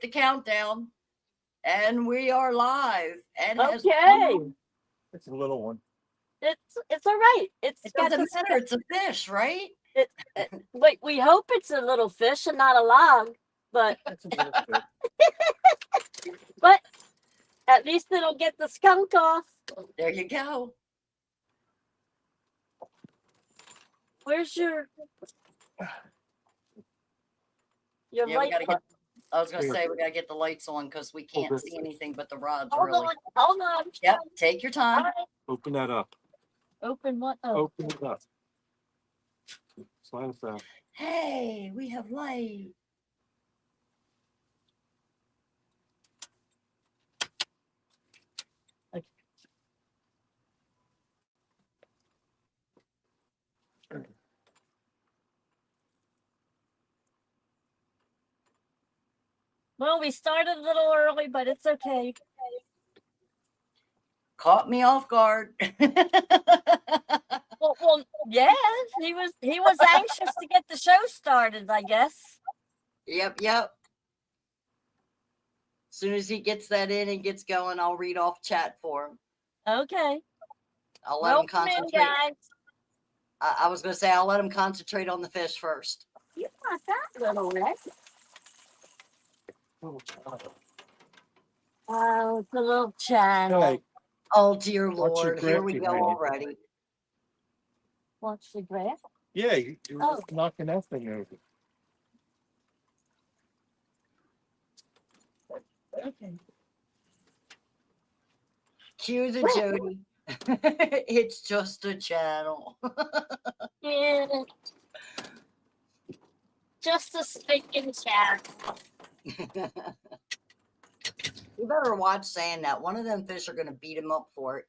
the countdown, and we are live. Ed has Okay. It's a little one. It's all right. It's It got doesn't the matter. It's a fish, right? wait. We hope it's a little fish and not a log, but It's a little bit. but at least it'll get the skunk off. There you go. Where's your Yeah, we light? gotta get. I was gonna Here. say we gotta get the lights on because we can't this see way. anything but the rods. Hold Really. on, hold on. Yep. Take your All time. right. Open that up. Open what? Oh, Open it up. Slide it down. Hey, we have light. well, we started a little early, but it's okay. Caught me off guard. Well, yes, he was anxious to get the show started, I guess. Yep. As soon as he gets that in and gets going, I'll read off chat for him. Okay. I'll let him Welcome in, concentrate. guys. I was gonna say I'll let him concentrate on the fish first. You got that little red. Little child. Oh, it's a little channel. Hey, Oh dear Watch your Lord, here we graphic, go lady. already. Watch the grass. yeah, you're Oh. knocking that thing over. Okay. Cue the Jody. It's just a channel. Yeah. Just a stinking chat. You better watch saying that. One of them fish are gonna beat him up for it.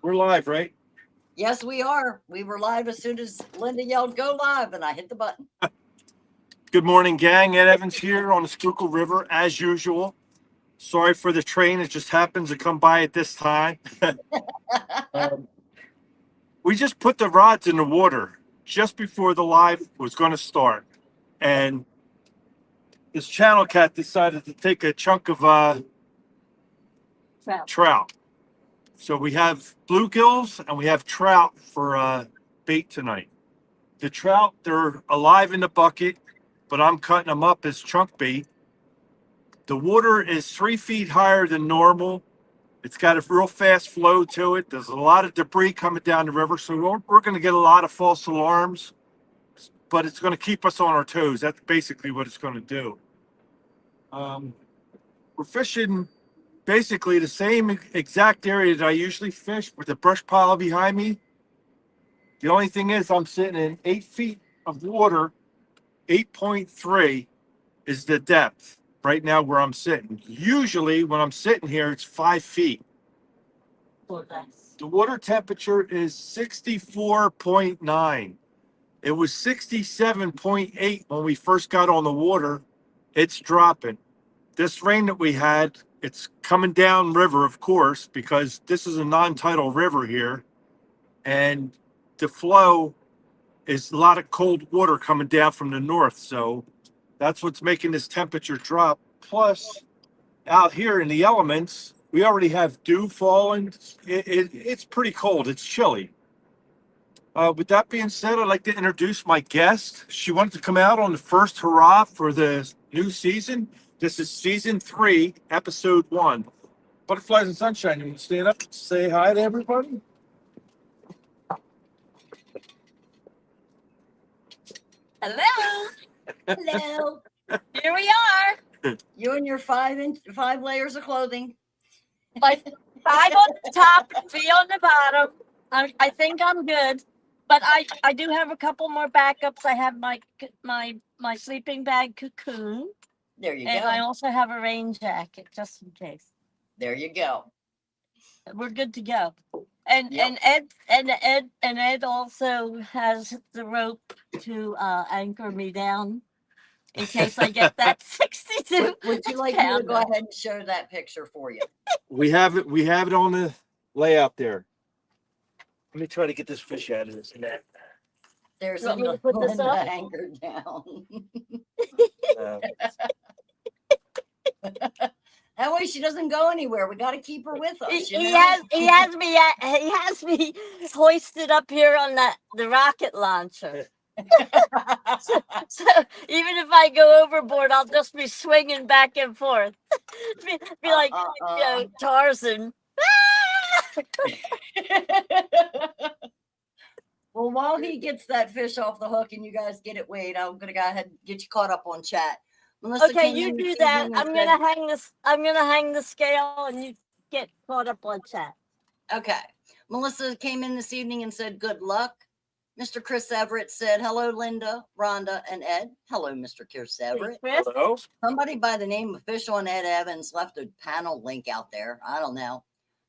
We're live, right? Yes, we are. We were live as soon as Linda yelled "Go live," and I hit the button. Good morning, gang. Ed Evans here on the Schuylkill River, as usual. Sorry for the train. It just happens to come by at this time. We just put the rods in the water just before the live was going to start. And this channel cat decided to take a chunk of trout. So we have bluegills and we have trout for bait tonight. The trout, they're alive in the bucket, but I'm cutting them up as chunk bait. The water is 3 feet higher than normal. It's got a real fast flow to it. There's a lot of debris coming down the river, so we're going to get a lot of false alarms, but it's going to keep us on our toes. That's basically what it's going to do. We're fishing basically the same exact area that I usually fish with the brush pile behind me. The only thing is I'm sitting in 8 feet of water. 8.3 is the depth right now where I'm sitting. Usually when I'm sitting here, it's 5 feet. The water temperature is 64.9. It was 67.8 when we first got on the water. It's dropping. This rain that we had, it's coming down river, of course, because this is a non-tidal river here. And the flow is a lot of cold water coming down from the north. So that's what's making this temperature drop. Plus, out here in the elements, we already have dew falling. It's pretty cold. It's chilly. With that being said, I'd like to introduce my guest. She wanted to come out on the first hurrah for the new season. This is season 3, episode 1. Butterflies and Sunshine. You want to stand up and say hi to everybody? Hello. Hello. Here we are. You and your 5 layers of clothing. Like 5 on the top, 3 on the bottom. I think I'm good. But I do have a couple more backups. I have my sleeping bag cocoon. There you And go. I also have a rain jacket just in case. There you go. We're good to go. And Yep. Ed also has the rope to anchor me down in case I get that 62. Would you like me to go pounder. ahead and show that picture for you? We have it on the layout there. Let me try to get this fish out of this net. There's You want me to Linda, put this Linda up? anchored down. That way she doesn't go anywhere. We got to keep her with us. He has me hoisted up here on the rocket launcher. So even if I go overboard, I'll just be swinging back and forth. be like, Tarzan. Well, while he gets that fish off the hook and you guys get it weighed, I'm gonna go ahead and get you caught up on chat. Melissa Okay, came you in do this that. evening and I'm said- gonna hang this. I'm gonna hang the scale, and you get caught up on chat. Okay. Melissa came in this evening and said, good luck. Mr. Chris Everett said, hello, Linda, Rhonda, and Ed. Hello, Mr. Chris Everett. Chris? Hello? Somebody by the name of FISHON Ed Evans left a panel link out there. I don't know.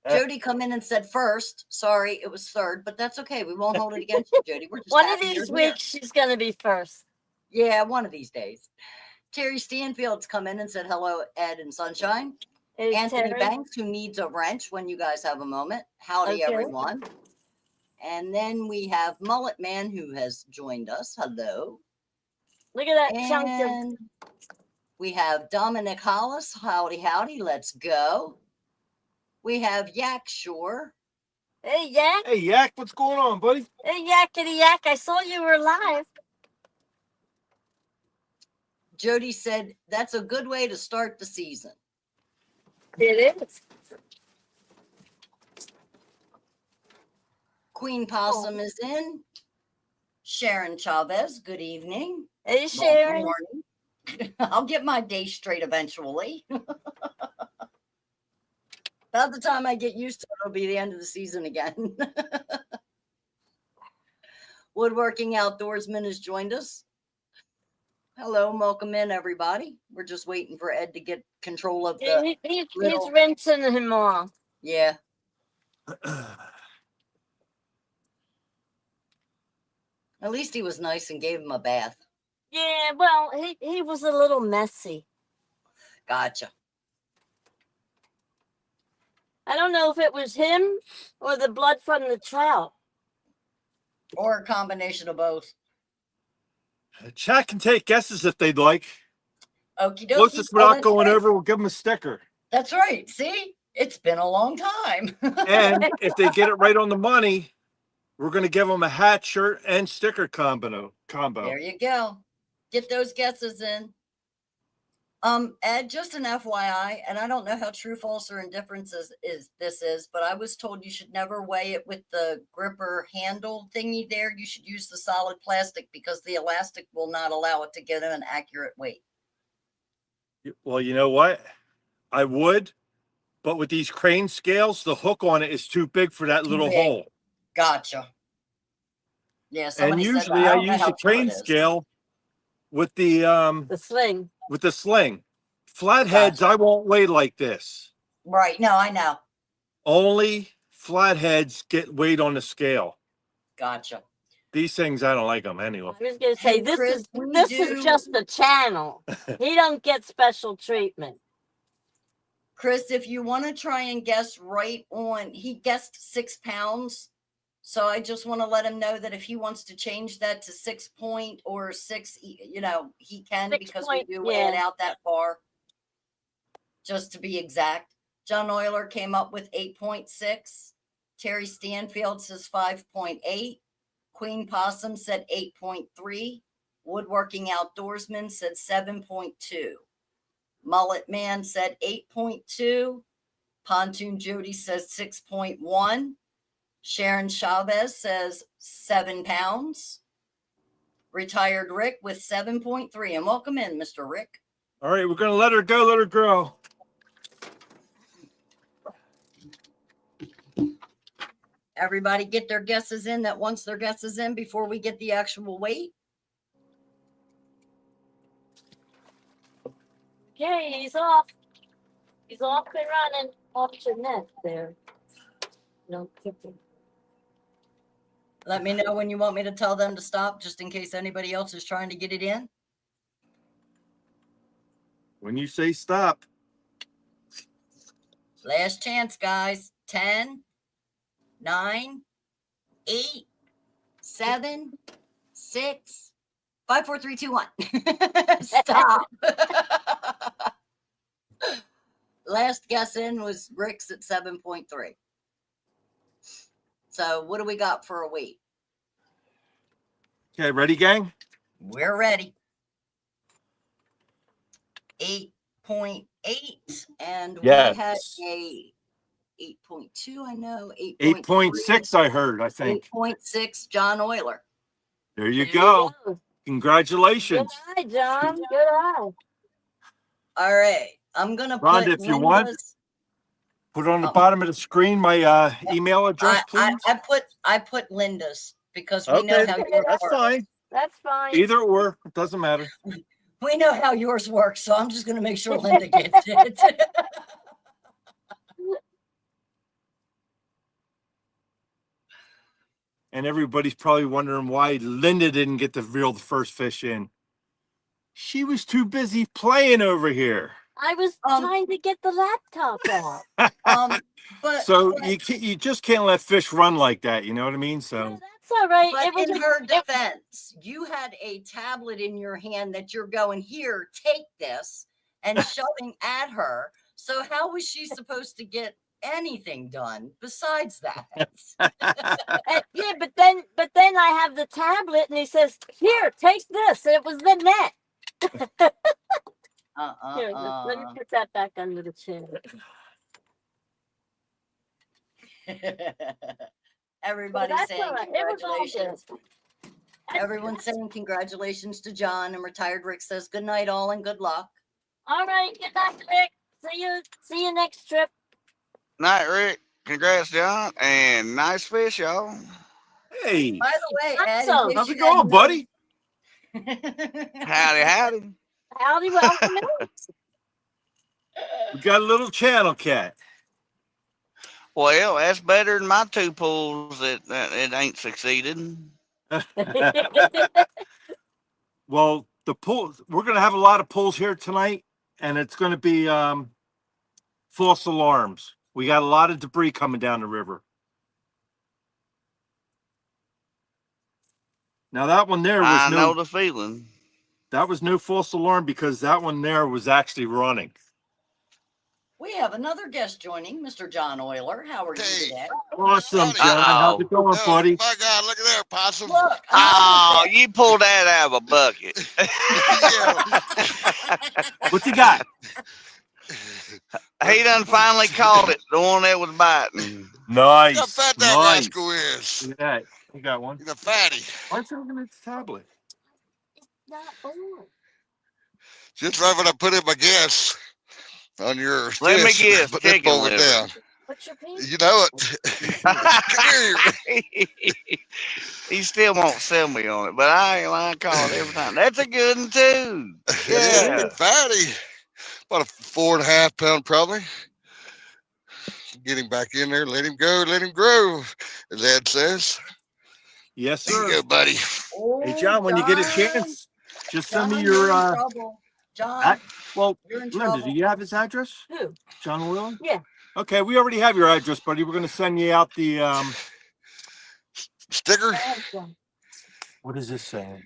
Yeah. Jody come in and said first. Sorry, it was third, but that's okay. We won't hold it against you, Jody. We're just One of happy these you're here. weeks, she's gonna be first. Yeah, one of these days. Terry Stanfield's come in and said hello, Ed and Sunshine. Hey, Anthony Terry. Banks, who needs a wrench when you guys have a moment. Howdy, Okay. everyone. And then we have Mullet Man, who has joined us. Hello. Look at that chunk of. And we have Dominic Hollis. Howdy, howdy. Let's go. We have Yak Shore. Hey, Yak. Hey, Yak, what's going on, buddy? Hey, Yakety Yak. I saw you were live. Jody said that's a good way to start the season. It is. Queen Possum is in. Sharon Chavez, good evening. Hey, Well, Sharon. good morning. I'll get my day straight eventually. By the time I get used to it, it'll be the end of the season again. Woodworking Outdoorsman has joined us. Hello, welcome in, everybody. We're just waiting for Ed to get control of the. He's little- rinsing him off. Yeah. At least he was nice and gave him a bath. Yeah, well, he was a little messy. Gotcha. I don't know if it was him or the blood from the trout. Or a combination of both. Chat can take guesses if they'd like. Okie Closest dokie. without going over, we'll give them a sticker. That's right. See, it's been a long time. And if they get it right on the money, we're going to give them a hat, shirt, and sticker combo. There you go. Get those guesses in. Ed, just an FYI, and I don't know how true, false, or indifference is, but I was told you should never weigh it with the gripper handle thingy there. You should use the solid plastic because the elastic will not allow it to get an accurate weight. Well, you know what? I would, but with these crane scales, the hook on it is too big for that little big. hole. Gotcha. Yeah, And somebody said that. usually I don't know use how the true it crane is. scale with the sling. with the sling. Flatheads, Gotcha. I won't weigh like this. Right. No, I know. Only flatheads get weighed on the scale. Gotcha. These things, I don't like them anyway. I was gonna Hey, say this Chris, is we this do- is just a channel. He don't get special treatment. Chris, if you want to try and guess right on, he guessed 6 pounds. So I just want to let him know that if he wants to change that to 6 point or 6, you know, he can 6 because point, we do weigh it yeah. out that far. Just to be exact. John Euler came up with 8.6. Terry Stanfield says 5.8. Queen Possum said 8.3. Woodworking Outdoorsman said 7.2. Mullet Man said 8.2. Pontoon Jody says 6.1. Sharon Chavez says 7 pounds. Retired Rick with 7.3. And welcome in, Mr. Rick. All right, we're going to let her go, let her grow. Everybody get their guesses in that wants their guesses in before we get the actual weight. Okay, he's off. He's off and running off the net there. No kidding. Let me know when you want me to tell them to stop, just in case anybody else is trying to get it in. When you say stop. Last chance, guys. 10, 9, 8, 7, 6, 5, 4, 3, 2, 1. Stop. Last guess in was Rick's at 7.3. So what do we got for a weight? Okay, ready, gang? We're ready. 8.8, and we had Yes. a 8.2, I know, 8.6, I heard, I think. 8.6, John Euler. There you go. Good Congratulations. eye, John. Good eye. All right, I'm gonna Rhonda, put if you want, Linda's. put on the Oh. bottom of the screen my email address, please. I put Linda's because we know Okay, how yours that's works. fine. That's fine. Either or, it doesn't matter. We know how yours works, so I'm just gonna make sure Linda gets it. And everybody's probably wondering why Linda didn't get to reel the first fish in. She was too busy playing over here. I was trying to get the laptop out. But So you just can't let fish run like that. You know what I mean? No, So that's all right. but It was in her defense, you had a tablet in your hand that you're going, here, take this, and shoving at her. So how was she supposed to get anything done besides that? yeah, but then I have the tablet, and he says, "Here, take this." It was the net. Here, let me put that back under the chair. Everybody That's saying all right. It was all congratulations. good. Everyone's saying congratulations to John, and retired Rick says good night all and good luck. All right, good night, Rick. See you next trip. Night, Rick. Congrats, John, and nice fish, y'all. hey, By the way, Ed, So, in how's case it you hadn't going, buddy? Howdy, howdy. Howdy, welcome in. We got a little channel cat. Well, that's better than my 2 pools that it ain't succeeded. Well, the pool, we're going to have a lot of pools here tonight, and it's going to be false alarms. We got a lot of debris coming down the river. Now that one there was I know the feeling. that was no false alarm because that one there was actually running. We have another guest joining, Mr. John Euler. How are you Hey. today? Awesome, Howdy. John. How's it going, Oh, buddy? my God, look at there, possum. Look, Oh, another you pulled that out of a bucket. What's he got? He done finally caught it, the one that was biting. Nice. Look how fat that nice. rascal is. Look at that. You got one. He's a fatty. Why aren't you looking at the tablet? Not born. Just right when I put in my guess on your Let me fish, guess, but then chicken pulled it liver. down. What's your piece? You know it. Come here. He still won't sell me on it, but I ain't lying, call it every time. That's a good one too. Yeah, Yeah. fatty. About a 4.5 pound probably. Get him back in there, let him go, let him grow, as Ed says. Yes, There you sir. go, buddy. Hey, John, when you get a chance, just send me your. You're in trouble. John, Well, you're in Linda, trouble. do you have his address? Who? John Whelan? Yeah. Okay, we already have your address, buddy. We're going to send you out the. Sticker. What is this saying?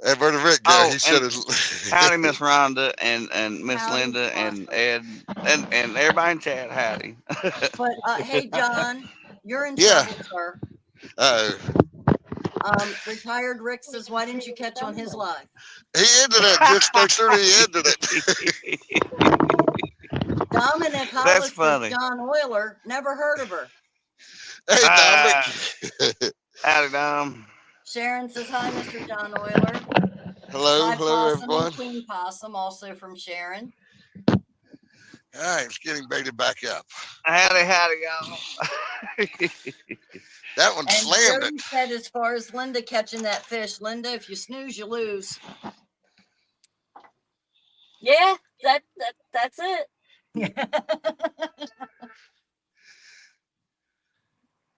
Hey, where did Rick go? Oh, He said his. Howdy, Miss Rhonda and Miss Howdy, Linda and Rhonda. Ed and everybody in chat. Howdy. But hey, John, you're in Yeah. trouble, sir. Retired Rick says, why didn't you catch on his live? He ended it. Just make sure he ended it. Dominic That's Hollis funny. says John Euler. Never heard of her. Hey, Dominic. Howdy, Dom. Sharon says, hi, Mr. John Euler. Hello, Hi, hello, Possum everyone. and Queen Possum, also from Sharon. All right, it's getting baited back up. Howdy, y'all. That one And slammed Jody it. said, as far as Linda catching that fish, Linda, if you snooze, you lose. Yeah, that's it.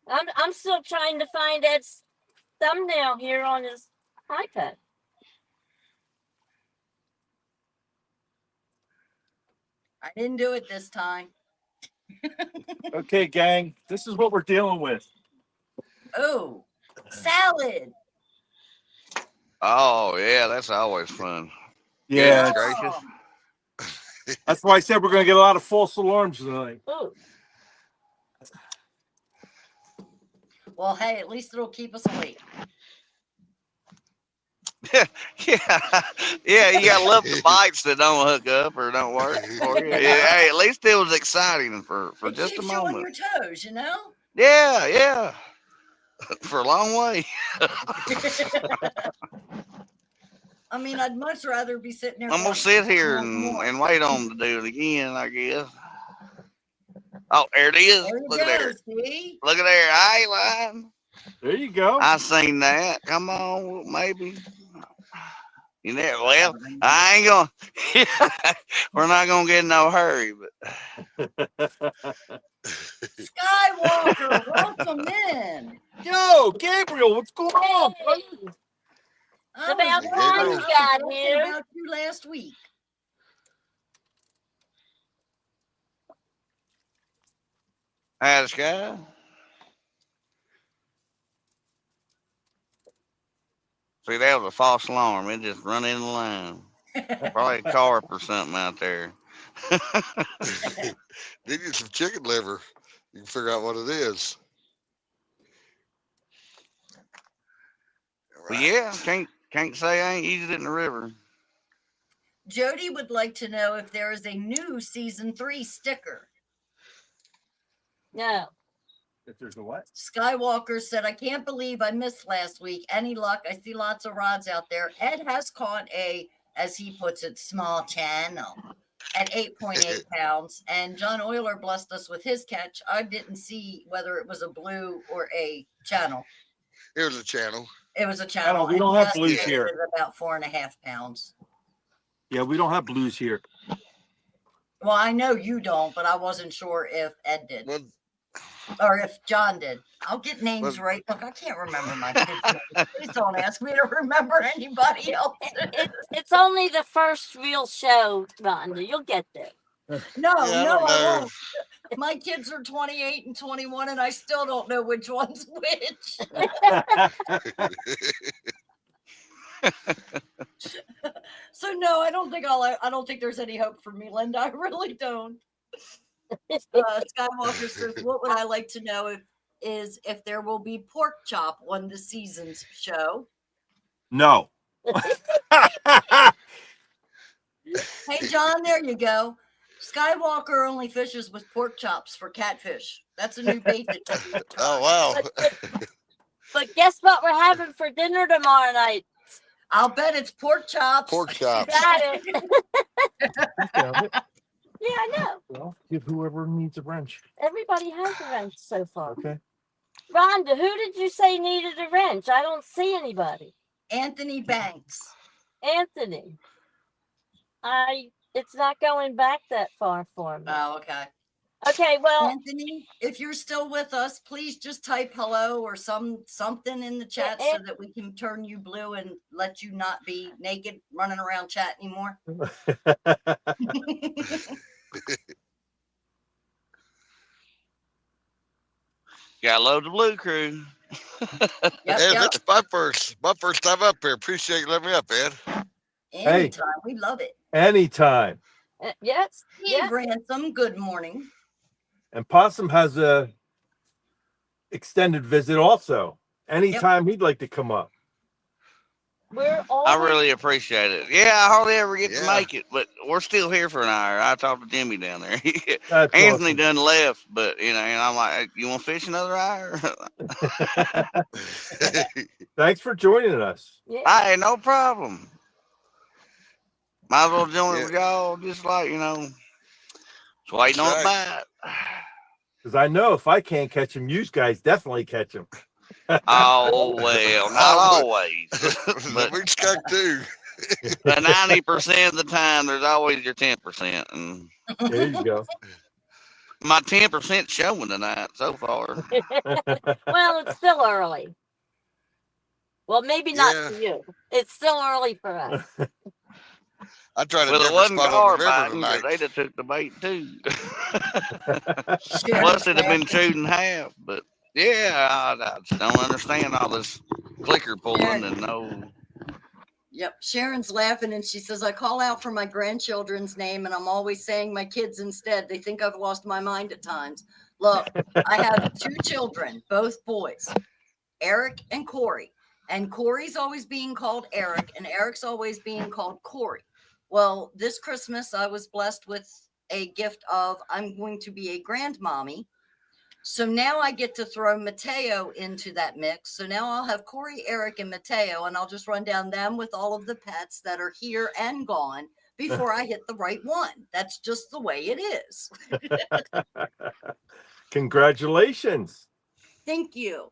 I'm still trying to find Ed's thumbnail here on his iPad. I didn't do it this time. Okay, gang, this is what we're dealing with. Oh, salad. Oh yeah, that's always fun. Yeah, Goodness it's- gracious. that's why I said we're going to get a lot of false alarms tonight. Ooh. Well, hey, at least it'll keep us awake. Yeah, yeah. You gotta love the bites that don't hook up or don't work for you. Yeah, hey, at least it was exciting for It just a keeps you on moment. your toes, you know? Yeah, yeah. For a long way. I mean, I'd much rather be sitting there I'm gonna going, sit here "I want more." and wait on to do it again, I guess. Oh, there it is. There you Look at go, there. see? Look at there. I ain't lying. There you go. I seen that. Come on, maybe. You know, well, I ain't gonna. We're not gonna get in no hurry, but Skywalker, welcome in. Yo, Gabriel, what's going on? Hey, I about was time wondering, you I was got talking here. about you last week. that's guy. See, that was a false alarm. It just run in the line. Probably a carp or something out there. Need you some chicken liver. You can figure out what it is. But yeah, can't say I ain't used it in the river. Jody would like to know if there is a new season 3 sticker. no. If there's a what? Skywalker said, I can't believe I missed last week. Any luck? I see lots of rods out there. Ed has caught a, as he puts it, small channel at 8.8 pounds. And John Euler blessed us with his catch. I didn't see whether it was a blue or a channel. It was a channel. It was a channel. We and don't he have blues estimated here. it about 4.5 pounds. Yeah, we don't have blues here. Well, I know you don't, but I wasn't sure if Ed did Well, or if John did. I'll get names Well- right. Look, I can't remember my kids' names. Please don't ask me to remember anybody else. It's only the first real show, Rhonda. You'll get there. No, yeah, I no, don't I know. won't. My kids are 28 and 21, and I still don't know which one's which. So no, I don't think I don't think there's any hope for me, Linda. I really don't. Skywalker says, "What would I like to know if there will be pork chop on the season's show?" No. Hey, John, there you go. Skywalker only fishes with pork chops for catfish. That's a new bait that you need to try. Oh wow. But guess what we're having for dinner tomorrow night? I'll bet it's pork chops. Pork chops. Got it. Yeah, I know. Well, give whoever needs a wrench. Everybody has a wrench so far. Okay. Rhonda, who did you say needed a wrench? I don't see anybody. Anthony Banks. Anthony. It's not going back that far for me. Oh, okay. Okay, well, Anthony, if you're still with us, please just type hello or something in the chat so that we can turn you blue and let you not be naked running around chat anymore. Gotta love the blue crew. Yep, Ed, yep. that's my first time up here. Appreciate you letting me up, Ed. Anytime. We love it. Anytime. yes. Steve Yeah. Ransom, good morning. And Possum has a extended visit also. Anytime he'd like to come up. We're all I really appreciate it. Yeah, I hardly ever get to Yeah. make it, but we're still here for an hour. I talked to Jimmy down there. That's Anthony awesome. done left, but and I'm like, you want to fish another hour? Thanks for joining us. Hey, no problem. Might as well join it Yeah. with y'all, just like just waiting on That's a bite. Because I know if I can't catch him, you guys definitely catch him. Oh well, not always, The but big skunk too. 90% of the time, there's always your 10%, and There you go. my 10% showing tonight so far. Well, it's still early. Well, maybe not Yeah. for you. It's still early for us. I tried a Well, it different wasn't spot on gar the river biting, 'cause tonight. they'd have took the bait too. Sure, Plus, it'd have been exactly. chewed in half, but Yeah, I just don't understand all this clicker pulling and no. Yep. Sharon's laughing and she says, I call out for my grandchildren's name and I'm always saying my kids instead. They think I've lost my mind at times. Look, I have 2 children, both boys, Eric and Corey. And Corey's always being called Eric and Eric's always being called Corey. Well, this Christmas, I was blessed with a gift of I'm going to be a grandmommy. So now I get to throw Mateo into that mix. So now I'll have Corey, Eric, and Mateo, and I'll just run down them with all of the pets that are here and gone before I hit the right one. That's just the way it is. Congratulations. Thank you.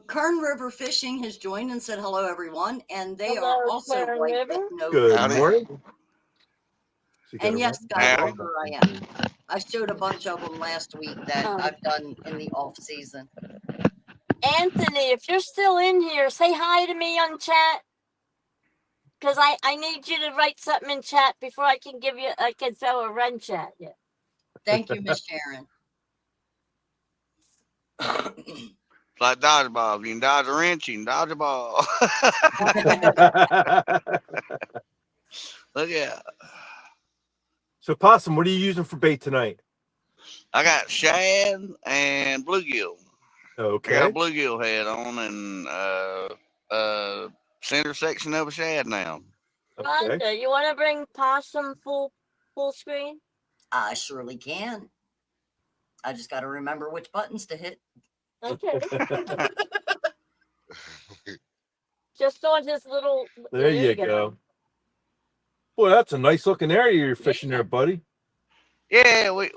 Kern River Fishing has joined and said hello, everyone, and they are Hello, also Kern right River. at no. Good Howdy. morning. She got And a yes, ring? Skywalker, I am. I showed a bunch of them last week that Oh. I've done in the off season. Anthony, if you're still in here, say hi to me on chat. Because I need you to write something in chat before I can throw a run chat. Yeah. Thank you, Miss Sharon. It's like dodgeball. You can dodge a wrench, you can dodge a ball. Look out. So, Possum, what are you using for bait tonight? I got shad and bluegill. I got Okay. a bluegill head on and center section of a shad now. Okay. Rhonda, you want to bring Possum full screen? I surely can. I just got to remember which buttons to hit. Okay. Just on his little. There you go. Boy, that's a nice looking area you're fishing there, buddy. Yeah, we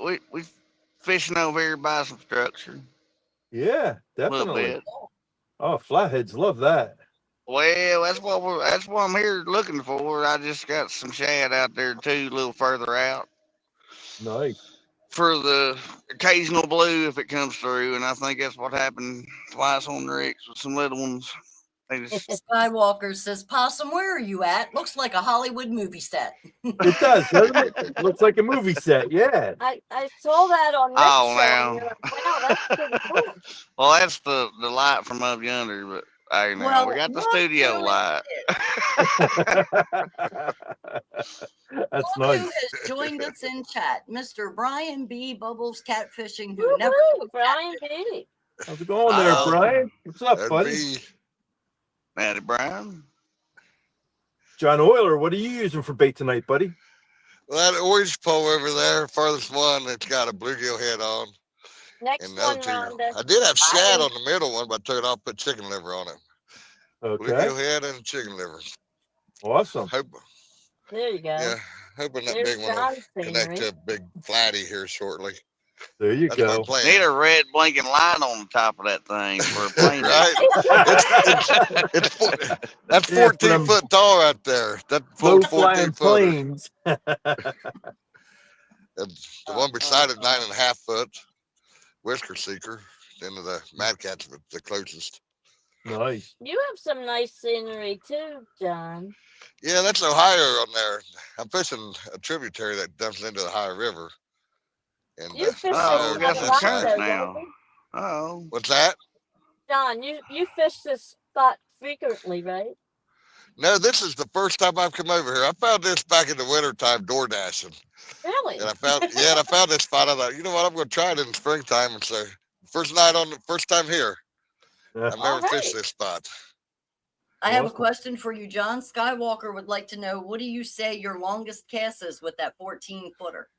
fishing over here by some structure. Yeah, A little definitely. bit. Oh, flatheads love that. Well, that's what I'm here looking for. I just got some shad out there too, a little further out. Nice. For the occasional blue if it comes through, and I think that's what happened twice on the Ricks with some little ones. They just Skywalker says, Possum, where are you at? Looks like a Hollywood movie set. It does, doesn't it? It looks like a movie set. Yeah. I saw that on Rick's Oh, show. now. And you're like, wow, that's pretty cool. well, that's the light from up yonder, but hey, now Well, we got the look studio who light. That's Look who nice. has joined us in chat, Mr. Brian B. Bubbles Catfishing, who never Woo-hoo, Brian B. How's it going there, Oh. Brian? What's up, That'd buddy? be Matty Brown. John Oyler, what are you using for bait tonight, buddy? well, that orange pole over there, farthest one, it's got a bluegill head on. Next And the other one, two, Rhonda. I did have shad on the middle one, but I took it off, put chicken liver on it. Okay. Bluegill head and chicken liver. Awesome. Hope, There you go. yeah, hoping that There's big one will John's connect scenery. to a big flatty here shortly. There you That's my go. plan. Need a red blinking light on the top of that thing for a plane. Right? That's Yeah, for 14 them foot tall right there. That's Low 14 flying footer. planes. And the one beside it, 9.5 foot. Whisker seeker. Into the Mad Cat's the closest. Nice. You have some nice scenery too, John. Yeah, that's Ohio on there. I'm fishing a tributary that dumps into the Ohio River. And You fish Oh, we this got spot some a chunks lot, though, now. don't you? Oh. what's that? John, you fish this spot frequently, right? No, this is the first time I've come over here. I found this back in the wintertime door dashing. Really? And I found this spot. I thought, you know what, I'm gonna try it in the springtime. And so first time here. Yeah. I've never All fished right. this spot. I have a Awesome. question for you, John. Skywalker would like to know, what do you say your longest cast is with that 14 footer?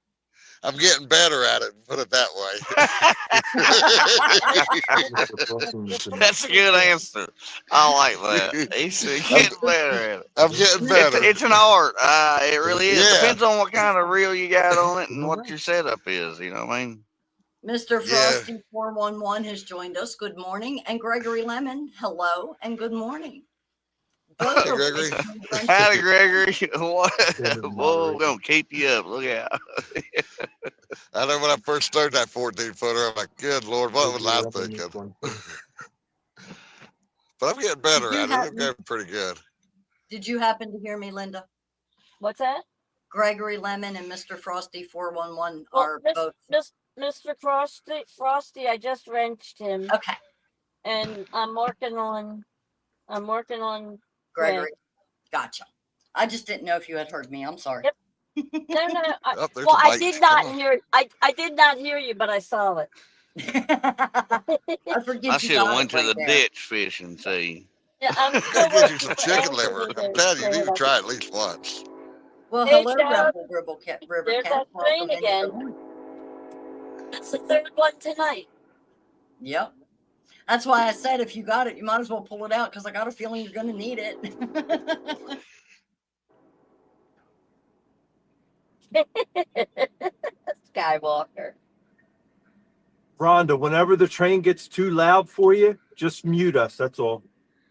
I'm getting better at it, put it that way. That's a good answer. I like that. He's getting better at it. I'm getting better. It's an art. It really is. Yeah. Depends on what kind of reel you got on it and what your setup is. You know what I mean? Mr. Yeah. Frosty 411 has joined us. Good morning. And Gregory Lemon, hello and good morning. Both Hey, are Gregory. Howdy, Gregory. What? Whoa, we're going to keep you up. Look out. I know when I first started that 14 footer, I'm like, good Lord, what was I thinking? But I'm getting better Did you at it. I'm getting pretty good. Did you happen to hear me, Linda? What's that? Gregory Lemon and Mr. Frosty 411 Well, are both. Mr. Frosty, I just wrenched him, Okay, and I'm working on Greg. Gregory, gotcha. I just didn't know if you had heard me. I'm sorry. Yep. No, no. Oh, there's Well, a I bite. did Come not on. hear. I did not hear you, but I saw it. I forget I you should have got went it to right the there. ditch fishing. See, Yeah, I'm You still gotta get you waiting some for chicken Anthony liver. to I'm telling you, you say need to hello. try it at least once. Well, Hey, hello, Sharon. Rebel River There's Cat. that train Welcome into again. the room. That's the third one tonight. Yep. That's why I said if you got it, you might as well pull it out because I got a feeling you're going to need it. Skywalker. Rhonda, whenever the train gets too loud for you, just mute us. That's all.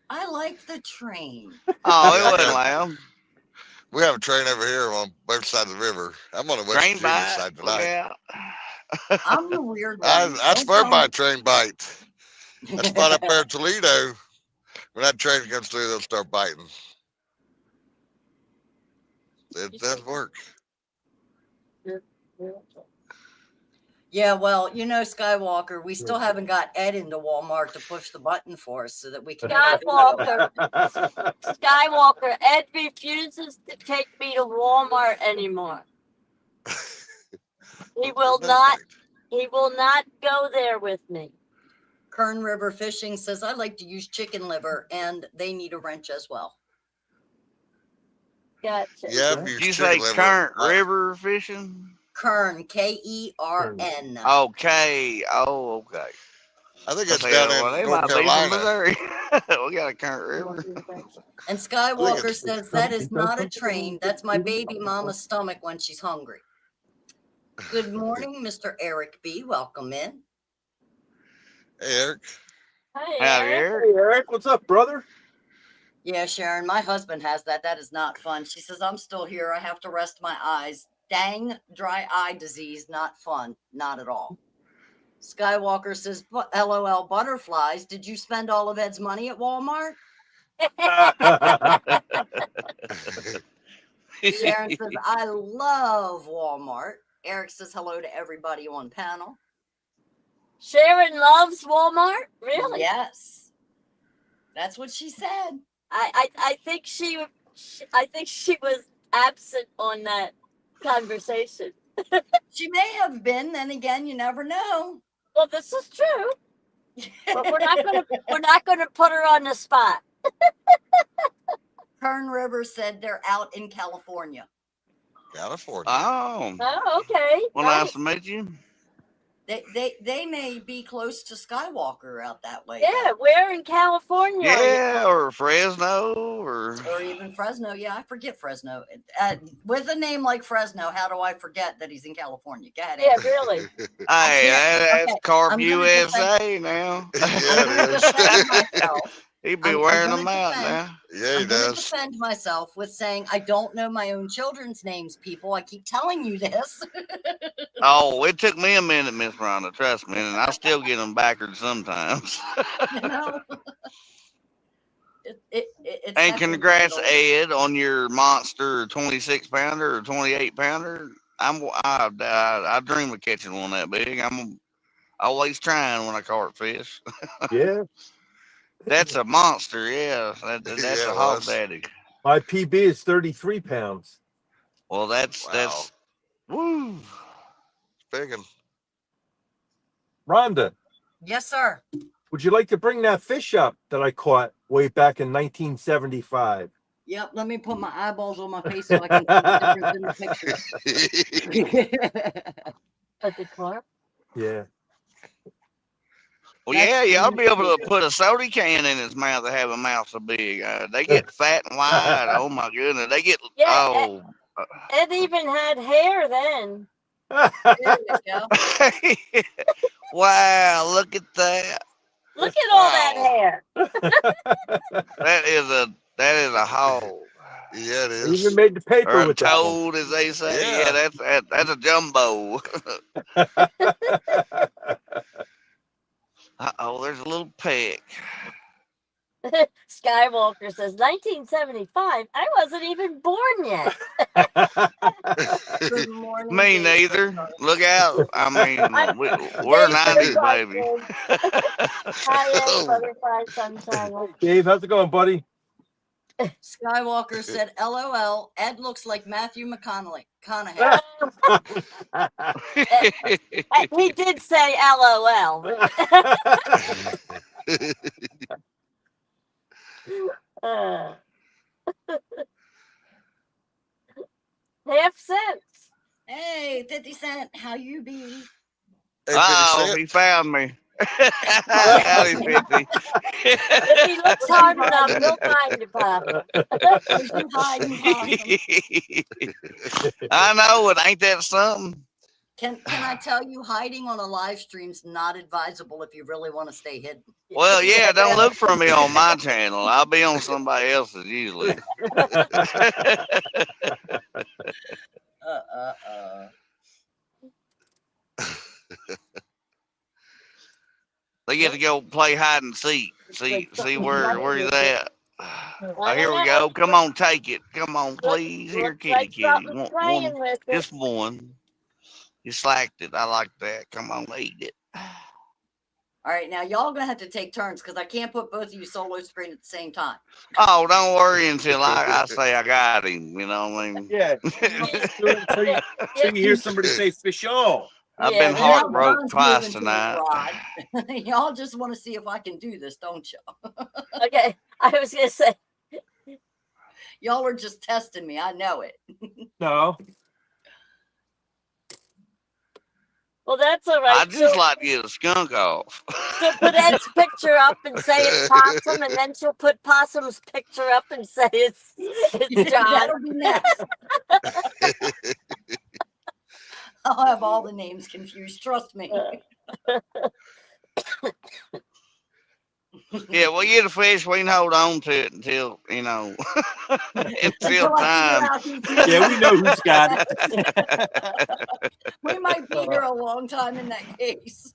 I like the train. oh, Yeah, it I wasn't got- loud. We have a train over here on both sides of the river. I'm on the West Train Virginia bite. side Look tonight. out. I'm the weird I one. I Don't swear tell by me. a train bite. That spot up there in Toledo, when that train comes through, they'll start biting. It does work. Yeah, well, you know, Skywalker, we still haven't got Ed into Walmart to push the button for us so that we can. Skywalker. Skywalker. Ed refuses to take me to Walmart anymore. He will Another not. bite. He will not go there with me. Kern River Fishing says, I like to use chicken liver and they need a wrench as well. Gotcha. Yeah, I've Okay. used Did you chicken say liver. current river fishing? Kern, Kern. Okay. Oh, okay. I think I it's say, down well, in they North might be from Carolina. Missouri. We got a current river. And I think Skywalker it's- says, that is not a train. That's my baby mama's stomach when she's hungry. Good morning, Mr. Eric B. Welcome in. Hey, Eric. Hi, Howdy, Eric. Eric. Hey, Eric, what's up, brother? Yeah, Sharon, my husband has that. That is not fun. She says, I'm still here. I have to rest my eyes. Dang, dry eye disease. Not fun. Not at all. Skywalker says, LOL butterflies. Did you spend all of Ed's money at Walmart? Sharon says, I love Walmart. Eric says, hello to everybody on panel. Sharon loves Walmart. Really? Yes. That's what she said. I think she was absent on that conversation. She may have been. Then again, you never know. Well, this is true, but we're not gonna put her on the spot. Kern River said they're out in California. California. Oh. Oh, okay. Well, Nice. nice to meet you. They may be close to Skywalker out that way. Yeah, where in California? are you? Yeah, or Fresno, or Or even Fresno. Yeah, I forget Fresno. With a name like Fresno, how do I forget that he's in California? Go ahead. Yeah, Andy. really. hey, that's Okay, Carp I'm gonna USA now. Yeah, I'm going to it defend is. myself. He'd be I'm wearing gonna them out defend- now. Yeah, he I'm going to does. defend myself with saying I don't know my own children's names, people. I keep telling you this. Oh, it took me a minute, Miss Rhonda. Trust me, and I still get them backwards sometimes. You know? It's And heck congrats, of a Ed, on your monster 26 pounder or 28 pounder. I dream of catching one that big. I'm always trying when I carp fish. Yeah, That's a monster, yeah. That's Yeah, a it hog was. daddy. my PB is 33 pounds. Well, that's Wow. woo. Big one. Rhonda, Yes, sir. would you like to bring that fish up that I caught way back in 1975? Yep, let me put my eyeballs on my face so I can see the difference in the picture. But the carp. Yeah. Well, That's yeah, y'all be able to the- put a soda can in his mouth to have a mouth so big. They get fat and wide. Oh my goodness, they get Yeah, Ed even had hair then. There you go. Wow, look at that. Look at all that Wow. hair. That is a hog. Yeah, it I is. even made the paper Or a with that one. toad, as they say. Yeah. Yeah, that's a jumbo. Oh, there's a little peck. Skywalker says 1975. I wasn't even born yet. Good morning. Me Dave. neither. Look out. I mean, we're Dave 90s, Butterfly baby. says, Hi, Ed, Oh. Butterfly Sunshine. Dave, how's it going, buddy? Skywalker said, LOL, Ed looks like Matthew McConaughey. And he did say LOL. Uh, half cents. Hey, 50 Cent, how you be? Hey, 50 Oh, Cent. he found me. Howdy, 50. If he looks hard enough, he'll find you, Papa. Where's you hiding, Possum? I know it. Ain't that something? Can I tell you, hiding on a live stream's not advisable if you really want to stay hidden. Well, yeah, don't look for me on my channel. I'll be on somebody else's usually. They get to go play hide and seek. See where he's at. Oh, here we go. Come on, take it. Come on, please. Here, Looks like kitty. something's One, playing with it. just one. You slacked it. I like that. Come on, eat it. All right, now y'all gonna have to take turns because I can't put both of you solo screen at the same time. Oh, don't worry until I say I got him. You know what I mean? Yeah. So you hear somebody say FISHON. I've Yeah, been they Now heartbroken John's twice moving to the tonight. garage. Y'all just want to see if I can do this, don't you? Okay, I was gonna say, Y'all are just testing me. I know it. No. well, that's all I right. just like to get a skunk off. She'll put Ed's picture up and say it's Possum, and then she'll put Possum's picture up and say it's John. That'll be next. I'll have all the names confused. Trust me. Yeah, well, get a fish. We can hold on to it until, until Until I time. figure out who's Yeah, we know who's got it. We might be here a long time in that case.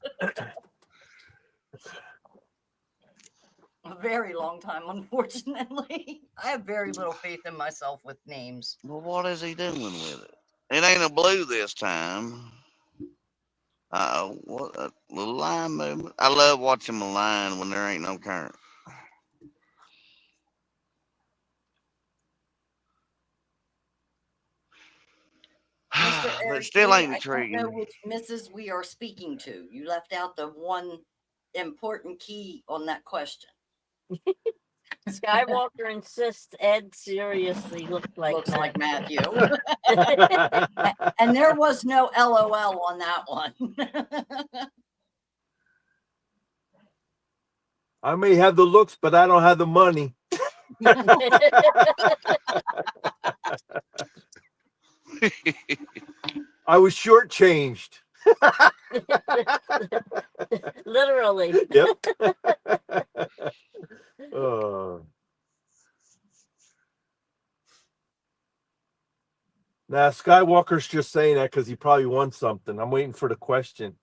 A very long time, unfortunately. I have very little faith in myself with names. Well, what is he doing with it? It ain't a blue this time. Uh-oh, what a little line movement. I love watching a line when there ain't no current. Mr. But Eric, it still B, ain't I don't know intriguing. which Mrs. we are speaking to. You left out the one important key on that question. Skywalker insists Ed seriously looked like Looks that. like Matthew. And there was no LOL on that one. I may have the looks, but I don't have the money. I was shortchanged. Literally. Yep. Now Skywalker's just saying that because he probably won something. I'm waiting for the question.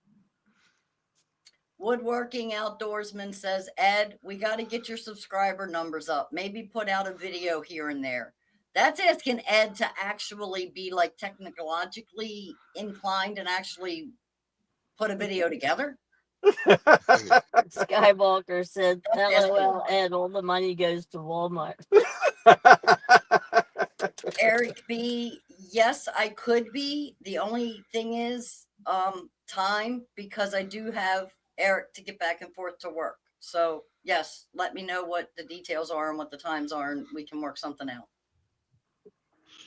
Woodworking Outdoorsman says, Ed, we got to get your subscriber numbers up. Maybe put out a video here and there. That's asking Ed to actually be like technologically inclined and actually put a video together. Skywalker said, LOL, Ed, all the money goes to Walmart. Eric B, yes, I could be. The only thing is time, because I do have Eric to get back and forth to work. So yes, let me know what the details are and what the times are, and we can work something out.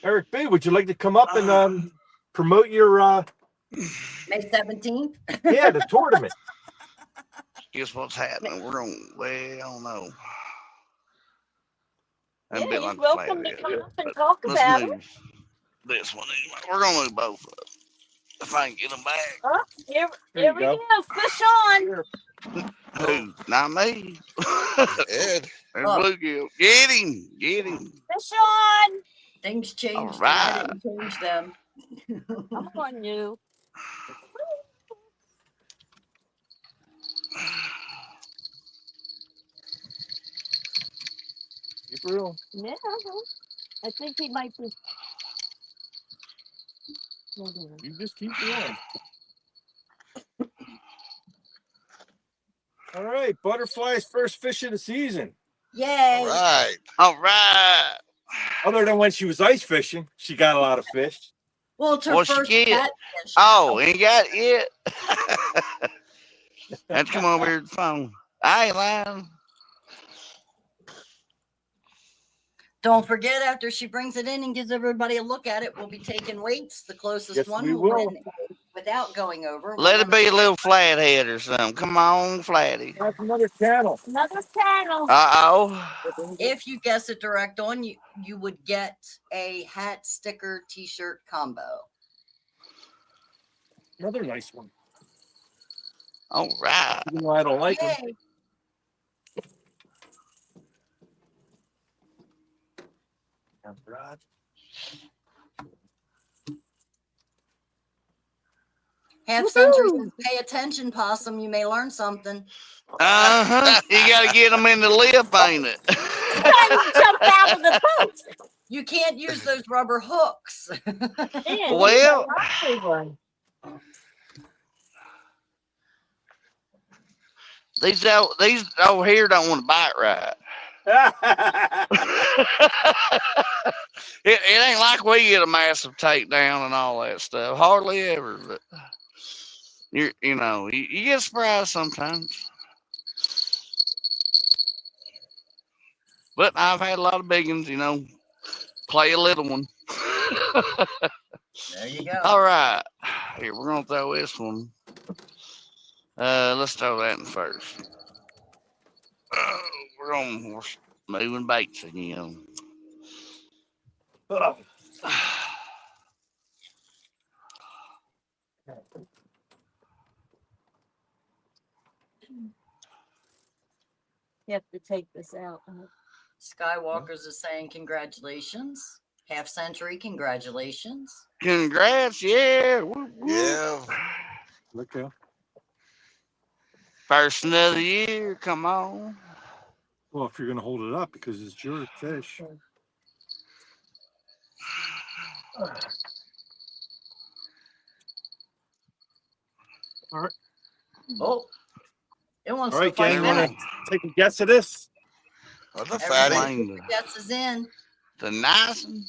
Eric B, would you like to come up and promote your May 17th? yeah, the tournament? Guess what's happening? We're on, well, no. Yeah, A bit he's like welcome to flat come bed, up and but talk let's about it. move this one anyway. We're gonna move both of them if I can get them back. Oh, here There we you go. Fish on. Who? Not me. Ed. There's Bluegill. Get him. Get him. Fish on. Things changed. All right. And I didn't change them. Come on, you. Keep real. Yeah, I think he might be. You just keep reeling. All right, Butterfly's first fish of the season. Yay. All right. All right. Other than when she was ice fishing, she got a lot of fish. Well, it's her What'd she first get? catfish. Oh, ain't got it yet. Let's come over here to the phone. I ain't lying. Don't forget, after she brings it in and gives everybody a look at it, we'll be taking weights. The closest Yes, one we will will. win without going over. Let We're it be a little flathead or something. Come on, flatty. That's another channel. Another channel. Uh-oh. If you guess it direct on, you would get a hat, sticker, t-shirt combo. Another nice one. All right. Even though I don't like them. Yay. Half century says, pay attention, possum. You may learn something. Uh-huh. You got to get them in the lip, ain't it? Trying to jump out of the boat. You can't use those rubber hooks. Man, Well, these over here don't want to bite right. It ain't like we get a massive takedown and all that stuff. Hardly ever, but you get surprised sometimes. But I've had a lot of big ones, play a little one. There you go. All right, here we're gonna throw this one. Let's throw that in first. We're moving baits again. You have to take this out. Skywalkers is saying congratulations. Half century, congratulations. Congrats, yeah. Woo, woo. Yeah. Look out. First of the year, come on. Well, if you're going to hold it up because it's your fish. All right. Oh, it wants All to right, fight gang, you want back. to take a guess at this? What's a Everybody fatty? Find guess is in. the nice one.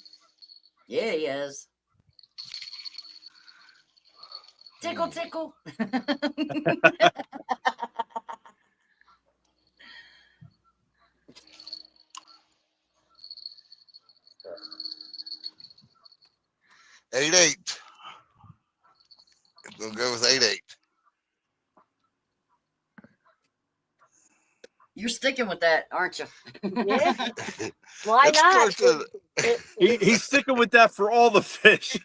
Yeah, he is. Tickle, tickle. 8-8. We'll go with 8-8. You're sticking with that, aren't you? Yeah. Why It's not? close to He's sticking with that for all the fish.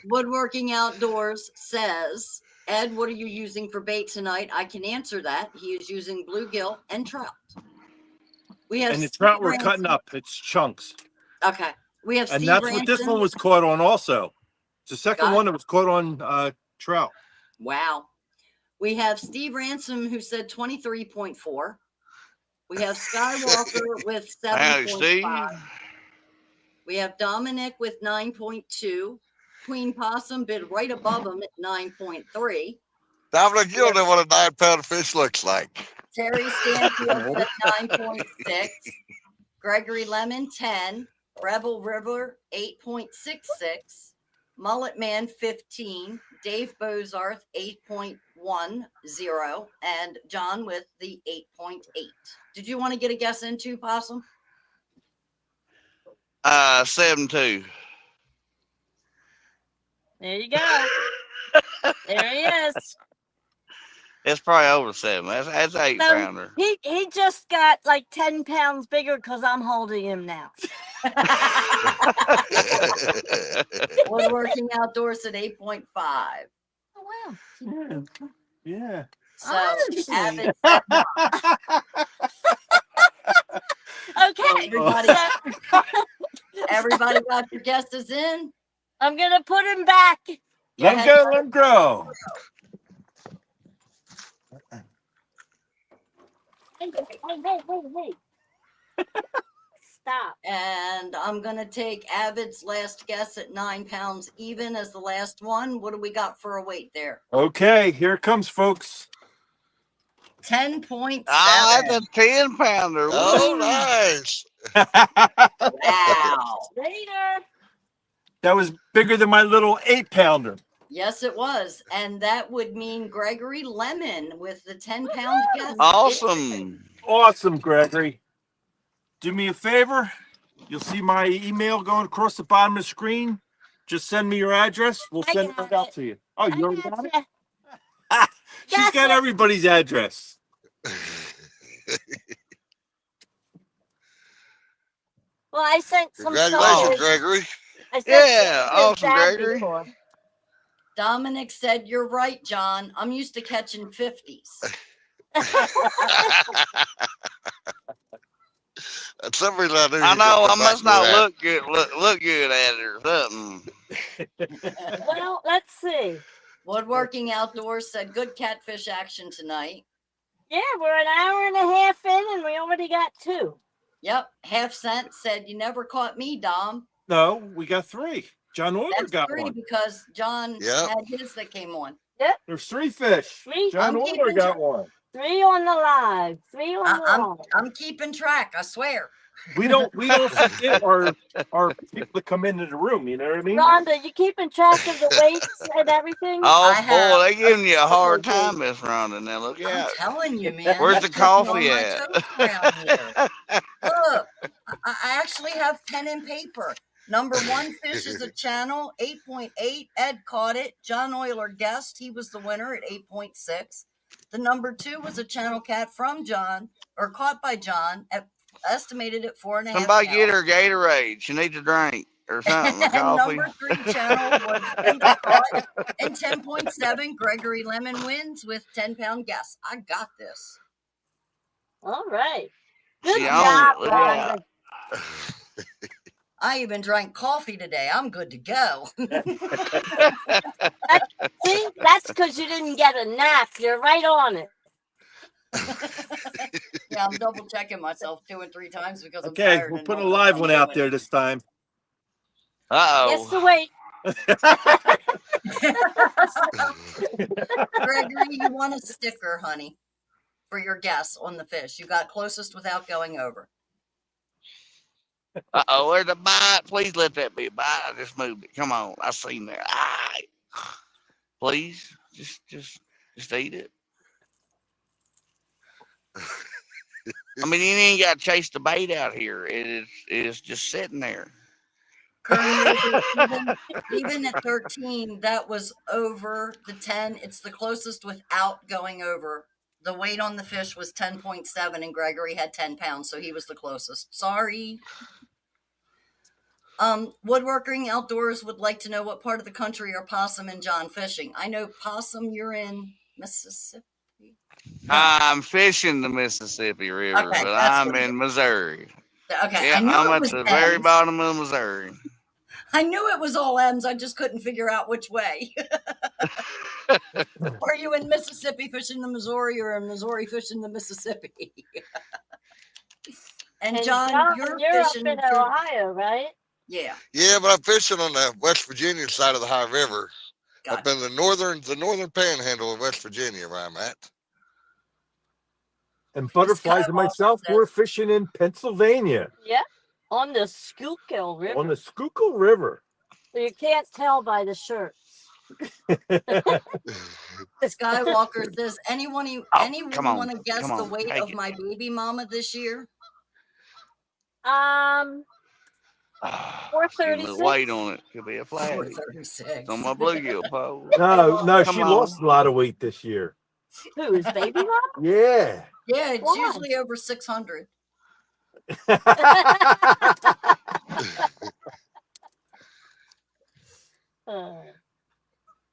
Woodworking Outdoors says, Ed, what are you using for bait tonight? I can answer that. He is using bluegill and trout. We have And the Steve trout we're Ransom. cutting up. It's chunks. Okay. We have And Steve that's what this Ransom. one was caught on also. It's the second Got it. one that was caught on trout. Wow. We have Steve Ransom who said 23.4. We have Skywalker with Howdy, Steve. 7.5. We have Dominic with 9.2. Queen Possum bid right above him at 9.3. Dominic, you don't know what a 9-pound fish looks like. Terry Stanfield at 9.6. Gregory Lemon 10. Rebel River 8.66. Mullet Man 15. Dave Bozarth 8.10. And John with the 8.8. Did you want to get a guess into, Possum? 7-2. There you go. There he is. It's probably over 7. That's 8-pounder. He just got like 10 pounds bigger because I'm holding him now. Woodworking Outdoors at 8.5. Oh, wow. Yeah. So Honestly. Abbott said no. Okay. Everybody got your guesses in? I'm going to put him back. Let him go, let him grow. Hey. Stop. And I'm gonna take Avid's last guess at 9 pounds even as the last one. What do we got for a weight there? Okay, here it comes, folks. 10.7. Ah, that's a 10-pounder. Oh, Woo. nice. Wow. Later. That was bigger than my little 8-pounder. Yes, it was. And that would mean Gregory Lemon with the 10-pound guess. Awesome. Awesome, Gregory. Do me a favor. You'll see my email going across the bottom of the screen. Just send me your address. We'll I send it got right out it. to you. Oh, you already got it? Gotcha. She's got Gotcha. everybody's address. Well, I sent some Congratulations, stuff. Gregory. I sent Yeah, some to his awesome, dad Gregory. before. Dominic said, "You're right, John. I'm used to catching 50s." That's some reason I knew I you know. I come back must to not that. look good at it or something. Well, let's see. Woodworking Outdoors said, "Good catfish action tonight." Yeah, we're an hour and a half in, and we already got 2. Yep. Half Cent said, "You never caught me, Dom." No, we got 3. John Euler That's got 3 one. because John Yep. had his that came on. There's 3 fish. 3, John I'm Euler keeping got track. one. 3 on the live. 3 on the live. I'm keeping track. I swear. We don't forget our people that come into the room. You know what I mean? Rhonda, you keeping track of the weights and everything? Oh I boy, have they giving you a hard Okay, time, Miss Rhonda. Now look I'm out. telling you, man. Where's they the keep me on coffee my at? toes around here. Look, I actually have pen and paper. Number 1 fish is a channel, 8.8. Ed caught it. John Euler guessed. He was the winner at 8.6. The number 2 was a channel cat from John, or caught by John, estimated at 4.5 Somebody pounds. get her Gatorade. She needs a drink or something, a And coffee. number 3 channel was undercaught. And 10.7, Gregory Lemon wins with 10-pound guess. I got this. All right. Good She job, owned it. Look Rhonda. out. I even drank coffee today. I'm good to go. See, that's because you didn't get a nap. You're right on it. Yeah, I'm double checking myself 2 and 3 times because I'm Okay, tired. we'll and put a don't know live what one I'm out doing. there this time. Guess the Uh-oh. weight. Gregory, you want a sticker, honey, for your guess on the fish. You got closest without going over. Uh-oh, there's a bite. Please let that be a bite. I just moved it. Come on. I seen that. Please. Just eat it. I mean, you ain't got to chase the bait out here. It is just sitting there. Courier, even at 13, that was over the 10. It's the closest without going over. The weight on the fish was 10.7, and Gregory had 10 pounds, so he was the closest. Sorry. Woodworking Outdoors would like to know what part of the country are Possum and John fishing. I know Possum, you're in Mississippi. No. I'm fishing the Mississippi River, Okay, but that's I'm what it in Missouri. Okay, Yeah, I knew I'm it at was the very M's. bottom of Missouri. I knew it was all M's. I just couldn't figure out which way. Are you in Mississippi fishing the Missouri, or in Missouri fishing the Mississippi? And John, you're up fishing. in Ohio, right? Yeah. Yeah, but I'm fishing on the West Virginia side of the High River, up Gotcha. in the northern panhandle of West Virginia, where I'm at. And Butterflies and myself, we're fishing in Pennsylvania Yeah. On the Schuylkill River. on the Schuylkill River. So you can't tell by the shirts. Skywalker says, anyone come on, want to guess come the on, weight take of it. my baby mama this year? 436. The weight on it could be a flat. 436. It's on my bluegill pole. No, Come she on. lost a lot of weight this year. Who is baby mom? Yeah. Yeah, it's Why? usually over 600.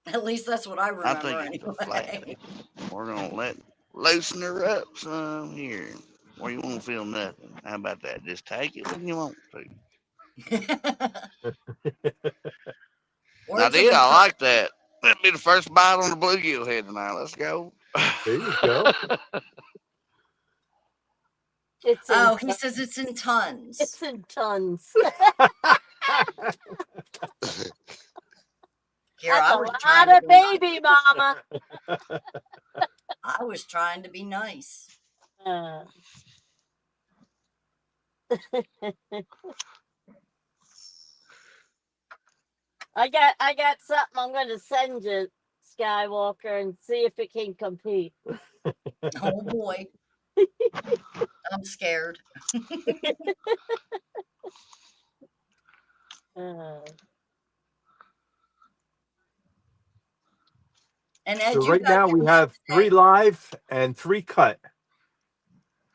At least that's what I I remember think it's a flat. anyway. We're gonna loosen her up some here. Where you won't feel nothing. How about that? Just take it when you want to. I did. I like that. That'd be the first bite on the bluegill head tonight. Let's go. There you go. It's in Oh, he tons. says it's in tons. It's in tons. Here, That's I a was trying lot to of be nice. baby, Mama. I was trying to be nice. Uh, I got something I'm going to send you, Skywalker, and see if it can compete. Oh boy. I'm scared. Uh, And So Ed, you right got now your we nap have 3 today. live and 3 cut.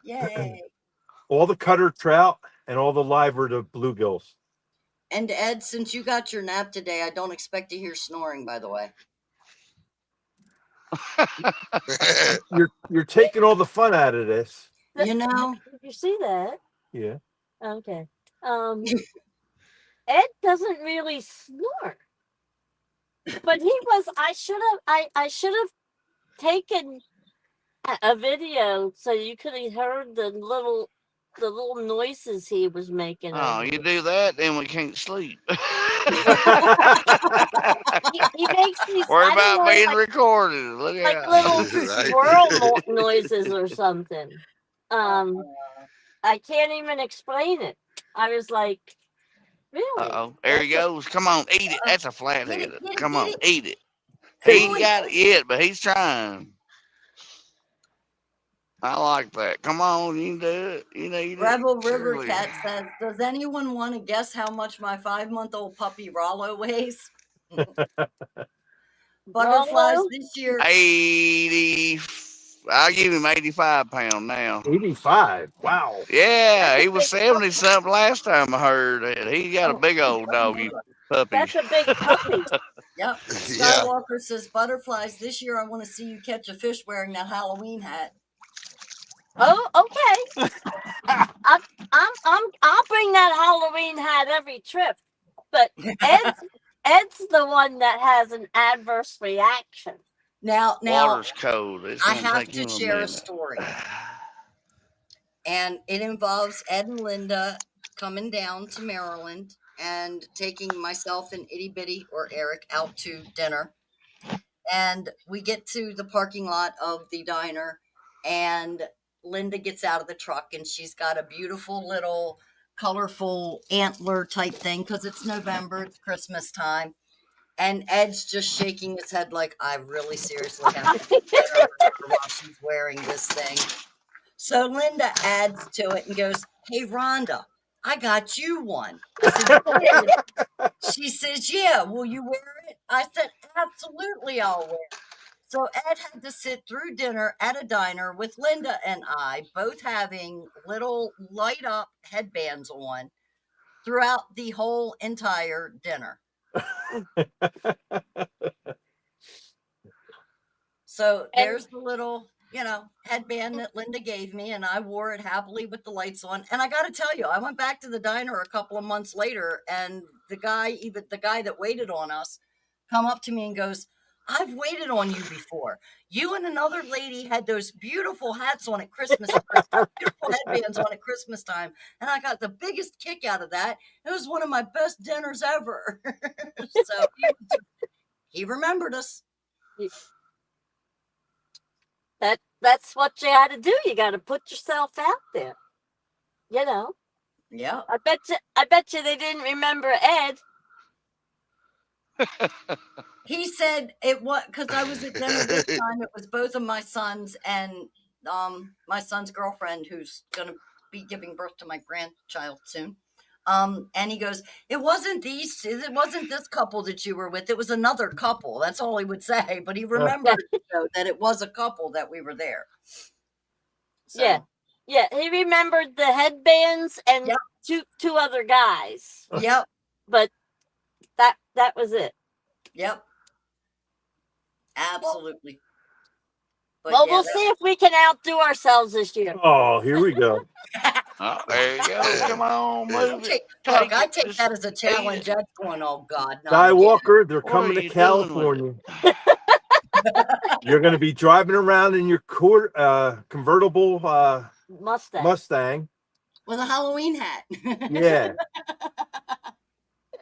Yay. All the cut are trout and all the live are the bluegills. And Ed, since you got your nap today, I don't expect to hear snoring, by the way. You're taking all the fun out of this. You know? did you see that? Yeah. Okay. Ed doesn't really snore. But he was I should have taken a video so you could have heard the little noises he was making. Oh, you do that, then we can't sleep. He makes these, Worry I don't about know, being like recorded. Look little out. Right. squirrel noises or something. I can't even explain it. I was like, really? Uh-oh. There he That's goes. Come on, eat it. That's a Get flathead. it, get it, Come get on, it. eat it. Come He on, ain't got get it yet, but he's trying. I like that. Come on, you can do it. You need it. Rebel River Surely. Cat says, does anyone want to guess how much my 5-month-old puppy Rollo weighs? Butterflies Rollo? this year. 80. I'll give him 85 pounds now. 85. Wow. Yeah, he That's a was big 70 something last time I heard it. He got a Oh, big old doggy puppy. That's a big puppy. Yep. Yeah. Skywalker says, butterflies this year. I want to see you catch a fish wearing that Halloween hat. Oh, okay. I'll bring that Halloween hat every trip. But Ed's the one that has an adverse reaction. Now, Water's cold. It's I gonna have take to him a share a minute. story, and it involves Ed and Linda coming down to Maryland and taking myself and Itty Bitty or Eric out to dinner. And we get to the parking lot of the diner, and Linda gets out of the truck, and she's got a beautiful little colorful antler type thing because it's November, it's Christmas time. And Ed's just shaking his head like, I really seriously have to get her while she's wearing this thing. So Linda adds to it and goes, hey, Rhonda, I got you one. I said, you did? She says, yeah, will you wear it? I said, absolutely, I'll wear it. So Ed had to sit through dinner at a diner with Linda and I, both having little light up headbands on throughout the whole entire dinner. So there's the little, headband that Linda gave me, and I wore it happily with the lights on. And I got to tell you, I went back to the diner a couple of months later, and the guy that waited on us, come up to me and goes, I've waited on you before. You and another lady had those beautiful hats on at Christmas, beautiful headbands on at Christmas time, and I got the biggest kick out of that. It was one of my best dinners ever. So he remembered us. That's what you got to do. You got to put yourself out there. Yeah. I bet you they didn't remember Ed. He said it was because I was at dinner this time. It was both of my sons and my son's girlfriend, who's going to be giving birth to my grandchild soon. And he goes, it wasn't this couple that you were with. It was another couple. That's all he would say. But he remembered that it was a couple that we were there. So, yeah. He remembered the headbands and Yep. two other guys. Yep. But that was it. Yep. Absolutely. But we'll see if we can outdo ourselves this year. Oh, here we go. Oh, there you go. Come on, move it. Look, I take that as a challenge. That's going, oh God. No, Skywalker, they're What coming are to you doing California. You're going to be driving around in your convertible Mustang. with a Halloween hat. Yeah.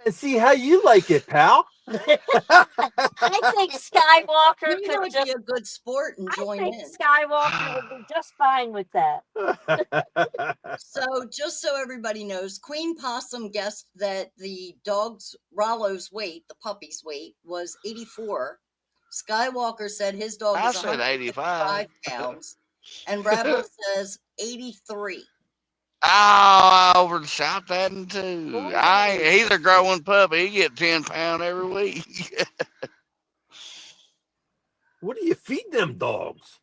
And see how you like it, pal. I think Skywalker You could would just. be a good sport and I join think in. Skywalker would be just fine with that. So, just so everybody knows, Queen Possum guessed that the dog's Rollo's weight, the puppy's weight, was 84. Skywalker said his dog I is said 155 85. pounds, and Rebel says 83. Oh, I overshot that in two. Ooh. He's a growing puppy. He get 10 pound every week. What do you feed them dogs?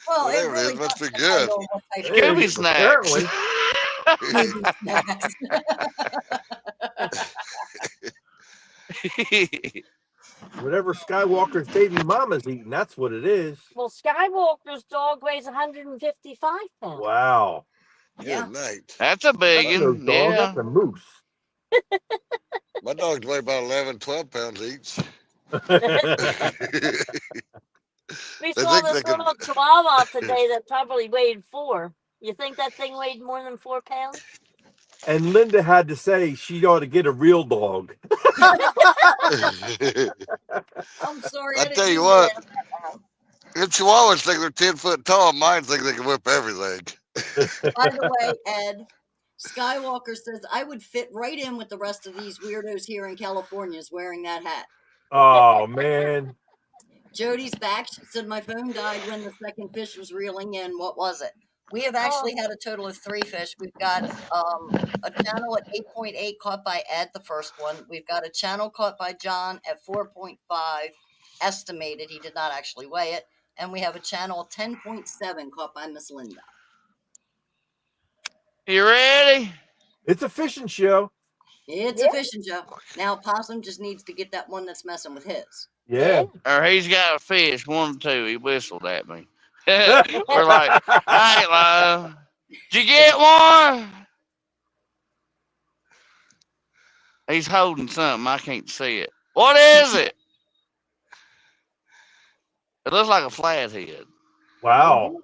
Well, it Whatever it really is, must be does depend good. on what type There of you Scooby go. snacks. Apparently. Scooby snacks. Whatever Skywalker's baby mama's eating, that's what it is. Well, Skywalker's dog weighs 155 pounds. Wow. Yeah. Good night. That's a big That's no one. dog, Yeah. that's a moose. My dogs weigh about 11, 12 pounds each. We They saw think this they can. little Chihuahua today that probably weighed 4. You think that thing weighed more than 4 pounds? And Linda had to say she ought to get a real dog. I'm sorry. I didn't tell you mean to what, laugh that loud. if Chihuahuas think they're 10 foot tall, mine think they can whip everything. By the way, Ed, Skywalker says I would fit right in with the rest of these weirdos here in California is wearing that hat. Oh man. Jody's back. She said my phone died when the second fish was reeling in. What was it? We have actually had a total of 3 fish. We've got a channel at 8.8 caught by Ed, the first one. We've got a channel caught by John at 4.5 estimated. He did not actually weigh it. And we have a channel 10.7 caught by Miss Linda. You ready? It's a fishing show. It's a fishing show. Now Possum just needs to get that one that's messing with his. Yeah. Or he's got a fish, 1 or 2. He whistled at me. We're like, I ain't lying. Did you get one? He's holding something. I can't see it. What is it? It looks like a flathead. Wow.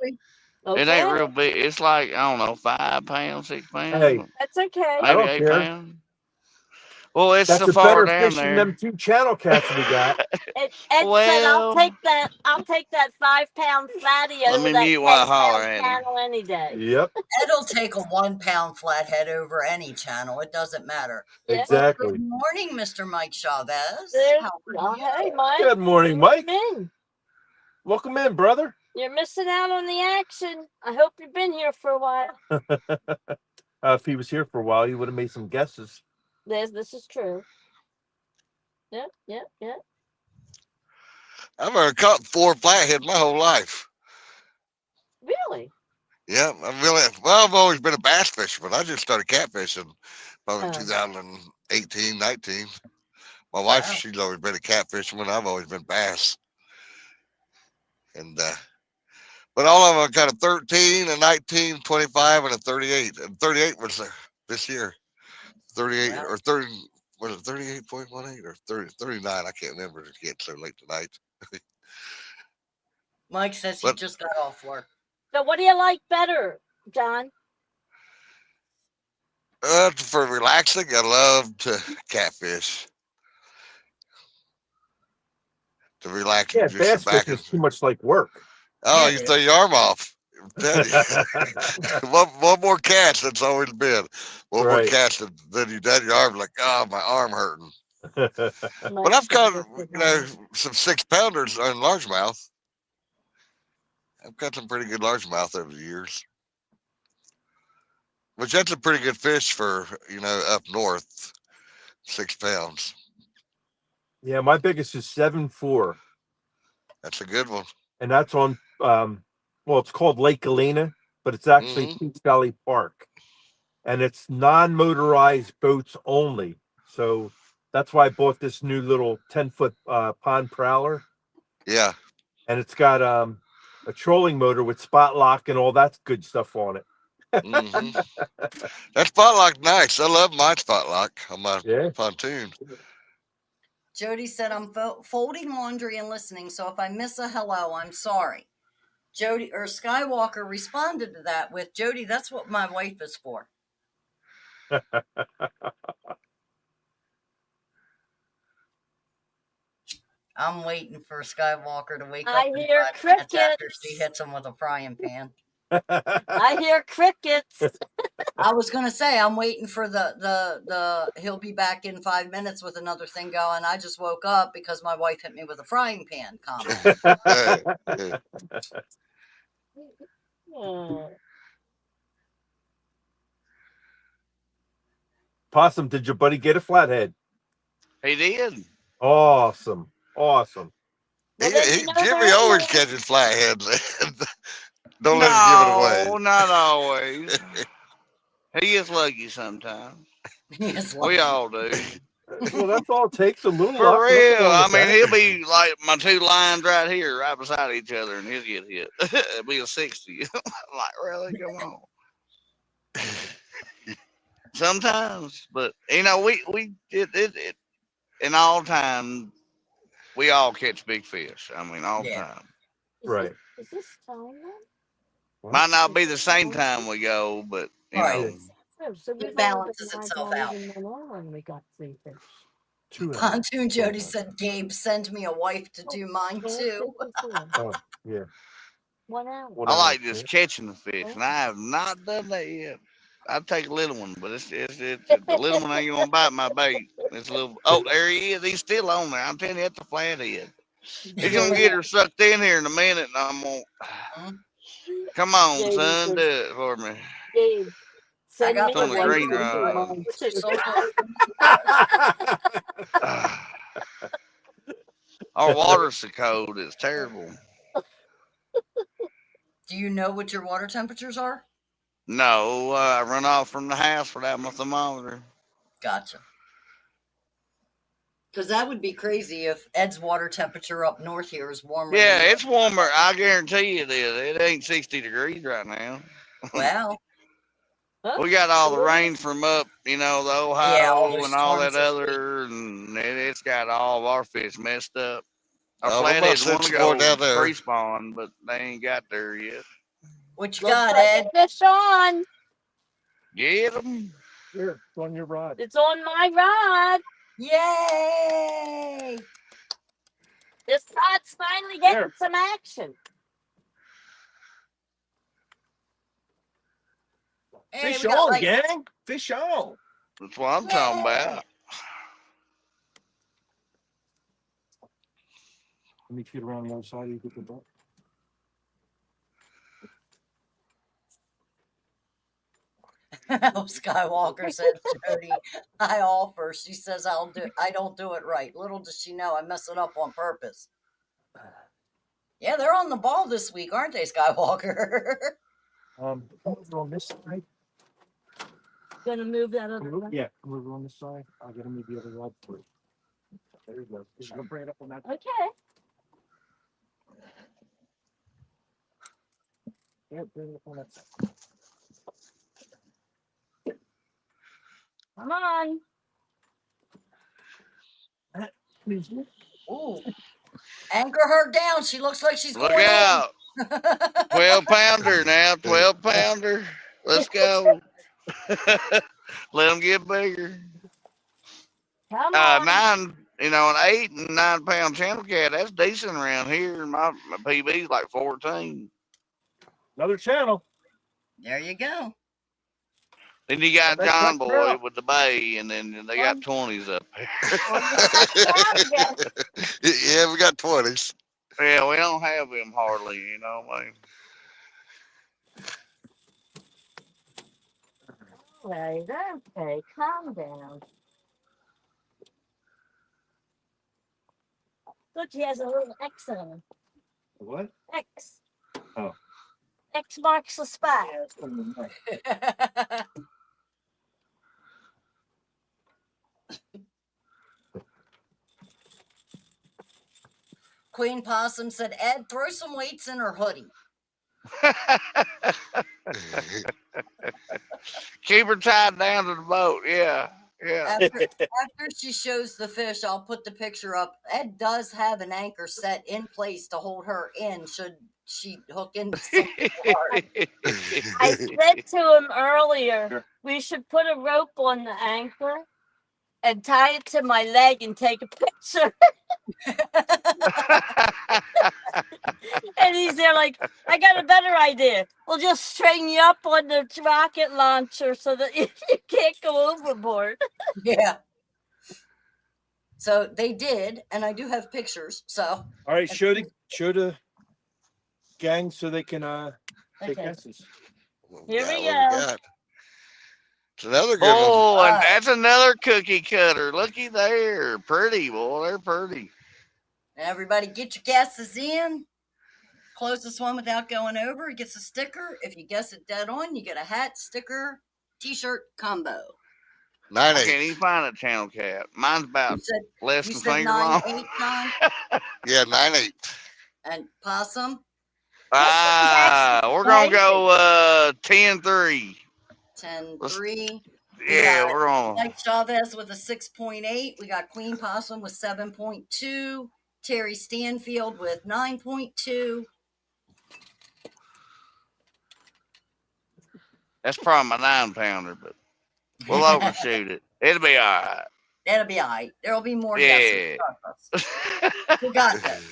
It ain't real big. It's like, I don't know, 5 pounds, 6 pounds. Hey, That's okay. I Maybe don't 8 care. pounds. Well, it's That's so a far better down fish than there. them 2 channel cats we got. Ed said, Well, I'll take that 5-pound fatty let over me that mute while I 10-pound holler at him. channel any day. Yep. Ed'll take a 1 pound flathead over any channel. It doesn't matter. Yeah. Exactly. Good morning, Mr. Mike Chavez. There's- How are you? Hey, Mike. Good morning, Mike. Welcome in. Welcome in, brother. You're missing out on the action. I hope you've been here for a while. If he was here for a while, he would have made some guesses. This is true. Yep. I've never caught 4 flathead my whole life. Really? Yeah, I've always been a bass fisherman. I just started catfishing probably Oh. 2018, 19. My wife, Wow. she's always been a catfisherman. I've always been bass. And, but all of them got a 13, a 19, 25, and a 38. And 38 was this year. 38 Wow. or 30, was it 38.18 or 39? I can't remember. It's getting so late tonight. Mike says he But- just got off work. So what do you like better, John? For relaxing, I love to catfish. To relax Yeah, and just bass sit back fishing and is too much like work. oh, Yeah, you dude. throw your arm off. I'm telling you. one more catch, that's always been. One more Right. catch, and then you done your arm like, oh, my arm hurting. But Mike I've caught, Chavez. some 6-pounders on largemouth. I've got some pretty good largemouth over the years. Which that's a pretty good fish for, up north, 6 pounds. Yeah, my biggest is 7.4, That's a good one. and that's on well, it's called Lake Galena, but it's actually Mhm. Peach Valley Park, and it's non-motorized boats only. So that's why I bought this new little 10-foot pond prowler, Yeah. and it's got a trolling motor with spot lock and all that good stuff on it. hmm That spot lock nice. I love my spot lock on my Yeah. pontoon. Jody said I'm folding laundry and listening, so if I miss a hello, I'm sorry. Jody or Skywalker responded to that with, Jody, that's what my wife is for. I'm waiting for Skywalker to wake up I in hear 5 minutes after she crickets. hits him with a frying pan. I hear crickets. I was gonna say I'm waiting for the he'll be back in 5 minutes with another thing going. I just woke up because my wife hit me with a frying pan comment. Hmm. Possum, did your buddy get a flathead? He did. Awesome. Awesome. Well, then you know Jimmy they're always in catches flatheads. Don't let him give it away. No, not always. He gets lucky sometimes. Yes, We all do. Well, that's all it takes, a little For luck. Nothing real. wrong I with mean, that. he'll be like my two lines right here, right beside each other, and he'll get hit. It'll be a 60. I'm like, really? Come on. Sometimes, but you know, it in all time, we all catch big fish. I mean, all the Yeah. time. Right. Is this time then? Might not be the same time we go, but you Right. know, Oh, so we've only balances been itself not out. even been on when we got 3 fish. Pontoon Jody said, Gabe, send me a wife to do mine too. Oh, yeah. 1 hour. I like just catching the fish, and I have not done that yet. I'd take a little one, but it's the little one ain't gonna bite my bait. It's a little. Oh, there he is. He's still on there. I'm telling you, that's the flathead. He's gonna get her sucked in here in a minute, and I'm gonna. Come on, Gabe son, says- do it for me. Gabe, send got me It's on a the wife green to do rod. mine Put too. your social Our water's so cold, it's terrible. Do you know what your water temperatures are? No, I run off from the house without my thermometer. Gotcha. Because that would be crazy if Ed's water temperature up north here is warmer. Yeah, than it's warmer. I guarantee you it is. It ain't 60 degrees right now. Wow. Huh? We got all the rain from up, you know, the Yeah, all Ohio those and all that storms this week. other, and it's got all of our fish messed up. Our We're about flatheads want to six more go down there. pre-spawn, but they ain't got there yet. What you Looks got, like Ed? a fish on. Get them. Here, it's on your rod. It's on my rod. Yay! This rod's finally getting There. some action. Hey, Fish we got on, like, gang. Fish on. That's what I'm talking about. Let me get around the other side. You get the boat. Skywalker said, Jody, I offer. She says I don't do it right. Little does she know I mess it up on purpose. Yeah, they're on the ball this week, aren't they, Skywalker? Over on this side. Gonna move that other Move- rod. Yeah, come over on this side. I'll get him with the other rod for you. There you go. Just go bring it up on that. Okay. Yeah, bring it up on that side. Come on. Ooh. Anchor her down. She looks like she's Look going out. in. 12-pounder now, 12-pounder. Let's go. Let them get bigger. Come on. 9, you know, an 8 and 9-pound channel cat, that's decent around here. My PB's like 14. Another channel. There you go. Then you got That's John that Boy girl. with the bay, and then they got 20s up there. Yeah, we got 20s. Yeah, we don't have them hardly, you know what I mean? Right, okay, calm down. Look, he has a little X on him. What? X. Oh. X marks the spot. Queen Possum said, Ed, throw some weights in her hoodie. Keep her tied down to the boat. Yeah. Yeah. After she shows the fish, I'll put the picture up. Ed does have an anchor set in place to hold her in should she hook into something hard. I said to him earlier, we should put a rope on the anchor and tie it to my leg and take a picture. And he's there like, I got a better idea. We'll just string you up on the rocket launcher so that you can't go overboard. Yeah. So they did, and I do have pictures. So All right, show the gang so they can take Okay. guesses. Here we What go. got? It's another good one. Oh, and Alright. that's another cookie cutter. Looky there. Pretty, boy. They're pretty. everybody get your guesses in. Closest one without going over gets a sticker. If you guess it dead on, you get a hat, sticker, t-shirt combo. I 9-8. can't even find a channel cap. Mine's You about said less you than said finger long. 9-8, John, Yeah, 9-8. and possum We're gonna go 10-3. 10-3. Yeah, got we're on. Mike Chavez with a 6.8. We got Queen Possum with 7.2. Terry Stanfield with 9.2. That's probably my 9-pounder, but we'll overshoot it. It'll be all right. That'll be all right. There'll be more Yeah. guesses. Trust us. We got this.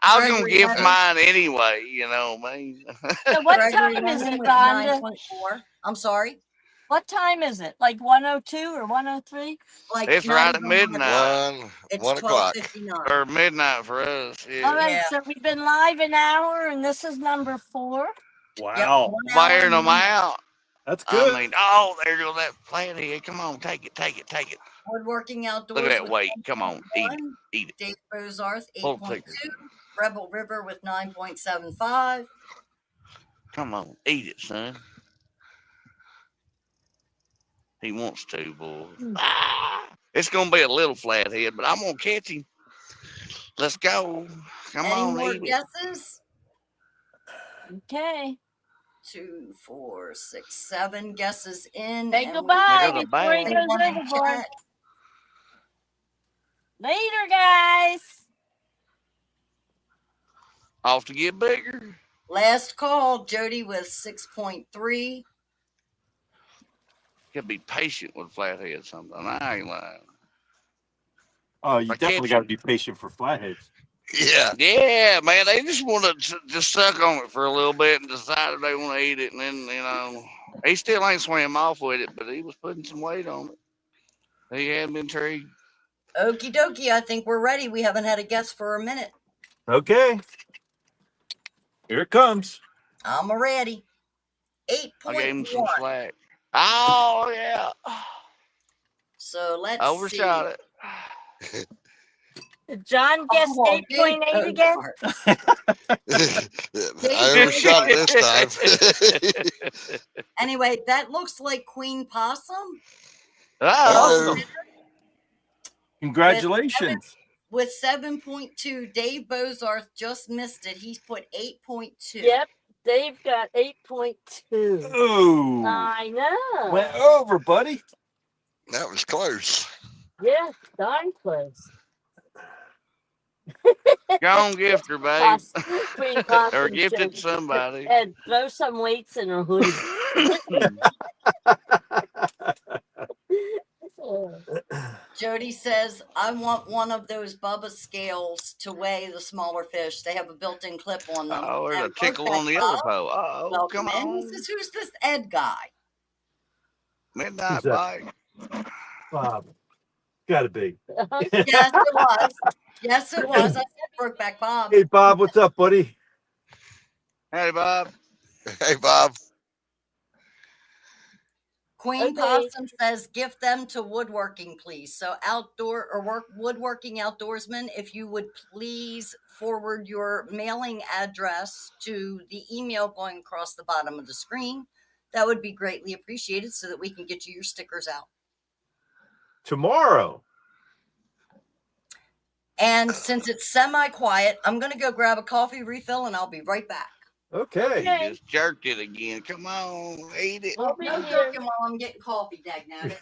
I was gonna Gregory give Leonard. mine anyway, you know what I mean? So what Gregory time is Leonard it, with Vonda? 9.4. I'm sorry. What time is it? Like 102 or 103? Like It's not right even at 1 midnight. o'clock. It's 1 o'clock. 12:59. Or midnight for us. All Yeah. right, Yeah. so we've been live an hour and this is number 4. Wow, 1 hour Wearing and them 1 out. that's I good. mean, oh, there goes that flathead. Come on, take it. Woodworking Outdoors. Look at that with weight. Come on, eat it. 10.1. Eat it. Dave Bozarth, Pull 8.2. the trigger. Rebel River with 9.75. Come on, eat it, son. He wants to, boy. It's gonna be a little flathead, but I'm gonna catch him. Let's go. Come Any on, more eat it. guesses? Okay. 2, 4, 6, 7 guesses in. Say and goodbye There's a before he bag. goes one in overboard. chat. Later, guys. Off to get bigger. Last call, Jody with 6.3. Gotta be patient with flathead sometimes. I ain't lying. Oh, you I definitely catch got to be patient for flatheads. Yeah. Yeah, man, they just want to just suck on it for a little bit and decide they want to eat it, and then he still ain't swam off with it, but he was putting some weight on it. He had been intrigued. Okie dokie, I think we're ready. We haven't had a guess for a minute. Okay, here it comes. I'm ready. I gave him some 8.1. slack. Oh yeah, So let's overshot see. it. Did John guess Oh, Dave 8.8 again? Bozarth. I overshot it this time. Anyway, that looks like Queen Possum Oh, Awesome. Congratulations. with 7.2. Dave Bozarth just missed it. He's put 8.2. Yep. Dave got 8.2. Ooh, I know. went over, buddy. That was close. Yeah, darn close. go on, gift her, babe, Queen Possum or gift it to said, somebody. Ed, throw some weights in her hoodie. Jody says, I want one of those Bubba scales to weigh the smaller fish. They have a built-in clip on them. Oh, there's a And tickle Bob on the other Bob, pole. Oh, welcome come in. He on, says, who's this Ed guy? midnight Who's that? bite. Bob, gotta be. Yes, it was. Yes, it was. I said Brokeback Bob. Hey, Bob, what's up, buddy? Hey, Bob. Hey, Bob. Queen Okay. Possum says, gift them to woodworking, please. So outdoor or woodworking outdoorsmen, if you would please forward your mailing address to the email going across the bottom of the screen, that would be greatly appreciated so that we can get you your stickers out. Tomorrow. And since it's semi-quiet, I'm going to go grab a coffee refill and I'll be right back. Okay. You just jerked it again. Come on, eat it. I'll be No here. jerking while I'm getting coffee, dagnabbit.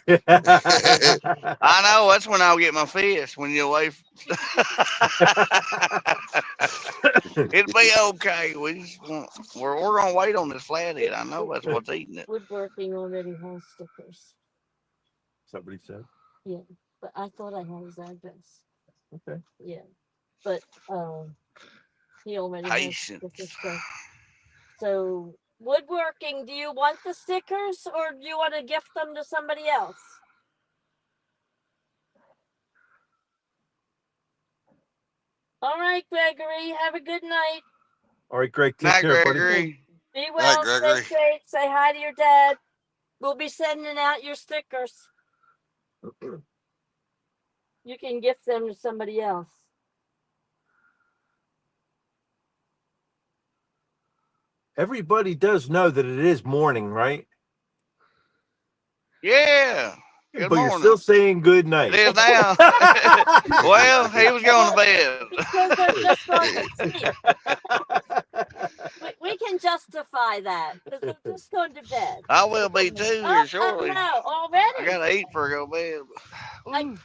I know that's when I'll get my fish when you're away. It'll be okay. We're gonna wait on this flathead. I know that's what's eating it. Woodworking already has stickers. Somebody said. Yeah, but I thought I had his address. Okay. Yeah, but he already has Patience. stickers. So woodworking, do you want the stickers or do you want to gift them to somebody else? All right, Gregory, have a good night. All right, Greg. Take Night, care, buddy. Gregory. Be Night, well, stay Gregory. safe, say hi to your dad. We'll be sending out your stickers. You can gift them to somebody else. Everybody does know that it is morning, right? Yeah. Good But you're morning. still saying good It night. is now. Well, he was going to bed. Because they're just going to sleep. We can justify that because they're just going to bed. I will be too Oh, here shortly. no, I already. gotta eat before I go to bed. Ooh.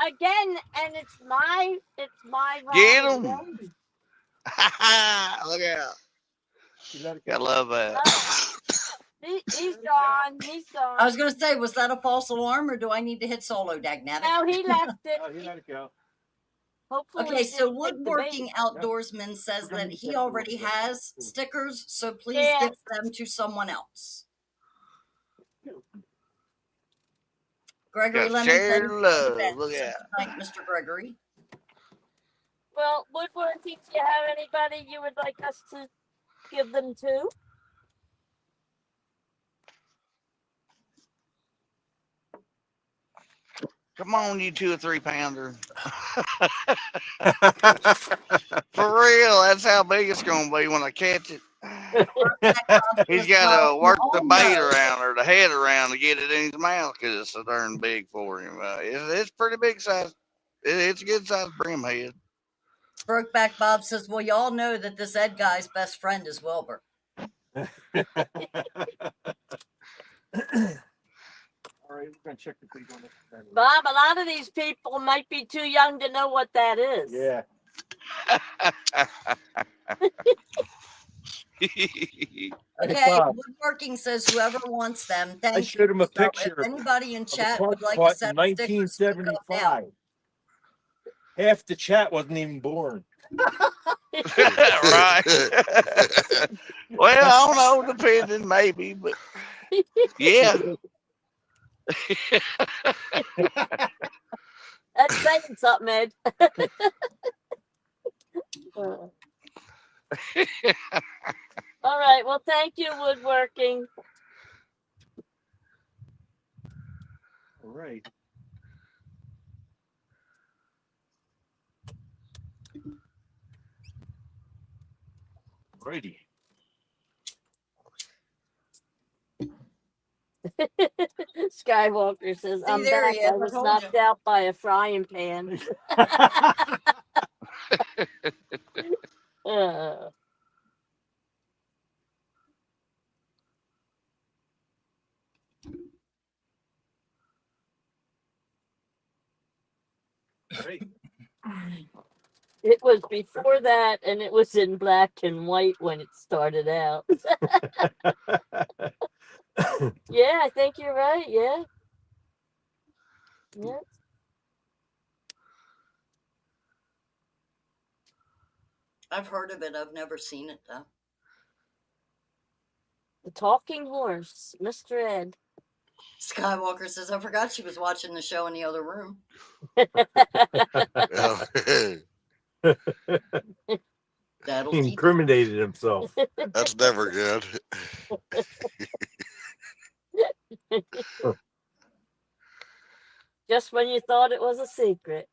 Again, and it's my Get wrong. 'em. Look out. Gotta love that. He's gone. He's gone. I was going to say, was that a false alarm or do I need to hit solo, dagnabbit? No, he left it. Oh, you let it go. Hopefully, Okay, he so didn't take the Woodworking bait. Outdoorsman says that he already has stickers, so please Yeah. give them to someone else. Gregory Got Lemon said share he's going to love. bed. Look So out. good night, Mr. Gregory. Well, Woodworking, do you have anybody you would like us to give them to? Come on, you 2 or 3 pounder. For real, that's how big it's gonna be when I catch it. He's got to work the bait around or the head around to get it in his mouth because it's so darn big for him. It's pretty big size. It's a good size brim head. Brokeback Bob says, well, y'all know that this Ed guy's best friend is Wilbur. All right, we're gonna check the big one. Bob, a lot of these people might be too young to know what that is. Yeah. Okay, Bob. Woodworking says whoever wants them. Thank I showed him a you. So picture if anybody in of a chat park would like spot to set in stickers, speak up now. 1975. Half the chat wasn't even born. Right. Well, I don't know, depending, maybe, but yeah. That's saying something, Ed. All right. Well, thank you, Woodworking. All right. Righty. Skywalker says, I'm there back. he is, I I was told knocked out by a frying pan. Great. It was before that, and it was in black and white when it started out. Yeah, I think you're right. Yeah. Yeah. I've heard of it. I've never seen it though. The Talking Horse, Mr. Ed. Skywalker says, I forgot she was watching the show in the other room. That'll He teach. incriminated himself. That's never good. Just when you thought it was a secret.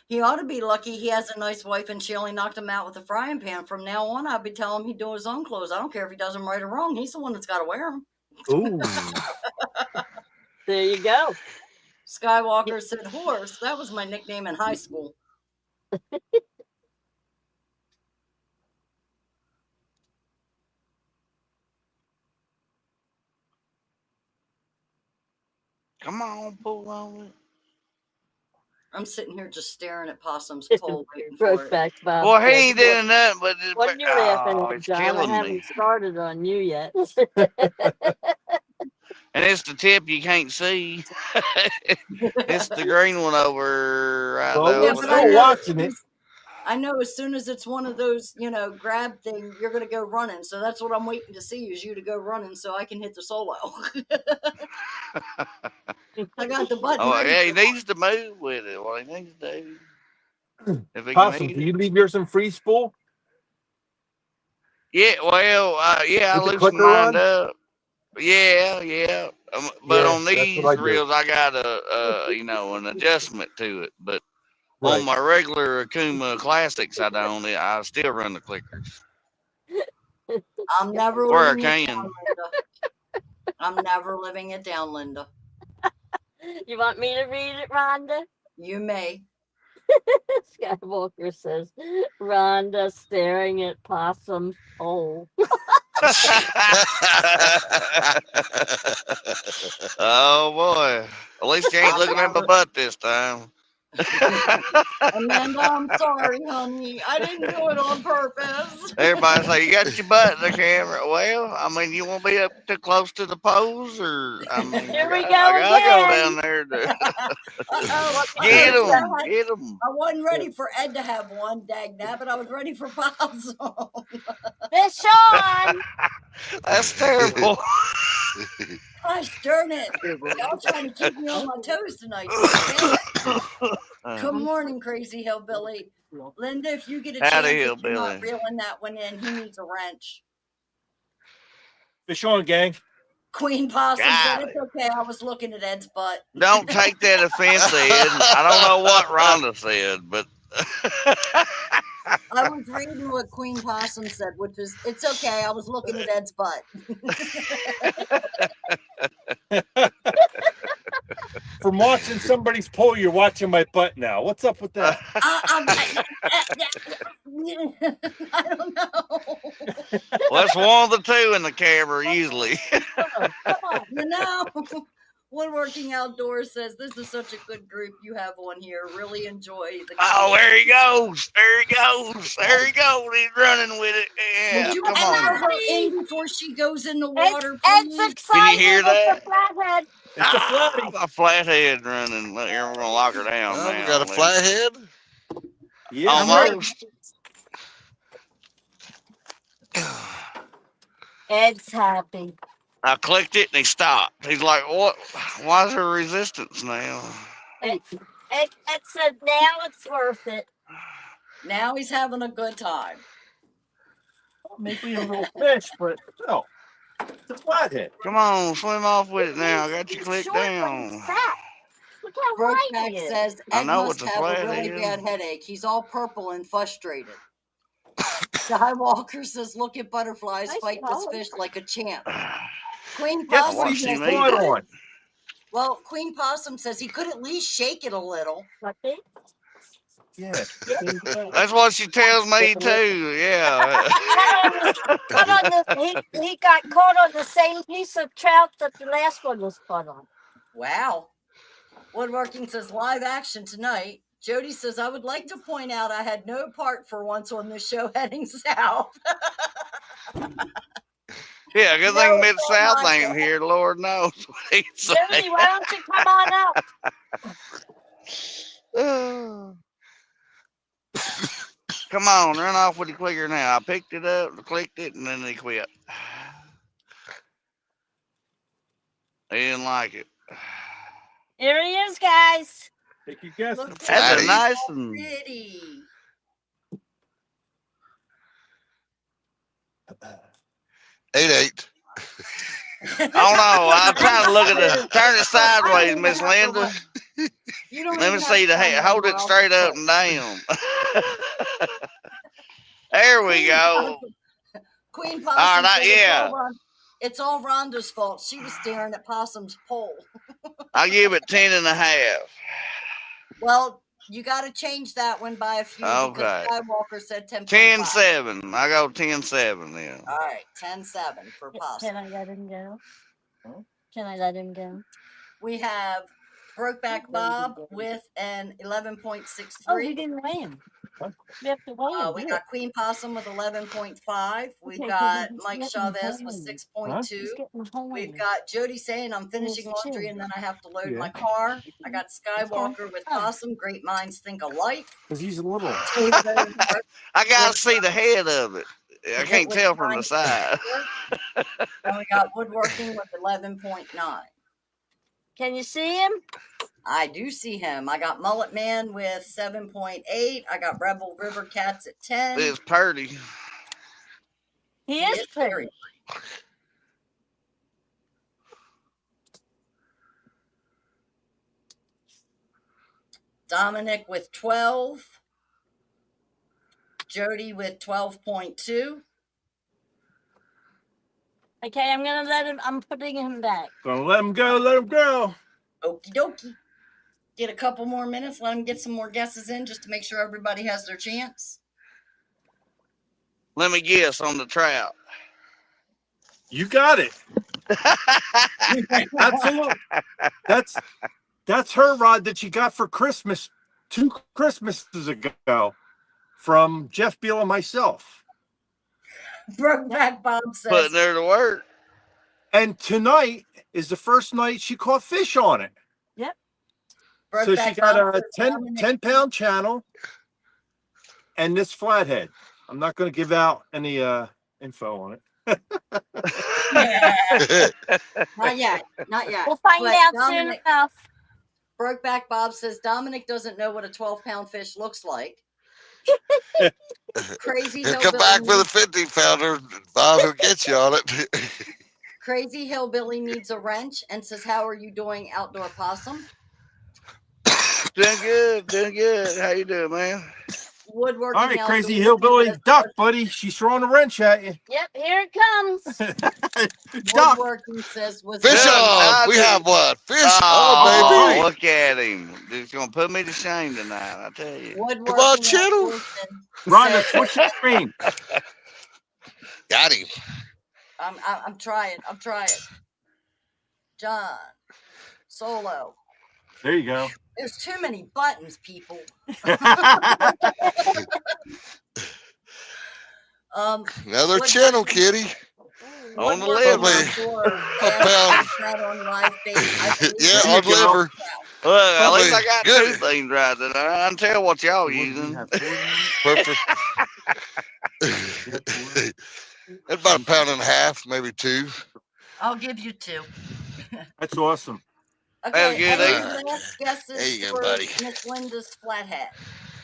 He ought to be lucky he has a nice wife and she only knocked him out with a frying pan. From now on, I'll be telling him he do his own clothes. I don't care if he does them right or wrong. He's the one that's got to wear them. Ooh. There you go. Skywalker said horse. That was my nickname in high school. Come on, pull on it. I'm sitting here just staring at Possum's It's pole, waiting broke for it. back, Bob. Boy, he said. ain't doing nothing but just. What are you laughing Oh, at, it's John? I killing me. haven't started on you yet. And it's the tip you can't see. It's the green one over right Well, there we're Yeah, over but I still know there. as watching soon it. as, I know as soon as it's one of those, grab thing, you're gonna go running. So that's what I'm waiting to see is you to go running so I can hit the solo. I got the button Oh, ready yeah, he for needs to move with it. What he needs to do. If he can Possum, eat do it. you leave yours in free spool? Yeah, well, yeah, I Did the loosen clicker mine run? up. Yeah, yeah. But Yeah, on that's what I these do. reels, I got an adjustment to it. But on Right. my regular Akuma Classics, I still run the clickers I'm never where I living it down, can. Linda. I'm never living it down, Linda. You want me to read it, Rhonda? You may. Skywalker says, Rhonda staring at Possum's pole. Oh boy! At least you ain't I'm looking at my never. butt this time. Amanda, I'm sorry, honey. I didn't do it on purpose. Everybody say you got your butt in the camera. Well, I mean, you won't be up too close to the pose, or I mean, Here we I go gotta go again. down there to Uh-oh. get See, What? them, get them. I wasn't ready for Ed to have one, dag that, but I was ready for Possum. FISHON. That's terrible. Gosh darn it. Y'all trying to keep me on my toes tonight. Just bad. Good morning, crazy hillbilly. Linda, if you get a Howdy, chance, if you're not hillbilly. reeling that one in, he needs a wrench. Fish on, gang. Queen Possum said, Got it's it. okay. I was looking at Ed's butt. Don't take that offense, Ed. I don't know what Rhonda said, but I was reading what Queen Possum said, which is, it's okay. I was looking at Ed's butt. From watching somebody's pole, you're watching my butt now. What's up with that? I don't know. well, that's one of the two in the camera usually. Come on. Woodworking Outdoors says this is such a good group you have on here. Really enjoy the. Oh, there he goes. There he goes. There he goes. He's running with it. Would Yeah, you come allow on. her in before she goes in the Ed's water, excited. please? Can you hear It's a that? flathead. It's a flatty. My flathead running. Look, here, we're gonna lock her down Oh, now. we got a flathead. Yes, I'm ready. sir. Almost. Ed's happy. I clicked it and he stopped. He's like, "What? Why is there resistance now?" Ed said, now it's worth it. Now he's having a good time. Maybe a little fish, but no. It's a flathead. Come on, swim off with it now. I got you He's clicked short, but down. he's fat. Look how white Brokeback he is. says I Ed know must it's a have a really flathead. bad headache. He's all purple and frustrated. Skywalker says, look at butterflies Nice fight this dog. fish like a champ. Queen Guess Possum what he watched was says him he eat caught it. could. on? Well, Queen Possum says he could at least shake it a little. What the? Yeah. That's what she tells me too. Yeah. He got caught on the same piece of trout that the last one was caught on. Wow. Woodworking says live action tonight. Jody says, I would like to point out I had no part for once on this show heading south. Yeah, good No, thing it's Mid all South my ain't fault. here. Lord knows what he'd say. Jody, why don't you come on up? Come on, run off with the clicker now. I picked it up, clicked it, and then he quit. He didn't like it. Here he is, guys. Take your guess. Look, That's a Fatty. nice one. pretty. 8-8. Oh no, I'm trying to look at the turn it sideways, Miss Linda. You don't Let me even see the have to hold it straight up and down. There we go. Queen Possum All right, said yeah. it's all Rhonda's fault. She was staring at Possum's pole. I'll give it 10.5. Well, you got to change that one by a few Okay. because Skywalker said 10.5. 10.7. I go 10.7 then. All right, 10.7 for Possum. Can I let him go? Can I let him go? We have Brokeback Bob with an Oh, you 11.63. didn't weigh him. We have to weigh him. We here. got Queen Possum with 11.5. We Okay, got he's Mike getting Chavez with home. 6.2. He's getting home. We've got Jody saying I'm finishing It's laundry chill. and then I have to load Yeah. my car. I got Skywalker with Oh. Possum. Great minds think alike. Because he's little. David I gotta see the head of it. I hit can't with tell from the side. 9.4. And we got Woodworking with 11.9. Can you see him? I do see him. I got Mullet Man with 7.8. I got Rebel River Cats at 10. It's purty. He He is is pretty. very- Dominic with 12. Jody with 12.2. Okay, I'm gonna let him. I'm putting him back. Gonna let him go, let him go. Okie dokie. Get a couple more minutes. Let him get some more guesses in just to make sure everybody has their chance. Let me guess on the trout. You got it. Absolutely. That's her rod that she got for Christmas 2 Christmases ago from Jeff Beal and myself. Brokeback Bob says, Putting her to work. And tonight is the first night she caught fish on it. So she Brokeback got Bob a says, Dominic, 10-pound channel and this flathead. I'm not going to give out any info on it. not yet, not yet. We'll find But out soon Dominic, enough. Brokeback Bob says Dominic doesn't know what a 12-pound fish looks like. Crazy He'll come Hillbilly, back with a 50-pounder. Bob will get you on it. Crazy Hillbilly needs a wrench and says, how are you doing, Outdoor Possum? Doing good, doing good. How you doing, man? Woodworking All right, Crazy Outdoors Hillbilly, says, duck, buddy. She's throwing a wrench at you. Yep, here it comes. Duck. Woodworking says, was Fish Done. on. I We do. have one. Fish Oh, on, baby. look at him. He's gonna put me to shame tonight, I tell you. Woodworking Come on, Channel. Outdoorsman Rhonda, says, switch the screen. Got him. I'm trying. John, Solo. There you go. There's too many buttons, people. Another Woodworking- channel, kitty. On the Woodworking liver. Outdoors A asked pound. if that on live bait. I believe Yeah, There you on go. liver. Look, at least I Probably got good. 2 things right then. I can tell what y'all using. Perfect. That's about a pound and a half, maybe 2. I'll give you 2. That's awesome. Okay, good, any eh? last There guesses you go, for buddy. Miss Linda's flathead?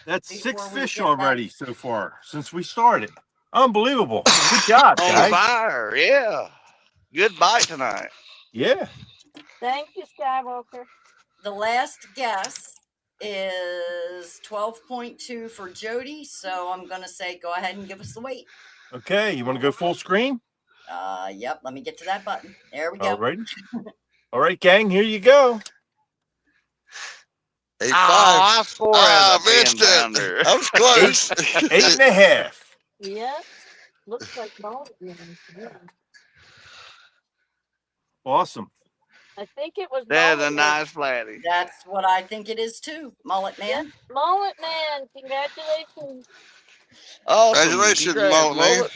That's Before 6 we fish get back- already so far since we started. Unbelievable. Good job, On guys. fire, yeah. Good bite tonight. Yeah. Thank you, Skywalker. The last guess is 12.2 for Jody, so I'm gonna say go ahead and give us the weight. Okay, you want to go full screen? Yep, let me get to that button. There we All go. right. All right, gang, here you go. 8.5. I swore Ah, as a missed pin it. pounder. I was close. 8.5. Yep. Looks like mullet man to me. Awesome. I think it was That's mullet a man. nice flatty. That's what I think it is too. Mullet man. Yep, mullet man. Congratulations. Awesome. Congratulations, Congrats, mullet man. mullet.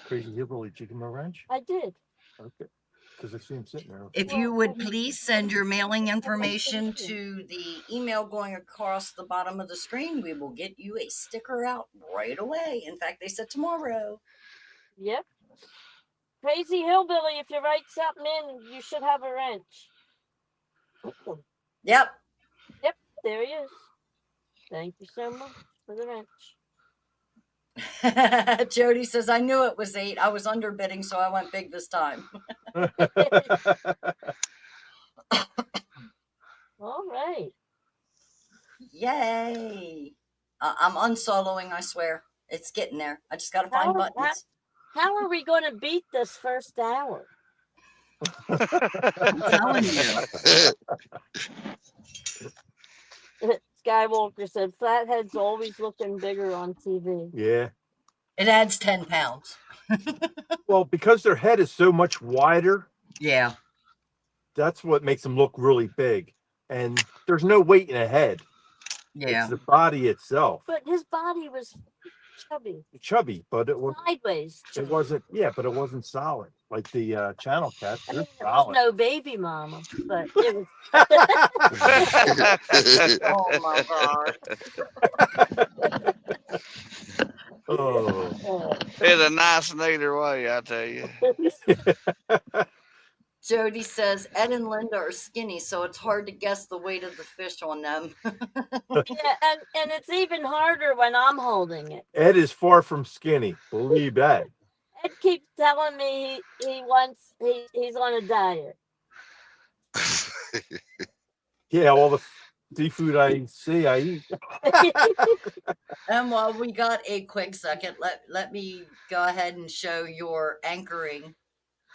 Crazy hillbilly chicken wrench? I did. Okay. Because I see him sitting there. If you would please send your mailing information to the email going across the bottom of the screen, we will get you a sticker out right away. In fact, they said tomorrow. Yep. Crazy hillbilly, if you write something in, you should have a wrench. Yep. There he is. Thank you so much for the wrench. Jody says, I knew it was 8. I was underbidding, so I went big this time. All right. Yay. I'm unsoloing, I swear. It's getting there. I just got to How find are- buttons. How are we going to beat this first hour? I'm telling you. Skywalker said Flathead's always looking bigger on TV. Yeah. It adds 10 pounds. Well, because their head is so much wider, Yeah. That's what makes them look really big. And there's no weight in a head. Yeah. It's the body itself. But his body was Chubby, but it was sideways. it wasn't but it wasn't solid. Like the channel cats, I they're mean, it was solid. no baby mama, but it was. Oh my God. Oh. It's a nice and either way, I tell you. Jody says Ed and Linda are skinny, so it's hard to guess the weight of the fish on them. Yeah, and it's even harder when I'm holding it. Ed is far from skinny. Believe that. Ed keeps telling me he's on a diet. Yeah, all the seafood I see, I eat. And while we got a quick second, let me go ahead and show your anchoring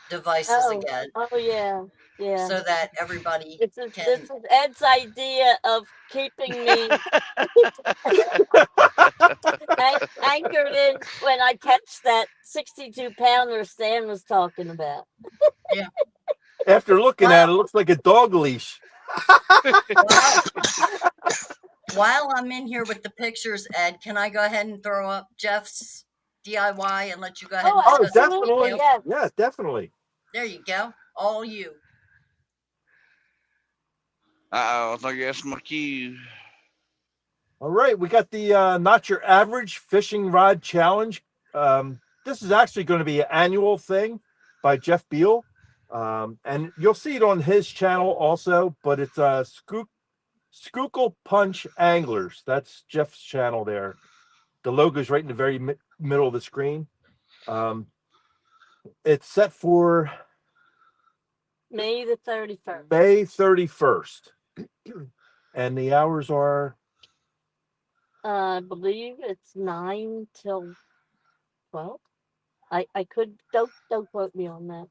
devices again, Oh yeah, yeah. so that everybody This can. is Ed's idea of keeping me anchored in when I catch that 62-pounder Stan was talking about. Yeah. After looking at it, it looks like a dog leash. While I'm in here with the pictures, Ed, can I go ahead and throw up Jeff's DIY and let you go ahead and Oh, discuss the definitely. details? Yeah, definitely. There you go. All you. I think that's my cue. All right, we got the Not Your Average Fishing Rod Challenge. This is actually going to be an annual thing by Jeff Beal. And you'll see it on his channel also, but it's Schuylkill Punch Anglers. That's Jeff's channel there. The logo's right in the very middle of the screen. It's set for May the 31st. May 31st. And the hours are I believe it's 9 till 12. I could don't quote me on that.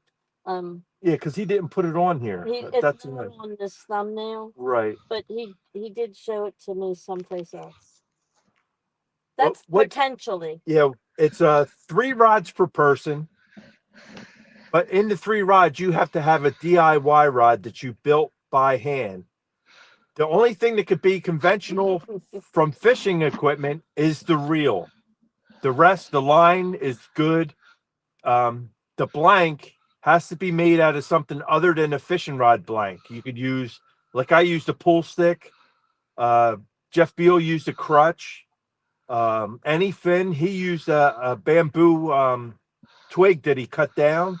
yeah, because he didn't put it on here. It's That's not nice. on this thumbnail, Right. but he did show it to me someplace else. Well, That's potentially. Yeah, it's 3 rods per person. But in the 3 rods, you have to have a DIY rod that you built by hand. The only thing that could be conventional from fishing equipment is the reel. The rest, the line is good. The blank has to be made out of something other than a fishing rod blank. You could use, like I used a pull stick. Jeff Beal used a crutch. Any Finn, he used a bamboo twig that he cut down.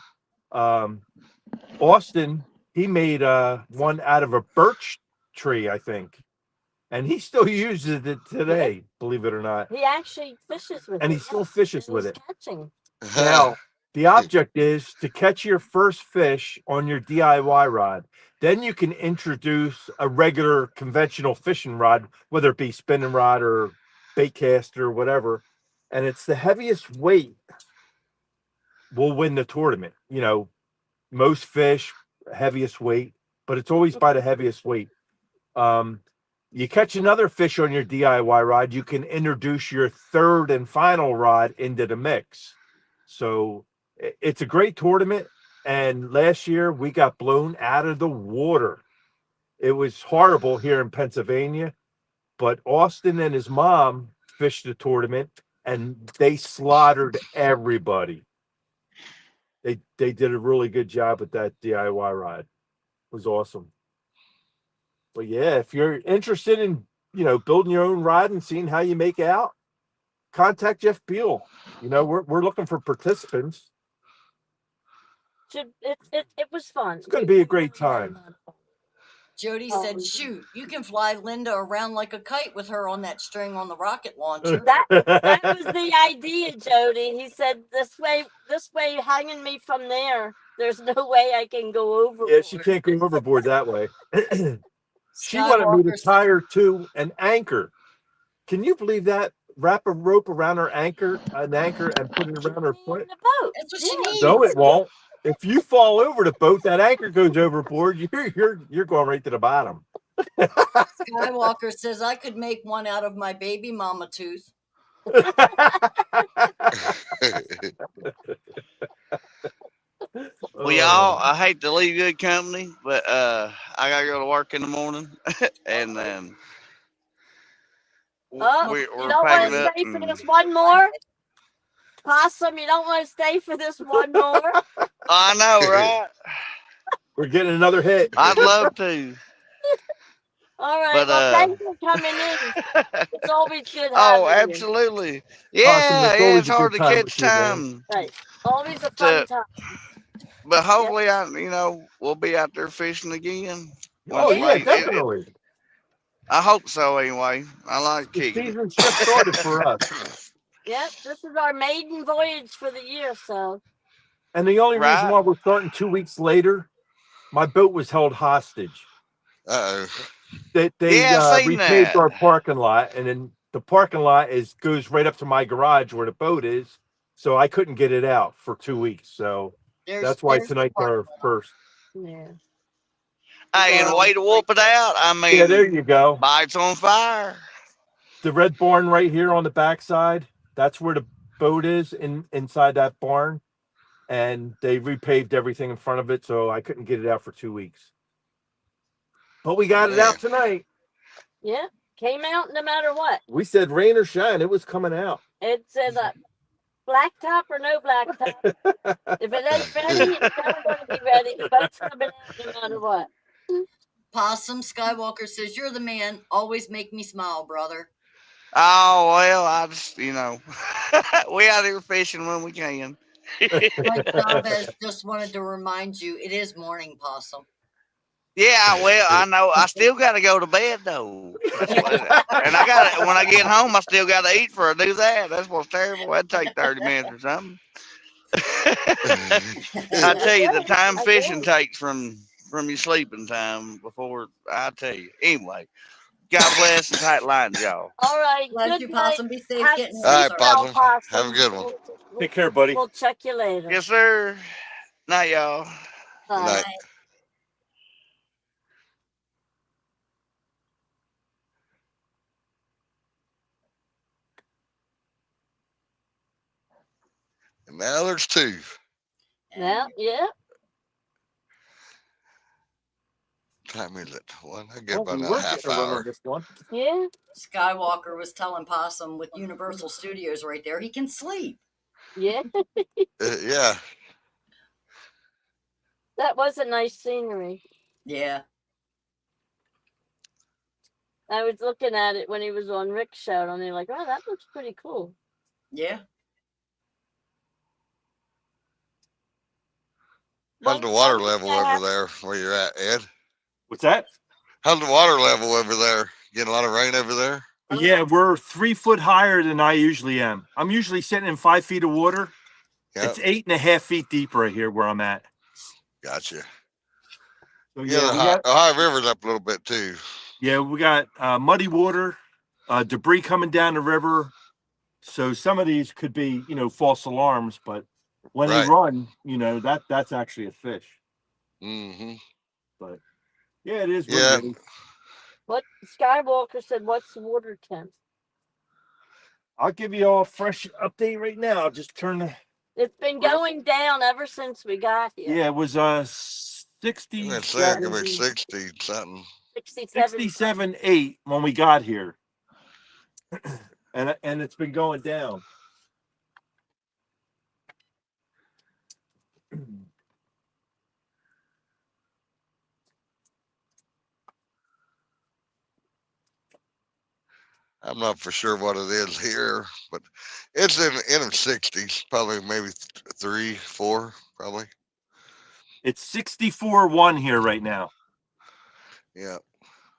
Austin, he made one out of a birch tree, I think. And he still uses it today, believe it or not. He actually fishes with it. And he still fishes with it. Catching. Now, the object is to catch your first fish on your DIY rod. Then you can introduce a regular conventional fishing rod, whether it be spinning rod or bait caster or whatever. And it's the heaviest weight will win the tournament. You know, most fish, heaviest weight, but it's always by the heaviest weight. You catch another fish on your DIY rod, you can introduce your third and final rod into the mix. So it's a great tournament. And last year we got blown out of the water. It was horrible here in Pennsylvania, but Austin and his mom fished the tournament and they slaughtered everybody. They did a really good job with that DIY rod. It was awesome. But yeah, if you're interested in, building your own rod and seeing how you make out, contact Jeff Beal. We're looking for participants. It was fun. It's going to be a great time. Jody said, shoot, you can fly Linda around like a kite with her on that string on the rocket launcher. That was the idea, Jody. He said, this way, hanging me from there, there's no way I can go overboard. Yeah, she can't go overboard that way. She wanted me to tie her to an anchor. Can you believe that? Wrap a rope around an anchor, and put it around her foot. The boat. That's what she needs. No, it won't. If you fall over the boat, that anchor goes overboard. You're going right to the bottom. Skywalker says I could make one out of my baby mama tooth. Well, y'all, I hate to leave good company, but I gotta go to work in the morning, and Oh, we're you don't want packing to up. stay for And, this one more? Possum, you don't want to stay for this one more? I know, right? We're getting another hit. I'd love to, All right. but Well, thanks for coming in. It's always good oh, having you. absolutely, Possum, yeah, it's yeah. always It's a good hard to time catch with you, man. time Right. Always a fun to, time. but Yep. hopefully, we'll be out there fishing again. Oh, Once yeah, rain, definitely. I hope so. Anyway, I like The kicking it. season's just started for us. Yep. This is our maiden voyage for the year, so. And the only reason Right? why we're starting 2 weeks later, my boat was held hostage. Uh-oh. They Yeah, I seen repaved that. our parking lot, and then the parking lot goes right up to my garage where the boat is. So I couldn't get it out for 2 weeks. So that's why There's the tonight's our parking lot. first. Yeah. Hey, and So, way to whoop it out. I Yeah, there mean, you go. bites on fire. The red barn right here on the backside. That's where the boat is inside that barn. And they repaved everything in front of it, so I couldn't get it out for 2 weeks. But we got it Man. out tonight. yeah. Came out no matter what. We said rain or shine, it was coming out. It said blacktop or no blacktop. If it ain't ready, it's never going to be ready. But it's coming out no matter what. Possum Skywalker says, "You're the man. Always make me smile, brother." Oh, well, I just, we out here fishing when we can. Mike Chavez just wanted to remind you, it is morning, Possum. Yeah, well, I know. I still got to go to bed, though. That's what, and when I get home, I still got to eat for I do that. That's what's terrible. That'd take 30 minutes or something. I tell you, the time I fishing do. takes from your sleeping time before, I tell you. Anyway, God bless and tight lines, y'all. All right. Bless Good you, night. Possum. Be safe Have getting All home, sleep right, sir. well, Possum. Have a Possum. good one. Take care, buddy. We'll check you later. Yes, sir. Night, y'all. Good Bye. night. And now there's two. Well, yeah. Time is it? One. I get Oh, about we another were half getting a run on hour. this one. Yeah. Skywalker was telling Possum with Universal Studios right there, he can sleep. Yeah. Yeah. That was a nice scenery. Yeah. I was looking at it when he was on Rick's show, and they're like, "Oh, that looks pretty cool." Yeah. How's the water level over there where you're at, Ed? What's that? How's the water level over there? Getting a lot of rain over there? Yeah, we're 3 foot higher than I usually am. I'm usually sitting in 5 feet of water. Yeah. It's 8.5 feet deep right here where I'm at. Gotcha. So Yeah, the Ohio River's up a little bit too. we got muddy water, debris coming down the river. So some of these could be, false alarms, but when they Right. run, that's actually a fish. Mm-hmm. But yeah, it is what Yeah. it is. What Skywalker said? What's the water temp? I'll give you all a fresh update right now. I'll just turn the. It's been going down ever since we got here. Yeah, it was I'm gonna say it could be 67, 60 something. 67.8 when we got here, and it's been going down. I'm not for sure what it is here, but it's in the 60s, probably maybe 3, 4, probably. It's 64.1 here right now. Yeah.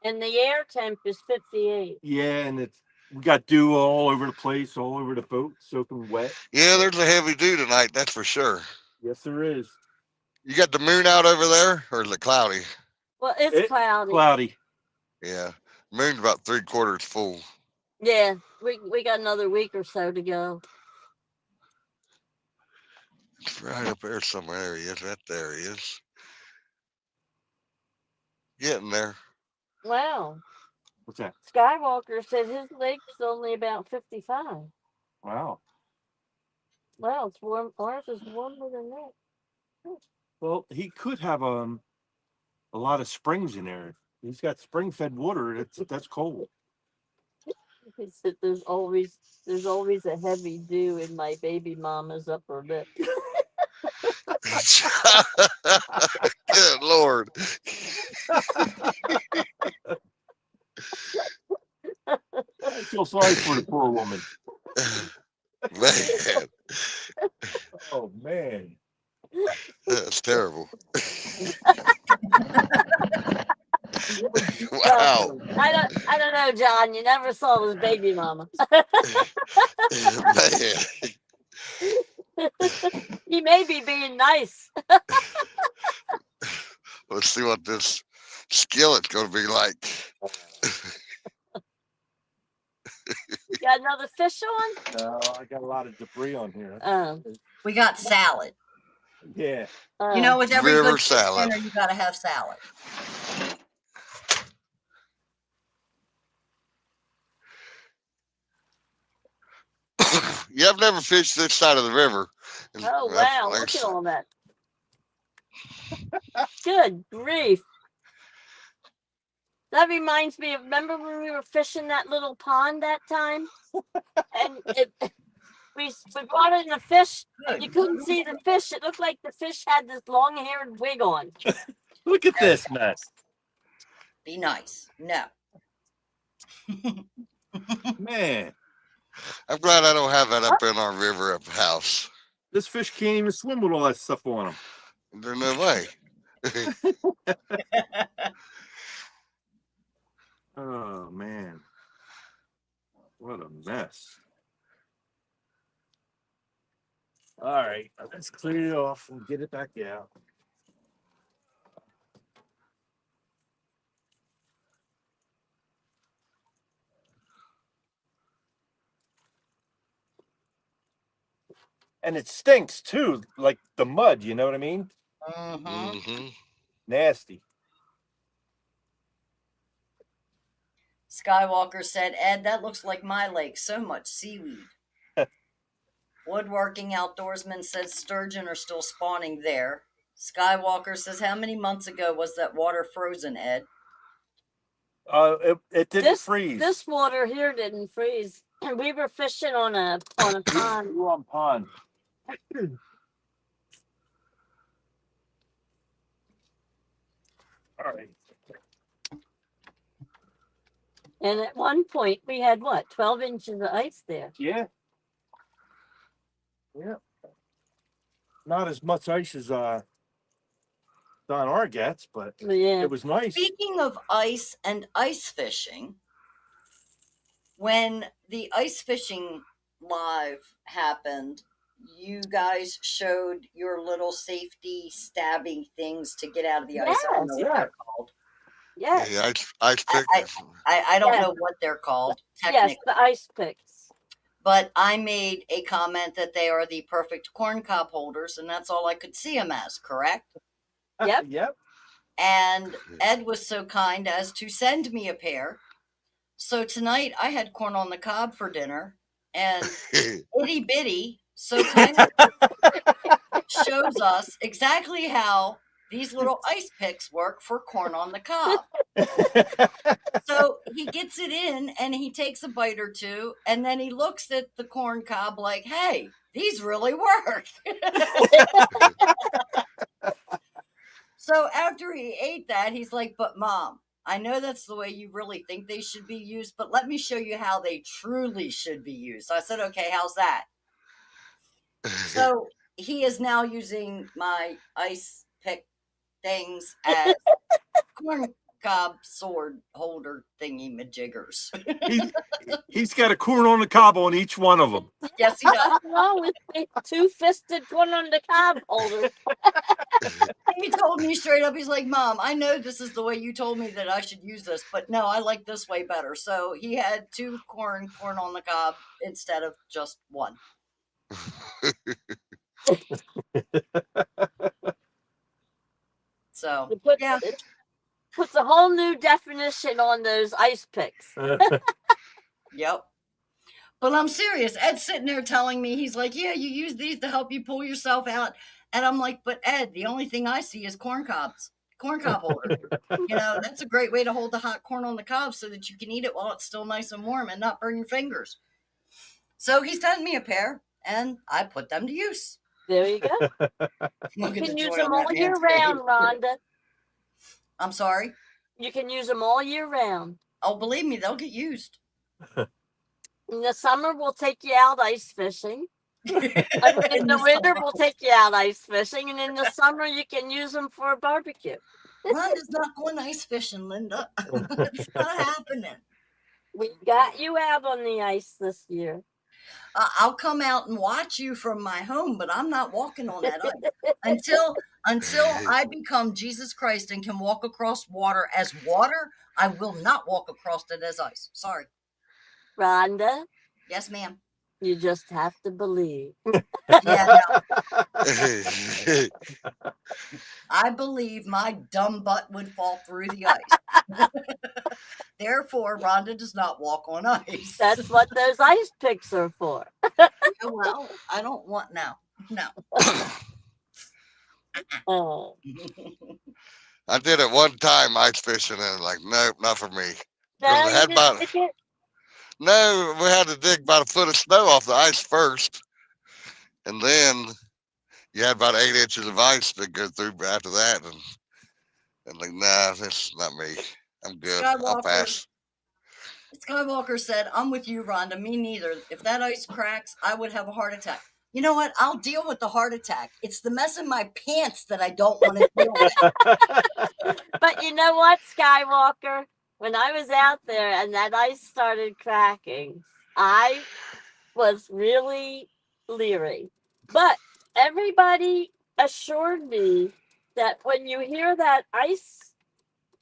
And the air temp is 58. Yeah, and we got dew all over the place, all over the boat, soaking wet. Yeah, there's a heavy dew tonight, that's for sure. Yes, there is. You got the moon out over there, or is it cloudy? Well, it's cloudy. Cloudy. Yeah. Moon's about 3/4 full. Yeah, we got another week or so to go. It's right up there somewhere. There he is. Right there he is. Getting there. Wow. What's that? Skywalker said his lake's only about 55. Wow. Wow, it's warm. Ours is warmer than that. Well, he could have a lot of springs in there. He's got spring-fed water. That's cold. He said there's always a heavy dew in my baby mama's upper lip. Good Lord. I feel sorry for the poor woman. Man, Oh man. that's terrible. Wow. Well, I don't know, John. You never saw his baby mama. Man. He may be being nice. Let's see what this skillet's gonna be like. You got another fish on? No, I got a lot of debris on here. We got salad. Yeah. You know, with every River good fish salad. dinner, you got to have salad. Yeah, I've never fished this side of the river. Oh wow! Look at all that. Good grief! That reminds me of, remember when we were fishing that little pond that time, and we brought in the fish. And you couldn't see the fish. It looked like the fish had this long-haired wig on. Look at this mess. Be nice. No. Man, I'm glad I don't have that up in our river up house. this fish can't even swim with all that stuff on him. There's no way. Oh man. What a mess. All right, let's clear it off and get it back out. And it stinks too, like the mud, you know what I mean? Mm-hmm. Mm-hmm. Nasty. Skywalker said, Ed, that looks like my lake. So much seaweed. Woodworking outdoorsman says sturgeon are still spawning there. Skywalker says, how many months ago was that water frozen, Ed? It didn't freeze. This water here didn't freeze. We were fishing on a pond. You were on pond. All right. And at one point we had what, 12 inches of ice there. Yeah. Yeah. Not as much ice as Don R gets, but Yeah. it was nice. Speaking of ice and ice fishing, when the ice fishing live happened, you guys showed your little safety stabbing things to get out of the ice. I don't know what they're called. Yes. Yeah, ice pick. I don't know what they're called technically. Yes, the ice picks. But I made a comment that they are the perfect corn cob holders, and that's all I could see them as, correct? Yep. Yep. And Ed was so kind as to send me a pair. So tonight I had corn on the cob for dinner, and Itty Bitty so kindly shows us exactly how these little ice picks work for corn on the cob. So he gets it in and he takes a bite or two, and then he looks at the corn cob like, hey, these really work. So after he ate that, he's like, but Mom, I know that's the way you really think they should be used, but let me show you how they truly should be used. So I said, okay, how's that? So he is now using my ice pick things as corn cob sword holder thingy majiggers. He's got a corn on the cob on each one of them. Yes, he does. What's wrong with the two-fisted corn on the cob holder? He told me straight up, he's like, Mom, I know this is the way you told me that I should use this, but no, I like this way better. So he had two corn on the cob instead of just one. So yeah, It puts a whole new definition on those ice picks. yep. But I'm serious. Ed's sitting there telling me, he's like, yeah, you use these to help you pull yourself out. And I'm like, but Ed, the only thing I see is corn cob holder. That's a great way to hold the hot corn on the cob so that you can eat it while it's still nice and warm and not burn your fingers. So he sent me a pair, and I put them to use. There you go. Look You at can the use joy them on all that year man's face. round, Rhonda. I'm sorry. You can use them all year round. Oh, believe me, they'll get used. In the summer, we'll take you out ice fishing. In In the the winter, summer. we'll take you out ice fishing. And in the summer, you can use them for a barbecue. Rhonda's not going ice fishing, Linda. It's not happening. We got you out on the ice this year. I'll come out and watch you from my home, but I'm not walking on that ice until I become Jesus Christ and can walk across water as water. I will not walk across it as ice. Sorry. Rhonda, Yes, ma'am. you just have to believe. Yeah, no, I believe my dumb butt would fall through the ice. Therefore, Rhonda does not walk on ice. That's what those ice picks are for. Well, I don't want no. Oh, I did it one time ice fishing and like, nope, not for me. no, Because I you had didn't about, like it? no, we had to dig about a foot of snow off the ice first. And then you had about 8 inches of ice to go through after that. And like, nah, that's not me. I'm good. I'll pass. Skywalker said, I'm with you, Rhonda. Me neither. If that ice cracks, I would have a heart attack. You know what? I'll deal with the heart attack. It's the mess in my pants that I don't want to deal with. But you know what, Skywalker? When I was out there and that ice started cracking, I was really leery. But everybody assured me that when you hear that ice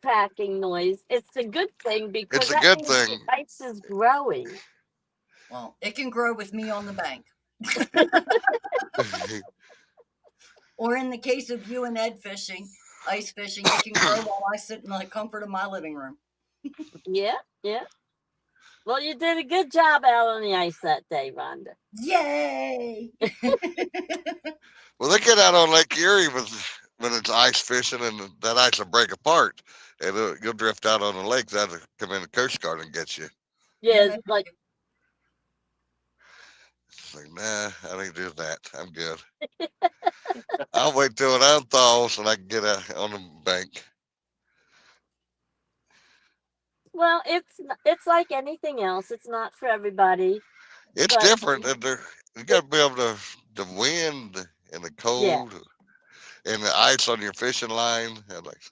cracking noise, it's a good thing because It's a that good means thing. the ice is growing. Well, it can grow with me on the bank. Or in the case of you and Ed fishing, ice fishing, it can grow while I sit in the comfort of my living room. Yeah, yeah. Well, you did a good job out on the ice that day, Rhonda. Yay! Well, they get out on Lake Erie when it's ice fishing and that ice will break apart. And you'll drift out on the lake. That'll come in the Coast Guard and get you. Yeah, no, like It's like, nah, I ain't doing that. I'm good. I'll wait till it unthaws and I can get out on the bank. well, it's like anything else. It's not for everybody. It's But different. And you got to be able to, the wind and the yeah, cold and the ice on your fishing line. And like,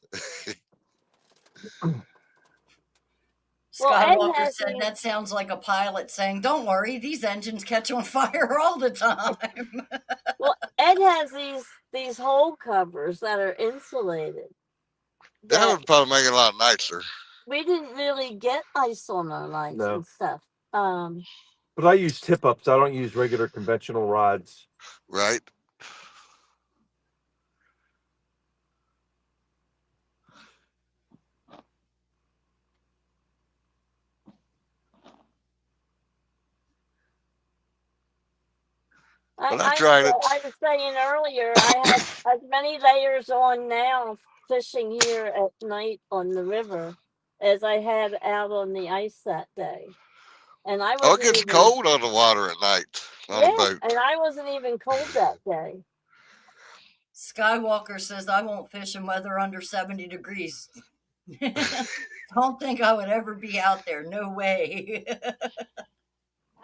well, Ed Skywalker has said these. that sounds like a pilot saying, "Don't worry, these engines catch on fire all the time." Well, Ed has these hole covers that are insulated. that That would probably make it a lot nicer. we didn't really get ice on our lines No. and stuff. But I use tip ups. I don't use regular conventional rods. Right? But I tried it. I was saying earlier, I have as many layers on now fishing here at night on the river as I had out on the ice that day. And I Oh, it wasn't gets even, cold on the water at night on a yeah, boat. and I wasn't even cold that day. Skywalker says, I won't fish in weather under 70 degrees. Don't think I would ever be out there. No way.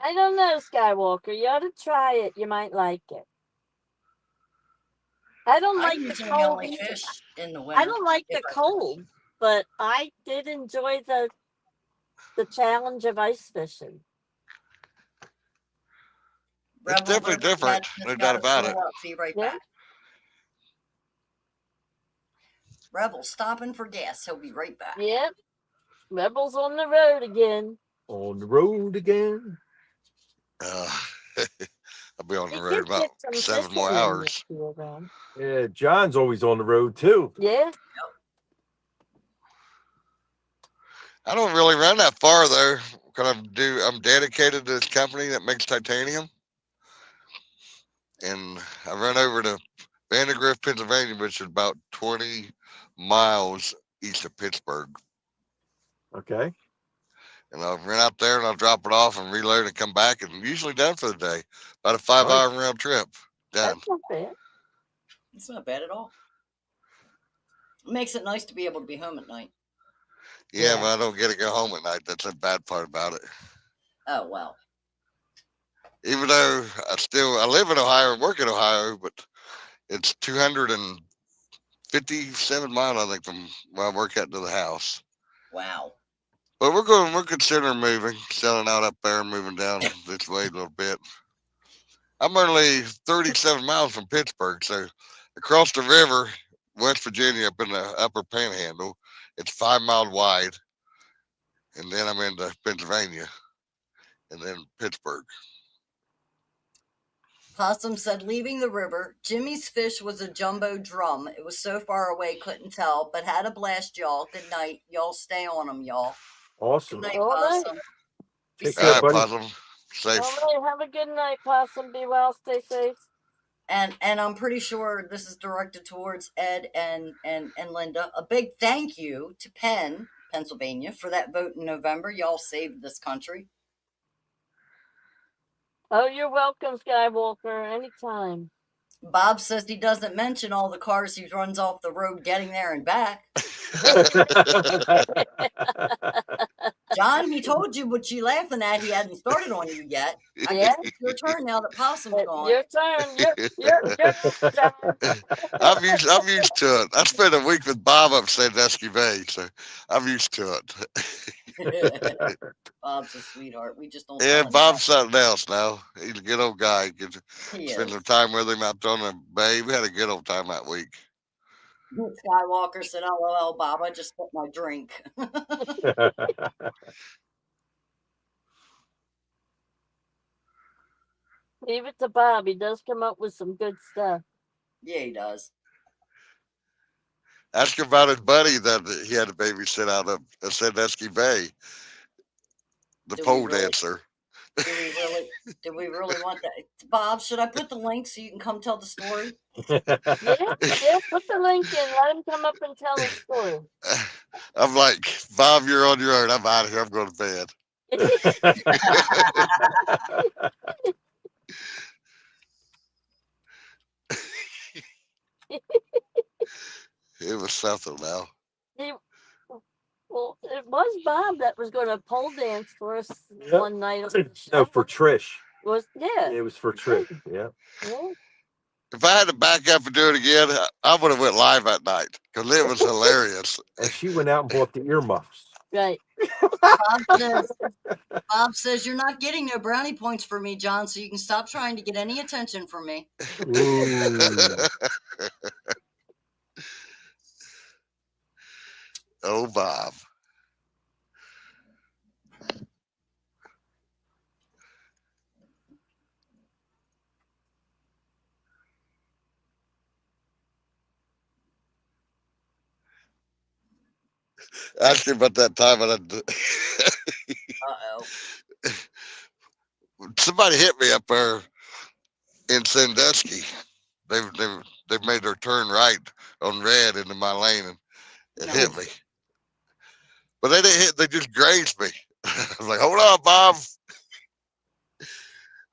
I don't know, Skywalker. You ought to try it. You might like it. I don't I like the usually cold only either. fish in the winter. I don't like the if I fish. cold, but I did enjoy the challenge of ice fishing. It's Rebel definitely River different. Cat just No got doubt to about fill it. up. Be right Yeah. back. Rebel stopping for gas. He'll be right back. Yep. Rebels on the road again. On the road again. I'll be on We the could road about get some 7 more fishing in hours. this year, then. Yeah, John's always on the road too. Yeah. I don't really run that far though, because I'm dedicated to this company that makes titanium, and I run over to Vandergrift, Pennsylvania, which is about 20 miles east of Pittsburgh. Okay. And I'll run out there and I'll drop it off and reload and come back and usually done for the day. About a 5-hour round trip. Done. That's not bad. It's not bad at all. It makes it nice to be able to be home at night. Yeah, Yeah. but I don't get to go home at night. That's the bad part about it. Oh, well. Even though I live in Ohio and work in Ohio, but it's 257 miles, I think, from where I work at to the house. Wow. But we're considering moving, selling out up there and moving down this way a little bit. I'm only 37 miles from Pittsburgh, so across the river, West Virginia, up in the upper panhandle, it's 5 miles wide. And then I'm into Pennsylvania and then Pittsburgh. Possum said, leaving the river, Jimmy's fish was a jumbo drum. It was so far away, couldn't tell, but had a blast, y'all. Good night. Y'all stay on them, y'all. Awesome. Good night, All right. Possum. Be Take All care, safe. right, buddy. Possum. Safe. All right. Have a good night, Possum. Be well. Stay safe. And I'm pretty sure this is directed towards Ed and Linda. A big thank you to Penn, Pennsylvania, for that vote in November. Y'all saved this country. Oh, you're welcome, Skywalker. Anytime. Bob says he doesn't mention all the cars he runs off the road getting there and back. John, he told you what you laughing at. He hadn't started on you yet. I guess it's your turn now that Possum's gone. Your turn. You're John. I'm used to it. I spent a week with Bob up Sandusky Bay, so I'm used to it. Bob's a sweetheart. We just don't. Yeah, tell him Bob's that. something else now. He's a good old guy. He Spend is. some time with him out on the bay. We had a good old time that week. Skywalker said, "LOL, Bob. I just spit my drink." Leave it to Bob. He does come up with some good stuff. Yeah, he does. Ask him about his buddy that he had to babysit out of Sandusky Bay, the Do we pole really? dancer. Do we really want that? Bob, should I put the link so you can come tell the story? Yeah, put the link in. Let him come up and tell his story. I'm like, Bob, you're on your own. I'm out of here. I'm going to bed. It was something now. Well, it was Bob that was going to pole dance for us Yep. one night. No, for Trish. Yeah. It was for Trish. Yeah. Yeah. If I had to back up and do it again, I would have went live that night because it was hilarious. And she went out and bought the earmuffs. Right. Bob says you're not getting no brownie points for me, John, so you can stop trying to get any attention from me. Ooh. Oh, Bob. Ask him about that time when Uh-oh. somebody hit me up there in Sandusky. They've made their turn right on red into my lane and hit me. But they didn't hit, they just grazed me. I was like, hold on, Bob.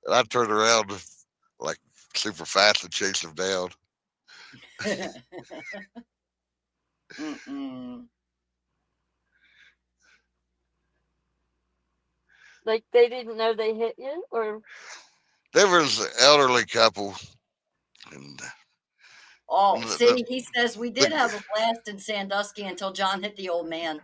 And I turned around like super fast and chased them down. Mm-mm. Like they didn't know they hit you, or There was an elderly couple. And Oh, see, he says we did have a blast in Sandusky until John hit the old man.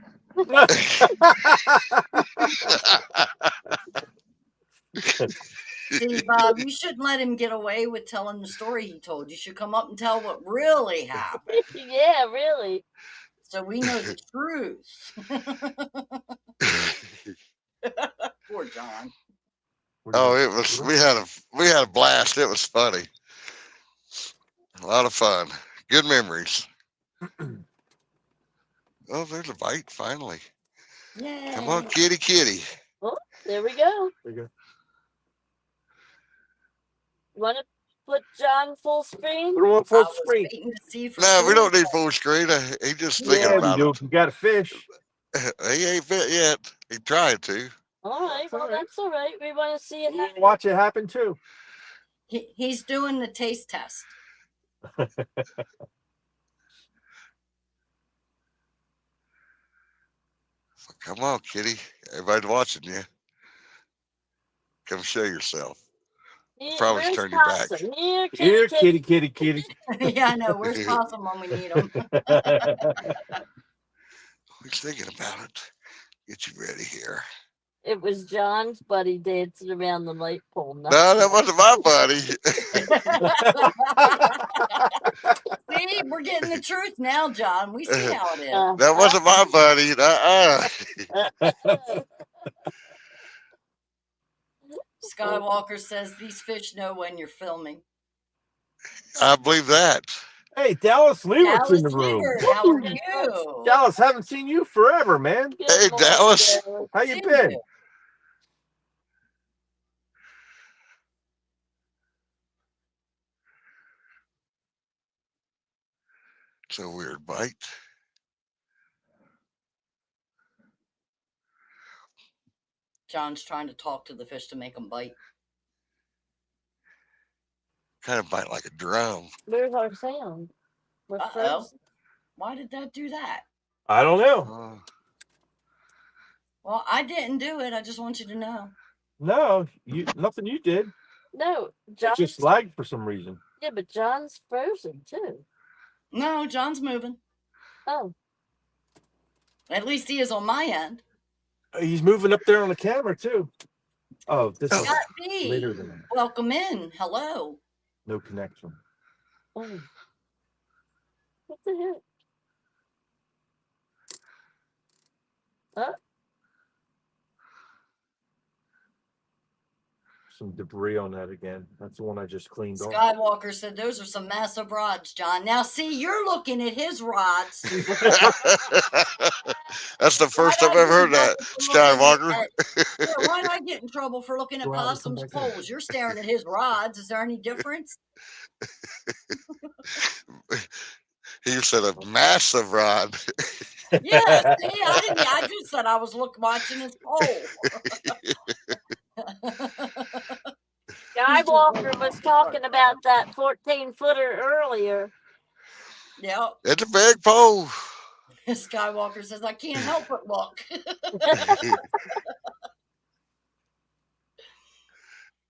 See, Bob, you shouldn't let him get away with telling the story he told. You should come up and tell what really happened yeah, really. so we know the truth. Poor John. Oh, it was. We had a blast. It was funny. A lot of fun. Good memories. Oh, there's a bite finally. Yay. Come on, kitty, kitty. Oh, there we go. There you go. Want to put John full screen? Put him on I full was screen. waiting to see for No, we sure. don't need full screen. He just thinking Yeah, we about do. it. If you got a fish. He ain't fit yet. He tried to. All right, well, that's all right. We want to see it happen. Watch it happen too. He's doing the taste test. Come on, kitty. Everybody's watching you. Come show yourself. Probably Where's turn your back. Possum? Here, Here, kitty, kitty. Yeah, I know. Where's Possum when we need him? He's thinking about it. Get you ready here. It was John's buddy dancing around the light pole. No, that wasn't my buddy. See, we're getting the truth now, John. We see how it is. That wasn't my buddy. Skywalker says these fish know when you're filming. I believe that. Hey, Dallas Leeward's in Dallas the room. Leeward, how are you? Dallas, haven't seen you forever, man. Good Hey, morning, Dallas. Dallas. How you See been? you. It's a weird bite. John's trying to talk to the fish to make them bite. Kind of bite like a drum. Where's our sound? We're Uh-oh. frozen. Why did that do that? I don't know. Oh, Well, I didn't do it. I just want you to know. No, nothing you did. No, It John's. just lagged for some reason. Yeah, but John's frozen too. No, John's moving. Oh, At least he is on my end. He's moving up there on the camera too. Oh, this is Scott B, later than that. welcome in. Hello. No connection. oh. What the heck? Some debris on that again. That's the one I just cleaned off. Skywalker said those are some massive rods, John. Now, see, you're looking at his rods. That's the first Why'd time I I've heard get in that, trouble for looking Skywalker. Yeah, why'd I get in trouble for looking at Go out and come Possum's back in. poles? You're staring at his rods. Is there any difference? He said a massive rod. Yeah, see, I just said I was watching his pole. Skywalker was talking about that 14-footer earlier. Yep. It's a big pole. Skywalker says, I can't help but look.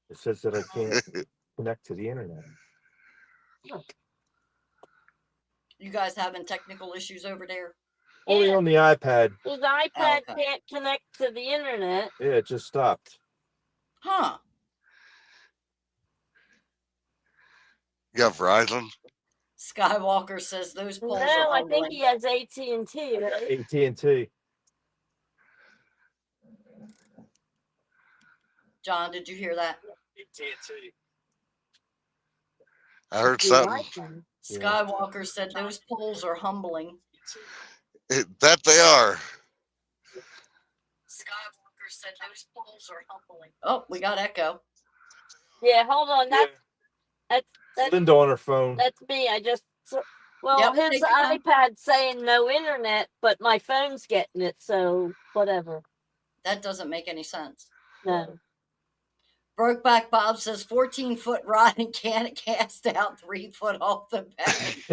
It says that I can't connect to the internet. You guys having technical issues over there? Only on the iPad. His iPad Okay. can't connect to the internet. Yeah, it just stopped. Huh. You got Verizon? Skywalker says those poles No, are I think humbling. he has AT&T. Right? AT&T. John, did you hear that? AT&T. I heard Yeah, something. I can. Yeah. Skywalker said those poles are humbling. That they are. Skywalker said those poles are humbling. Oh, we got echo. Yeah, hold on. That's Linda on her phone. that's me. Well, Yep, his take your time. iPad's saying no internet, but my phone's getting it, so whatever. That doesn't make any sense. No. Brokeback Bob says 14-foot rod and can't cast out 3 foot off the bank.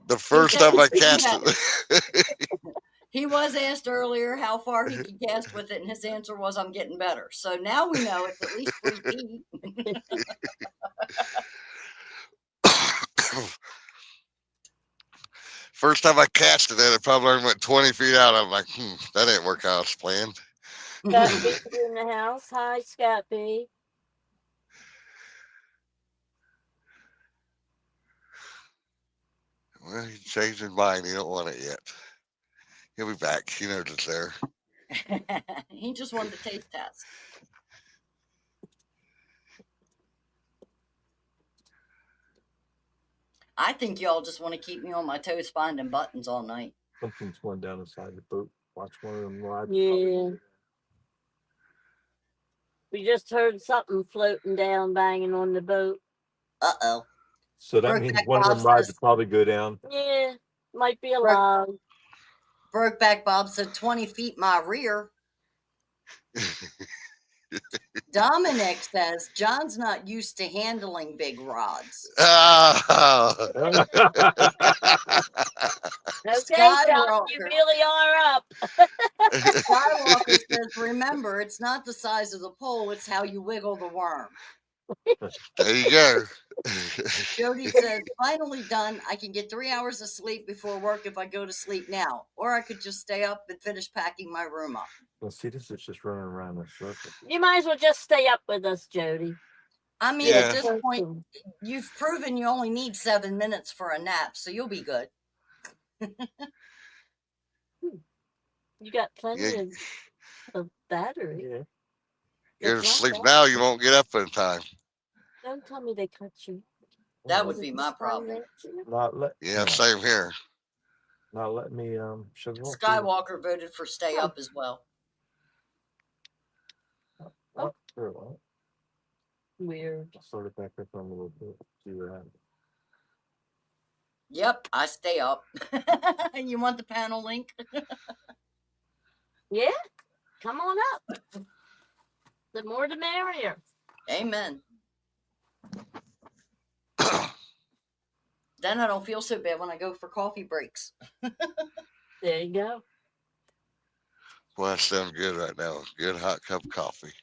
The first time I cast it. He was asked earlier how far he could cast with it, and his answer was, I'm getting better. So now we know it's at least 3 feet. First time I casted it, it probably only went 20 feet out. I'm like, that didn't work out as planned. Scott B's in the house. Hi, Scott B. Well, he changed his mind. He don't want it yet. He'll be back. He knows it's there. He just wanted the taste test. I think y'all just want to keep me on my toes finding buttons all night. Something's going down inside the boat. Watch one of them ride. Yeah. We just heard something floating down, banging on the boat. Uh-oh. So that Brokeback means one of Bob them rides says- will probably go down. Yeah, might be a Broke- log. Brokeback Bob said 20 feet my rear. Dominic says John's not used to handling big rods. Oh. Okay, John, you Skywalker. really are up. Skywalker says, remember, it's not the size of the pole, it's how you wiggle the worm. There you go. Jody says, finally done. I can get 3 hours of sleep before work if I go to sleep now. Or I could just stay up and finish packing my room up. Well, see, this is just running around in a circle. You might as well just stay up with us, Jody. I mean, Yeah. at this point, you've proven you only need 7 minutes for a nap, so you'll be good. You got plenty Yeah. of battery. Yeah. You're It's not asleep bad. now, you won't get up in time. Don't tell me they cut you. That Was would it be the my spray problem. rinse you? Yeah, same here. Not let me shut it off. Skywalker voted for stay up as well. Oh, sure, well, Weird. I'll sort it back up on a little bit. See what happens. Yep, I stay up. You want the panel link? Yeah, come on up. The more the merrier. Amen. Then I don't feel so bad when I go for coffee breaks. There you go. Well, that sounds good right now. Good hot cup of coffee.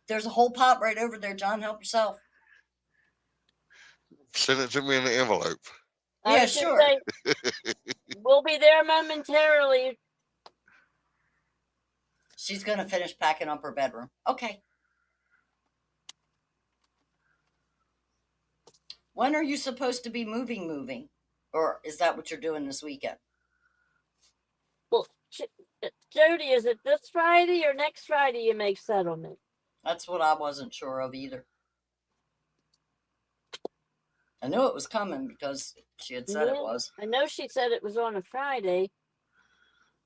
There's a whole pot right over there, John. Help yourself. Send it to me in the envelope. I Yeah, was gonna sure. say, we'll be there momentarily. She's going to finish packing up her bedroom. Okay. When are you supposed to be moving? Or is that what you're doing this weekend? Well, Jody, is it this Friday or next Friday you make settlement? That's what I wasn't sure of either. I knew it was coming because she had said it Yeah. was. I know she said it was on a Friday.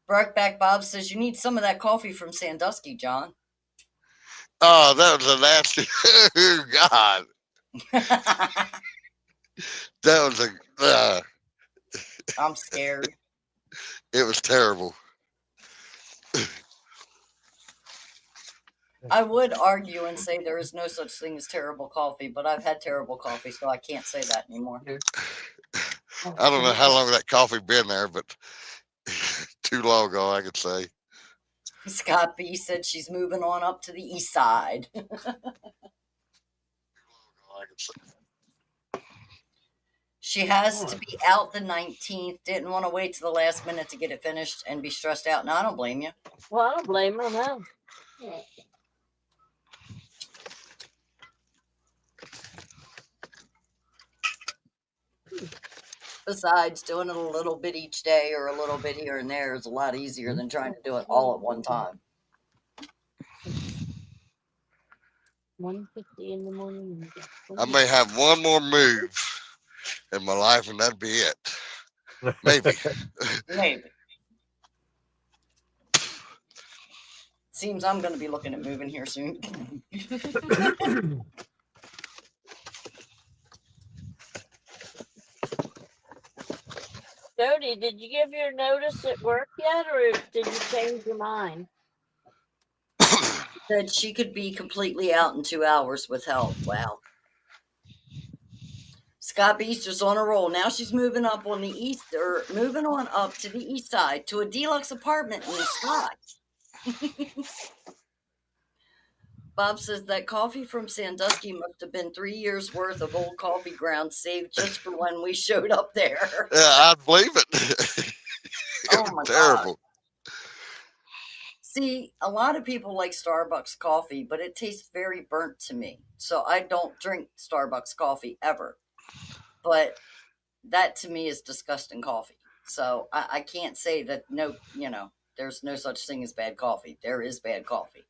Brokeback Bob says you need some of that coffee from Sandusky, John. Oh, that was a nasty. Oh, God. That was a. I'm scared. It was terrible. I would argue and say there is no such thing as terrible coffee, but I've had terrible coffee, so I can't say that anymore. I don't know how long that coffee been there, but too long ago, I could say. Scott B said she's moving on up to the east side. I could say. She has to be out the 19th. Didn't want to wait to the last minute to get it finished and be stressed out. No, I don't blame you. Well, I don't blame her, no. Besides, doing it a little bit each day or a little bit here and there is a lot easier than trying to do it all at one time. 1:50 in the morning. I may have one more move in my life, and that'd be it. Maybe. Maybe. Seems I'm going to be looking at moving here soon. Jody, did you give your notice at work yet, or did you change your mind? Said she could be completely out in 2 hours with help. Wow. Scott Beester's on a roll. Now she's moving up on the east, or moving on up to the east side to a deluxe apartment in the sky. Bob says that coffee from Sandusky must have been 3 years worth of old coffee grounds saved just for when we showed up there. Yeah, I'd believe it. It Oh was my God. terrible. See, a lot of people like Starbucks coffee, but it tastes very burnt to me. So I don't drink Starbucks coffee ever. But that to me is disgusting coffee. So I can't say that there's no such thing as bad coffee. There is bad coffee.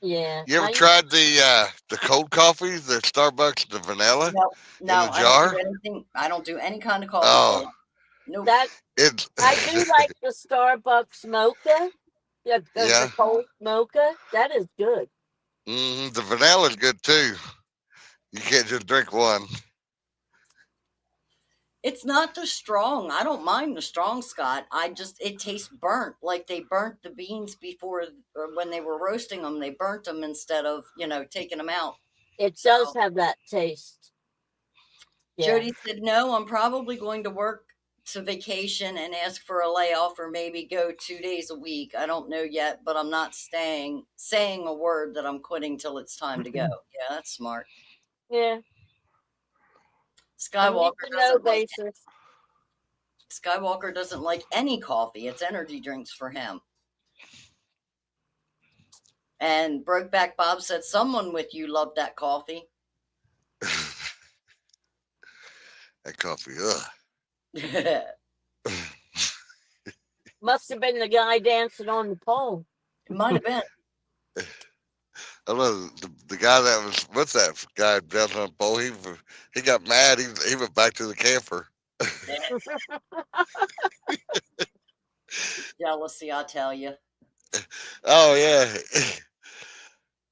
Yeah. You ever tried the cold coffee, the Starbucks, the vanilla? No, the I jar? don't do anything. I don't do any kind of coffee. Oh. Nope. It's I do like the Starbucks mocha. The Yeah. cold mocha. That is good. The vanilla's good too. You can't just drink one. It's not the strong. I don't mind the strong, Scott. It tastes burnt. Like they burnt the beans before, or when they were roasting them, they burnt them instead of, taking them out. It So does have that taste. Yeah. Jody said, no, I'm probably going to work to vacation and ask for a layoff or maybe go 2 days a week. I don't know yet, but I'm not saying a word that I'm quitting till it's time to go. Yeah, that's smart. Yeah. Skywalker No doesn't like basis. Skywalker doesn't like any coffee. It's energy drinks for him. And Brokeback Bob said, someone with you loved that coffee. That coffee, It Must have been the guy dancing on the pole. might have been. I know the guy that was with that guy dancing on the pole. He got mad. He went back to the camper. Jealousy, I tell you. Oh yeah,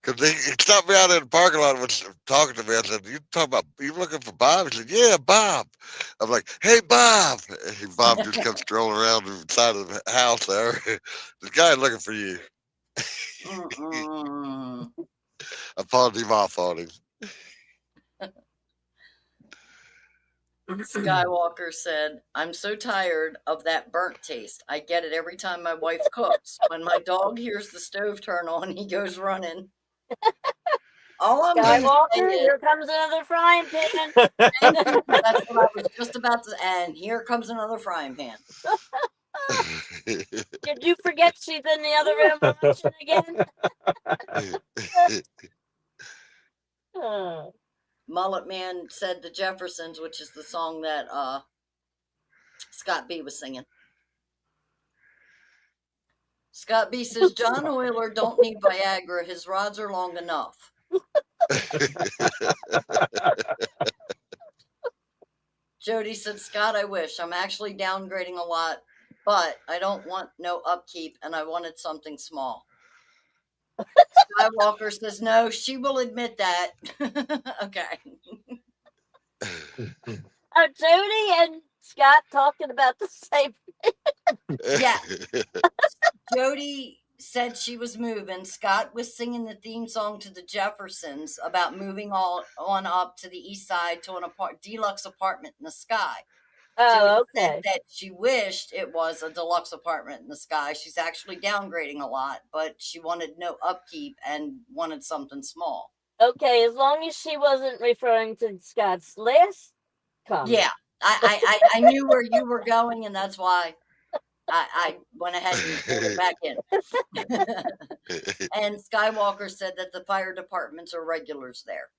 because he stopped me out in the parking lot and was talking to me. I said, you looking for Bob?" He said, "Yeah, Bob." I'm like, "Hey, Bob." And Bob just comes strolling around the side of the house there. This guy looking for you. I pawned him off on him. Skywalker said, I'm so tired of that burnt taste. I get it every time my wife cooks. When my dog hears the stove turn on, he goes running. All I'm going to say Skywalker, is, here comes another frying pan. thank you. That's what I was just about to, and here comes another frying pan. Did you forget she's in the other room watching again? Mullet Man said the Jeffersons, which is the song that Scott B was singing. Scott B says, John Oyler don't need Viagra. His rods are long enough. Jody said, Scott, I wish. I'm actually downgrading a lot, but I don't want no upkeep, and I wanted something small. Skywalker says, no, she will admit that. Okay. Are Jody and Scott talking about the same? Yeah. Jody said she was moving. Scott was singing the theme song to the Jeffersons about moving on up to the east side to an deluxe apartment in the sky. Oh, Jody okay. said that she wished it was a deluxe apartment in the sky. She's actually downgrading a lot, but she wanted no upkeep and wanted something small. Okay, as long as she wasn't referring to Scott's last comment. Yeah, I knew where you were going, and that's why I went ahead and pulled it back in. And Skywalker said that the fire departments are regulars there.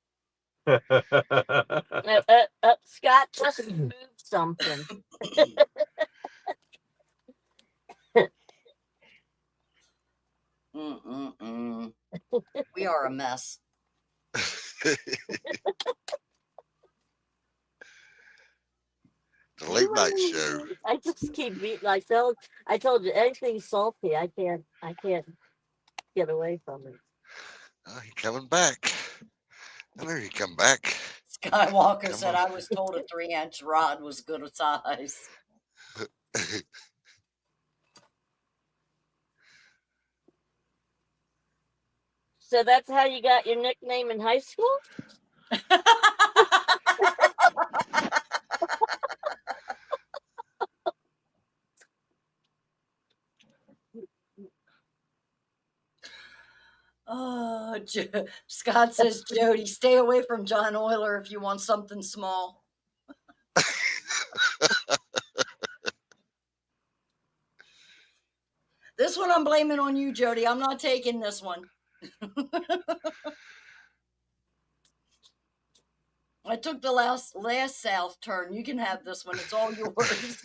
Scott just moved something. We are a mess. The late night show. I just keep eating. I told you anything salty, I can't get away from it. Oh, he coming back. I knew he'd come back. Skywalker said, I was told a 3-inch rod was good size. So that's how you got your nickname in high school? Oh, Scott says, Jody, stay away from John Oyler if you want something small. This one I'm blaming on you, Jody. I'm not taking this one. I took the last south turn. You can have this one. It's all yours.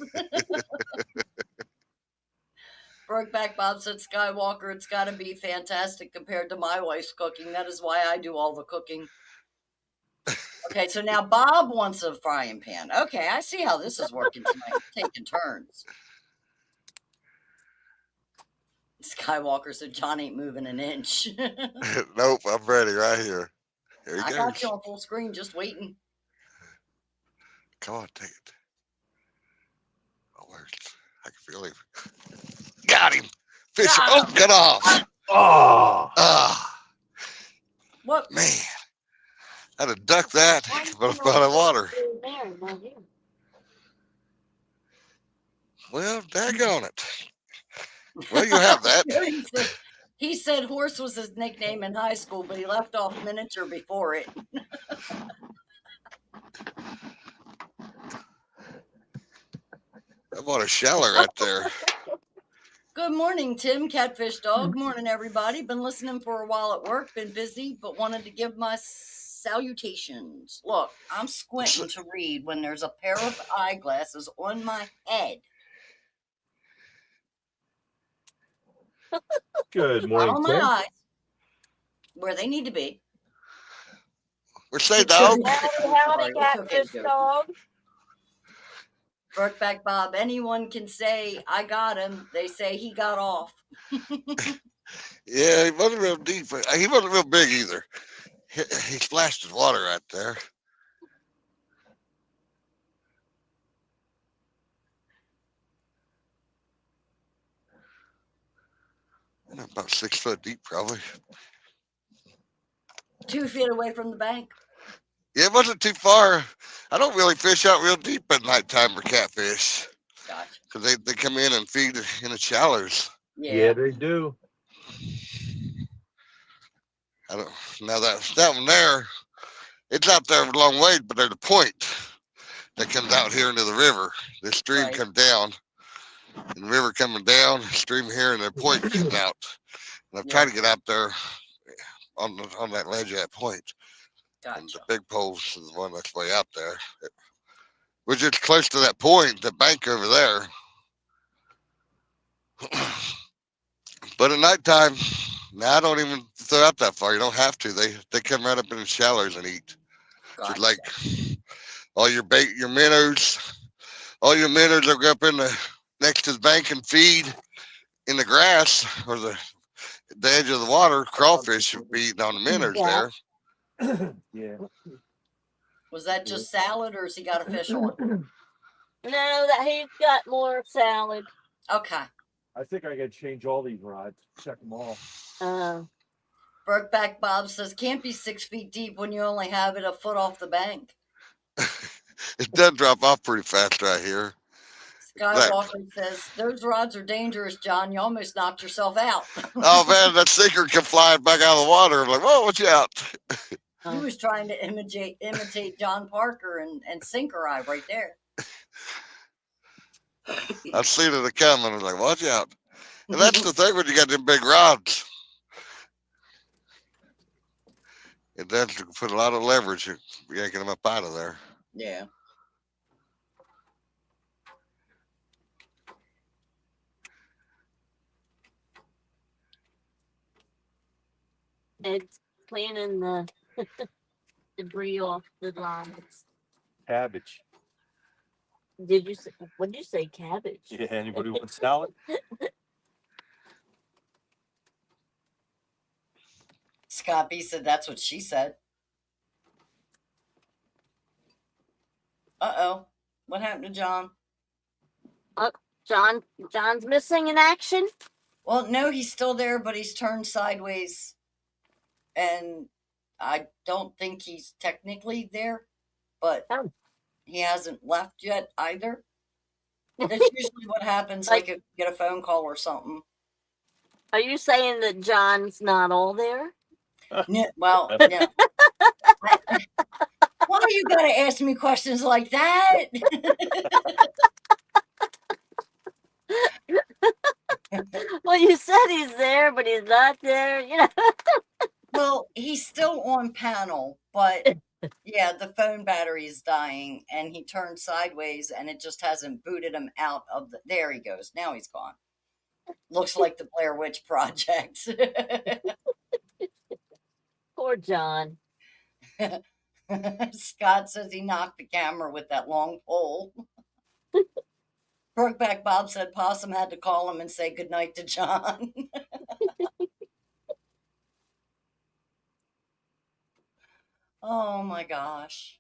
Brokeback Bob said, Skywalker, it's got to be fantastic compared to my wife's cooking. That is why I do all the cooking. Okay, so now Bob wants a frying pan. Okay, I see how this is working tonight. Taking turns. Skywalker said John ain't moving an inch. Nope, I'm ready right here. Here he I goes. got you on full screen, just waiting. Come on, take it. Oh, where's? I can feel him. Got him. Fish. Got Oh, him. get off. Oh, Ah, What? man. I'd have ducked that, but I'm out of water. Well, daggone it. Well, you have that. He said horse was his nickname in high school, but he left off miniature before it. I bought a shallow right there. Good morning, Tim, Catfish Dog. Morning, everybody. Been listening for a while at work. Been busy, but wanted to give my salutations. Look, I'm squinting to read when there's a pair of eyeglasses on my head. good Not morning, on my Tim. eyes, where they need to be. Where's say dog? Howdy, Catfish Dog. Brokeback Bob, anyone can say, I got him. They say he got off. Yeah, he wasn't real deep. He wasn't real big either. He splashed his water right there. About 6 foot deep, probably. 2 feet away from the bank. Yeah, it wasn't too far. I don't really fish out real deep at nighttime for catfish Gotcha. because they come in and feed in the shallows. Yeah, they do. I don't. Now that one there, it's out there a long way, but there's a point that comes out here into the river. The stream Right. comes down, and the river coming down, stream here, and the point comes out. And I'm trying to get out there on that ledge at that point. Gotcha. And the big poles is the one that's way out there. We're just close to that point, the bank over there. But at nighttime, now I don't even throw out that far. You don't have to. They come right up in the shallows and eat. Gotcha. Just like all your bait, your minnows, all your minnows will go up in the next to the bank and feed in the grass or the edge of the water. Crawfish would be eating on the minnows there. Yeah. Was that just salad or has he got a fish on? No, that he's got more salad. Okay. I think I gotta change all these rods. Check them all. Brokeback Bob says, can't be 6 feet deep when you only have it a foot off the bank. It does drop off pretty fast right here. Skywalker says, those rods are dangerous, John. You almost knocked yourself out. Oh man, that sinker come flying back out of the water. I'm like, whoa, watch out. He was trying to imitate John Parker and Sinker Eye right there. I seen it coming. I was like, watch out. And that's the thing when you got them big rods. It does put a lot of leverage in yanking them up out of there. Yeah. It's cleaning the debris off the lines. Cabbage. Did you say, what did you say, cabbage? Yeah, anybody want salad? Scott B said that's what she said. Uh-oh. What happened to John? John's missing in action. Well, no, he's still there, but he's turned sideways. And I don't think he's technically there, but he hasn't left yet either. That's usually what happens, like if you get a phone call or something. Are you saying that John's not all there? Yeah, well, yeah. Why you gotta ask me questions like that? Well, you said he's there, but he's not there. You know. Well, he's still on panel, but yeah, the phone battery is dying, and he turned sideways, and it just hasn't booted him out of the. There he goes. Now he's gone. Looks like the Blair Witch Project. Poor John. Scott says he knocked the camera with that long pole. Brokeback Bob said Possum had to call him and say goodnight to John. my gosh.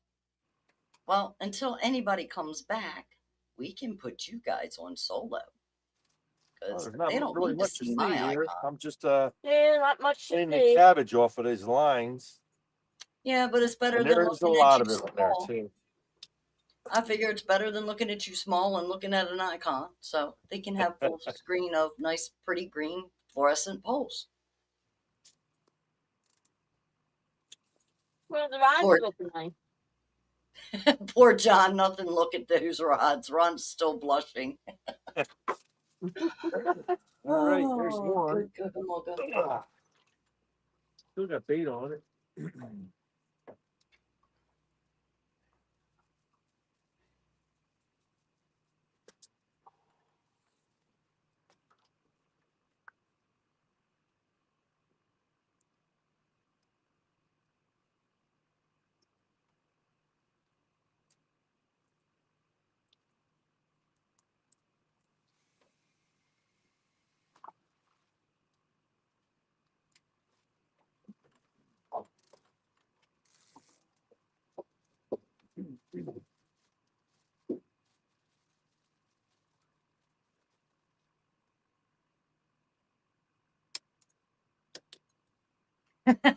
Well, until anybody comes back, we can put you guys on solo. Because There's not they don't really need to much to see see my here. icon. I'm just Yeah, not much to cleaning the see. cabbage off of these lines. Yeah, but it's better And than there's a looking lot at of you it in there small. too. I figure it's better than looking at you small and looking at an icon. So they can have full screen of nice, pretty green fluorescent poles. Well, the ride's Poor, looking nice. poor John, nothing look at those rods. Ron's still blushing. All right, there's Oh, one. good looking. Still got bait on it.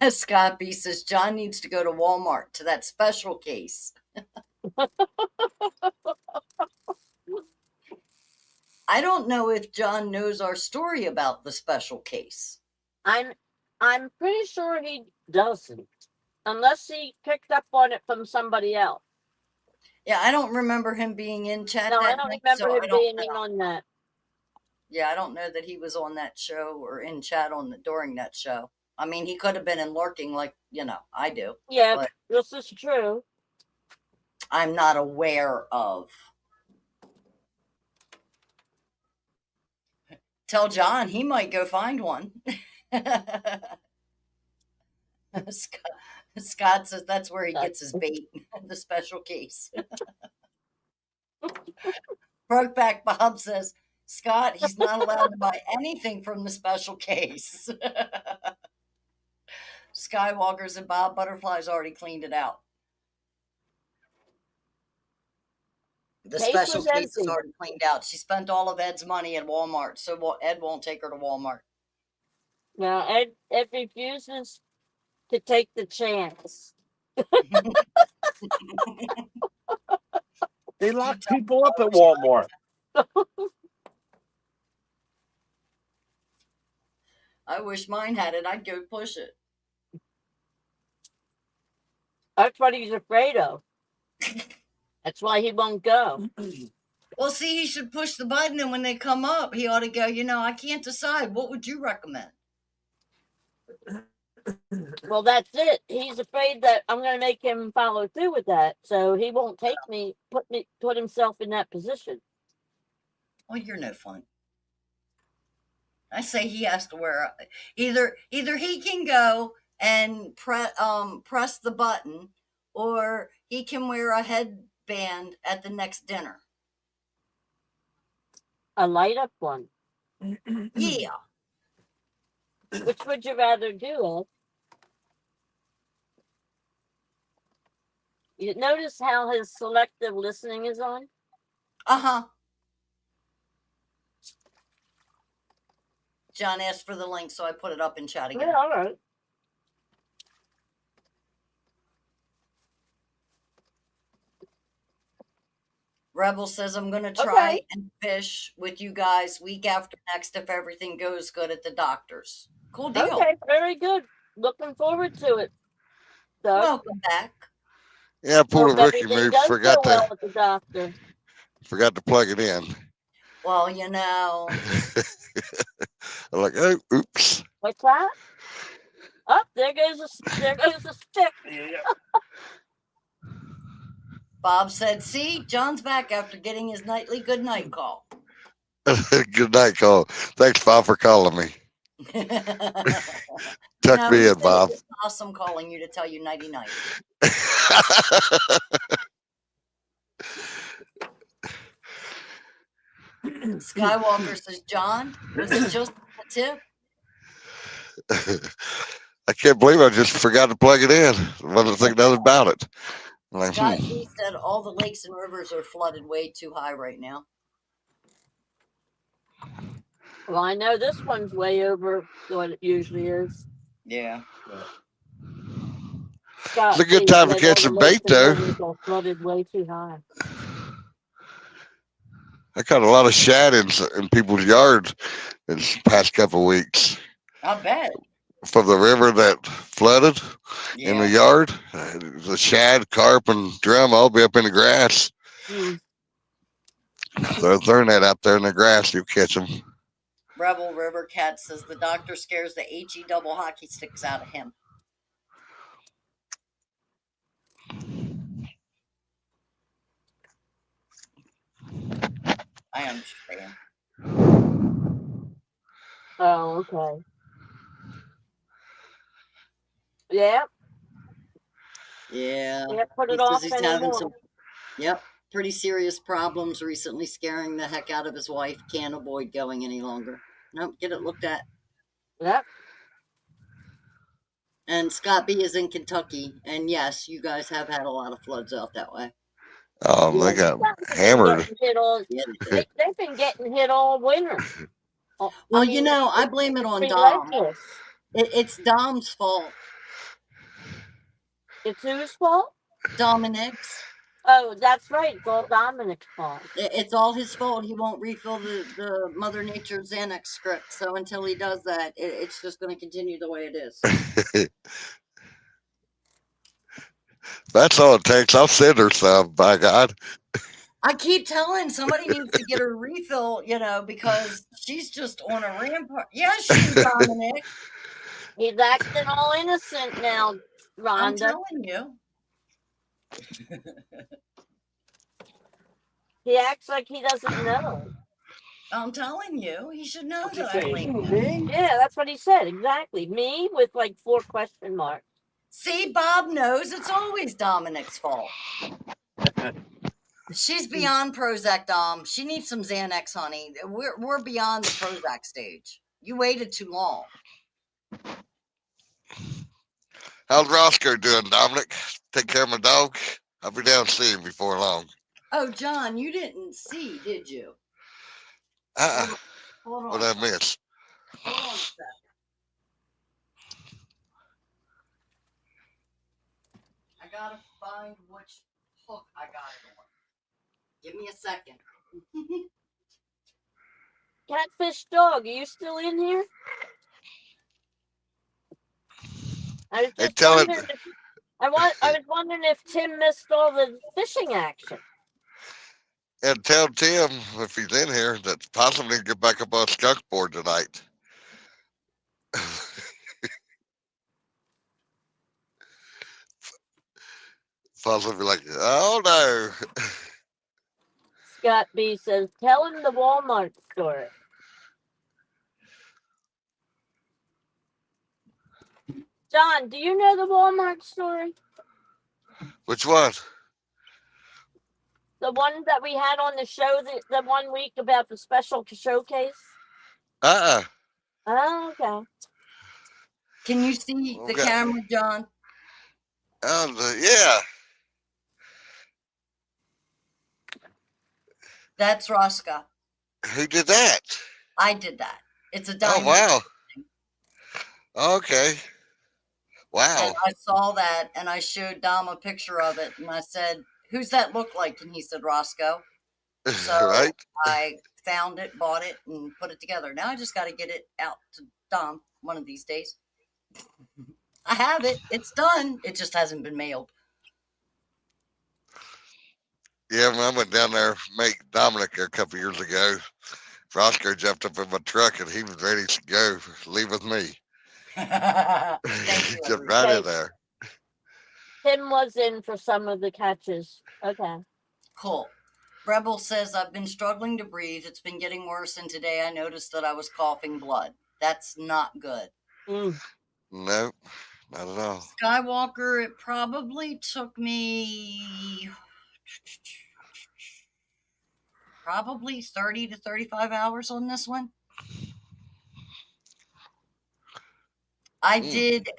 Scott B says John needs to go to Walmart to that special case. I don't know if John knows our story about the special case. I'm pretty sure he doesn't, unless he picked up on it from somebody else. Yeah, I don't remember him being in chat No, I that don't night, remember so him I don't being know. in on that. Yeah, I don't know that he was on that show or in chat during that show. I mean, he could have been in lurking like, I do. Yeah, But this is true. I'm not aware of. Tell John he might go find one. Scott says that's where he gets his bait, the special case. Brokeback Bob says, Scott, he's not allowed to buy anything from the special case. Skywalkers and Bob Butterfly's already cleaned it out. The Case special was case is empty. already cleaned out. She spent all of Ed's money at Walmart, so Ed won't take her to Walmart. Now Ed refuses to take the chance. They lock people up at Walmart. I wish mine had it. I'd go push it. That's what he's afraid of. That's why he won't go. Well, see, he should push the button, and when they come up, he ought to go, I can't decide. What would you recommend? Well, that's it. He's afraid that I'm going to make him follow through with that, so he won't put himself in that position. Well, you're no fun. I say he has to wear either he can go and press the button, or he can wear a headband at the next dinner. A light up one. Yeah. Which would you rather do, Ed? You notice how his selective listening is on? Uh-huh. John asked for the link, so I put it up in chat again. Yeah, all right. Rebel says, I'm going to try and fish with you guys week after next if everything goes good at the doctor's. Cool deal. Okay, very good. Looking forward to it. Doug. Welcome back. Yeah, I pulled Hope a rookie everything move. does Forgot go well to with the doctor. plug it in. Well, I'm like, oh, oops. What's that? Oh, there goes the stick. Bob said, see, John's back after getting his nightly good night call. Good night, call. Thanks, Bob, for calling me. Tuck me in, Bob. It's awesome calling you to tell you nighty night. Skywalker says, John, was it just a tip? I can't believe I just forgot to plug it in. I wasn't thinking nothing about it. I'm like, Scott G said all the lakes and rivers are flooded way too high right now. Well, I know this one's way over what it usually is. Yeah. Scott it's a good B time to said all catch the some bait, lakes and though. rivers are flooded way too high. I caught a lot of shad in people's yards this past couple of weeks I bet. from the river that flooded in the Yeah. yard. The shad, carp, and drum all be up in the grass. Hmm. They're throwing that out there in the grass. You catch them. Rebel River Cat says the doctor scares the HE double hockey sticks out of him. I understand. Oh, okay. Yeah, Yeah. can't put He it says off he's having some, anymore. yep, pretty serious problems recently, scaring the heck out of his wife. Can't avoid going any longer. Nope, get it looked at. Yep. And Scott B is in Kentucky. And yes, you guys have had a lot of floods out that way. They Yeah, got they've been hammered. getting hit all. Yeah, they did. They've been getting hit all winter. Oh, Well, I you mean, know, I it's blame it on Dom. relentless. It's Dom's fault. It's whose fault? Dominic's. Oh, that's right. It's all Dominic's fault. It's all his fault. He won't refill the Mother Nature Xanax script. So until he does that, it's just going to continue the way it is. That's all it takes. I'll send her some, by God. I keep telling somebody needs to get her refill, because she's just on a rampart. Yes, you, Dominic. He's acting all innocent now, I'm Rhonda. telling you. He acts like he doesn't know. I'm telling you. He should know What'd you that I say? blame Who, him. me? Yeah, that's what he said. Exactly. Me with like 4 question marks. See, Bob knows it's always Dominic's fault. She's beyond Prozac, Dom. She needs some Xanax, honey. We're beyond the Prozac stage. You waited too long. How's Roscoe doing, Dominic? Take care of my dog. I'll be down to see him before long. Oh, John, you didn't see, did you? Uh-uh. Hold on. What I miss? Hold on a second. I gotta find which hook I got it on. Give me a second. Catfish dog, are you still in here? I was Hey, just tell it. wondering if I was wondering if Tim missed all the fishing action. And tell Tim, if he's in here, that possibly get back up on skunk board tonight. Possibly like, oh no. Scott B says, tell him the Walmart story. John, do you know the Walmart story? Which one? The one that we had on the show the 1 week about the special showcase? Uh-uh. Oh, okay. Can you see the Okay. camera, John? Yeah. That's Rosca. Who did that? I did that. It's a Oh, diamond. wow. Okay. Wow. And I saw that and I showed Dom a picture of it and I said, who's that look like? And he said, Roscoe. So Right? I found it, bought it, and put it together. Now I just got to get it out to Dom one of these days. I have it. It's done. It just hasn't been mailed. Yeah, when I went down there to make Dominic a couple years ago, Roscoe jumped up in my truck and he was ready to go. Leave with me. Thank He you. jumped everybody. right in there. Tim was in for some of the catches. Okay. Cool. Rebel says, I've been struggling to breathe. It's been getting worse. And today I noticed that I was coughing blood. That's not good. Mm. Nope, not at all. Skywalker, it probably took me probably 30 to 35 hours on this one. I Mm. did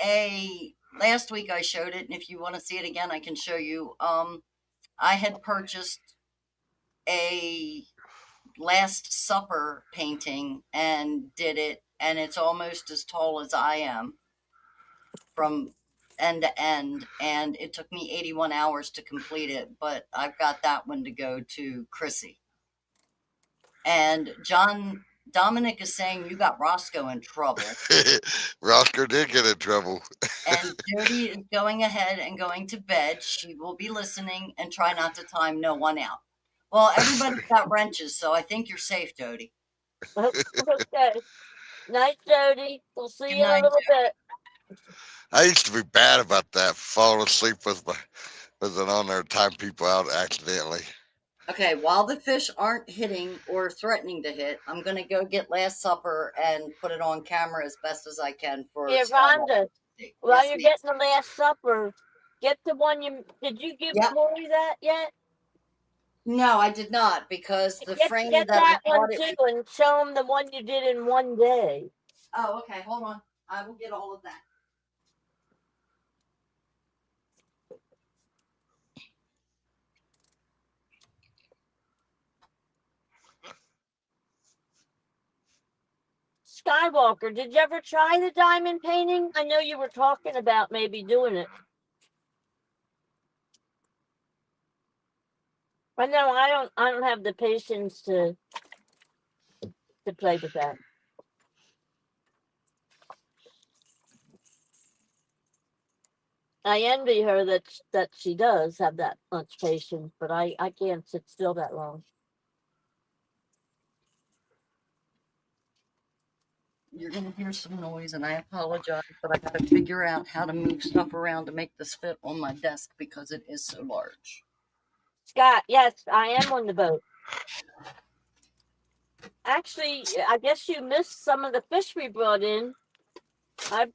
last week I showed it, and if you want to see it again, I can show you. I had purchased a Last Supper painting and did it, and it's almost as tall as I am from end to end, and it took me 81 hours to complete it, but I've got that one to go to Chrissy. And Dominic is saying you got Roscoe in trouble. Roscoe did get in trouble. And Jody is going ahead and going to bed. She will be listening and try not to time no one out. Well, everybody's got wrenches, so I think you're safe, Jody. Okay. Night, Jody. We'll see Good you in a night, little bit. I used to be bad about that, falling asleep with it on there, time people out accidentally. Okay, while the fish aren't hitting or threatening to hit, I'm going to go get Last Supper and put it on camera as best as I can for Here, Skywalker Rhonda, to see. while Yes, you're ma'am. getting the Last Supper, get the one did you give Yep. Lori that yet? No, I did not, because the frame Get that I that one bought it too with. and show them the one you did in one day. Oh, okay, hold on. I will get all of that. Skywalker, did you ever try the diamond painting? I know you were talking about maybe doing it. I know I don't have the patience to play with that. I envy her that she does have that much patience, but I can't sit still that long. You're going to hear some noise, and I apologize, but I got to figure out how to move stuff around to make this fit on my desk because it is so large. Scott, yes, I am on the boat. Actually, I guess you missed some of the fish we brought in. I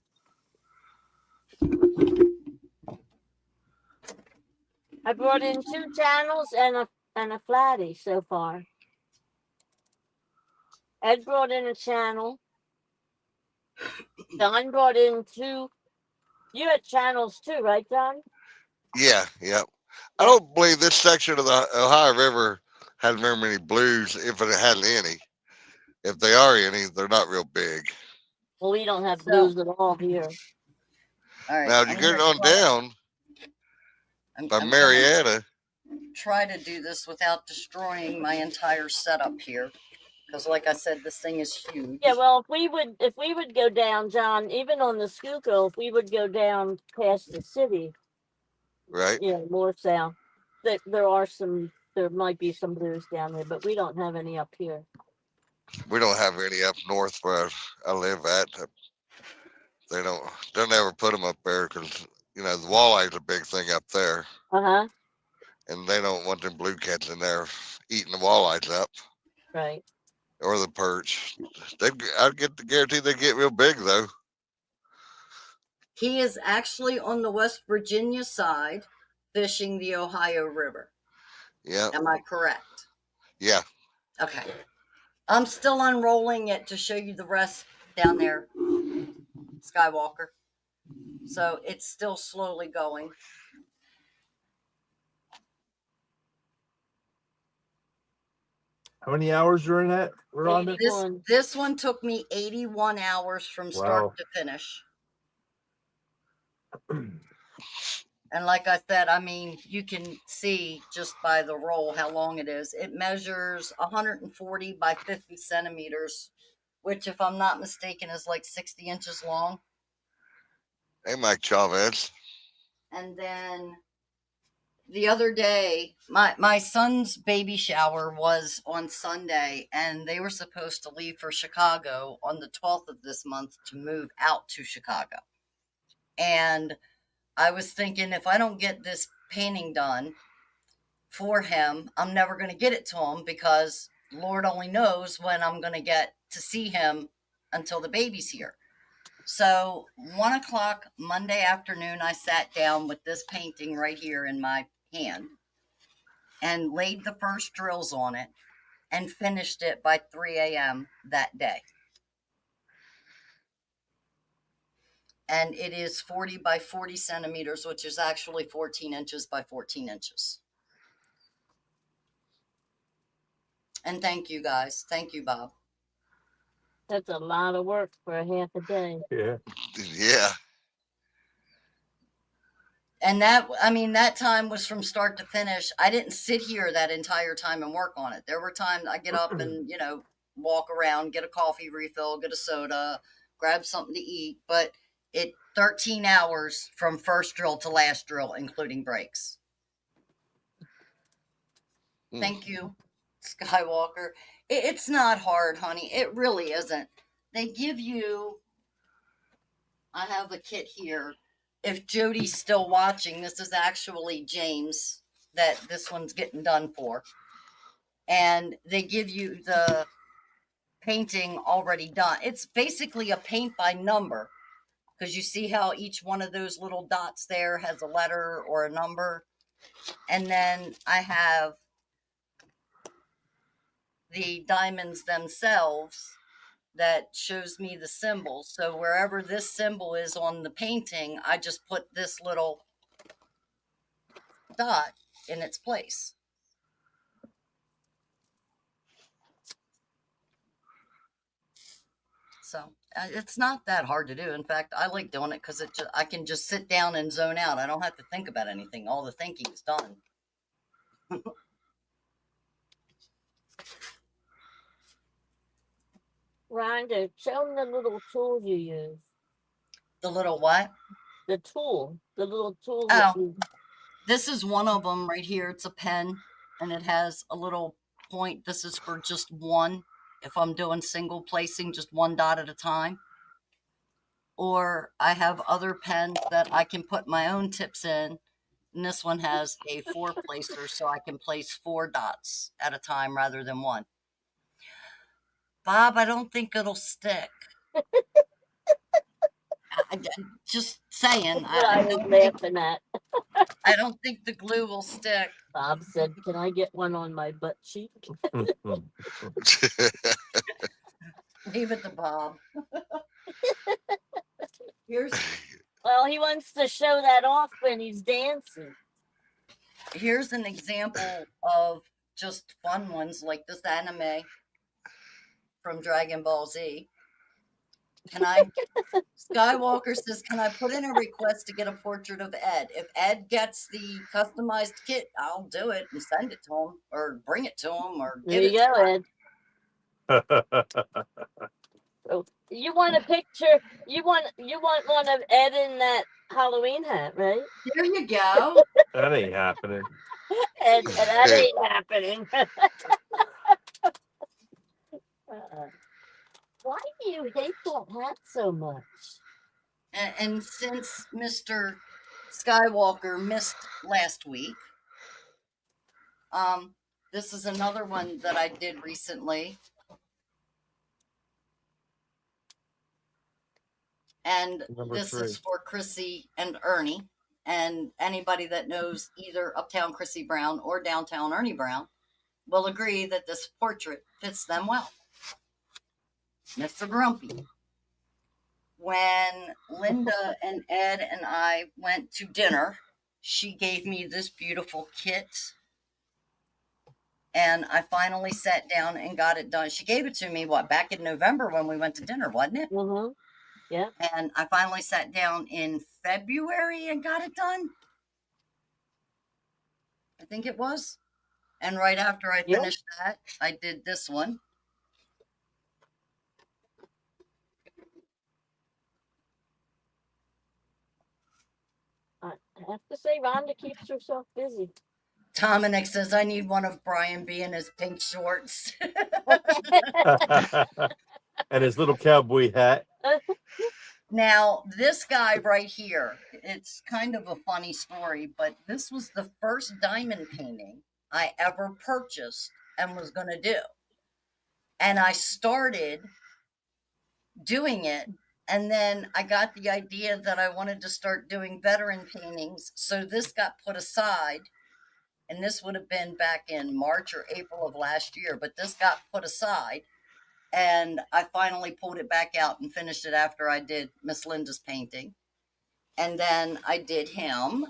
brought in 2 channels and a flatty so far. Ed brought in a channel. Don brought in 2. You had channels too, right, Don? Yeah, yep. I don't believe this section of the Ohio River has very many blues, if it had any. If they are any, they're not real big. Well, we don't have So, blues at all here. all right. Now, you get on down by I'm Marietta. try to do this without destroying my entire setup here, because, like I said, this thing is huge. Yeah, well, if we would go down, John, even on the Schuylkill, if we would go down past the city, Right? yeah, more south, there might be some blues down there, but we don't have any up here. We don't have any up north where I live at. They'll never put them up there because, the walleye's a big thing up there. Uh-huh. And they don't want them blue cats in there eating the walleyes up. Right. Or the perch. I'd get the guarantee they get real big, though. He is actually on the West Virginia side fishing the Ohio River. Yeah. Am I correct? Yeah. Okay. I'm still unrolling it to show you the rest down there, Skywalker. So it's still slowly going. How many hours are in that? We're on it. This one took me 81 hours from start to finish. And like I said, I mean, you can see just by the roll how long it is. It measures 140 by 50 centimeters, which, if I'm not mistaken, is like 60 inches long. Hey, Mike Chavez. And then the other day, my son's baby shower was on Sunday, and they were supposed to leave for Chicago on the 12th of this month to move out to Chicago. And I was thinking, if I don't get this painting done for him, I'm never going to get it to him, because Lord only knows when I'm going to get to see him until the baby's here. So 1 o'clock Monday afternoon, I sat down with this painting right here in my hand and laid the first drills on it and finished it by 3 a.m. that day. And it is 40 by 40 centimeters, which is actually 14 inches by 14 inches. And thank you guys. Thank you, Bob. That's a lot of work for a half a day. Yeah. Yeah. And that, I mean, that time was from start to finish. I didn't sit here that entire time and work on it. There were times I get up and, walk around, get a coffee refill, get a soda, grab something to eat. But 13 hours from first drill to last drill, including breaks. Thank you, Skywalker. It's not hard, honey. It really isn't. They give you, I have a kit here. If Jody's still watching, this is actually James that this one's getting done for. And they give you the painting already done. It's basically a paint by number, because you see how each one of those little dots there has a letter or a number. And then I have the diamonds themselves that shows me the symbol. So wherever this symbol is on the painting, I just put this little dot in its place. So it's not that hard to do. In fact, I like doing it because I can just sit down and zone out. I don't have to think about anything. All the thinking is done. Rhonda, show them the little tools you use. The little what? The little tool. Oh, this is one of them right here. It's a pen and it has a little point. This is for just one. If I'm doing single placing, just one dot at a time. Or I have other pens that I can put my own tips in. And this one has a 4-placer, so I can place 4 dots at a time rather than one. Bob, I don't think it'll stick. Just saying. That's what I was laughing at. I don't think the glue will stick. Bob said, "Can I get one on my butt cheek?" Leave it to Bob. Well, he wants to show that off when he's dancing. Here's an example of just fun ones like this anime from Dragon Ball Z. Skywalker says, can I put in a request to get a portrait of Ed? If Ed gets the customized kit, I'll do it and send it to him or bring it to him or There give you it go, Ed. So you want a picture? You want one of Ed in that Halloween hat, right? There you go. That ain't happening. And that ain't happening. Why do you hate that hat so much? And since Mr. Skywalker missed last week, this is another one that I did recently. And this is for Chrissy and Ernie. And anybody that knows either Uptown Chrissy Brown or Downtown Ernie Brown will agree that this portrait fits them well. Mr. Grumpy. When Linda and Ed and I went to dinner, she gave me this beautiful kit. And I finally sat down and got it done. She gave it to me, back in November when we went to dinner, wasn't it? Mm-hmm. Yeah. And I finally sat down in February and got it done. I think it was. And right after I finished that, I did this one. I have to say, Rhonda keeps herself busy. Dominic says, I need one of Brian B in his pink shorts. And his little cowboy hat. Now, this guy right here, it's kind of a funny story, but this was the first diamond painting I ever purchased and was going to do. And I started doing it, and then I got the idea that I wanted to start doing veteran paintings. So this got put aside, and this would have been back in March or April of last year, but this got put aside. And I finally pulled it back out and finished it after I did Miss Linda's painting. And then I did him,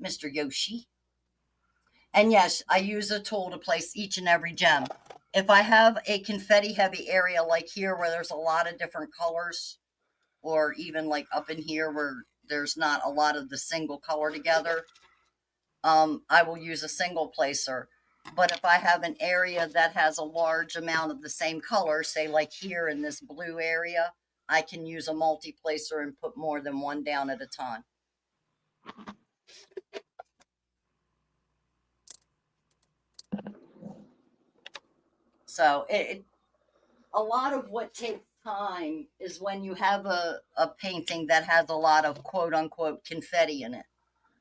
Mr. Yoshi. And yes, I use a tool to place each and every gem. If I have a confetti heavy area like here where there's a lot of different colors, or even like up in here where there's not a lot of the single color together, I will use a single placer. But if I have an area that has a large amount of the same color, say like here in this blue area, I can use a multi-placer and put more than one down at a time. So a lot of what takes time is when you have a painting that has a lot of quote unquote confetti in it,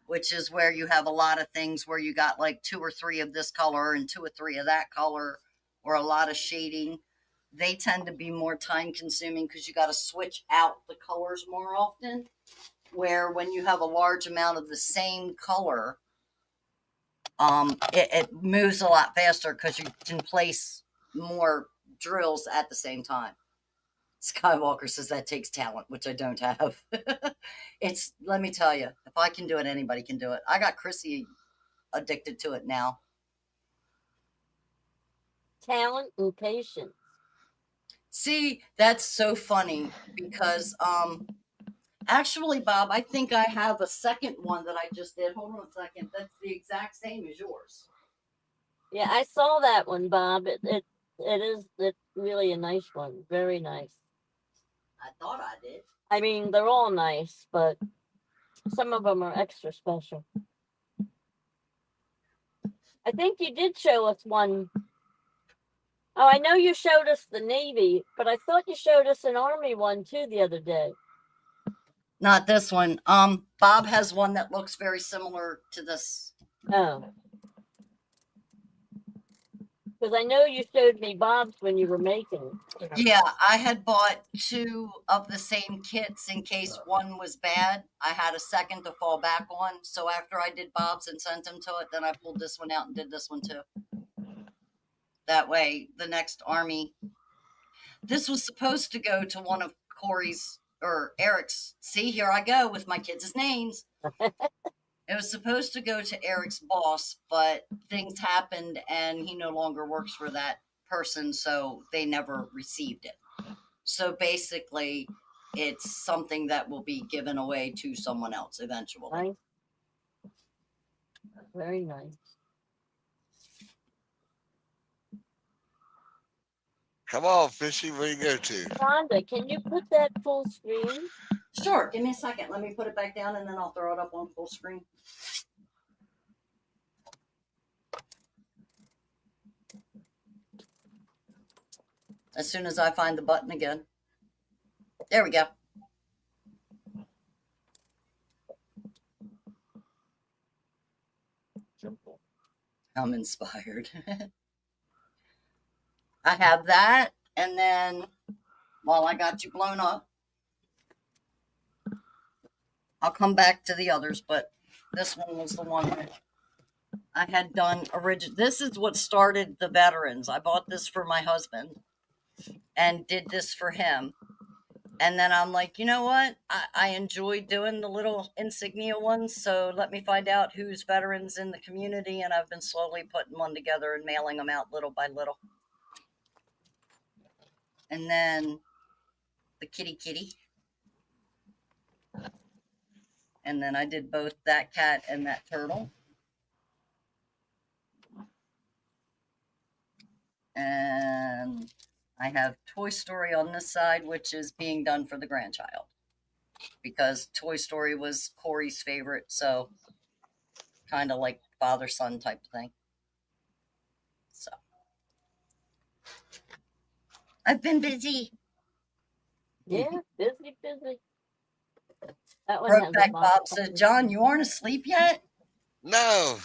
which is where you have a lot of things where you got like 2 or 3 of this color and 2 or 3 of that color, or a lot of shading. They tend to be more time consuming because you got to switch out the colors more often. Where when you have a large amount of the same color, it moves a lot faster because you can place more drills at the same time. Skywalker says that takes talent, which I don't have. It's, let me tell you, if I can do it, anybody can do it. I got Chrissy addicted to it now. Talent and patience. See, that's so funny because actually, Bob, I think I have a second one that I just did. Hold on a second. That's the exact same as yours. Yeah, I saw that one, Bob. It's really a nice one. Very nice. I thought I did. I mean, they're all nice, but some of them are extra special. I think you did show us one. Oh, I know you showed us the Navy, but I thought you showed us an Army one too the other day. Not this one. Bob has one that looks very similar to this. Oh. Because I know you showed me Bob's when you were making. Yeah, I had bought 2 of the same kits in case one was bad. I had a second to fall back on. So after I did Bob's and sent him to it, then I pulled this one out and did this one too. That way, the next Army. This was supposed to go to one of Corey's or Eric's. See, here I go with my kids' names. It was supposed to go to Eric's boss, but things happened and he no longer works for that person, so they never received it. So basically, it's something that will be given away to someone else eventually. Nice. Very nice. Come on, Fishy, where you go to? Rhonda, can you put that full screen? Sure, give me a second. Let me put it back down and then I'll throw it up on full screen. As soon as I find the button again. There we go. I'm inspired. I have that, and then while I got you blown up, I'll come back to the others, but this one was the one that I had done original. This is what started the veterans. I bought this for my husband and did this for him. And then I'm like, you know what? I enjoy doing the little insignia ones. So let me find out who's veterans in the community. And I've been slowly putting one together and mailing them out little by little. And then the kitty. And then I did both that cat and that turtle. And I have Toy Story on this side, which is being done for the grandchild. Because Toy Story was Corey's favorite, so kind of like father-son type thing. So I've been busy. Yeah, busy. That one has a Brokeback lot Bob of said, fun. John, you aren't asleep yet? No.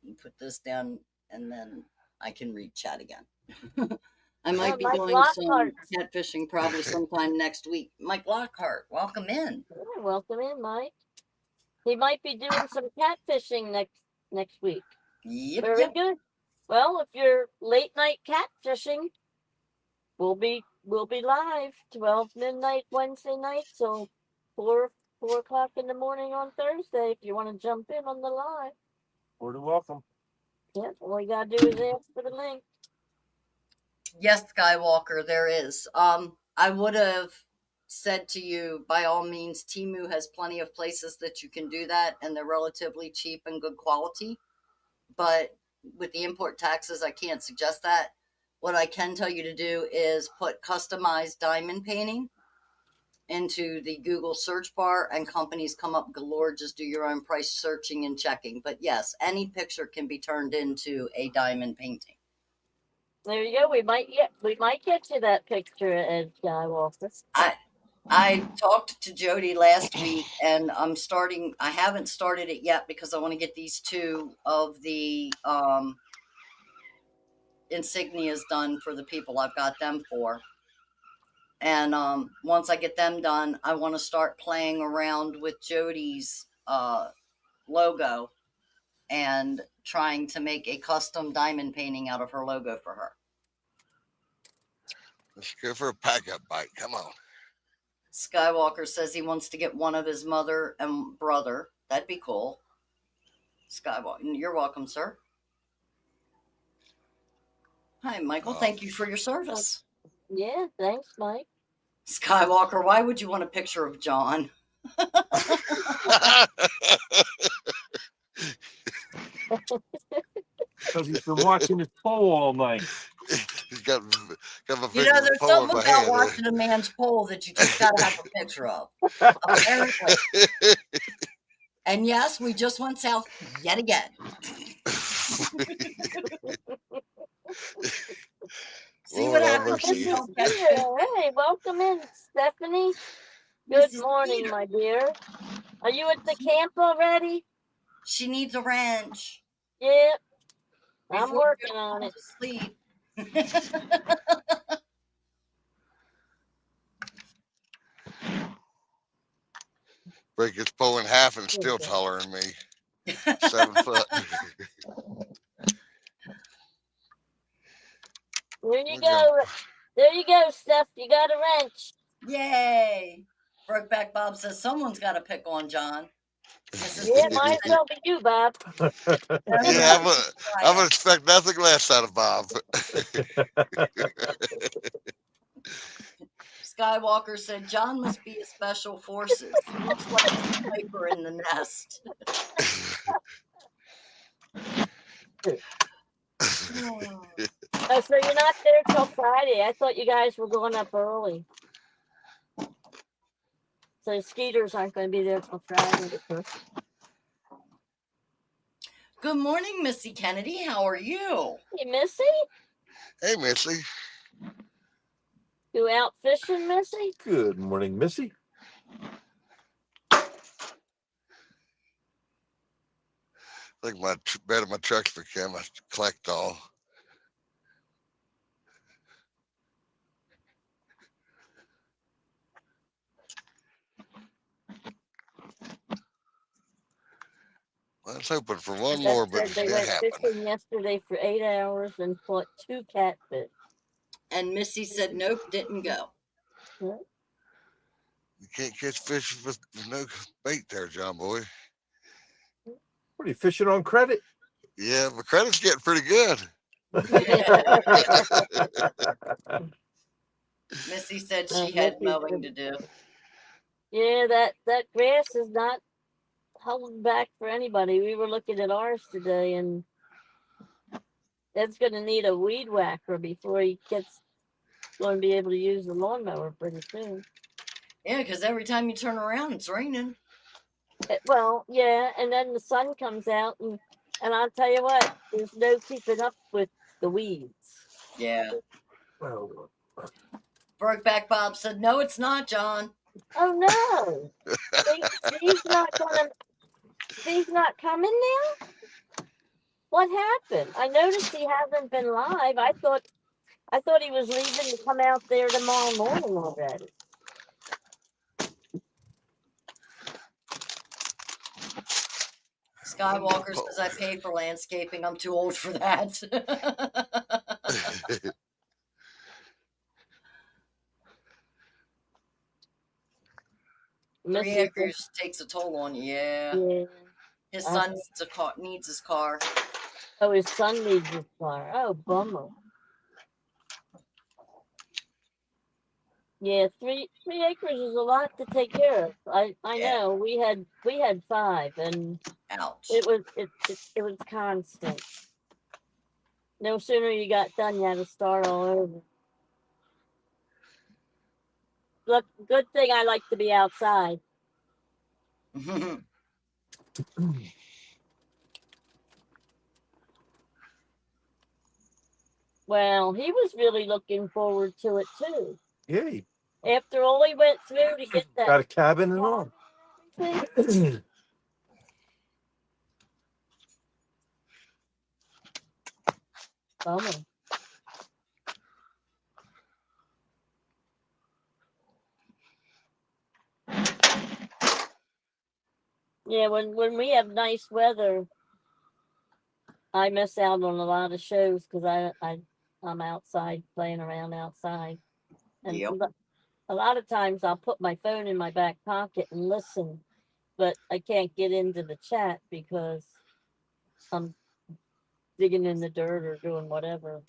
You put this down and then I can read chat again. I might Oh, be Mike doing some Lockhart. catfishing probably sometime next week. Mike Lockhart, welcome in. Yeah, welcome in, Mike. He might be doing some catfishing next week. Yep, Very yep. good. Well, if you're late night catfishing, we'll be live 12 midnight Wednesday night, so 4 o'clock in the morning on Thursday. If you want to jump in on the live, More than welcome. yeah, all you gotta do is ask for the link. Yes, Skywalker, there is. I would have said to you, by all means, Timu has plenty of places that you can do that, and they're relatively cheap and good quality. But with the import taxes, I can't suggest that. What I can tell you to do is put customized diamond painting into the Google search bar, and companies come up galore. Just do your own price searching and checking. But yes, any picture can be turned into a diamond painting. There you go. We might get to that picture at Skywalker. I talked to Jody last week, and I haven't started it yet because I want to get these two of the insignias done for the people I've got them for. And once I get them done, I want to start playing around with Jody's logo and trying to make a custom diamond painting out of her logo for her. Let's go for a pack-up bike. Come on. Skywalker says he wants to get one of his mother and brother. That'd be cool. Skywalker, you're welcome, sir. Hi, Michael. Thank you for your service. Yeah, thanks, Mike. Skywalker, why would you want a picture of John? Because he's been watching his pole all night. He's got my You finger know, in the there's pole something in my about hand. watching a man's pole that you just got to have a picture of. Apparently. And yes, we just went south yet again. See Lord what have happens when mercy. you don't catch Yeah, fish. hey, welcome in, Stephanie. Good Mrs. morning, Peter, my dear. Are you at the camp already? she needs a wrench Yeah, I'm before working Joe on it. goes to sleep. Break his pole in half and still taller than me. 7 foot. There you go. There you go, Steph. You got a wrench. Yay! Brokeback Bob says someone's got to pick on John. Mrs. Yeah, Peter might as said, well be you, Bob. Yeah, I would expect nothing less out of Bob. Skywalker said John must be a special forces. Looks like a sniper in the nest. Oh, so you're not there till Friday. I thought you guys were going up early. So the Skeeters aren't going to be there till Friday. Good morning, Missy Kennedy. How are you? Hey, Missy? Hey, Missy. You out fishing, Missy? Good morning, Missy. I think my bed of my truck's become a collect all. I was hoping for one more, but it They didn't went happen. fishing yesterday for 8 hours and caught 2 catfish. And Missy said nope, didn't go. Yeah. You can't catch fish with no bait there, John boy. What are you fishing on credit? Yeah, my credit's getting pretty good. Missy said she had mowing to do. Yeah, that grass is not holding back for anybody. We were looking at ours today, and that's going to need a weed whacker before he gets going to be able to use the lawnmower pretty soon. Yeah, because every time you turn around, it's raining. Well, yeah, and then the sun comes out, and I'll tell you what, there's no keeping up with the weeds. Yeah. Well, Brokeback Bob said, no, it's not, John. Oh no, Steve's not coming now. What happened? I noticed he hasn't been live. I thought he was leaving to come out there tomorrow morning already. Skywalker says I pay for landscaping. I'm too old for that. 3 acres takes a toll on you. Yeah. Yeah. His son needs his car. Oh, his son needs his car. Oh, bummer. Yeah, three acres is a lot to take care of. I Yeah. know. We had 5, and Ouch. it was constant. No sooner you got done, you had to start all over. Look, good thing I like to be outside. Well, he was really looking forward to it too. Yeah, he After all he went through to get that. got a cabin and all. thing. Bummer. Yeah, when we have nice weather, I miss out on a lot of shows because I'm outside playing around outside, and Yep. a lot of times I'll put my phone in my back pocket and listen, but I can't get into the chat because I'm digging in the dirt or doing whatever.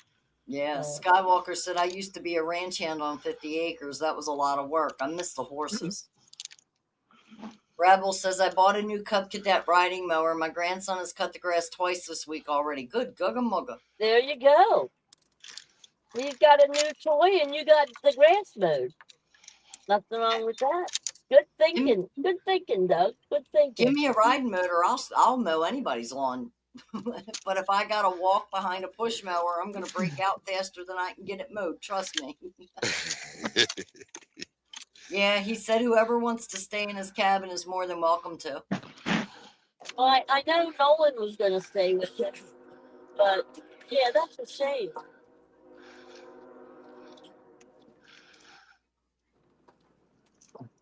Yeah, Skywalker said, I used to be a ranch hand on 50 acres. That was a lot of work. I miss the horses. Rebel says, I bought a new Cub Cadet riding mower. My grandson has cut the grass twice this week already. Good gugga mugga. There you go. He's got a new toy and you got the grass mowed. Nothing wrong with that. Good thinking. Good thinking, Doug. Good thinking. Give me a riding motor. I'll mow anybody's lawn. But if I got to walk behind a push mower, I'm going to break out faster than I can get it mowed. Trust me. Yeah, he said whoever wants to stay in his cabin is more than welcome to. Well, I know Nolan was going to stay with him, but yeah, that's a shame.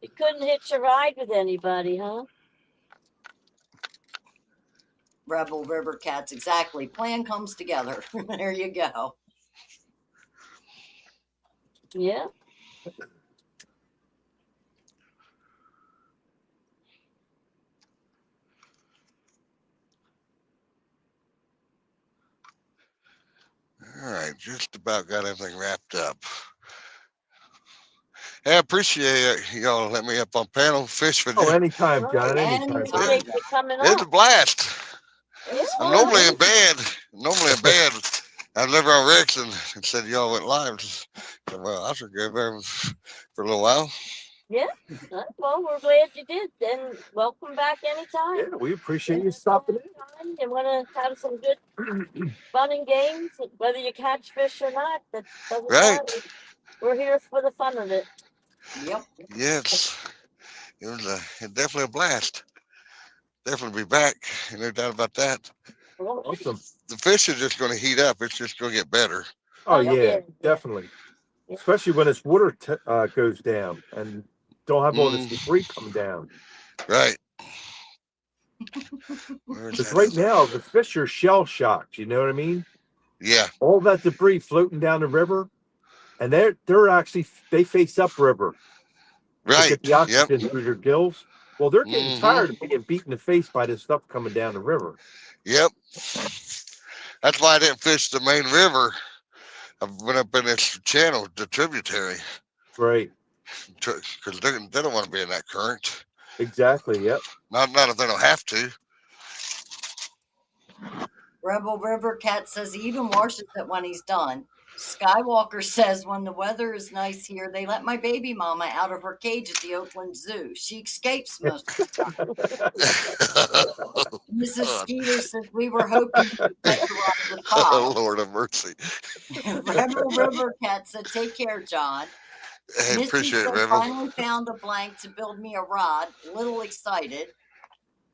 You couldn't hitch a ride with anybody, huh? Rebel River Cats, exactly. Plan comes together. There you go. Yeah. All right, just about got everything wrapped up. Hey, I appreciate y'all letting me up on panel fish with you. Oh, anytime, John. Anytime. Appreciate you coming It's a up. blast. It's I'm fun. normally in bed. I live around Rex and said y'all went live. So, well, I should go there for a little while. Yeah. Well, we're glad you did. Then welcome back anytime. Yeah, we appreciate you stopping in. You want to have some good fun and games, whether you catch fish or not. That doesn't matter. We're here for the fun of it. Yep. Yes, it was definitely a blast. Definitely be back. No doubt about that. Awesome. The fish is just going to heat up. It's just going to get better. Oh, yeah, definitely. Yeah. Especially when this water goes down and don't have all this debris come down. Right. Because right now, the fish are shell shocked. You know what I mean? Yeah. All that debris floating down the river, and they're actually, they face upriver. Right. To get the oxygen through their gills. Well, they're getting tired of being beat in the face by this stuff coming down the river. Yep. That's why I didn't fish the main river. I went up in this channel, the tributary. Right. Because they don't want to be in that current. Exactly. Yep. Not if they don't have to. Rebel River Cat says he even washes it when he's done. Skywalker says when the weather is nice here, they let my baby mama out of her cage at the Oakland Zoo. She escapes most of the time. Mrs. Skeeter says we were hoping you could catch a ride with Bob. Oh, Lord have mercy. Rebel River Cat said, take care, John. Hey, Missy appreciate it, said, Rebel. finally found a blank to build me a rod. Little excited.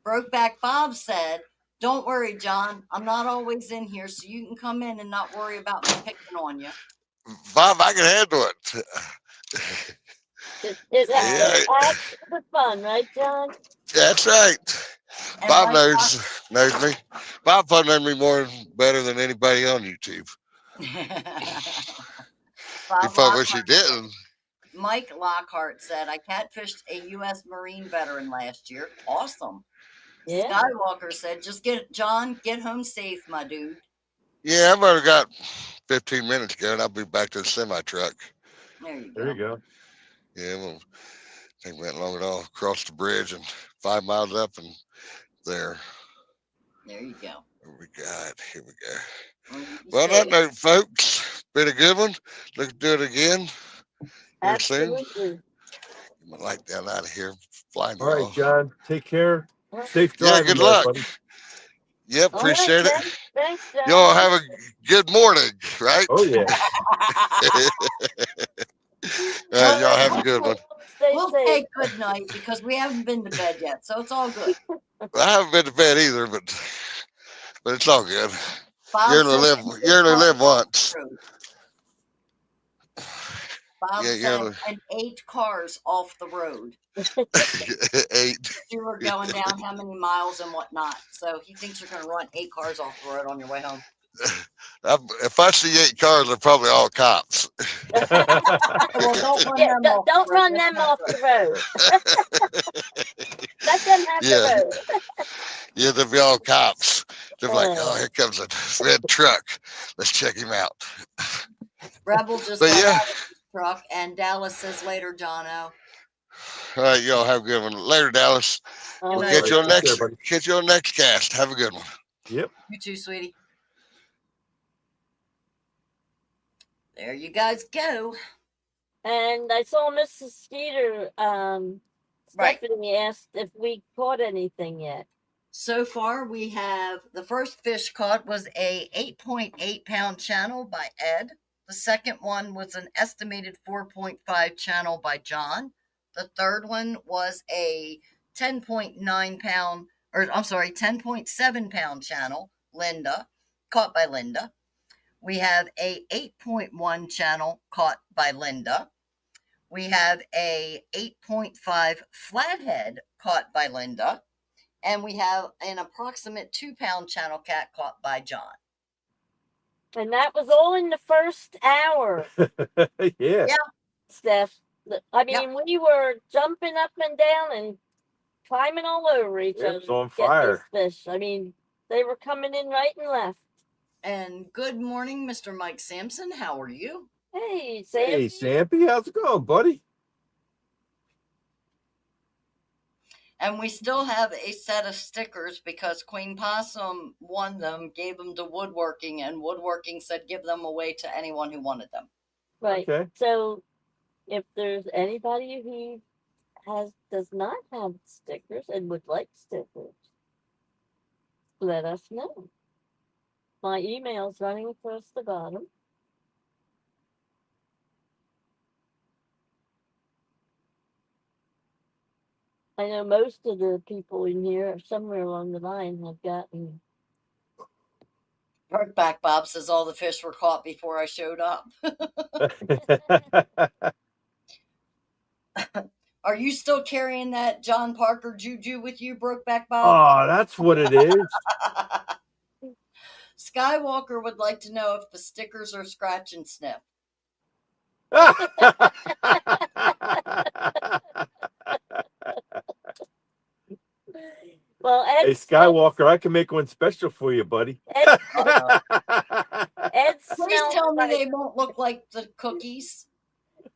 Brokeback Bob said, don't worry, John. I'm not always in here, so you can come in and not worry about me picking on you. Bob, I can handle it. It's for fun, right, John? That's right. And Bob like knows. knows me. Bob Fun knows me more better than anybody on YouTube. He Bob probably wish he Lockhart, didn't. Mike Lockhart said, I catfished a U.S. Marine veteran last year. Awesome. Yeah. Skywalker said, just get home safe, my dude. Yeah, I've already got 15 minutes ago, and I'll be back to the semi truck. There you There you go. go. Yeah, well, think went long at all. Across the bridge and 5 miles up and there. There you go. What we got? Here we go. Well, you be Well, on that safe. note, folks, been a good one. Let's do it again here soon. Absolutely. Get my light down out of here. Flying All right, y'all. John. Take care. Safe Yeah, driving good there, luck. buddy. Yep, All right, appreciate it. thanks, John. Y'all have a good morning, right? Oh yeah. All right, y'all have a good one. Stay We'll safe. say good night because we haven't been to bed yet, so it's all good. I haven't been to bed either, but it's all good. Bob You only said, live "Eight you only cars live off once. the road." Bob Yeah, you said, only and 8 cars off the road. 8. You were going down how many miles and whatnot. So he thinks you're going to run 8 cars off the road on your way home. If I see 8 cars, they're probably all cops. Well, don't run Yeah, them off the don't road. run That's them not off good. the road. Let them have Yeah, the road. yeah, they'll be all cops. They're like, oh, Uh, here comes a red truck. Let's check him out. Rebel just But got yeah, out of his truck, and Dallas says later, Jono. all right, y'all have a good one. Later, Dallas. all Good We'll night, right. catch you on Dallas. Take care, next buddy. catch you on next cast. Have a good one. Yep. You too, sweetie. There you guys go. And I saw Mrs. Skeeter. Right. Stephanie asked if we caught anything yet. So far, we have the first fish caught was a 8.8 pound channel by Ed. The second one was an estimated 4.5 channel by John. The third one was a 10.9 pound, or I'm sorry, 10.7 pound channel, Linda, caught by Linda. We have a 8.1 channel caught by Linda. We have a 8.5 flathead caught by Linda. And we have an approximate 2 pound channel cat caught by John. And that was all in the first hour, Yeah. Yeah. Steph. I Yep. mean, we were jumping up and down and climbing all over each It other. was on to get fire. these fish. I mean, they were coming in right and left. And good morning, Mr. Mike Sampson. How are you? Hey, Sam. Hey, Sampy, how's it going, buddy? And we still have a set of stickers because Queen Possum won them, gave them to Woodworking, and Woodworking said give them away to anyone who wanted them. Right. Okay. So, if there's anybody who does not have stickers and would like stickers, let us know. My email's running across the bottom. I know most of the people in here, somewhere along the line, have gotten. Perkback Bob says all the fish were caught before I showed up. Are you still carrying that John Parker juju with you, Brokeback Bob? Oh, that's what it is. Skywalker would like to know if the stickers are scratch and sniff. Well, Hey, Skywalker, I can make one special for you, buddy. Ed Please smells tell me like they won't look like the cookies.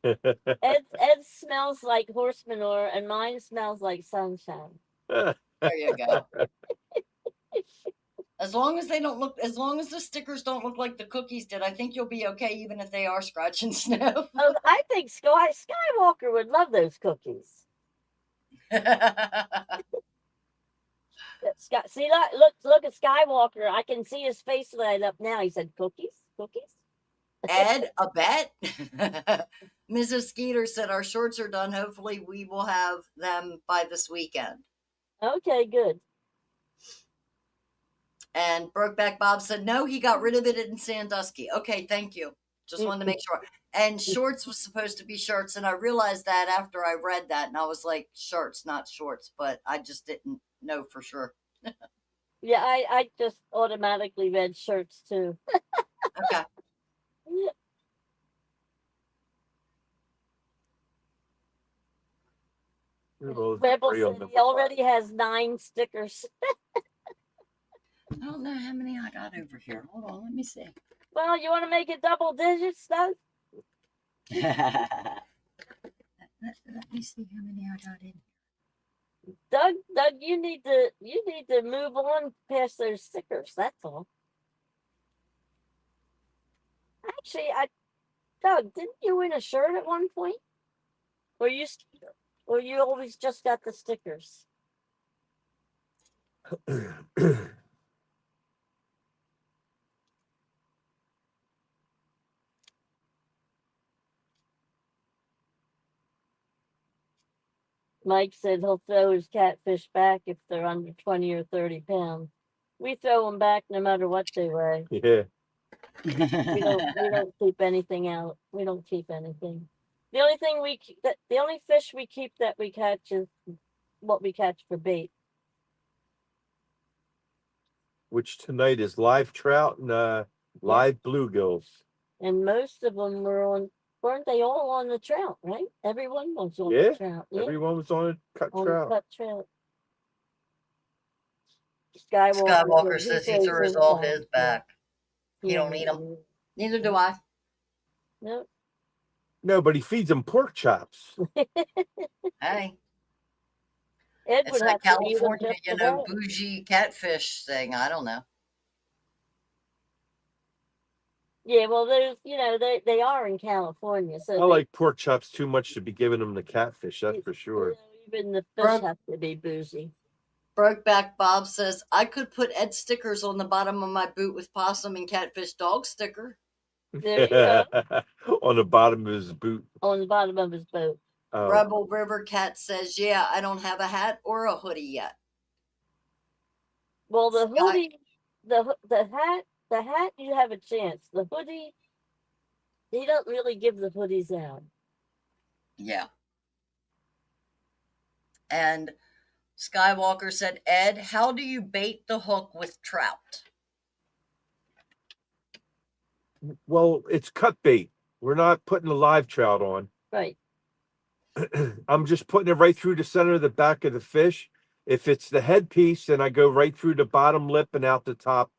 Ed smells like horse manure, and mine smells like sunshine. There you go. As long as the stickers don't look like the cookies did, I think you'll be okay, even if they are scratch and sniff. Oh, I think Skywalker would love those cookies. See, look at Skywalker. I can see his face light up now. He said, "Cookies, cookies." Ed, a bet? Mrs. Skeeter said our shorts are done. Hopefully, we will have them by this weekend. Okay, good. And Brokeback Bob said, no, he got rid of it in Sandusky. Okay, thank you. Just wanted to make sure. And shorts was supposed to be shirts. And I realized that after I read that. And I was like, shirts, not shorts. But I just didn't know for sure. Yeah, I just automatically read shirts too. Okay. Rebel said he already has 9 stickers. I don't know how many I got over here. Hold on, let me see. Well, you want to make it double digits, though? let me see how many I got in. Doug, you need to move on past those stickers. That's all. Actually, Doug, didn't you win a shirt at one point? Or you always just got the stickers? Mike said he'll throw his catfish back if they're under 20 or 30 pounds. We throw them back no matter what they weigh. Yeah. We don't keep anything out. We don't keep anything. The only thing the only fish we keep that we catch is what we catch for bait. Which tonight is live trout and live bluegills. And most of them weren't they all on the trout, right? Everyone was on the trout. Yeah, Everyone was on a cut on trout. cut trout. Skywalker says he throws all his back. He don't eat them. them. Neither do I. Nope. No, but he feeds them pork chops. Hey, Ed it's would like have to eat them California, just you know, about. bougie catfish thing. I don't know. Yeah, well, there's they are in California, so I like pork chops too much to be giving them the catfish. That's for sure. Even the fish Broke- have to be bougie. Brokeback Bob says, I could put Ed stickers on the bottom of my boot with possum and catfish dog sticker. There you go. On the bottom of his boot. On the bottom of his boat. Oh. Rebel River Cat says, yeah, I don't have a hat or a hoodie yet. Well, the Scott- hoodie, the hat, you have a chance. The hoodie, he don't really give the hoodies out. Yeah. And Skywalker said, Ed, how do you bait the hook with trout? Well, it's cut bait. We're not putting the live trout on. Right. I'm just putting it right through the center of the back of the fish. If it's the headpiece, then I go right through the bottom lip and out the top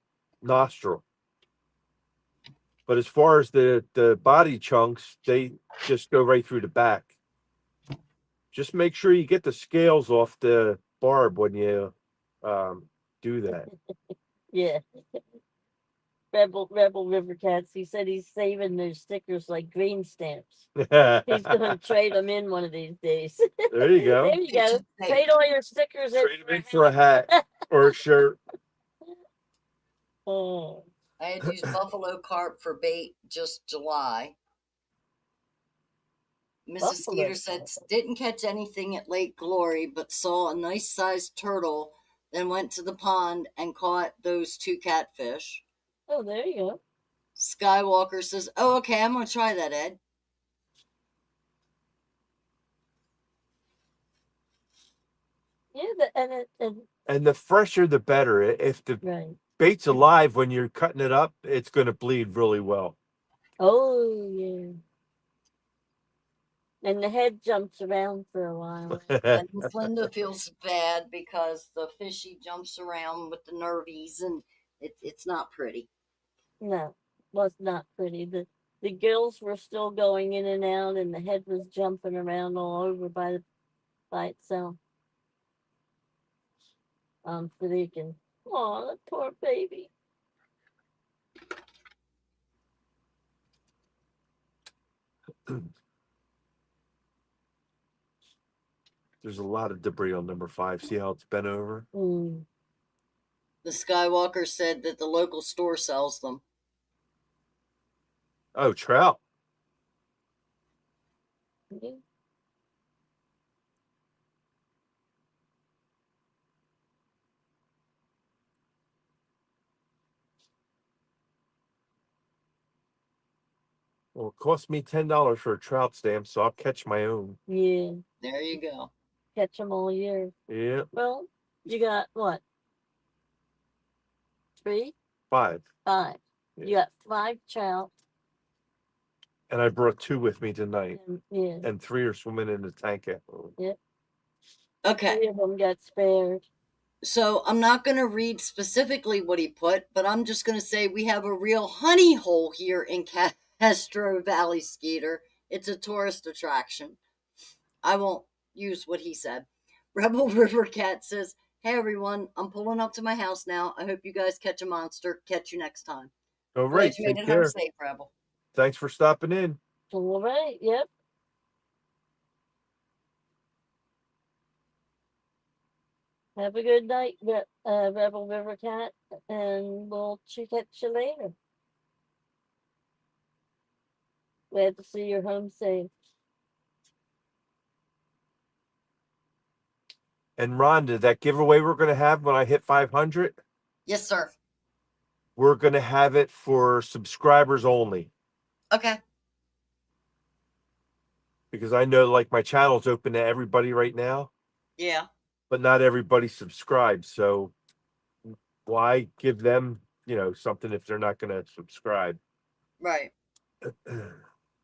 nostril. But as far as the body chunks, they just go right through the back. Just make sure you get the scales off the barb when you do that. Yeah. Rebel River Cats. He said he's saving those stickers like green stamps. He's going to trade them in one of these days. There you go. There you go. Trade all your stickers Trade them in for a hat or a shirt. Oh. I had used buffalo carp for bait just July. Mrs. Buffalo Skeeter said, didn't catch anything at Lake Glory, but saw a nice sized turtle, then went to the pond and caught those 2 catfish. Oh, there you go. Skywalker says, oh, okay, I'm going to try that, Ed. Yeah, And the fresher, the better. If the right. bait's alive when you're cutting it up, it's going to bleed really well. Oh, yeah. And the head jumps around for a while. And Miss Linda feels bad because the fishy jumps around with the nervies, and it's not pretty. No, was not pretty. The gills were still going in and out, and the head was jumping around all over by itself. I'm freaking. Oh, that poor baby. There's a lot of debris on number 5. See how it's bent over? Mm. The Skywalker said that the local store sells them. Oh, trout. Yeah. Well, it cost me $10 for a trout stamp, so I'll catch my own. Yeah. There you go. Catch them all year. Yeah. Well, you got what? 3, 5. 5. Yeah. You got 5 trout. And I brought 2 with me tonight. Yeah. And 3 are swimming in the tank afterwards. Yep. Okay. 3 of them got spared. So I'm not going to read specifically what he put, but I'm just going to say we have a real honey hole here in Castro Valley, Skeeter. It's a tourist attraction. I won't use what he said. Rebel River Cat says, "Hey everyone, I'm pulling up to my house now. I hope you guys catch a monster. Catch you next time." All Glad right. you made Take it home care. safe, Rebel. Thanks for stopping in. All right. Yep. Have a good night, Rebel River Cat, and we'll catch you later. Glad to see you're home safe. And Rhonda, that giveaway we're going to have when I hit 500, Yes, sir. we're going to have it for subscribers only. Okay. Because I know like my channel's open to everybody right now, Yeah. but not everybody subscribes. So why give them, something if they're not going to subscribe? Right.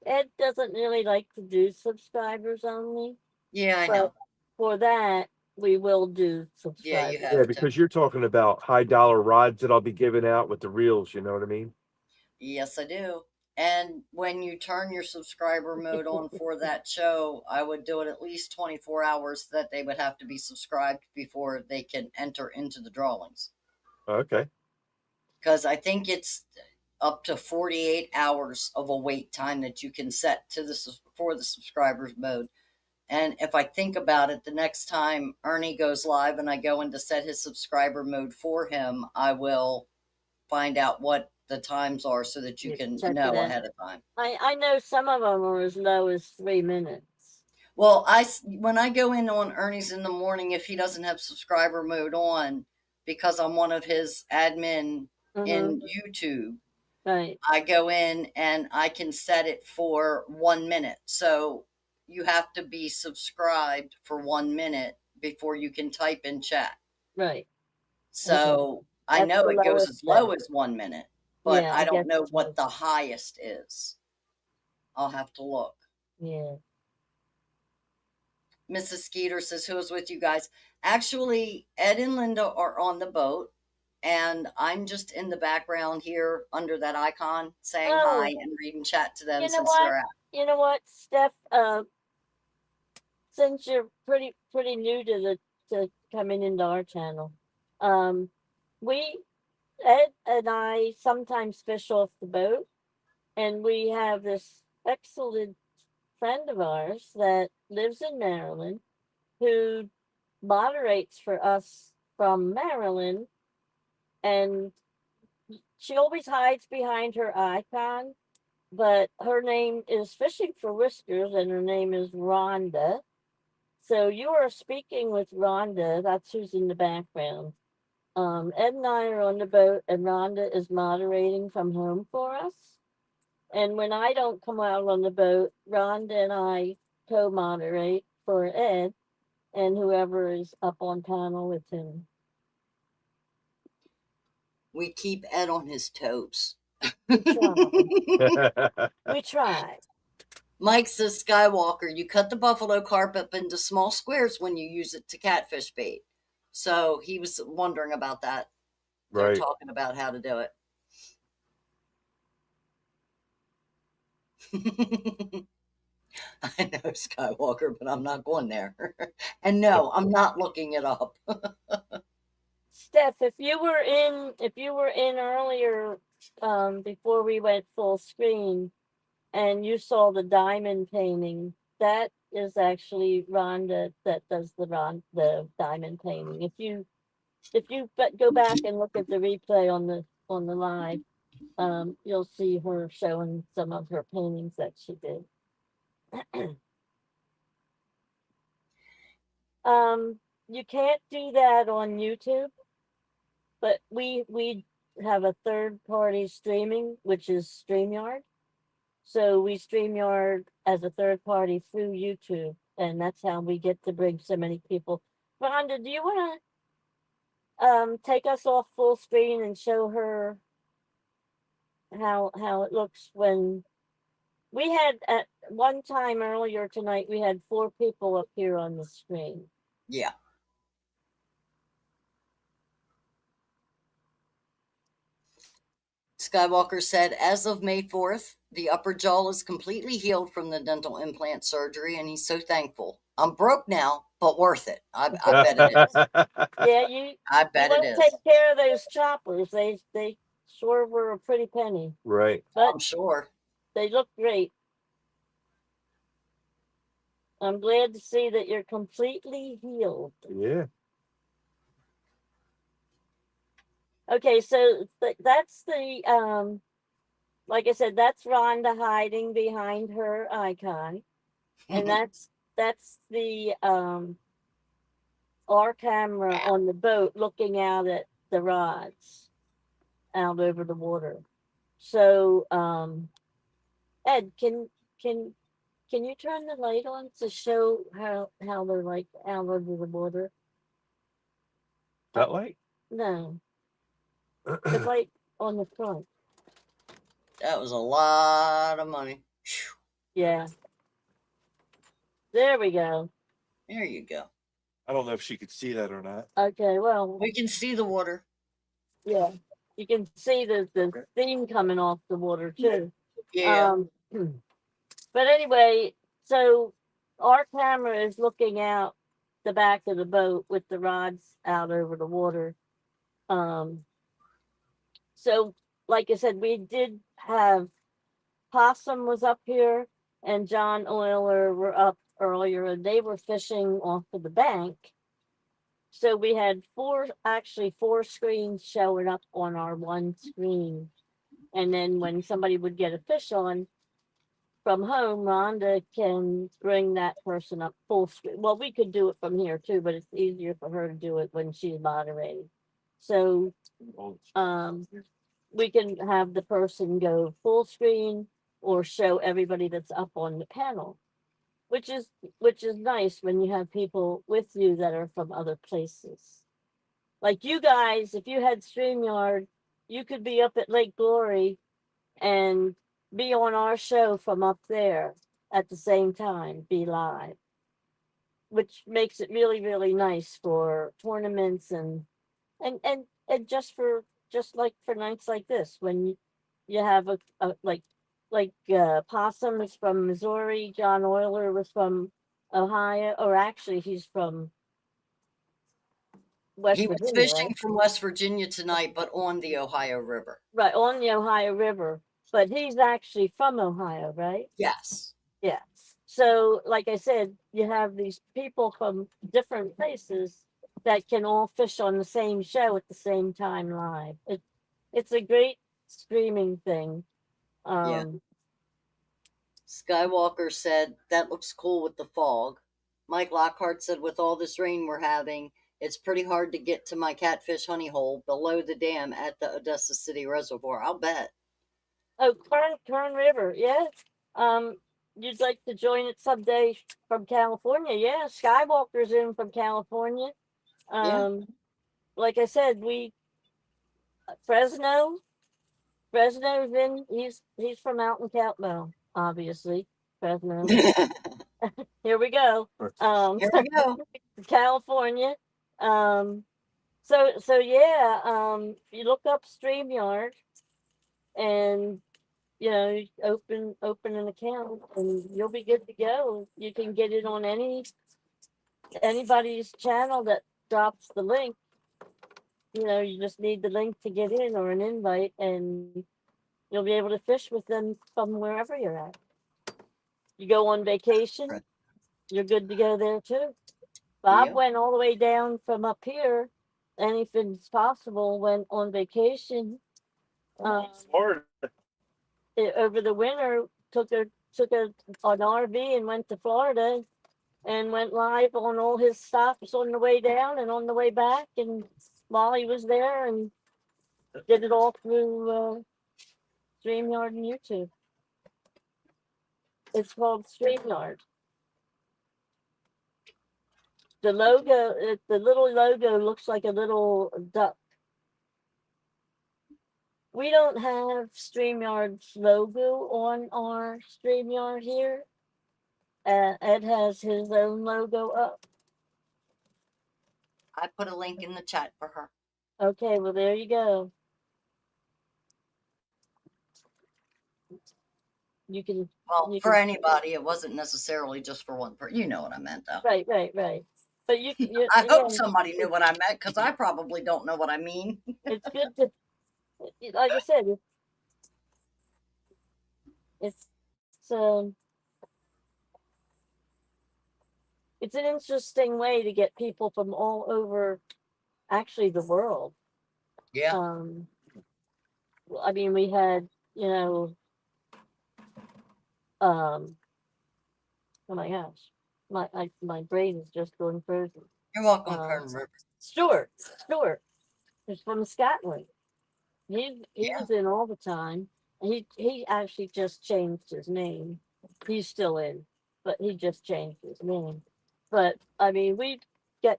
Ed doesn't really like to do subscribers only, Yeah, I but know. for that, we will do Yeah, you subscribers. have Yeah, to. because you're talking about high dollar rods that I'll be giving out with the reels, you know what I mean? Yes, I do. And when you turn your subscriber mode on for that show, I would do it at least 24 hours that they would have to be subscribed before they can enter into the drawings. Okay. Because I think it's up to 48 hours of a wait time that you can set to for the subscribers mode. And if I think about it, the next time Ernie goes live and I go in to set his subscriber mode for him, I will find out what the times are so that you Yeah, can check it know out. ahead of time. I know some of them are as low as 3 minutes. Well, when I go in on Ernie's in the morning, if he doesn't have subscriber mode on, because I'm one of his admin in YouTube, Right. I go in and I can set it for 1 minute. So you have to be subscribed for 1 minute before you can type in chat. Right. So I That's know the it goes as lowest low then. as 1 minute, but Yeah, I I guess don't know it's what the most. highest is. I'll have to look. Yeah. Mrs. Skeeter says, "Who is with you guys?" Actually, Ed and Linda are on the boat, and I'm just in the background here under that icon saying hi Oh, and reading chat to them you know since what? they're out. You know what, Steph? Since you're pretty new to coming into our channel, um, we Ed and I sometimes fish off the boat, and we have this excellent friend of ours that lives in Maryland who moderates for us from Maryland, and she always hides behind her icon, but her name is Fishing for Whiskers, and her name is Rhonda. So you are speaking with Rhonda. That's who's in the background. Ed and I are on the boat, and Rhonda is moderating from home for us. And when I don't come out on the boat, Rhonda and I co-moderate for Ed and whoever is up on panel with him. We keep Ed on his toes. We try. We try. Mike says, "Skywalker, you cut the buffalo carp up into small squares when you use it to catfish bait." So he was wondering about that. They're Right. talking about how to do it. I know, Skywalker, but I'm not going there. And no, I'm not looking it up. Steph, if you were in earlier, before we went full screen, and you saw the diamond painting, that is actually Rhonda that does the diamond painting. If you go back and look at the replay on the live, you'll see her showing some of her paintings that she did. You can't do that on YouTube, but we have a third party streaming, which is StreamYard. So we StreamYard as a third party through YouTube, and that's how we get to bring so many people. Rhonda, do you want take us off full screen and show her how it looks when we had at one time earlier tonight we had 4 people up here on the screen. Yeah. Skywalker said, as of May 4th, the upper jaw is completely healed from the dental implant surgery, and he's so thankful. I'm broke now, but worth it. I bet it is. Yeah, you I you bet want it to is. take care of those choppers. They sure were a pretty penny, Right. but I'm sure. they look great. I'm glad to see that you're completely healed. Yeah. Okay, so that's the like I said, that's Rhonda hiding behind her icon, and that's the our camera on the boat looking out at the rods out over the water. So Ed, can you turn the light on to show how they're like out over the water? That light? No, the light on the front. That was a lot of money. Phew. Yeah. There we go. There you go. I don't know if she could see that or not. Okay, well, We can see the water. yeah. You can see the steam coming off the water too. Yeah. But anyway, so our camera is looking out the back of the boat with the rods out over the water. So like I said, we did have Possum was up here and John Oiler were up earlier and they were fishing off of the bank. So we had four screens showing up on our one screen. And then when somebody would get a fish on from home, Rhonda can bring that person up full screen. Well, we could do it from here too, but it's easier for her to do it when she's moderating. So we can have the person go full screen or show everybody that's up on the panel, which is nice when you have people with you that are from other places. Like you guys, if you had StreamYard, you could be up at Lake Glory and be on our show from up there at the same time, be live, which makes it really, really nice for tournaments and just like for nights like this when you have a like Possum is from Missouri, John Euler was from Ohio, or actually he's from West He was Virginia, right? fishing from West Virginia tonight, but on the Ohio River. Right, on the Ohio River, but he's actually from Ohio, right? Yes. Yeah. So, like I said, you have these people from different places that can all fish on the same show at the same time live. It's a great streaming thing. Yeah. Skywalker said, that looks cool with the fog. Mike Lockhart said, with all this rain we're having, it's pretty hard to get to my catfish honey hole below the dam at the Odessa City Reservoir. I'll bet. Oh, Kern River, yeah. You'd like to join it someday from California? Yeah, Skywalker's in from California. Yeah. Like I said, Fresno, Fresno's in. He's from out in Cal. Obviously, Fresno. Here we go. Here we go. California. So yeah. You look up StreamYard, and open an account, and you'll be good to go. You can get it on anybody's channel that drops the link. You just need the link to get in or an invite, and you'll be able to fish with them from wherever you're at. You go on vacation, Right. you're good to go there too. Bob Yep. went all the way down from up here, and if it's possible, went on vacation. Florida. Over the winter, took an RV and went to Florida, and went live on all his stops on the way down and on the way back, and while he was there, and did it all through StreamYard and YouTube. It's called StreamYard. The logo, the little logo looks like a little duck. We don't have StreamYard's logo on our StreamYard here. Ed has his own logo up. I put a link in the chat for her. Okay, well, there you go. You can, Well, you for can, anybody, it wasn't necessarily just for one person. You know what I meant, though. right. But you I hope again, somebody knew what I meant because I probably don't know what I mean. it's good to, like I said, it's, um, it's an interesting way to get people from all over, actually the world. Yeah. I mean, we had, you know, oh my gosh, my brain is just going frozen. You're welcome, Um, Kern River. Stuart is from Scotland. He Yeah. was in all the time. He actually just changed his name. He's still in, but he just changed his name. But I mean,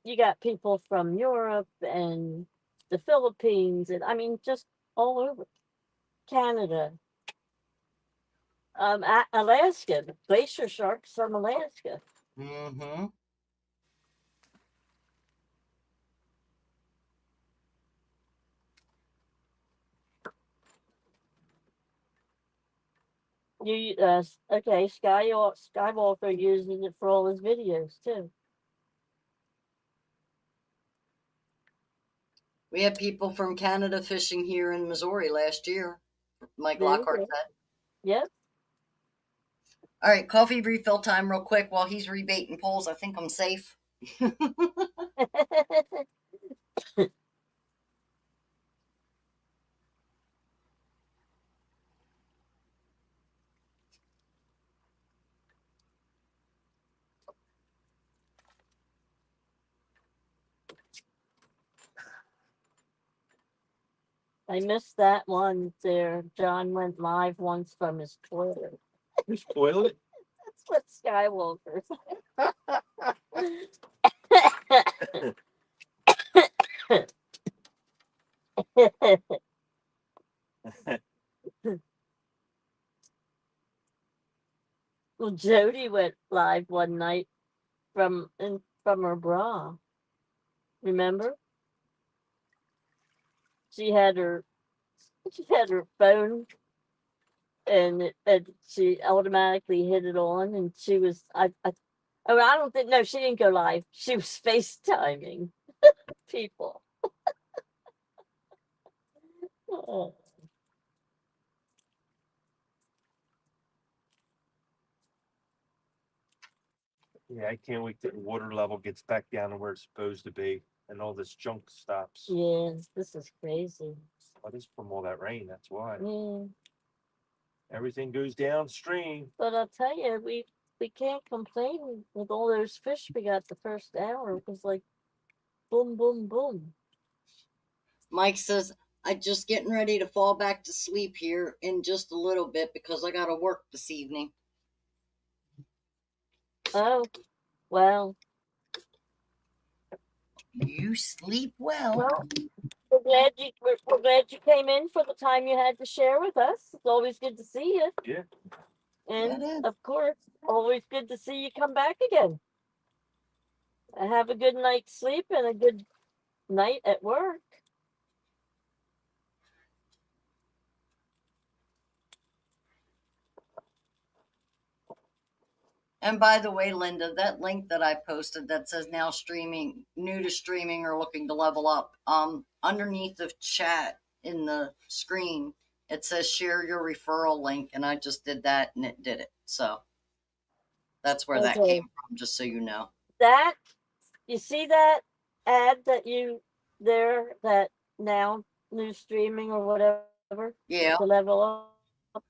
you got people from Europe and the Philippines, and I mean, just all over Canada, Alaska, the glacier sharks from Alaska. Mm-hmm. Okay, Skywalker uses it for all his videos too. We had people from Canada fishing here in Missouri last year. Mike There you Lockhart go. said. Yep. All right, coffee refill time, real quick, while he's rebating polls. I think I'm safe. I missed that one there. John went live once from his toilet. Whose toilet? That's what Skywalker said. Well, Jody went live one night from her bra. Remember? She had her phone and she automatically hit it on and she was oh, I don't think, no, she didn't go live. She was FaceTiming people. Oh. Yeah, I can't wait till the water level gets back down to where it's supposed to be and all this junk stops. Yeah, this is crazy. Well, this from all that rain, that's why. Yeah. Everything goes downstream. But I'll tell you, we can't complain with all those fish we got the first hour. It was like boom, boom, boom. Mike says, I'm just getting ready to fall back to sleep here in just a little bit because I got to work this evening. Oh, well. You sleep well. Well, we're glad you came in for the time you had to share with us. It's always good to see you. Yeah. And Yeah, it is. of course, always good to see you come back again. Have a good night's sleep and a good night at work. And by the way, Linda, that link that I posted that says now streaming, new to streaming or looking to level up, underneath the chat in the screen, it says share your referral link. And I just did that and it did it. So that's where that Okay. came from, just so you know. That, you see that ad that that now new streaming or whatever Yeah. to level up?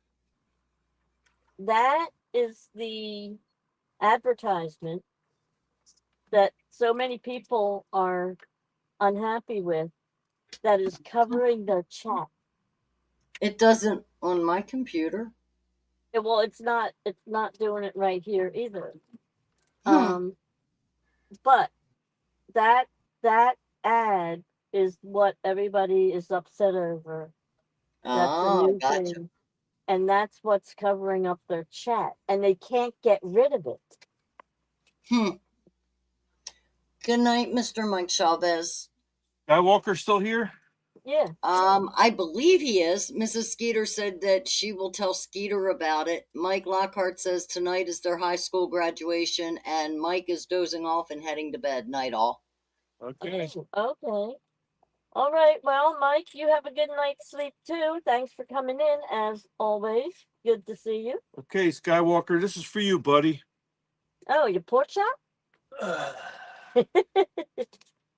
That is the advertisement that so many people are unhappy with that is covering their chat. It doesn't on my computer. Well, it's not doing it right here either. Hmm. But that ad is what everybody is upset over. That's the Oh, new gotcha. thing. And that's what's covering up their chat. And they can't get rid of it. Hmm. Good night, Mr. Mike Chavez. Skywalker still here? Yeah. I believe he is. Mrs. Skeeter said that she will tell Skeeter about it. Mike Lockhart says tonight is their high school graduation, and Mike is dozing off and heading to bed. Night all. Okay. Oh, okay. All right. Well, Mike, you have a good night's sleep too. Thanks for coming in as always. Good to see you. Okay, Skywalker, this is for you, buddy. Oh, your pork chop?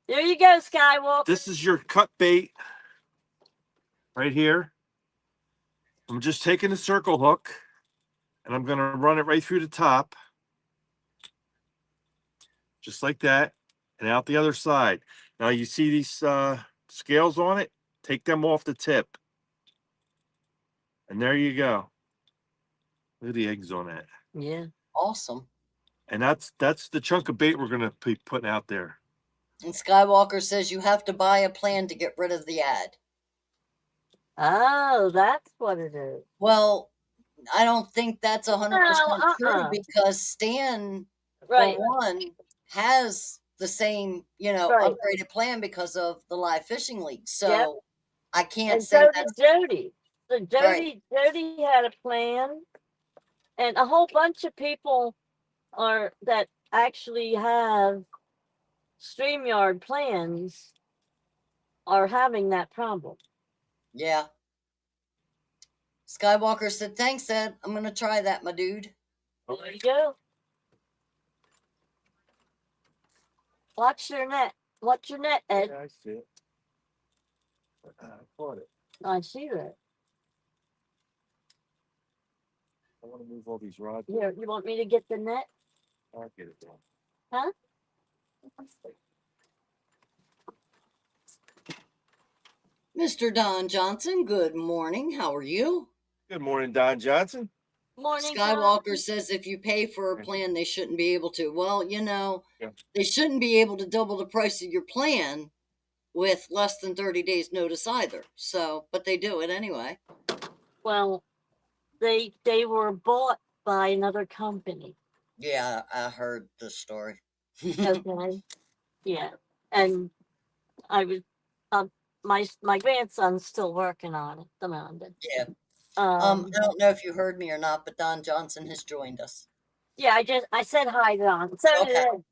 There you go, Skywalker. This is your cut bait right here. I'm just taking the circle hook and I'm going to run it right through the top. Just like that. And out the other side. Now you see these scales on it? Take them off the tip. And there you go. Look at the eggs on that. Yeah. Awesome. And that's the chunk of bait we're going to be putting out there. And Skywalker says you have to buy a plan to get rid of the ad. Oh, that's what it is. Well, I don't think that's 100% true uh-uh. because Stan, Right. for one, has the same, Right. upgraded plan because of the live fishing league. So Yep. I can't And say so that's did Jody. So right. Jody had a plan, and a whole bunch of people that actually have StreamYard plans are having that problem. Yeah. Skywalker said, thanks, Ed. I'm going to try that, my dude. There you go. Watch your net. Watch your net, Ed. Yeah, I see it. I caught it. I see that. I want to move all these rods. Here, you want me to get the net? I'll get it down. Huh? Mr. Don Johnson, good morning. How are you? Good morning, Don Johnson. Morning, Skywalker Tom. says if you pay for a plan, they shouldn't be able to. Well, Yeah. they shouldn't be able to double the price of your plan with less than 30 days notice either. So, but they do it anyway. Well, they were bought by another company. Yeah, I heard the story. Okay. Yeah. And I was my grandson's still working on it, the mountain. Yeah. I don't know if you heard me or not, but Don Johnson has joined us. Yeah, I said hi to him. So Okay. did Ed.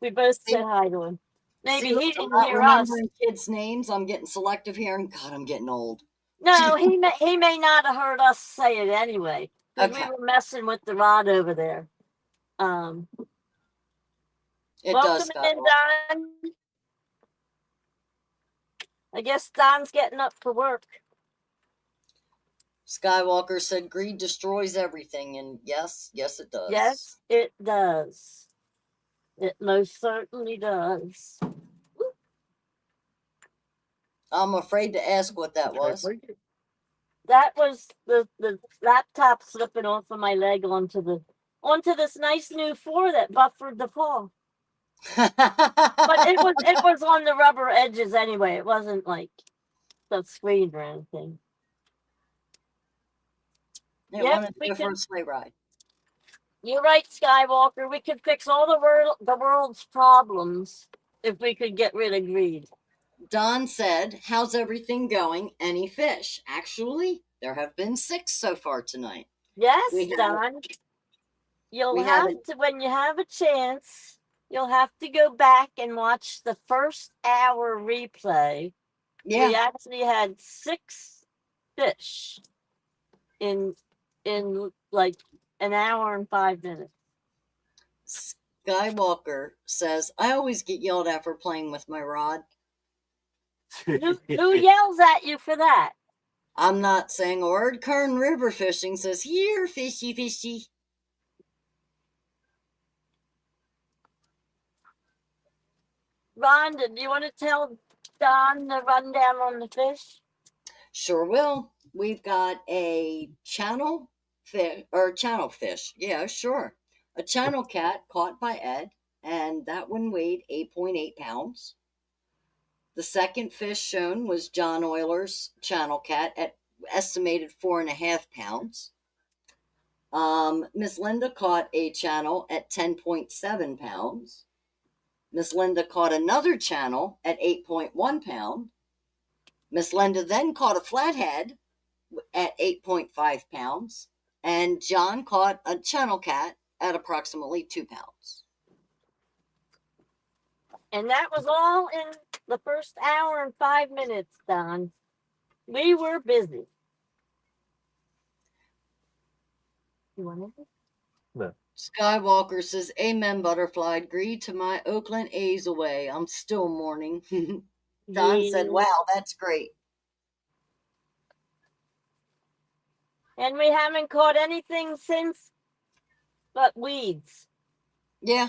We both See? said hi to him. Maybe See, he I'm didn't not hear us. remembering kids' names. I'm getting selective here, and God, I'm getting old. No, he may not have heard us say it anyway. Because Okay. we were messing with the rod over there. It Welcome does. in, Don. I guess Don's getting up for work. Skywalker said greed destroys everything, and yes, it does. Yes, it does. It most certainly does. I'm afraid to ask what that was. That was the laptop slipping off of my leg onto this nice new floor that buffered the fall. But it was on the rubber edges anyway. It wasn't like the screen or anything. It Yep, wanted to go for a sleigh ride. You're right, Skywalker. We could fix all the world's problems if we could get rid of greed. Don said, how's everything going? Any fish? Actually, there have been 6 so far tonight. Yes, We have- Don. You'll we have haven't- to, when you have a chance, you'll have to go back and watch the first hour replay. Yeah. We actually had 6 fish in like an hour and 5 minutes. Skywalker says, I always get yelled at for playing with my rod. Who yells at you for that? I'm not saying a word. Kern River Fishing says, here, fishy, fishy. Rhonda, do you want to tell Don the rundown on the fish? Sure will. We've got a channel fish. Yeah, sure. A channel cat caught by Ed and that one weighed 8.8 pounds. The second fish shown was John Euler's channel cat at estimated 4.5 pounds. Miss Linda caught a channel at 10.7 pounds. Miss Linda caught another channel at 8.1 pound. Miss Linda then caught a flathead at 8.5 pounds. And John caught a channel cat at approximately 2 pounds. And that was all in the first hour and 5 minutes, Don. We were busy. You want anything? No. Skywalker says, Amen, butterfly. Agree to my Oakland A's away. I'm still mourning. Don said, Yeah. wow, that's great. And we haven't caught anything since but weeds. Yeah.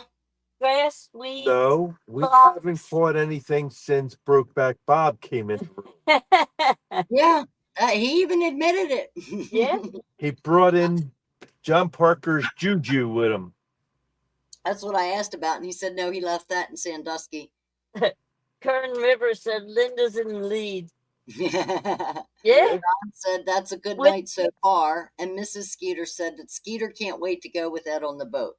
Grass, weeds. No, we Bob. haven't caught anything since Brokeback Bob came in. Yeah. He even admitted it. Yeah. He brought in John Parker's juju with him. That's what I asked about. And he said, no, he left that in Sandusky. Kern River said Linda's in the lead. Don Yeah. said, that's a good With- night so far. And Mrs. Skeeter said that Skeeter can't wait to go with Ed on the boat.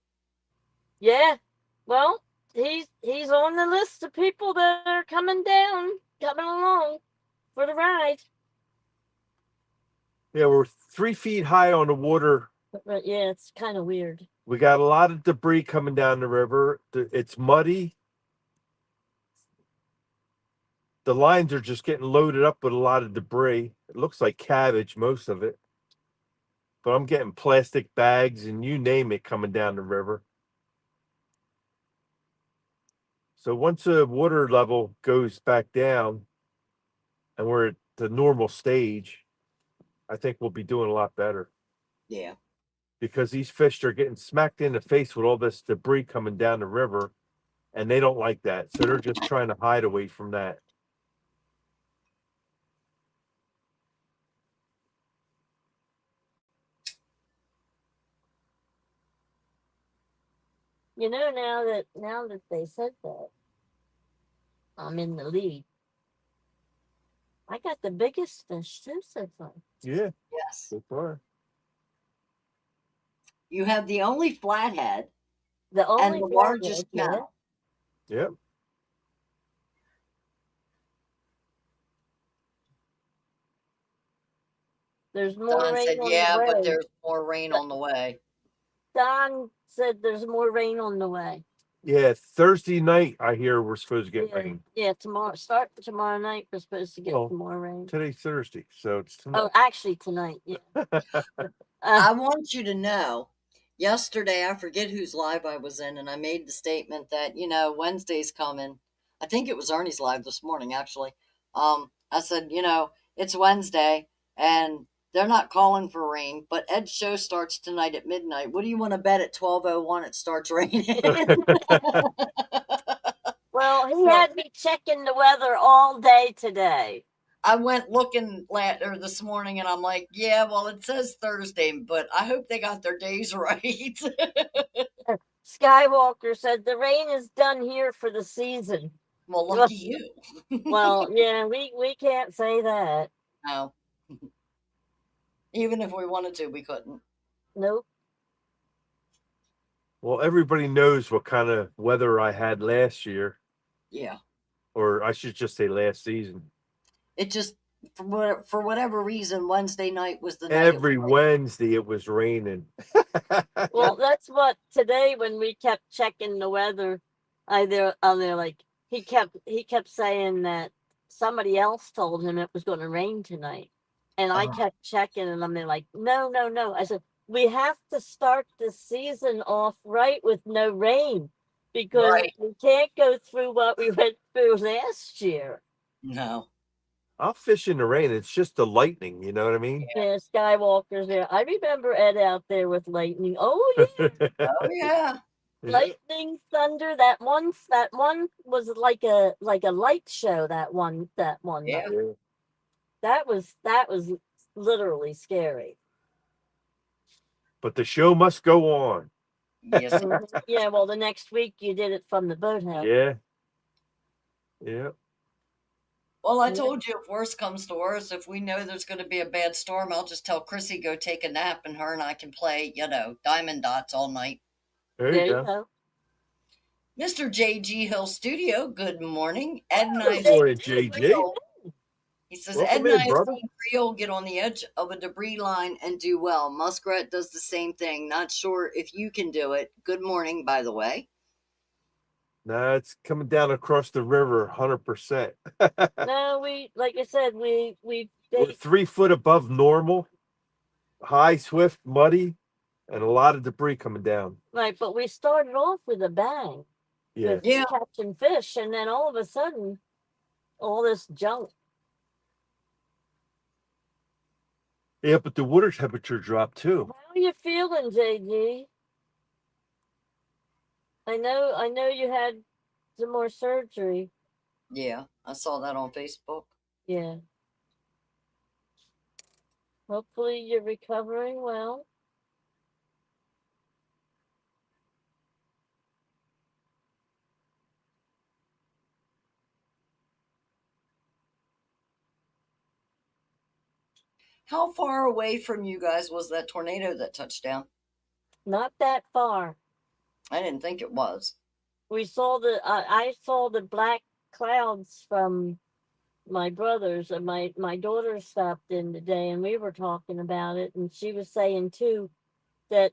Yeah. Well, he's on the list of people that are coming along for the ride. Yeah, we're 3 feet high on the water. But yeah, it's kind of weird. We got a lot of debris coming down the river. It's muddy. The lines are just getting loaded up with a lot of debris. It looks like cabbage, most of it. But I'm getting plastic bags and you name it coming down the river. So once the water level goes back down and we're at the normal stage, I think we'll be doing a lot better. Yeah. Because these fish are getting smacked in the face with all this debris coming down the river, and they don't like that. So they're just trying to hide away from that. You know, now that they said that, I'm in the lead. I got the biggest fish too so far. Yeah, Yes. so far. You have the only flathead The only and the largest flathead, yeah. channel. Yep. There's more Don rain said, on yeah, the way. but there's more rain on the way. Don said there's more rain on the way. Yeah, Thursday night, I hear we're supposed to get rain. Yeah, start tomorrow night. We're supposed to get Well, some more rain. Today's Thursday, so it's tonight. Oh, actually tonight, yeah. I want you to know, yesterday, I forget whose live I was in, and I made the statement that, Wednesday's coming. I think it was Ernie's live this morning, actually. I said, it's Wednesday, and they're not calling for rain, but Ed's show starts tonight at midnight. What do you want to bet at 12:01 it starts raining? Well, he had me checking the weather all day today. I went looking this morning, and I'm like, yeah, well, it says Thursday, but I hope they got their days right. Skywalker said the rain is done here for the season. Well, lucky you. Well, yeah, we can't say that. No. Even if we wanted to, we couldn't. Nope. Well, everybody knows what kind of weather I had last year. Yeah. Or I should just say last season. It just, for whatever reason, Wednesday night was the night. Every Wednesday it was raining. Well, that's what today when we kept checking the weather, they're like he kept saying that somebody else told him it was going to rain tonight, and I kept checking, and I'm like, no. I said we have to start the season off right with no rain because we can't go through what we went through last year. No. I'll fish in the rain. It's just the lightning, you know what I mean? Yeah, Skywalker's there. I remember Ed out there with lightning. Oh yeah. Oh yeah. Lightning, thunder. That one was like a light show. That one Yeah. night. That was literally scary. But the show must go on. Yes. Yeah, well, the next week you did it from the boathouse. Yeah. Yeah. Well, I Yeah. told you if worse comes to worse, if we know there's going to be a bad storm, I'll just tell Chrissy go take a nap, and her and I can play, diamond dots all night. There There you you go. go. Mr. J.G. Hill Studio, good morning. Ed and Oh, I Good morning, see JJ. Creole. He says, Ed Welcome and in, I have brother. seen Creole get on the edge of a debris line and do well. Muskrat does the same thing. Not sure if you can do it. Good morning, by the way. Nah, it's coming down across the river 100%. No, like I said, We're they 3 foot above normal, high, swift, muddy, and a lot of debris coming down. right, but we started off with a bang Yeah. with Yeah. catching fish, and then all of a sudden, all this junk. Yeah, but the water temperature dropped too. How are you feeling, JG? I know you had some more surgery. Yeah, I saw that on Facebook. Yeah. Hopefully you're recovering well. How far away from you guys was that tornado that touched down? Not that far. I didn't think it was. We saw I saw the black clouds from my brothers, and my daughter stopped in today, and we were talking about it, and she was saying too that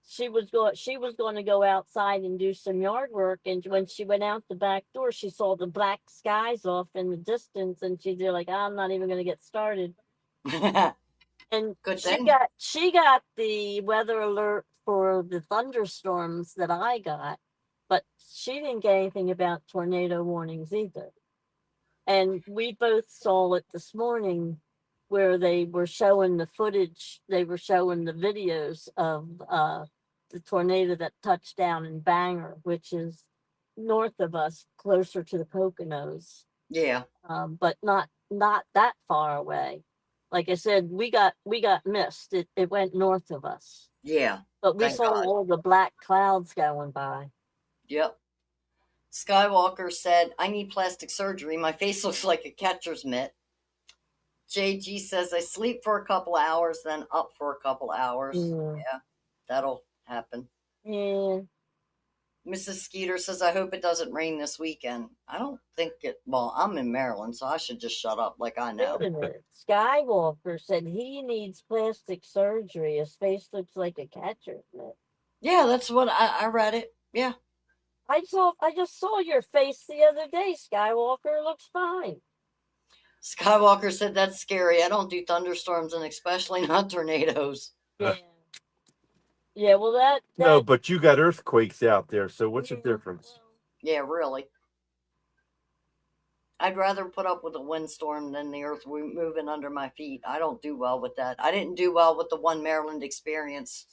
she was going to go outside and do some yard work, and when she went out the back door, she saw the black skies off in the distance, and she's like, I'm not even going to get started. And Good she thing. got the weather alert for the thunderstorms that I got, but she didn't get anything about tornado warnings either. And we both saw it this morning where they were showing the footage, they were showing the videos of the tornado that touched down in Bangor, which is north of us, closer to the Poconos, Yeah. but not that far away. Like I said, we got missed. It went north of us, Yeah. but we Thank saw God. all the black clouds going by. Yep. Skywalker said, I need plastic surgery. My face looks like a catcher's mitt. JG says, I sleep for a couple hours, then up for a couple hours. Yeah, that'll happen. Yeah. Mrs. Skeeter says, I hope it doesn't rain this weekend. I don't think it, well, I'm in Maryland, so I should just shut up like I know. Wait a minute. Skywalker said he needs plastic surgery. His face looks like a catcher's mitt. Yeah, that's what I read it. Yeah. I just saw your face the other day, Skywalker. It looks fine. Skywalker said, that's scary. I don't do thunderstorms, and especially not tornadoes. Yeah. Yeah, well that No, but you got earthquakes out there, so what's the difference? Yeah, really. I'd rather put up with a windstorm than the earth moving under my feet. I don't do well with that. I didn't do well with the one Maryland experience,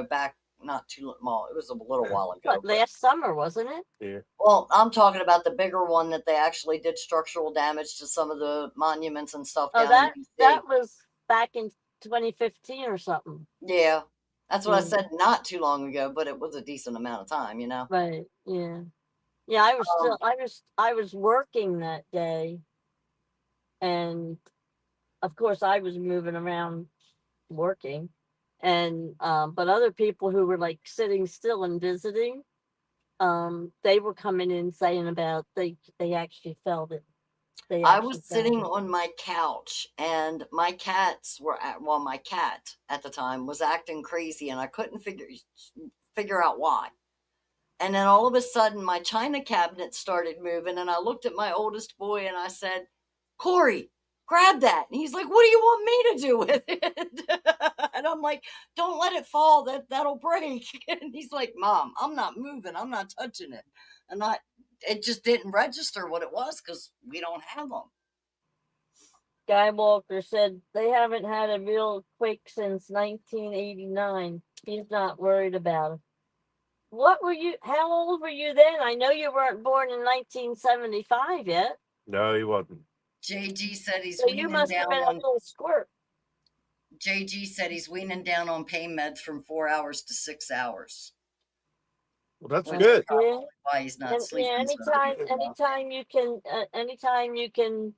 back not too long. It was a little while ago. What, last summer, wasn't it? Yeah. Well, I'm talking about the bigger one that they actually did structural damage to some of the monuments and stuff. Oh, down in DC. that was back in 2015 or something. Yeah, that's what I said not too long ago, but it was a decent amount of time, Right. Yeah. Yeah, I was working that day, and of course I was moving around working, and but other people who were like sitting still and visiting, they were coming in saying about they actually felt it. I was sitting on my couch, and my cats were my cat at the time was acting crazy, and I couldn't figure out why. And then all of a sudden, my china cabinet started moving, and I looked at my oldest boy and I said, Corey, grab that. And he's like, what do you want me to do with it? And I'm like, don't let it fall. That'll break. And he's like, Mom, I'm not moving. I'm not touching it. And it just didn't register what it was because we don't have them. Skywalker said they haven't had a real quake since 1989. He's not worried about it. How old were you then? I know you weren't born in 1975 yet. No, he wasn't. JG said he's So you must have been a little squirt. JG said he's weaning down on pain meds from 4 hours to 6 hours. Well, that's Which good. is probably why he's not And, sleeping. yeah, so good. anytime you can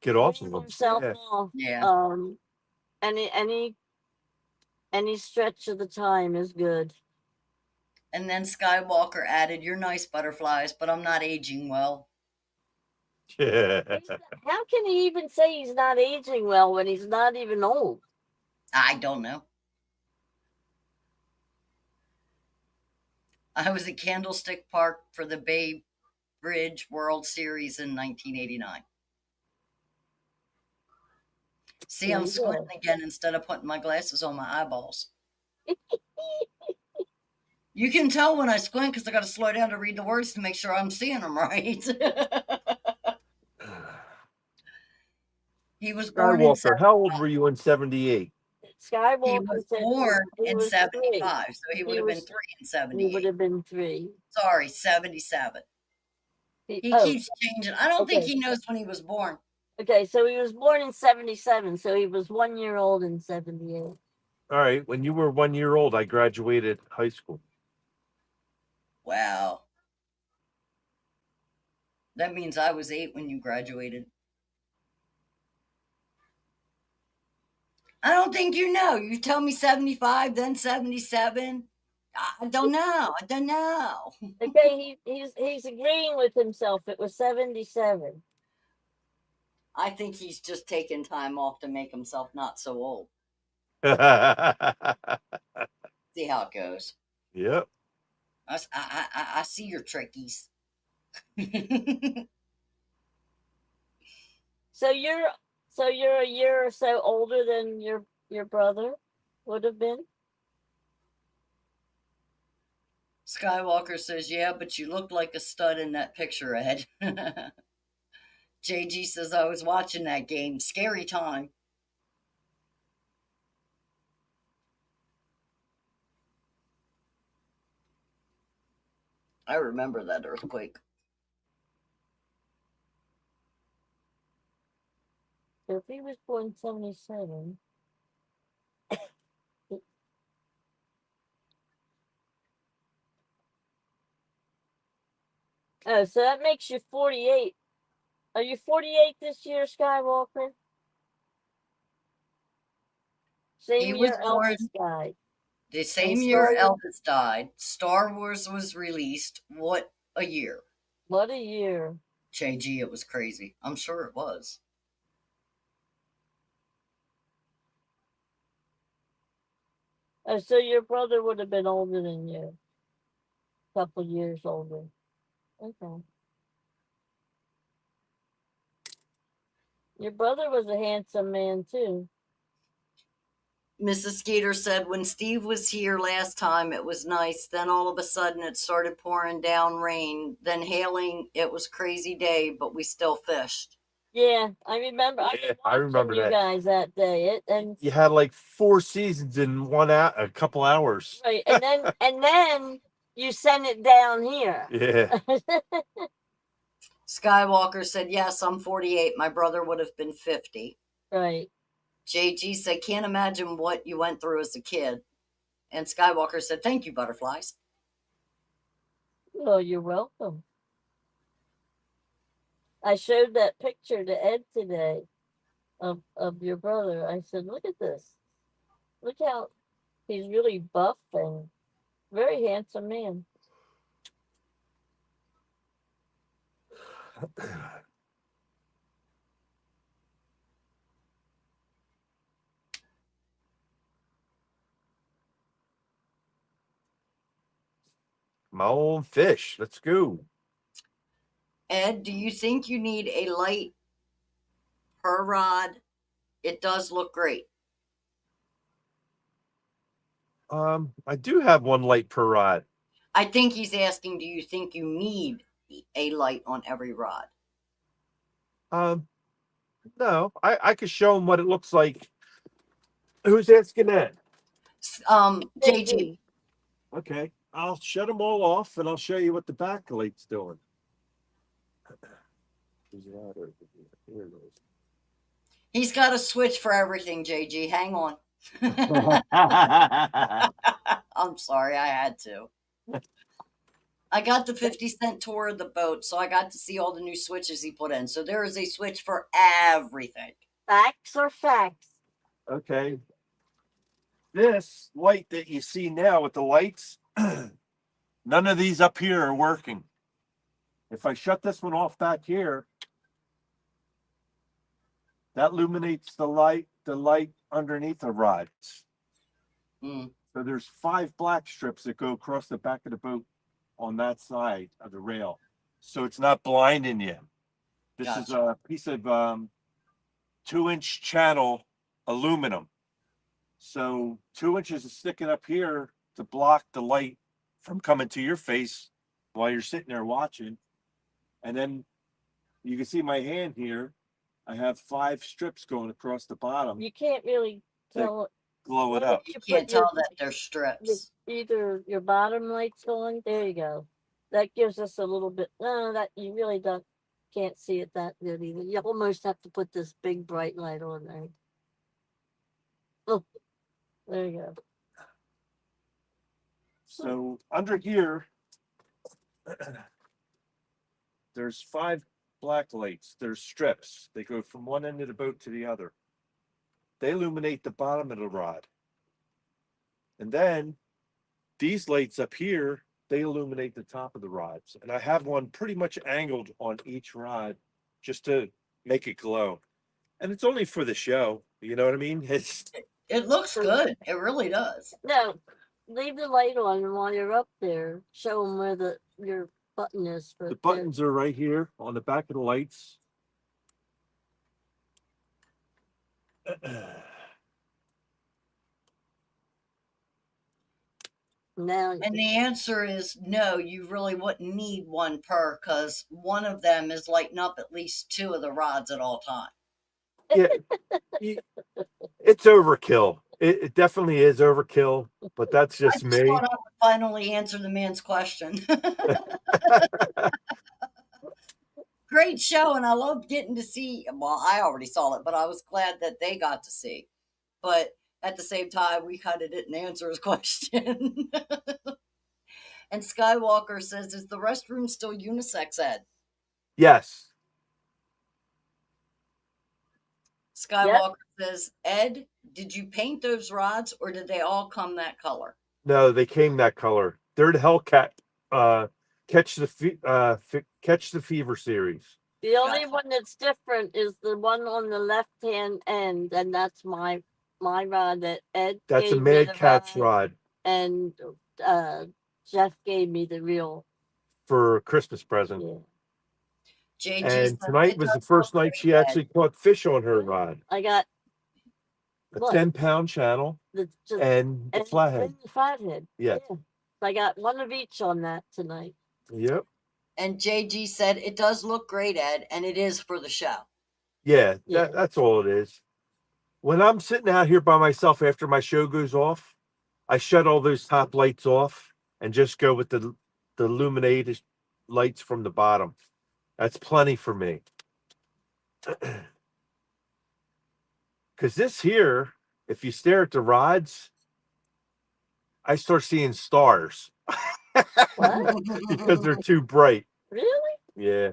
Get off wean of them. himself Yeah. off, Yeah. any stretch of the time is good. And then Skywalker added, "You're nice, butterflies, but I'm not aging well." How can he even say he's not aging well when he's not even old? I don't know. I was at Candlestick Park for the Bay Bridge World Series in 1989. See, There I'm you squinting go. again instead of putting my glasses on my eyeballs. You can tell when I squint because I got to slow down to read the words to make sure I'm seeing them right. He was born in Skywalker, how old were you in 78? he Skywalker was said born he in was 75, so he He would have been was 3 in He would 78. have been 3. Sorry, 77. He Oh, keeps changing. I don't think okay. he knows when he was born. Okay, so he was born in 77, so he was 1 year old in 78. All right. When you were 1 year old, I graduated high school. Wow. That means I was 8 when you graduated. I don't think you know. You tell me 75, then 77. I don't know. I don't know. Okay, he's agreeing with himself. It was 77. I think he's just taking time off to make himself not so old. See how it goes. Yep. I see your trickies. So you're a year or so older than your brother would have been. Skywalker says, "Yeah, but you look like a stud in that picture, Ed." JG says, "I was watching that game. Scary time." I remember that earthquake. So if he was born 77, oh, so that makes you 48. Are you 48 this year, Skywalker? He Same was year born Elvis died. the same And year Star Wars, Elvis died. Star Wars was released. What a year. what a year. JG, it was crazy. I'm sure it was. Oh, so your brother would have been older than you. A couple years older. Okay. Your brother was a handsome man too. Mrs. Skeeter said, "When Steve was here last time, it was nice. Then all of a sudden, it started pouring down rain, then hailing. It was crazy day, but we still fished." Yeah, I remember. Yeah, I remember you that. guys that day. And You had like 4 seasons in a couple hours. right, and then you sent it down here. Yeah. Skywalker said, "Yes, I'm 48. My brother would have been 50. Right. JG said, "Can't imagine what you went through as a kid." And Skywalker said, "Thank you, butterflies." Well, you're welcome. I showed that picture to Ed today of your brother. I said, "Look at this. Look how he's really buff and very handsome man." My own fish. Let's go. Ed, do you think you need a light per rod? It does look great. I do have one light per rod. I think he's asking, do you think you need a light on every rod? No, I could show him what it looks like. Who's asking that? JG. Okay, I'll shut them all off and I'll show you what the backlight's doing. Here it is. He's got a switch for everything, JG. Hang on. I'm sorry, I had to. I got the 50-cent tour of the boat, so I got to see all the new switches he put in. So there is a switch for everything. Facts or facts? Okay. This light that you see now with the lights, none of these up here are working. If I shut this one off back here, that illuminates the light underneath the rods. Mm. So there's 5 black strips that go across the back of the boat on that side of the rail. So it's not blinding you. This is Gotcha. a piece of 2-inch channel aluminum. So 2 inches is sticking up here to block the light from coming to your face while you're sitting there watching. And then you can see my hand here. I have 5 strips going across the bottom. You can't really tell. Glow it Well, up. You put can't your- tell that they're strips. Either your bottom light's on. There you go. That gives us a little bit. No, that you really can't see it that good either. You almost have to put this big bright light on there. Oh, there you go. So under here, there's 5 black lights. There's strips. They go from one end of the boat to the other. They illuminate the bottom of the rod. And then these lights up here, they illuminate the top of the rods. And I have one pretty much angled on each rod just to make it glow. And it's only for the show. You know what I mean? It looks good. It really does. No, leave the light on, and while you're up there, show them where your button is. For the buttons are right here on the back of the lights. Now, And the answer is no, you really wouldn't need one per, because one of them is lighting up at least 2 of the rods at all times. Yeah, it's overkill. It definitely is overkill, but that's I just just me. thought I would finally answer the man's question. Great show, and I loved getting to see. Well, I already saw it, but I was glad that they got to see. But at the same time, we kind of didn't answer his question. And Skywalker says, "Is the restroom still unisex, Ed?" Yes. Skywalker says, "Ed, did you paint those rods, or did they all come that color?" No, they came that color. They're the Hellcat catch the fever series. the only Gotcha. one that's different is the one on the left-hand end, and that's my rod that Ed That's a gave me Mad the Cat's rod, rod and Jeff gave me the real. for a Christmas present. Yeah, JG And says, tonight "It was the does first look night great, she Ed." actually caught fish on her rod. I got A what? 10-pound channel the and the flathead. the flathead. Yeah. I got one of each on that tonight. Yep. And JG said, "It does look great, Ed, and it is for the show." Yeah, Yeah. that's all it is. When I'm sitting out here by myself after my show goes off, I shut all those top lights off and just go with the illuminated lights from the bottom. That's plenty for me. Because this here, if you stare at the rods, I start seeing stars What? because they're too bright. Really? Yeah.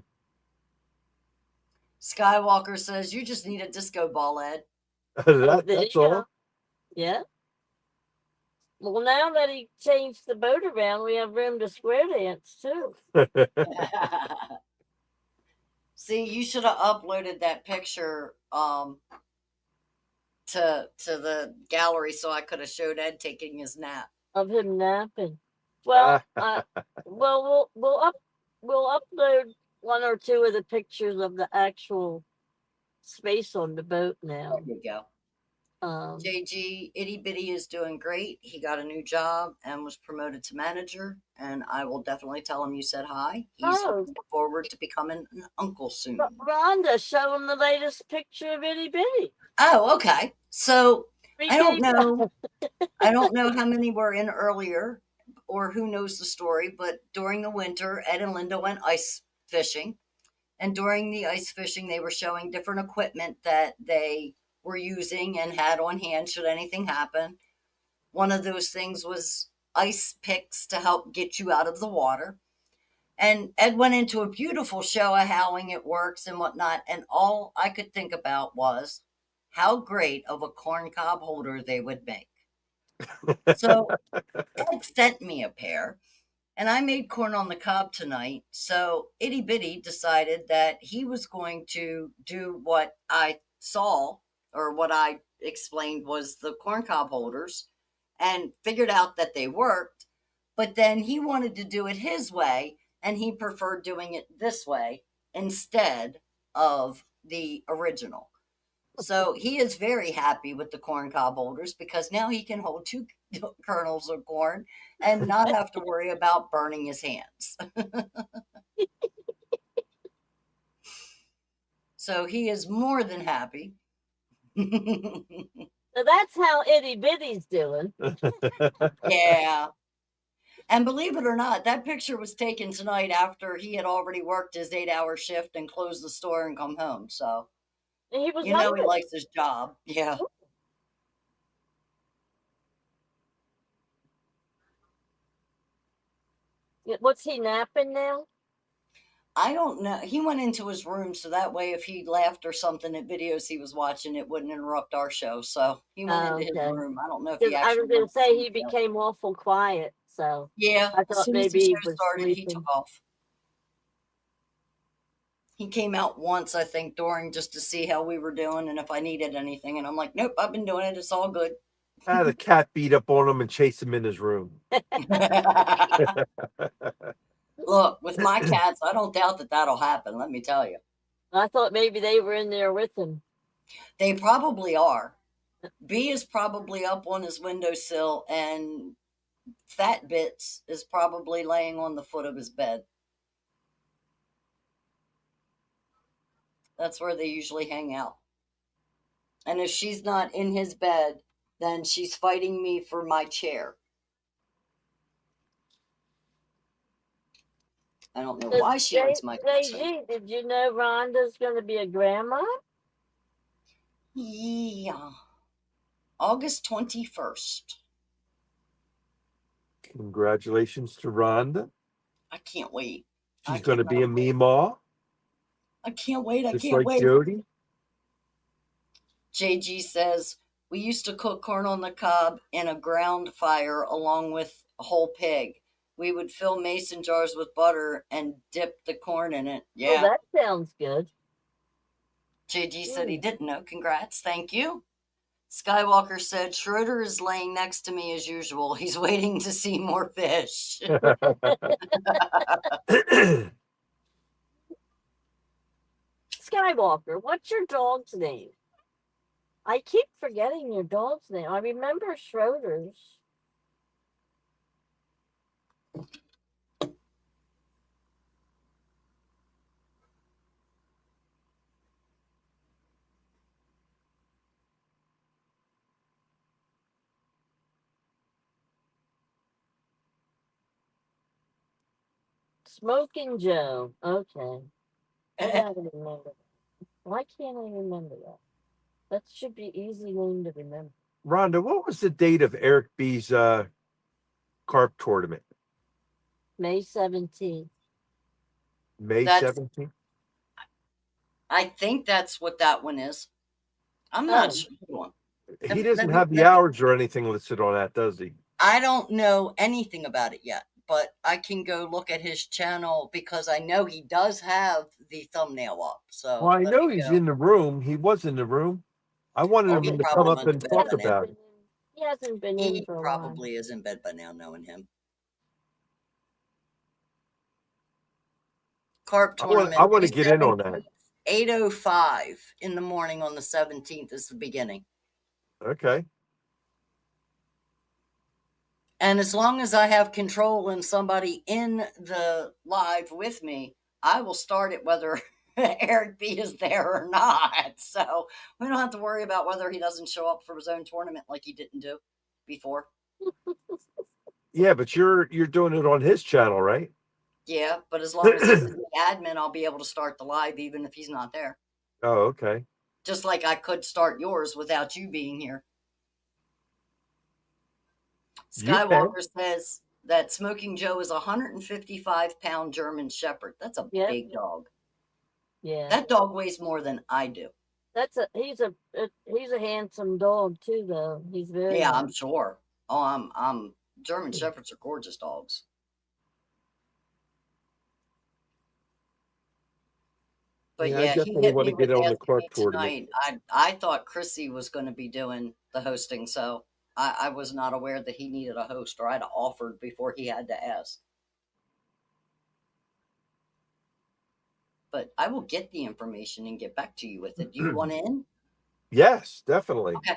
Skywalker says, "You just need a disco ball, Ed." There That's you all. go. Yeah. Well, now that he changed the boat around, we have room to square dance too. See, you should have uploaded that picture to the gallery so I could have showed Ed taking his nap. Of him napping. Well, well, we'll upload 1 or 2 of the pictures of the actual space on the boat now. There you go. JG Itty Bitty is doing great. He got a new job and was promoted to manager, and I will definitely tell him you said hi. He's Oh. looking forward to becoming an uncle soon. Rhonda, show him the latest picture of Itty Bitty. Oh, okay. So I don't Retake know. I don't know how many were in earlier or who knows the story, but during the winter, Ed and Linda went ice fishing. And during the ice fishing, they were showing different equipment that they were using and had on hand should anything happen. One of those things was ice picks to help get you out of the water. And Ed went into a beautiful show of how it works and whatnot. And all I could think about was how great of a corn cob holder they would make. So Ed sent me a pair, and I made corn on the cob tonight. So Itty Bitty decided that he was going to do what I saw, or what I explained was the corn cob holders, and figured out that they worked. But then he wanted to do it his way, and he preferred doing it this way instead of the original. So he is very happy with the corn cob holders because now he can hold two kernels of corn and not have to worry about burning his hands. So he is more than happy. So that's how Itty Bitty's doing. Yeah. And believe it or not, that picture was taken tonight after he had already worked his 8-hour shift and closed the store and come home. So, And he was you know, he hungry. likes his job. Yeah. What's he napping now? I don't know. He went into his room so that way if he laughed or something at videos he was watching, it wouldn't interrupt our show. So he went into his Okay. room. I don't know if 'Cause he I actually was going went to to say sleep he yet. became awful quiet. So Yeah, I as thought soon as the maybe he show was started, he sleeping. took off. He came out once, I think, during just to see how we were doing and if I needed anything. And I'm like, nope, I've been doing it. It's all good. I had a cat beat up on him and chase him in his room. Look, with my cats, I don't doubt that that'll happen. Let me tell you. I thought maybe they were in there with him. They probably are. B is probably up on his windowsill, and Fat Bits is probably laying on the foot of his bed. That's where they usually hang out. And if she's not in his bed, then she's fighting me for my chair. I don't know why she wants my chair. JG, did you know Rhonda's going to be a grandma? Yeah. August 21st. Congratulations to Rhonda. I can't wait. She's going to be a Meemaw, I can't wait. I just can't like wait. Jody. JG says, we used to cook corn on the cob in a ground fire along with a whole pig. We would fill mason jars with butter and dip the corn in it. Oh, Yeah. that sounds good. JG said he didn't know. Congrats. Thank you. Skywalker said, Schroeder is laying next to me as usual. He's waiting to see more fish. Skywalker, what's your dog's name? I keep forgetting your dog's name. I remember Schroeder's. Smoking Joe. Okay. I gotta remember that. Why can't I remember that? That should be easy name to remember. Rhonda, what was the date of Eric B's carp tournament? May 17th. May That's- 17th? I think that's what that one is. I'm not sure. He doesn't have the hours or anything listed on that, does he? I don't know anything about it yet, but I can go look at his channel because I know he does have the thumbnail up. So Well, I know he's in the room. He was in the room. I wanted Oh, he him to probably come up went and to bed talk by now. about it. He hasn't been He in for a probably is in bed by now, knowing him. Carp tournament. I want to get in on that. 8:05 in the morning on the 17th is the beginning. Okay. And as long as I have control and somebody in the live with me, I will start it whether Eric B is there or not. So we don't have to worry about whether he doesn't show up for his own tournament like he didn't do before. Yeah, but you're doing it on his channel, right? Yeah, but as long as he's the admin, I'll be able to start the live even if he's not there. Oh, okay. Just like I could start yours without you being here. You can. Skywalker says that Smoking Joe is a 155-pound German Shepherd. That's a Yep. big dog. Yeah. That dog weighs more than I do. He's a handsome dog too, though. He's very Yeah, I'm handsome. sure. Oh, I'm German Shepherds are gorgeous dogs. But Yeah, I yeah, he definitely hit want me to get with on the asking carp me tournament. tonight. I thought Chrissy was going to be doing the hosting, so I was not aware that he needed a host, or I'd offered before he had to ask. But I will get the information and get back to you with it. Do you want in? Yes, definitely. Okay.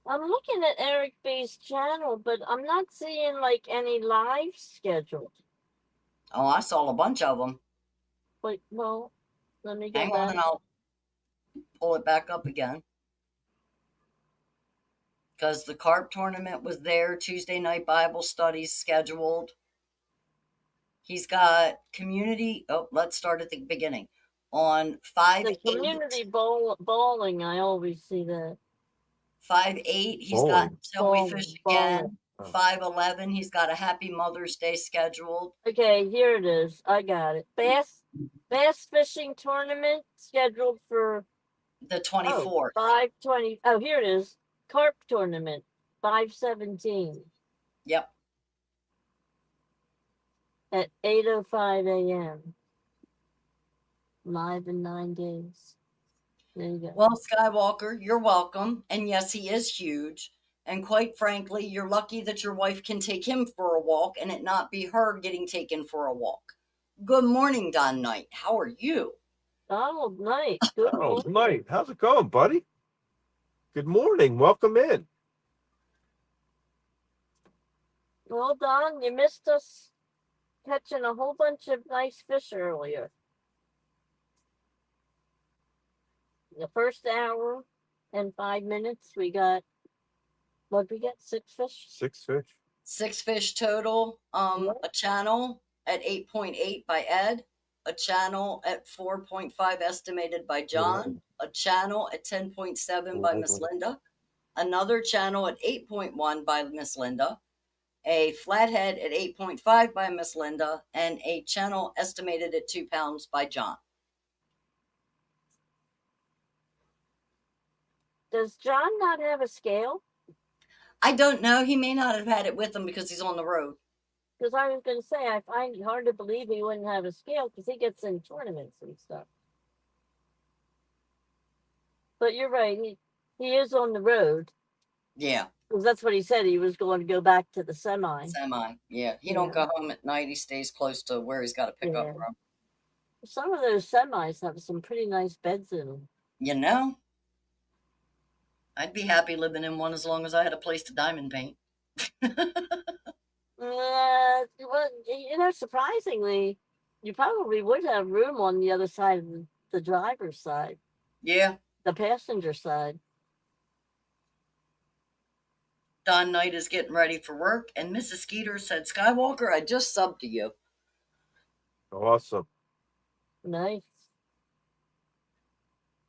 I'm looking at Eric B's channel, but I'm not seeing like any live scheduled. Oh, I saw a bunch of them. Wait, well, let me go Hang on back. and I'll pull it back up again. Because the carp tournament was there, Tuesday night Bible studies scheduled. He's got community. Oh, let's start at the beginning. On 5/8, The community bowling, I always see that. 5/8, he's got Till We Fish Again. Bowling. 5/11, he's got a Happy Mother's Day scheduled. Okay, here it is. I got it. Bass fishing tournament scheduled for The 24th. 5/20. Oh, here it is. Carp tournament 5/17 Yep. at 8:05 a.m. Live in 9 days. There you go. Well, Skywalker, you're welcome. And yes, he is huge. And quite frankly, you're lucky that your wife can take him for a walk and it not be her getting taken for a walk. Good morning, Don Knight. How are you? Donald Knight. Good Oh, morning. Knight, how's it going, buddy? Good morning. Welcome in. Well, Don, you missed us catching a whole bunch of nice fish earlier. The first hour and 5 minutes, we got, what'd we get? 6 fish? 6 fish. 6 fish total. Yep. A channel at 8.8 by Ed, a channel at 4.5 estimated by John, a channel at 10.7 by Miss Linda, another channel at 8.1 by Miss Linda, a flathead at 8.5 by Miss Linda, and a channel estimated at 2 pounds by John. Does John not have a scale? I don't know. He may not have had it with him because he's on the road. Because I was going to say, I find it hard to believe he wouldn't have a scale because he gets in tournaments and stuff. But you're right. He is on the road. Yeah. Because that's what he said. He was going to go back to the semi. Yeah. He don't go home at night. He stays close to where he's got to pick up from. Some of those semis have some pretty nice beds in them. You know, I'd be happy living in one as long as I had a place to diamond paint. Well, surprisingly, you probably would have room on the other side of the driver's side. Yeah. The passenger side. Don Knight is getting ready for work, and Mrs. Skeeter said, Skywalker, I just subbed to you. Awesome. Nice.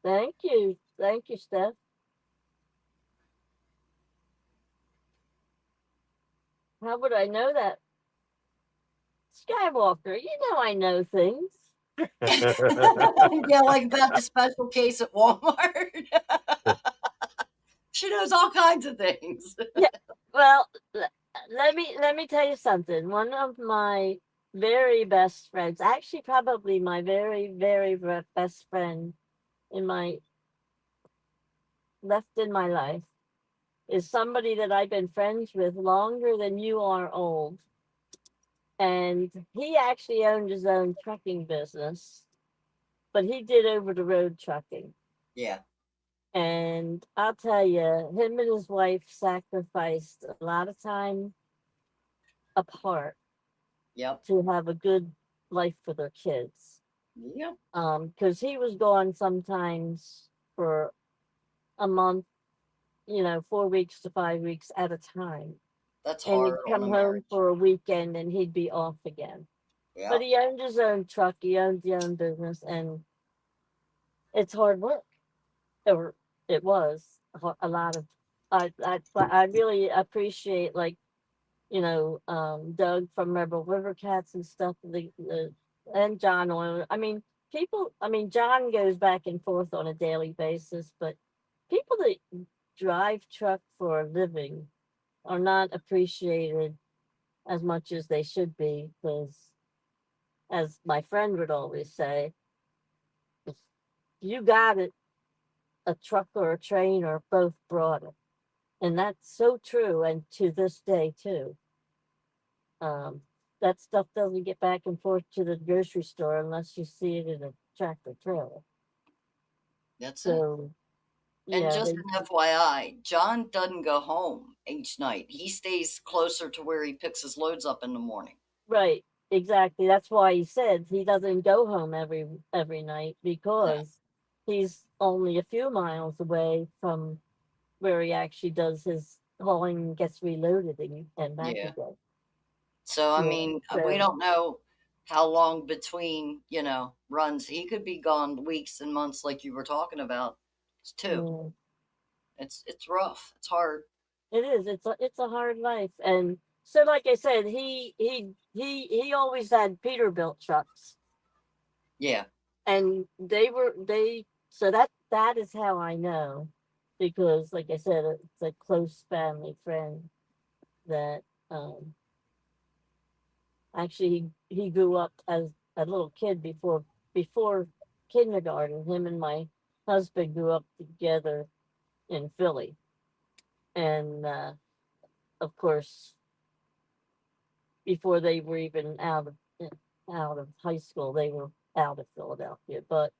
Thank you. Thank you, Steph. How would I know that? Skywalker, you know I know things. Yeah, like about the special case at Walmart. She knows all kinds of things. Yeah. Well, let me tell you something. One of my very best friends, actually probably my very, very best friend in my life, is somebody that I've been friends with longer than you are old. And he actually owned his own trucking business, but he did over the road trucking. Yeah. And I'll tell you, him and his wife sacrificed a lot of time apart. Yep. To have a good life for their kids. Yep. Because he was gone sometimes for a month, 4 weeks to 5 weeks at a time. That's and hard. he'd come home for a weekend and he'd be off again. Yep. But he owned his own truck, he owned his own business, and it's hard work. Or it was a lot of I really appreciate, like, Doug from Rebel River Cats and stuff, and John Oiler. I mean, John goes back and forth on a daily basis, but people that drive truck for a living are not appreciated as much as they should be, because, as my friend would always say, if you got it, a truck or a train or both brought it. And that's so true, and to this day too. Um, that stuff doesn't get back and forth to the grocery store unless you see it in a tractor trailer. That's it. So And yeah, just an FYI, John doesn't go home each night. He stays closer to where he picks his loads up in the morning. right, exactly. That's why he said he doesn't go home every night, Yeah. because he's only a few miles away from where he actually does his hauling and gets reloaded and back Yeah. again. So, I Yeah. mean, we So don't know how long between, runs. He could be gone weeks and months like you were talking about too. yeah. It's rough. It's hard. It is. It's a hard life, and so, like I said, he always had Peterbilt trucks, Yeah. and they. So that is how I know, because, like I said, it's a close family friend that, actually he grew up as a little kid before kindergarten. Him and my husband grew up together in Philly, and, of course, before they were even out of high school, they were out of Philadelphia. But,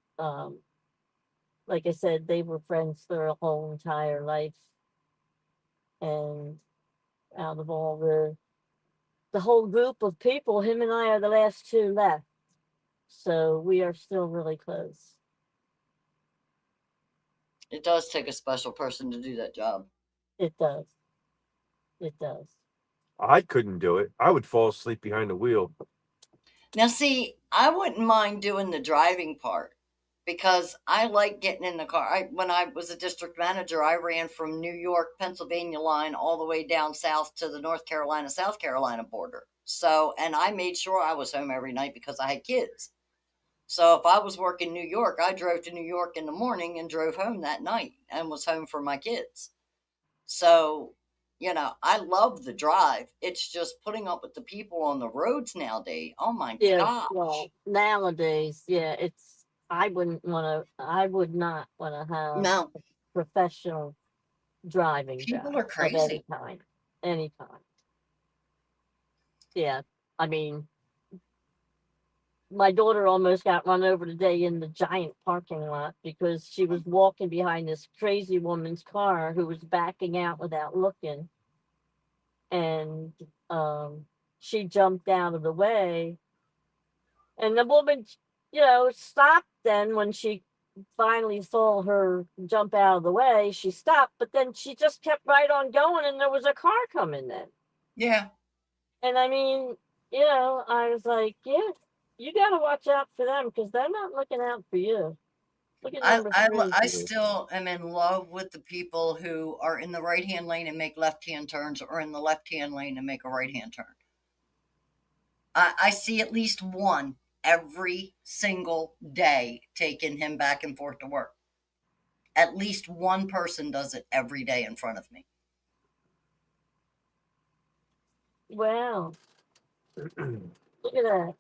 like I said, they were friends their whole entire life, and out of all the whole group of people, him and I are the last two left, so we are still really close. It does take a special person to do that job. It does. It does. I couldn't do it. I would fall asleep behind the wheel. Now, see, I wouldn't mind doing the driving part because I like getting in the car. When I was a district manager, I ran from New York, Pennsylvania line all the way down south to the North Carolina, South Carolina border. So, and I made sure I was home every night because I had kids. So if I was working New York, I drove to New York in the morning and drove home that night and was home for my kids. So, I love the drive. It's just putting up with the people on the roads nowadays. Oh my Yeah. gosh. Well, nowadays, yeah, it's. I wouldn't want to. I would not want to have No, a professional driving people job are of any crazy. kind. Any kind. Yeah. I mean, my daughter almost got run over today in the giant parking lot because she was walking behind this crazy woman's car who was backing out without looking. And, she jumped out of the way. And the woman, stopped then when she finally saw her jump out of the way. She stopped, but then she just kept right on going, and there was a car coming then. Yeah. And I mean, I was like, yeah, you got to watch out for them because they're not looking out for you. Look at number three, I please. still am in love with the people who are in the right hand lane and make left hand turns or in the left hand lane and make a right hand turn. I see at least one every single day taking him back and forth to work. At least one person does it every day in front of me. Wow. Look at that.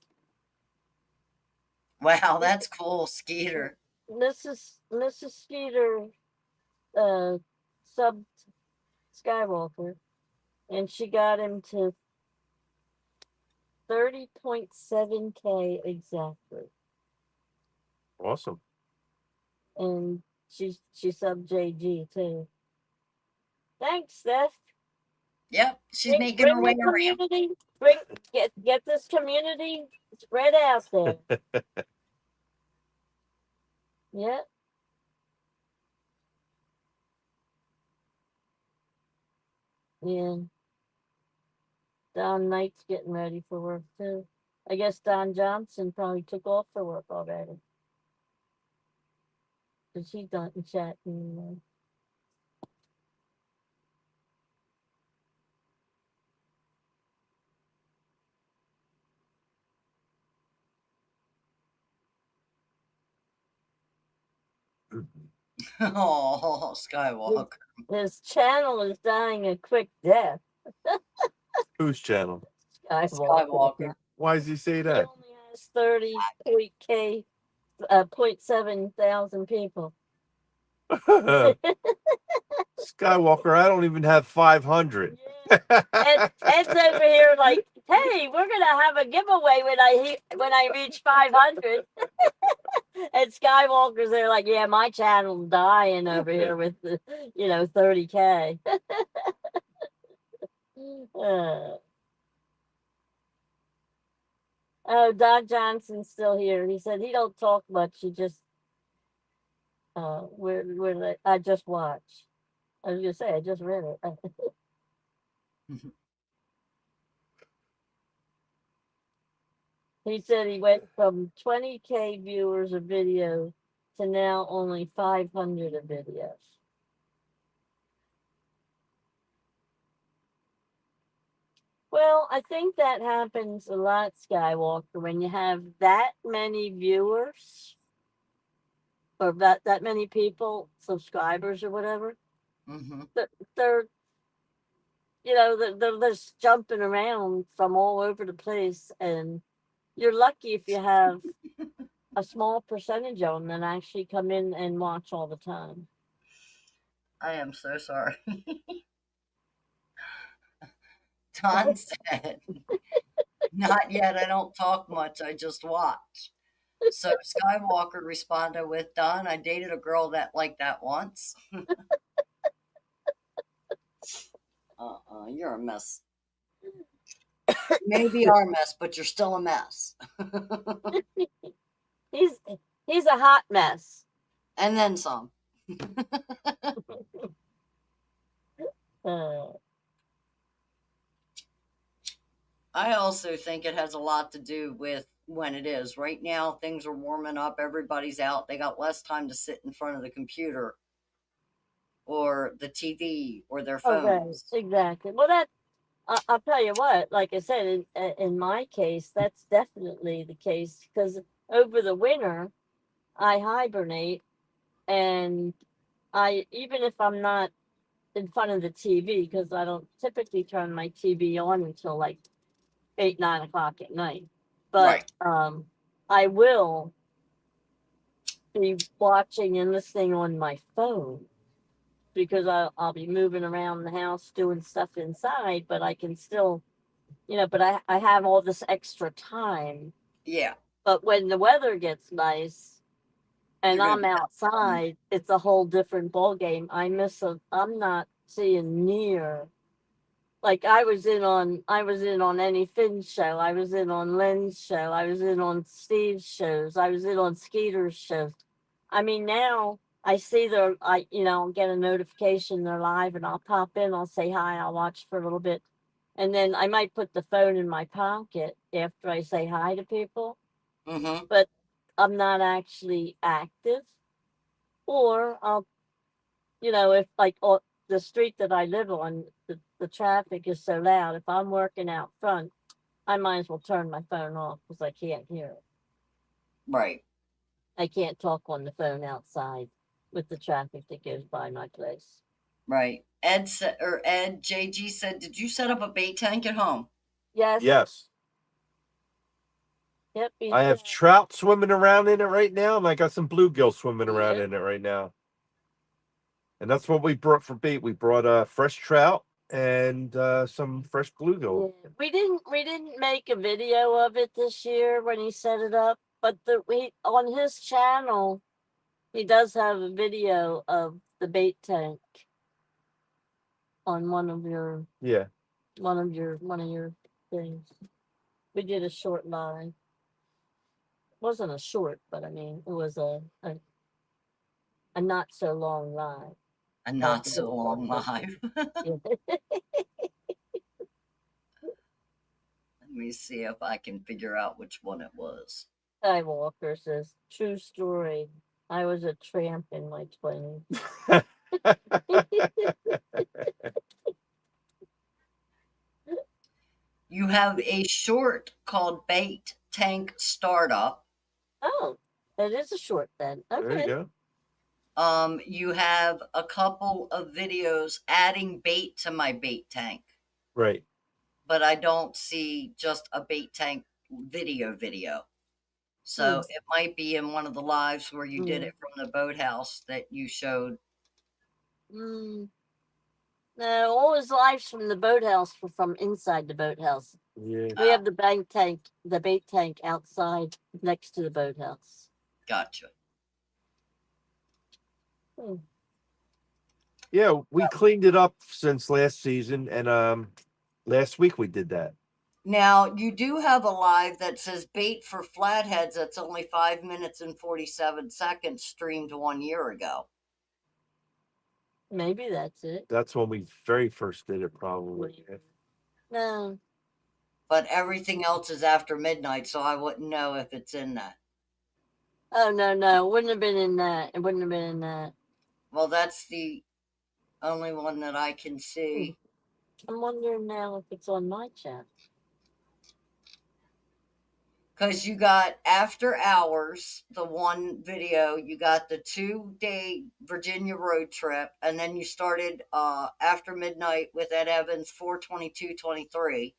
Wow, that's cool, Skeeter. Mrs. Skeeter, uh, sub Skywalker, and she got him to 30.7K exactly. Awesome. And she sub JG too. Thanks, Steph. Yep, she's Bring, making her bring way the around. community. Get this community spread out there. Yeah. Yeah. Don Knight's getting ready for work too. I guess Don Johnson probably took off for work already. Cause he's done chatting. Oh, Skywalker. His channel is dying a quick death. Whose channel? Skywalker. Why does he say He that? only has 0.7 thousand people. Skywalker, I don't even have 500. Ed's over here like, hey, we're gonna have a giveaway when I reach 500. And Skywalker's there like, yeah, my channel's dying over here with the 30K. Oh, Doc Johnson's still here. He said he don't talk much. He just I just watch. I was gonna say I just read it. He said he went from 20K viewers a video to now only 500 a videos. Well, I think that happens a lot, Skywalker, when you have that many viewers or that many people, subscribers or whatever. Mm-hmm. They're they're just jumping around from all over the place, and you're lucky if you have a small percentage of them that actually come in and watch all the time. I am so sorry. Don said, not yet. I don't talk much. I just watch. So Skywalker responded with, Don, I dated a girl that like that once. You're a mess. Maybe you are a mess, but you're still a mess. He's a hot mess. And then some. I also think it has a lot to do with when it is. Right now, things are warming up. Everybody's out. They got less time to sit in front of the computer or the TV or their phones. Okay, exactly. Well, I'll tell you what. Like I said, in my case, that's definitely the case because over the winter, I hibernate, and even if I'm not in front of the TV, because I don't typically turn my TV on until like 8, 9 o'clock at night. But Right. I will be watching and listening on my phone because I'll be moving around the house doing stuff inside, but I can still, but I have all this extra time. Yeah. But when the weather gets nice and I'm outside, it's a whole different ball game. I'm not seeing near. Like I was in on any Finn show. I was in on Lynn's show. I was in on Steve's shows. I was in on Skeeter's shows. I mean, now I see I'll get a notification they're live, and I'll pop in. I'll say hi. I'll watch for a little bit, and then I might put the phone in my pocket after I say hi to people. Mm-hmm. But I'm not actually active, or I'll, if like the street that I live on, the traffic is so loud. If I'm working out front, I might as well turn my phone off because I can't hear it. Right. I can't talk on the phone outside with the traffic that goes by my place. Right. Ed JG said, did you set up a bait tank at home? Yes. Yes. Yep. I have trout swimming around in it right now, and I got some bluegill swimming around in it right now. And that's what we brought for bait. We brought fresh trout and some fresh bluegill. Yeah. We didn't make a video of it this year when he set it up, but on his channel, he does have a video of the bait tank on one of your things. We did a short live. It wasn't a short, but I mean it was a not so long live. A not so long live. Let me see if I can figure out which one it was. Skywalker says, true story. I was a tramp in my 20s. You have a short called Bait Tank Startup. Oh, it is a short then. Okay. There you go. You have a couple of videos adding bait to my bait tank, Right. but I don't see just a bait tank video. So it might be in one of the lives where you did it from the boathouse that you showed. No, all his lives from the boathouse were from inside the boathouse. Yeah. We have the bait tank outside next to the boathouse. Gotcha. Yeah, we cleaned it up since last season, and last week we did that. Now, you do have a live that says bait for flatheads that's only 5 minutes and 47 seconds, streamed 1 year ago. Maybe that's it. That's when we very first did it, probably. No. But everything else is after midnight, so I wouldn't know if it's in that. Oh, no. It wouldn't have been in that. It wouldn't have been in that. Well, that's the only one that I can see. I'm wondering now if it's on my channel. Because you got After Hours, the one video, you got the 2-day Virginia road trip, and then you started After Midnight with Ed Evans 4/22/23.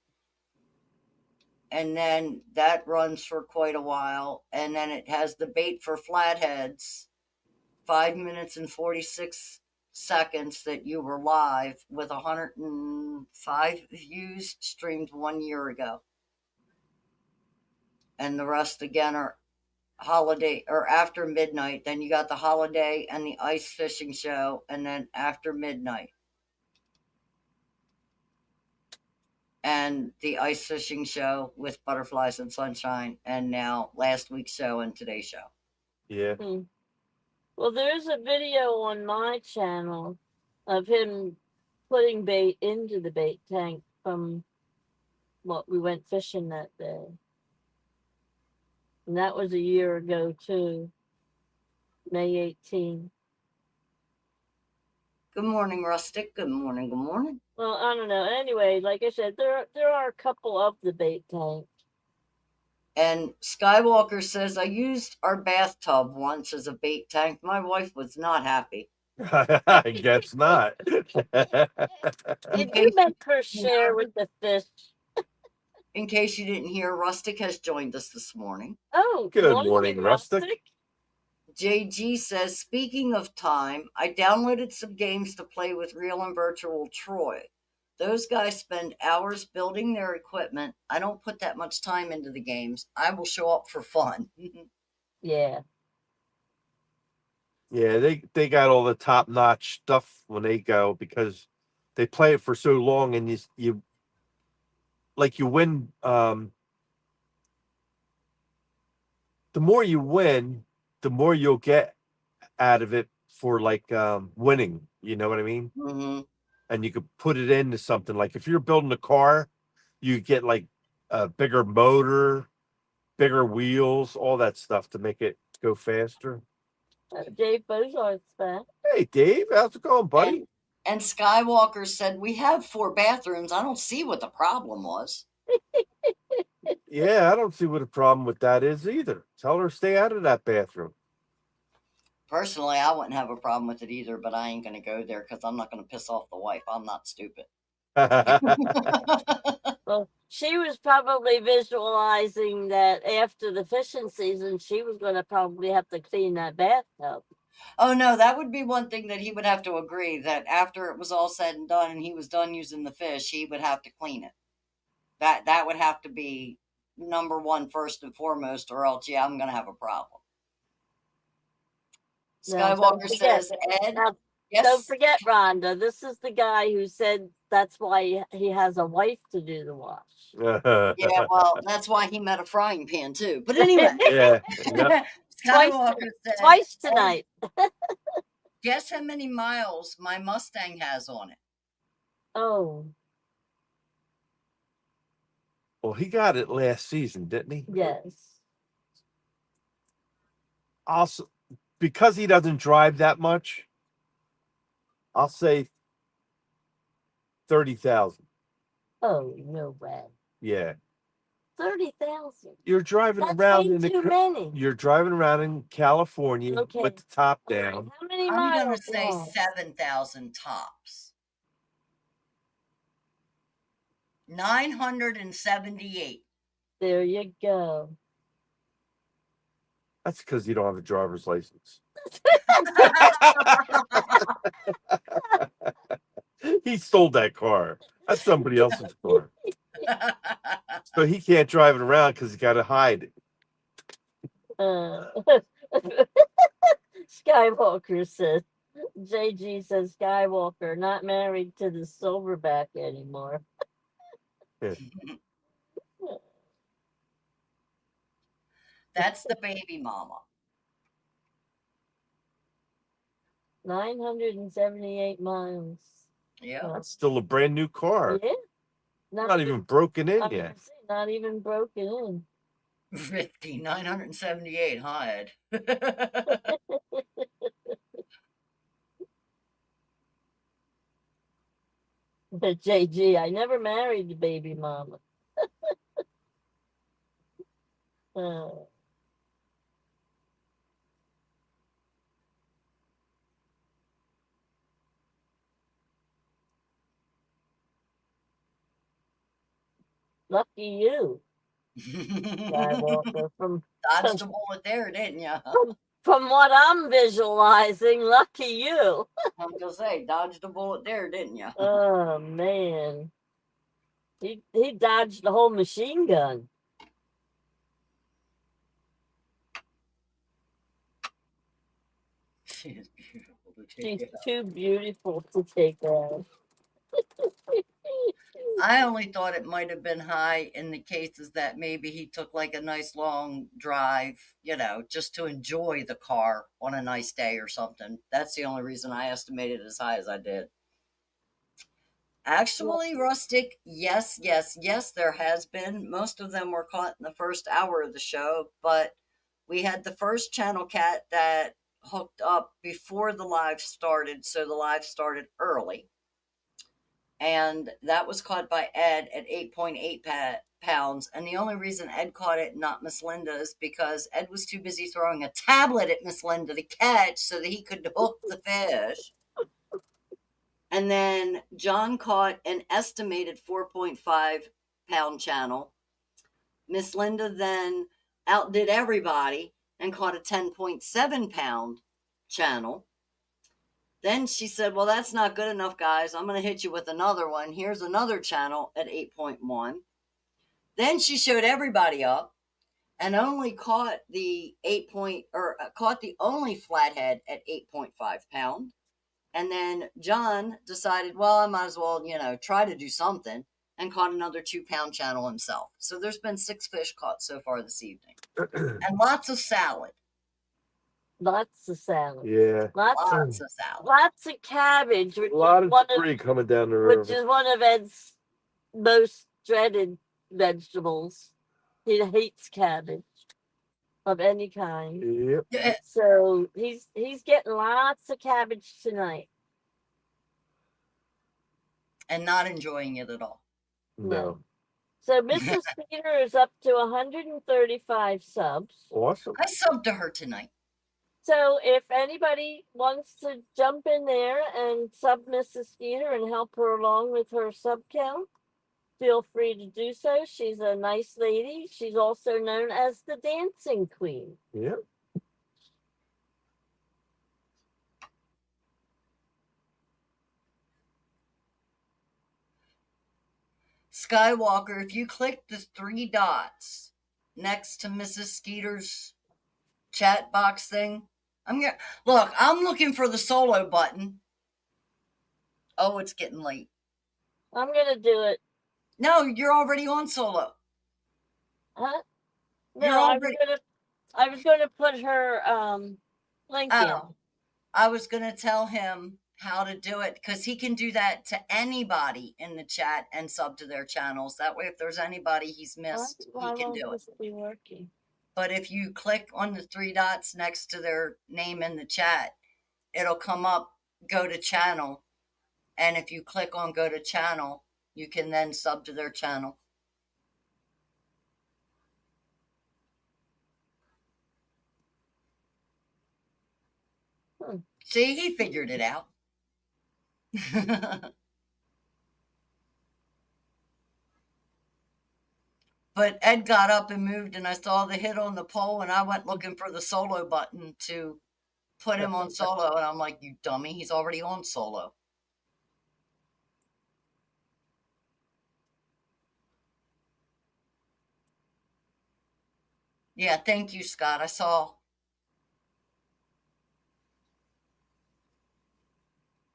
And then that runs for quite a while. And then it has the bait for flatheads, 5 minutes and 46 seconds that you were live with 105 views, streamed 1 year ago. And the rest again are holiday or after midnight. Then you got the holiday and the ice fishing show, and then after midnight. And the ice fishing show with butterflies and sunshine, and now last week's show and today's show. Yeah. Well, there's a video on my channel of him putting bait into the bait tank from what we went fishing that day. And that was a year ago too. May 18. Good morning, Rustic. Good morning. Good morning. Well, I don't know. Anyway, like I said, there are a couple of the bait tanks. And Skywalker says, I used our bathtub once as a bait tank. My wife was not happy. I guess not. Did you make her share with the fish? In case you didn't hear, Rustic has joined us this morning. Oh, Good morning, Rustic. JG says, speaking of time, I downloaded some games to play with Real and Virtual Troy. Those guys spend hours building their equipment. I don't put that much time into the games. I will show up for fun. Yeah. Yeah, they got all the top notch stuff when they go because they play it for so long, and you win. The more you win, the more you'll get out of it for winning. You know what I mean? Mm-hmm. And you could put it into something like if you're building a car, you get like a bigger motor, bigger wheels, all that stuff to make it go faster. Dave Bozart's back. Hey, Dave, how's it going, buddy? And Skywalker said, we have 4 bathrooms. I don't see what the problem was. Yeah, I don't see what a problem with that is either. Tell her to stay out of that bathroom. Personally, I wouldn't have a problem with it either, but I ain't going to go there because I'm not going to piss off the wife. I'm not stupid. Well, she was probably visualizing that after the fishing season, she was going to probably have to clean that bathtub. Oh, no, that would be one thing that he would have to agree that after it was all said and done and he was done using the fish, he would have to clean it. That would have to be number one first and foremost, or else, yeah, I'm going to have a problem. Skywalker says, Ed, Now, yes. don't forget, Rhonda, this is the guy who said that's why he has a wife to do the wash. Yeah, well, that's why he met a frying pan too. But anyway, Yeah. Yep. Skywalker said, Twice tonight. guess how many miles my Mustang has on it? Oh, Well, he got it last season, didn't he? yes. Also, because he doesn't drive that much, I'll say 30,000. Oh, no way. Yeah, 30,000. You're driving That's around way in the too many. you're driving around in California Okay. with the top All right, down. how many I'm gonna miles say long? 7,000 tops. 978. There you go. That's because you don't have a driver's license. He stole that car. That's somebody else's car. So he can't drive it around because he's got to hide it. Skywalker says, JG says Skywalker, not married to the silverback anymore. That's the baby mama. 978 miles. Yeah. That's still a brand new car. Yeah. Not even broken in I'm yet. gonna say, not even broken in. 978, huh, Ed? But JG, I never married the baby mama. Lucky you, Skywalker. Dodged a bullet there, didn't you? From what I'm visualizing, lucky you. I'm gonna say, dodged a bullet there, didn't you? Oh man, he dodged the whole machine gun. She's beautiful to She's take out. too beautiful to take out. I only thought it might have been high in the cases that maybe he took like a nice long drive, just to enjoy the car on a nice day or something. That's the only reason I estimated as high as I did. Actually, Rustic, yes, yes, yes, there has been. Most of them were caught in the first hour of the show, but we had the first channel cat that hooked up before the live started, so the live started early. And that was caught by Ed at 8.8 pounds. And the only reason Ed caught it, not Miss Linda, is because Ed was too busy throwing a tablet at Miss Linda to catch so that he could hook the fish. And then John caught an estimated 4.5 pound channel. Miss Linda then outdid everybody and caught a 10.7 pound channel. Then she said, well, that's not good enough, guys. I'm going to hit you with another one. Here's another channel at 8.1. Then she showed everybody up and only caught the caught the only flathead at 8.5 pound. And then John decided, well, I might as well, try to do something, and caught another 2 pound channel himself. So there's been 6 fish caught so far this evening. And lots of salad. Lots of salad. Yeah. Lots of salad. Lots of cabbage. A lot of debris coming down the river. Which is one of Ed's most dreaded vegetables. He hates cabbage of any kind. Yep. So he's getting lots of cabbage tonight. And not enjoying it at all. No. So Mrs. Peter is up to 135 subs. Awesome. I subbed to her tonight. So if anybody wants to jump in there and sub Mrs. Skeeter and help her along with her sub count, feel free to do so. She's a nice lady. She's also known as the Dancing Queen. Yep. Skywalker, if you click the 3 dots next to Mrs. Skeeter's chat box thing, I'm looking for the solo button. Oh, it's getting late. I'm gonna do it. No, you're already on solo. Huh? You're No, already... I was gonna put her link in. I was gonna tell him how to do it because he can do that to anybody in the chat and sub to their channels. That way, if there's anybody he's missed, he can do it. Be working? But if you click on the 3 dots next to their name in the chat, it'll come up, go to channel. And if you click on go to channel, you can then sub to their channel. See, he figured it out. But Ed got up and moved, and I saw the hit on the pole, and I went looking for the solo button to put him on solo. And I'm like, you dummy, he's already on solo. Yeah, thank you, Scott. I saw.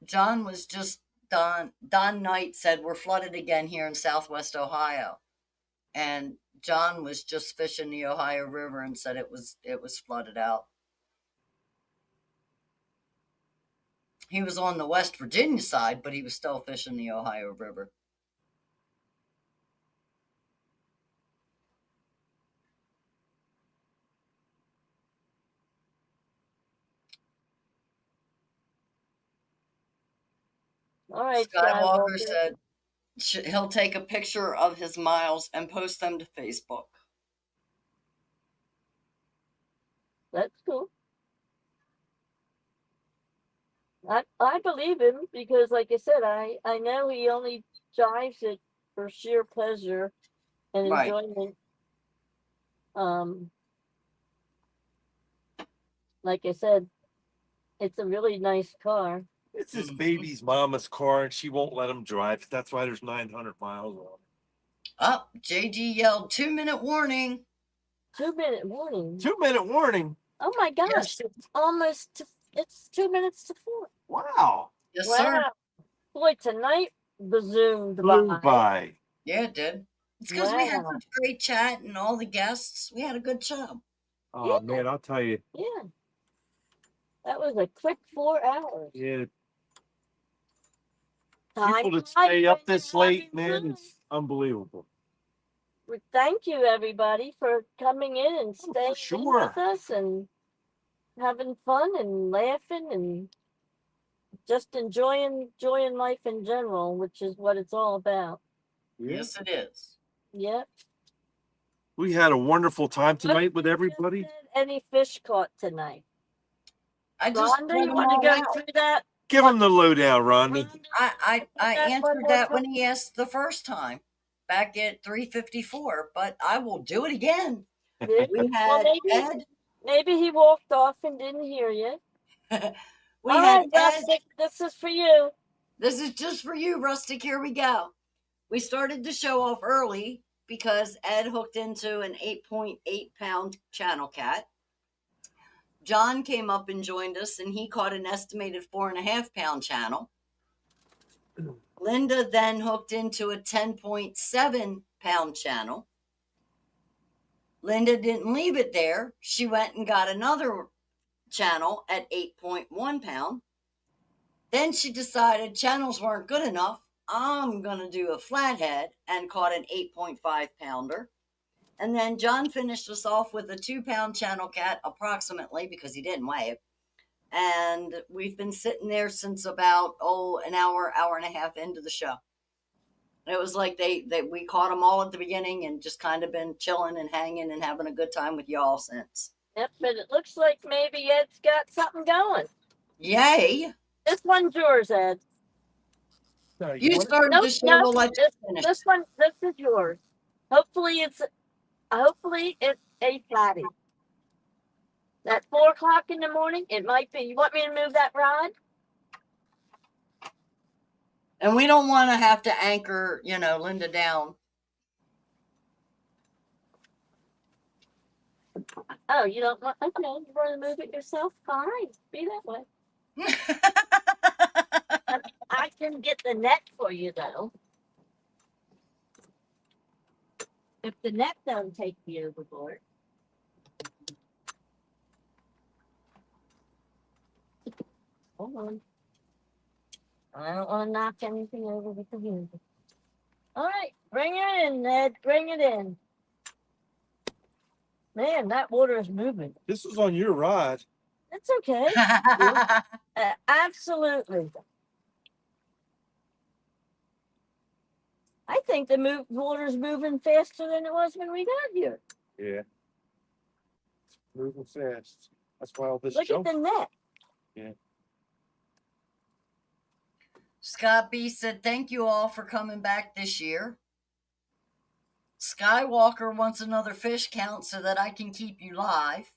John was just Don Knight said we're flooded again here in Southwest Ohio. And John was just fishing the Ohio River and said it was flooded out. He was on the West Virginia side, but he was still fishing the Ohio River. All right, Skywalker Skywalker. said he'll take a picture of his miles and post them to Facebook. That's cool. I believe him because, like I said, I know he only drives it for sheer pleasure and Right. enjoyment. Like I said, it's a really nice car. It's his baby's mama's car, and she won't let him drive. That's why there's 900 miles on it. Up, JD yelled 2-minute warning. 2-minute warning. 2-minute warning. Oh my gosh! Yes. It's almost. It's 2 minutes to 4. Wow. Yes, Wow. sir. Boy, tonight zoomed Blew by. Yeah, it did. It's because we had Wow. such great chat and all the guests. We had a good show. Oh Yeah. man, I'll tell you. Yeah. That was a quick 4 hours. Yeah, Time people that flies stay up when this you're late, having man, fun. it's unbelievable. Well, thank you, everybody, for coming in and Oh, for staying in sure. with us and having fun and laughing and just enjoying life in general, which is what it's all about. Yeah. Yes, it is. Yep. We had a wonderful time tonight with Just everybody. said any fish caught tonight? I just Rhonda, put you them want to all go out. Through that? Give him the lowdown, Rhonda. Rhonda, I that one answered more that when time. he asked the first time, back at 3:54. But I will do it again. Yeah. We Well, had maybe he walked off and didn't hear you. Ed. All Ed. right, Rustic, this is for you. This is just for you, Rustic. Here we go. We started the show off early because Ed hooked into an 8.8 pound channel cat. John came up and joined us, and he caught an estimated 4.5 pound channel. Linda then hooked into a 10.7 pound channel. Linda didn't leave it there. She went and got another channel at 8.1 pound. Then she decided channels weren't good enough. I'm going to do a flathead and caught an 8.5 pounder. And then John finished us off with a 2-pound channel cat, approximately, because he didn't weigh it. And we've been sitting there since about, an hour and a half into the show. It was like we caught them all at the beginning and just kind of been chilling and hanging and having a good time with y'all since. Yep, but it looks like maybe Ed's got something going. Yay! This one's yours, Ed. You started the show. We'll let you finish. This is yours. Hopefully it's a fatty. At 4 o'clock in the morning, it might be. You want me to move that rod? And we don't want to have to anchor, Linda down. Oh, you don't want? Okay, you want to move it yourself? Fine, be that way. I can get the net for you though. If the net don't take you overboard. Hold on. I don't want to knock anything over with the wind. All right, bring it in, Ned. Bring it in. Man, that water is moving. This was on your rod. It's okay. Absolutely. I think the water's moving faster than it was when we got here. Yeah. Moving fast. That's why all this Look at junk. the net. Yeah. Scott B said, thank you all for coming back this year. Skywalker wants another fish count so that I can keep you live.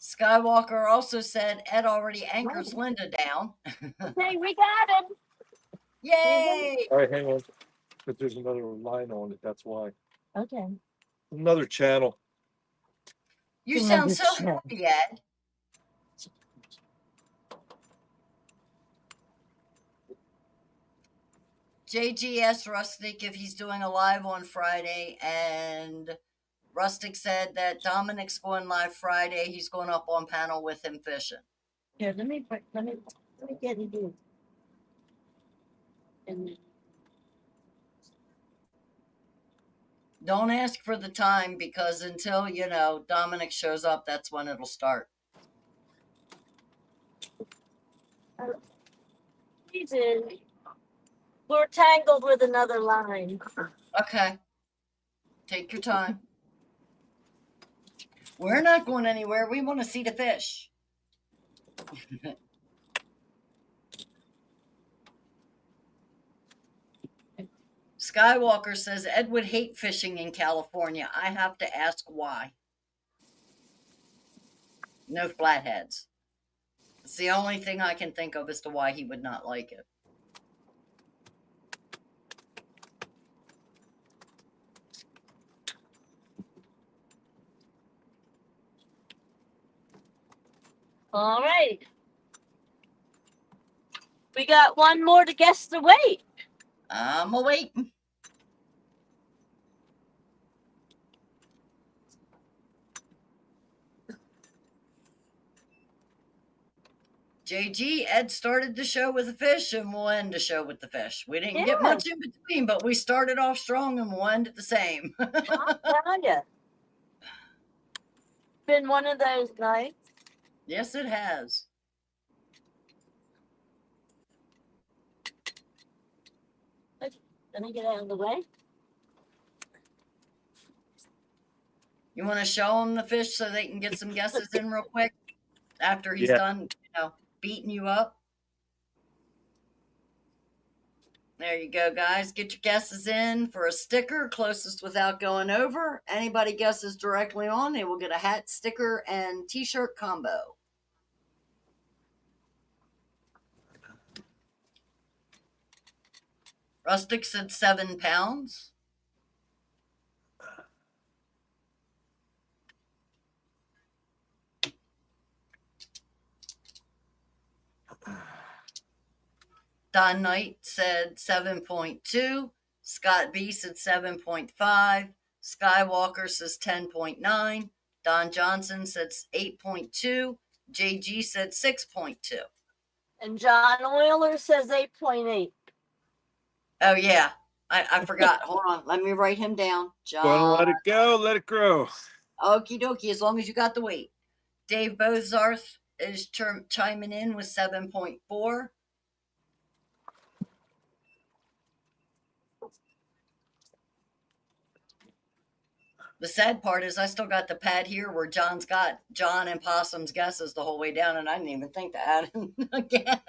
Skywalker also said Ed already anchors Linda down. Okay, we got him. Yay! All right, hang on. But there's another line on it. That's why. Okay. Another channel. You sound so Another happy, Ed. JGS Rustic if he's doing a live on Friday, and Rustic said that Dominic's going live Friday. He's going up on panel with him fishing. Here, let me get it in. And Don't ask for the time because until, Dominic shows up, that's when it'll start. he's in. We're tangled with another line. Okay. Take your time. We're not going anywhere. We want to see the fish. Skywalker says Ed would hate fishing in California. I have to ask why. No flatheads. It's the only thing I can think of as to why he would not like it. All right. We got one more to guess the weight. I'm waiting. JG, Ed started the show with a fish and we'll end the show with the fish. We didn't get much in between, but we started off strong and we'll end it the same. I'll tell you. Been one of those nights. Yes, it has. Let me get out of the way. You want to show them the fish so they can get some guesses in real quick after he's Yeah. done, beating you up? There you go, guys. Get your guesses in for a sticker, closest without going over. Anybody guesses directly on, they will get a hat, sticker, and t-shirt combo. Rustic said 7 pounds. Don Knight said 7.2. Scott B said 7.5. Skywalker says 10.9. Don Johnson said 8.2. JG said 6.2. And John Euler says 8.8. Oh, yeah. I forgot. Hold on. Let me write him down. Gonna let John. it go. Let it grow. Okie dokie, as long as you got the weight. Dave Bozarth is chiming in with 7.4. The sad part is I still got the pad here where John's got John and Possum's guesses the whole way down, and I didn't even think to add him again.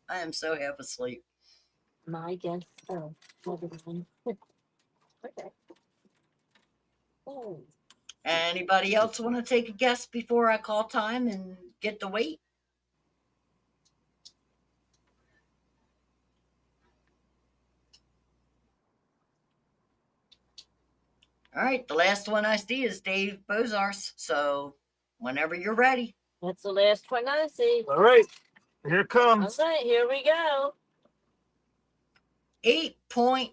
I am so half asleep. My guess. Oh, okay. Oh. Anybody else want to take a guess before I call time and get the weight? All right, the last one I see is Dave Bozarth. So whenever you're ready. That's the last one I see. All right. Here it All comes. right, here we go. 8.5.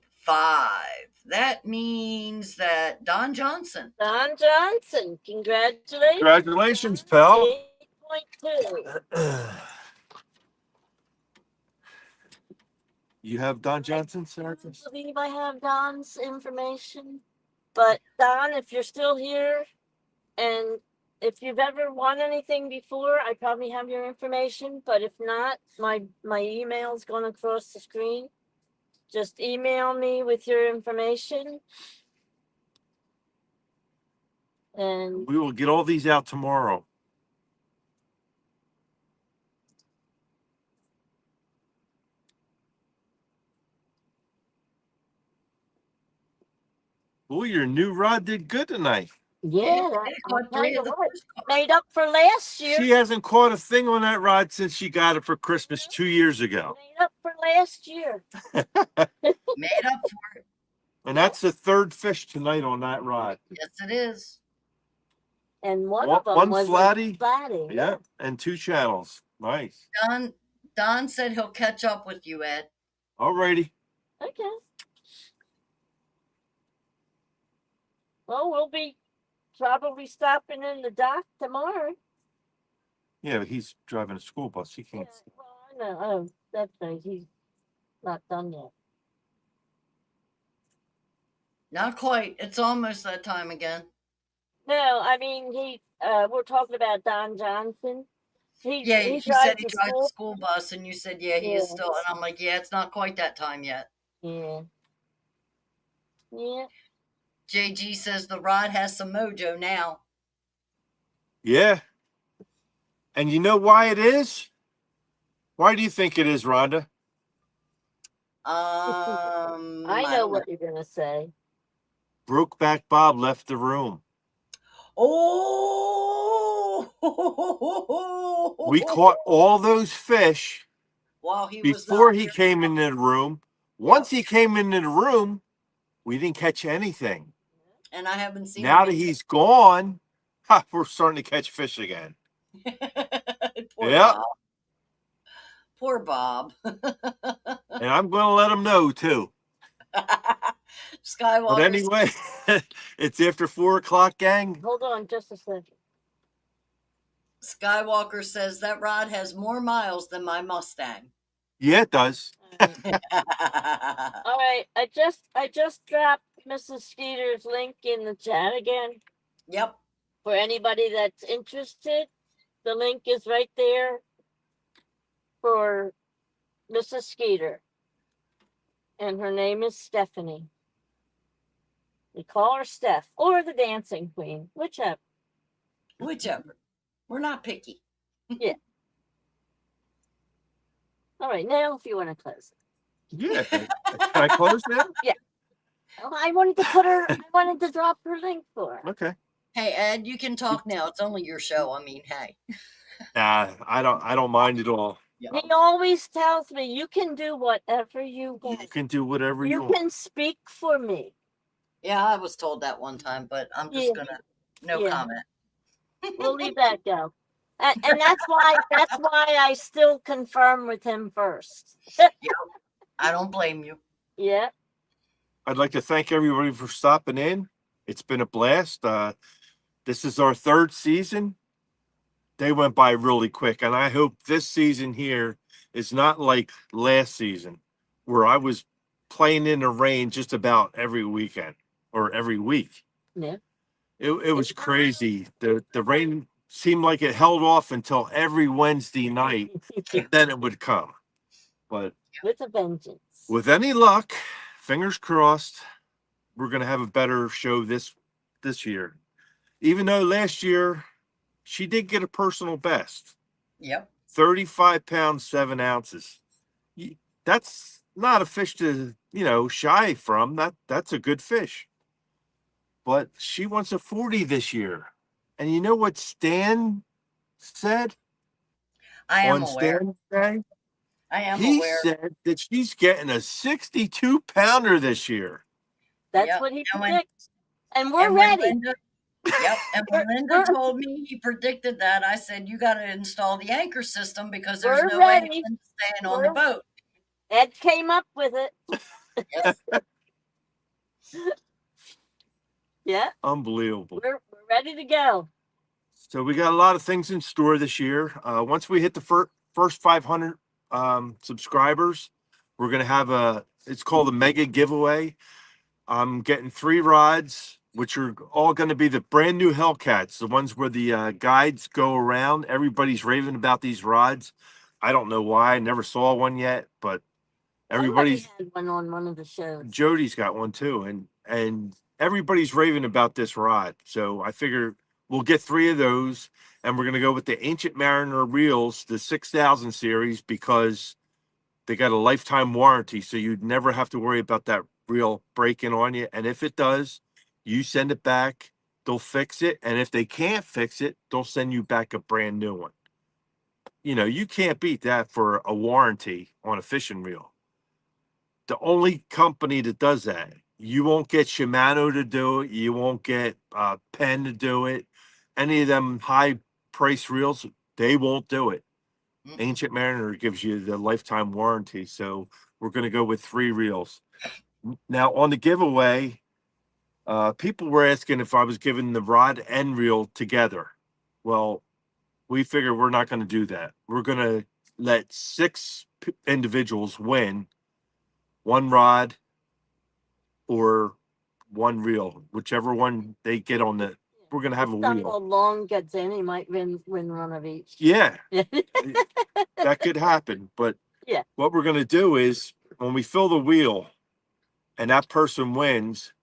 That means that Don Johnson. Don Johnson, congratulations. Congratulations, pal. 8.2. You have Don Johnson, Sarah? I believe I have Don's information. But Don, if you're still here, and if you've ever won anything before, I probably have your information. But if not, my email's going across the screen. Just email me with your information. And We will get all these out tomorrow. Boy, your new rod did good tonight. Yeah, They that, caught I'll tell three you of the what, first car. made up for last year. She hasn't caught a thing on that rod since she got it for Christmas 2 years ago. Made up for last year. Made up for it. And that's the third fish tonight on that rod. Yes, it is. And one One- of them one was flatty. a flatty. Yeah, and 2 channels. Nice. Don said he'll catch up with you, Ed. Alrighty. Okay. Well, we'll be probably stopping in the dock tomorrow. Yeah, but he's driving a school bus. He Yeah, can't. well, I know. Oh, that's right. He's not done yet. Not quite. It's almost that time again. No, I mean we're talking about Don Johnson. He Yeah, he he said drives he the drives a school. school bus, and you said, yeah, he is Yeah. still. And I'm like, yeah, it's not quite that time yet. Yeah. Yeah. JG says the rod has some mojo now. Yeah. And you know why it is? Why do you think it is, Rhonda? I know don't what you're gonna say. Brokeback Bob left the room. Oh, We caught all those fish while he was before not he here. came into the room. Once he came into the room, we didn't catch anything. And I haven't seen Now him that he's gone, we're starting to catch fish again. Poor Yep. Bob. Poor Bob. And I'm going to let him know too. Skywalker. But anyway, it's after 4 o'clock, gang. Hold on just a second. Skywalker says that rod has more miles than my Mustang. Yeah, it does. All right, I just dropped Mrs. Skeeter's link in the chat again. Yep. For anybody that's interested, the link is right there for Mrs. Skeeter. And her name is Stephanie. We call her Steph or the Dancing Queen, whichever. Whichever. We're not picky. All right, now if you want to close it. Yeah. Can I close now? Oh, I wanted to put her, I wanted to drop her link for her. Okay. Hey, Ed, you can talk now. It's only your show. I mean, hey. Nah, I don't mind at all. Yeah. He always tells me, you can do whatever you You want. can do whatever you You want. can speak for me. Yeah, I was told that one time, but I'm just Yeah. gonna no Yeah. comment. We'll leave that go. And that's why I still confirm with him first. I don't blame you. Yeah. I'd like to thank everybody for stopping in. It's been a blast. This is our 3rd season. They went by really quick, and I hope this season here is not like last season, where I was playing in the rain just about every weekend or every week. Yeah. It was crazy. The rain seemed like it held off until every Wednesday night, and then it would come. But With a vengeance. with any luck, fingers crossed, we're gonna have a better show this year. Even though last year she did get a personal best, Yep. 35 pounds 7 ounces. That's not a fish to shy from. That's a good fish. But she wants a 40 this year, and you know what Stan said I am on aware. Stan's Day? I am He aware. said that she's getting a 62 pounder this year. That's Yep. what he And when- predicts. And we're And when ready. Linda, yep. And when Linda told me he predicted that, I said, you got to install the anchor system because there's We're no way ready. Linda's staying on the We're- boat. Ed came up with it. Yes. Yeah. Unbelievable. We're ready to go. So we got a lot of things in store this year. Once we hit the first 500 subscribers, we're going to have it's called a mega giveaway. I'm getting 3 rods, which are all going to be the brand new Hellcats, the ones where the guides go around. Everybody's raving about these rods. I don't know why. I never saw one yet, but everybody's Somebody had one of the shows. Jody's got one too, and everybody's raving about this rod. So I figure we'll get 3 of those, and we're gonna go with the Ancient Mariner reels, the 6000 series, because they got a lifetime warranty, so you'd never have to worry about that reel breaking on you. And if it does, You send it back, they'll fix it. And if they can't fix it, they'll send you back a brand new one. You know, you can't beat that for a warranty on a fishing reel. The only company that does that. You won't get Shimano to do it. You won't get Penn to do it. Any of them high price reels, they won't do it. Ancient Mariner gives you the lifetime warranty. So we're going to go with 3 reels. Now on the giveaway, people were asking if I was giving the rod and reel together. Well, we figure we're not going to do that. We're going to let 6 individuals win 1 rod or 1 reel, whichever one they get on the. We're going to have a How wheel. long gets in, he might win one of each. Yeah, that could happen. But Yeah. what we're going to do is when we fill the wheel and that person wins,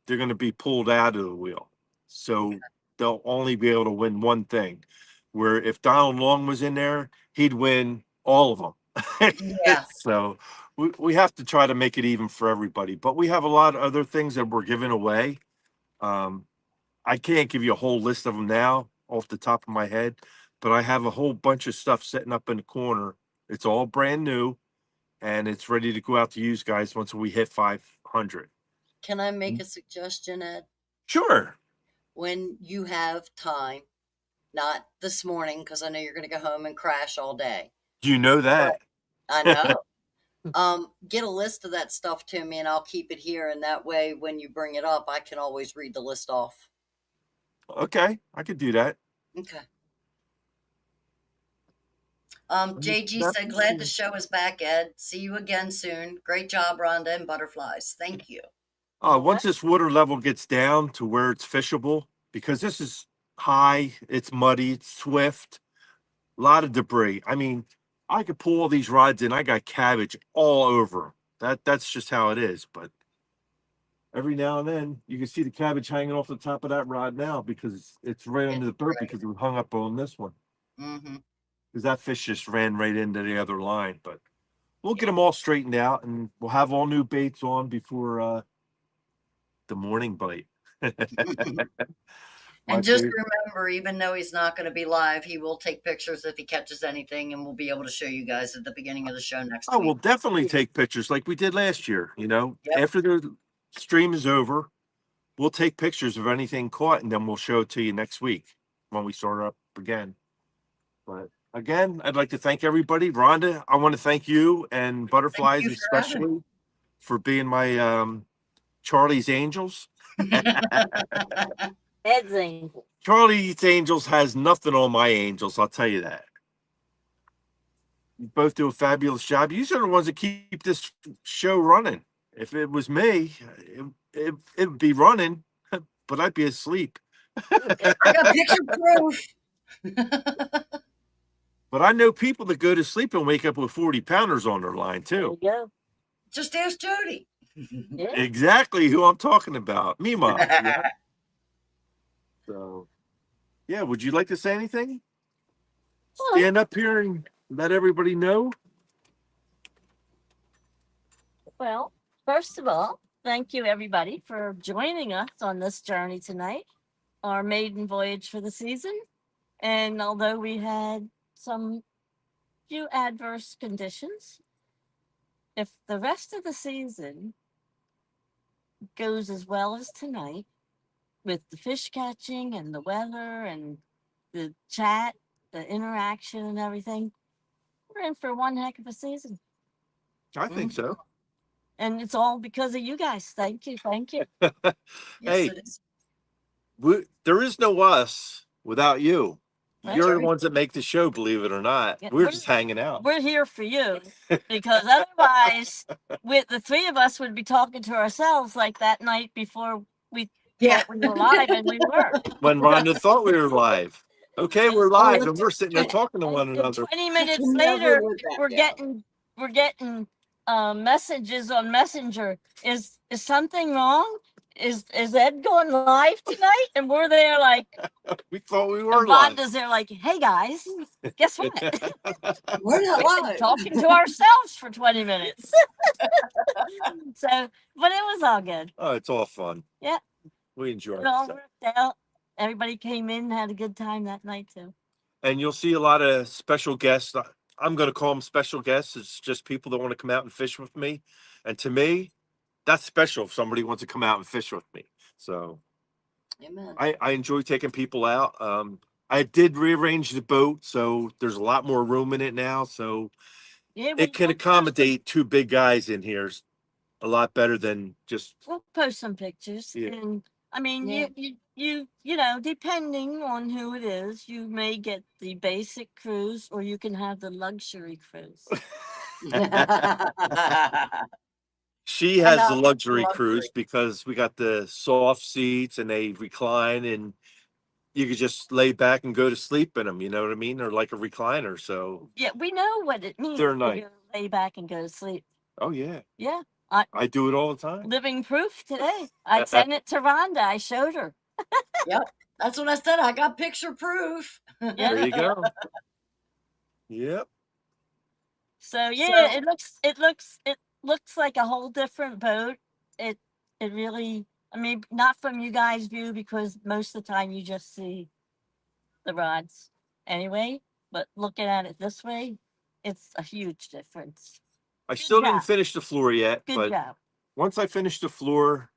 they're going to be pulled out of the wheel. So they'll only be able to win one thing. Where if Donald Long was in there, he'd win all of them. Yeah. So we have to try to make it even for everybody. But we have a lot of other things that we're giving away. I can't give you a whole list of them now off the top of my head, but I have a whole bunch of stuff sitting up in the corner. It's all brand new, and it's ready to go out to use guys once we hit 500. Can I make a suggestion, Ed? Sure. When you have time, not this morning, because I know you're going to go home and crash all day. Do you know that? I know. Get a list of that stuff to me and I'll keep it here. And that way, when you bring it up, I can always read the list off. Okay, I could do that. Okay. JG said, glad the show is back, Ed. See you again soon. Great job, Rhonda and Butterflies. Thank you. Once this water level gets down to where it's fishable, because this is high, it's muddy, it's swift, a lot of debris. I mean, I could pull all these rods in. I got cabbage all over them. That's just how it is. But every now and then you can see the cabbage hanging off the top of that rod now because it's right under the boat because it was hung up on this one. Mm-hmm. Because that fish just ran right into the other line. But we'll get them all straightened out and we'll have all new baits on before the morning bite. And just remember, even though he's not going to be live, he will take pictures if he catches anything, and we'll be able to show you guys at the beginning of the show next week. We'll definitely take pictures like we did last year. You know, Yep. After the stream is over, we'll take pictures of anything caught, and then we'll show it to you next week when we start up again. But again, I'd like to thank everybody. Rhonda, I want to thank you and Butterflies you for having especially for being my Charlie's Angels. Ed's Angel. Charlie's Angels has nothing on my Angels, I'll tell you that. You both do a fabulous job. You are the ones that keep this show running. If it was me, it would be running, but I'd be asleep. I got picture proof. But I know people that go to sleep and wake up with 40 pounders on their line There too. you go. Just ask Jody. Yeah. Exactly who I'm talking about. Mima. Yeah. So, yeah, would you like to say anything? Well, Stand up here and let everybody know. Well, first of all, thank you everybody for joining us on this journey tonight, our maiden voyage for the season. And although we had some few adverse conditions, if the rest of the season goes as well as tonight, with the fish catching and the weather and the chat, the interaction and everything, we're in for one heck of a season. I think so. And it's all because of you guys. Thank you. Thank you. Yes, Hey. it is. There is no us without you. That's You're right. the ones that make the show, believe it or not. Yeah, We're just hanging out. We're here for you because otherwise, with the 3 of us would be talking to ourselves like that night before we Yeah. thought we were live and we weren't. When Rhonda thought we were live. Okay, we're live and we're sitting there talking to one And another. 20 minutes You never later, live that we're down. getting messages on Messenger. Is something wrong? Is Ed going live tonight? And we're there like, We thought we were and live. Rhonda's there like, hey guys, guess what? We're not We've been live. talking to ourselves for 20 minutes. So, but it was all good. Oh, it's all fun. We enjoyed It all it. worked out. Everybody came in and had a good time that night too. And you'll see a lot of special guests. I'm going to call them special guests. It's just people that want to come out and fish with me. And to me, that's special if somebody wants to come out and fish with me. So Amen. I enjoy taking people out. I did rearrange the boat, so there's a lot more room in it now. So Yeah, it can accommodate two big guys in here a lot better than just. We'll post some pictures, Yeah. and I mean, Yeah. you know, depending on who it is, you may get the basic cruise, or you can have the luxury cruise. She I has know. the luxury Luxury. cruise because we got the soft seats and they recline and you could just lay back and go to sleep in them. You know what I mean? They're like a recliner. So Yeah, we know what it means They're to nice. go lay back and go to sleep. oh yeah, Yeah, I do it all the time. living proof today. I sent it to Rhonda. I showed her. Yep. That's what I said. I got picture proof. Yeah. There you go. Yep. So yeah, So- it looks like a whole different boat. It really, I mean, not from you guys' view because most of the time you just see the rods anyway. But looking at it this way, it's a huge difference. I Good still didn't job. finish the floor yet, Good but job. once I finish the floor,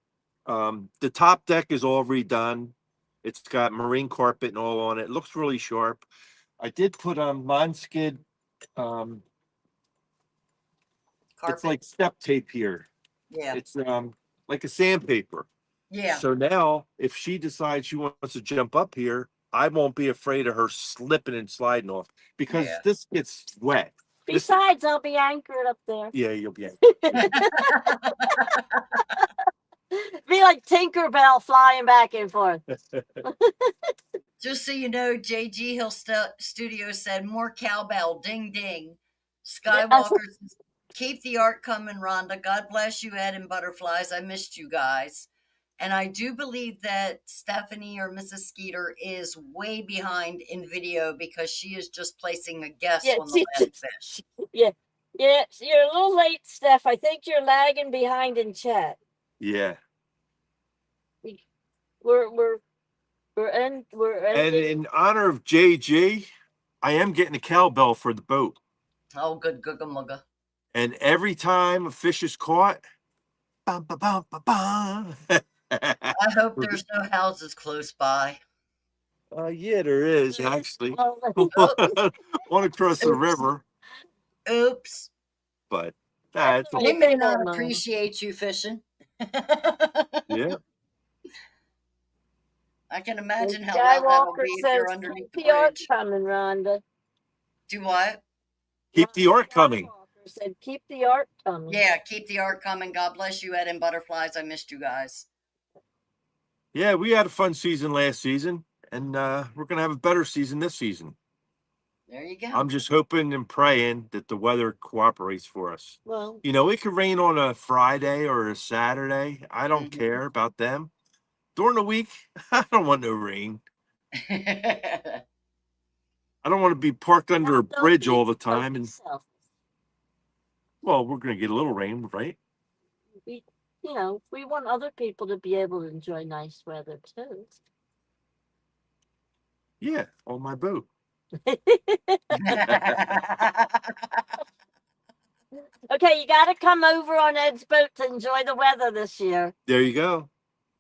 the top deck is all redone. It's got marine carpet and all on it. It looks really sharp. I did put on Monskid. It's Carpet. like step tape here. Yeah. It's like a sandpaper. Yeah. So now if she decides she wants to jump up here, I won't be afraid of her slipping and sliding off because Yeah. this gets wet. Besides, I'll be anchored up there. Yeah, you'll be. Be like Tinkerbell flying back and forth. Just so you know, JG Hill Studio said more cowbell. Ding ding. Skywalker says, keep the art coming, Rhonda. God bless you, Ed and Butterflies. I missed you guys. And I do believe that Stephanie or Mrs. Skeeter is way behind in video because she is just placing a guess Yeah, on the last fish. Yeah, you're a little late, Steph. I think you're lagging behind in chat. Yeah. We're And ending. in honor of JG, I am getting a cowbell for the boat. Oh, good googa mugga. And every time a fish is caught, bum, ba, bum, ba, bum. I hope there's no houses close by. Yeah, there is actually. Oh, One across the Oops. river, Oops. but That's it's right. They may They not don't know. appreciate you fishing. yeah. I can imagine how loud that'll Skywalker be if says, you're underneath the "Keep the art bridge. coming, Rhonda." Do what? Keep the art coming. Skywalker said, "Keep the art coming." Yeah, keep the art coming. God bless you, Ed and Butterflies. I missed you guys. Yeah, we had a fun season last season, and we're gonna have a better season this season. There you go. I'm just hoping and praying that the weather cooperates for us. Well, You know, it could rain on a Friday or a Saturday. I don't Mhm. care about them. During the week, I don't want no rain. Yeah. I don't want to be parked under a don't bridge be- all the don't time. be And selfish. well, we're gonna get a little rain, right? You know, we want other people to be able to enjoy nice weather too. Yeah, on my boat. Okay, you got to come over on Ed's boat to enjoy the weather this year. There you go.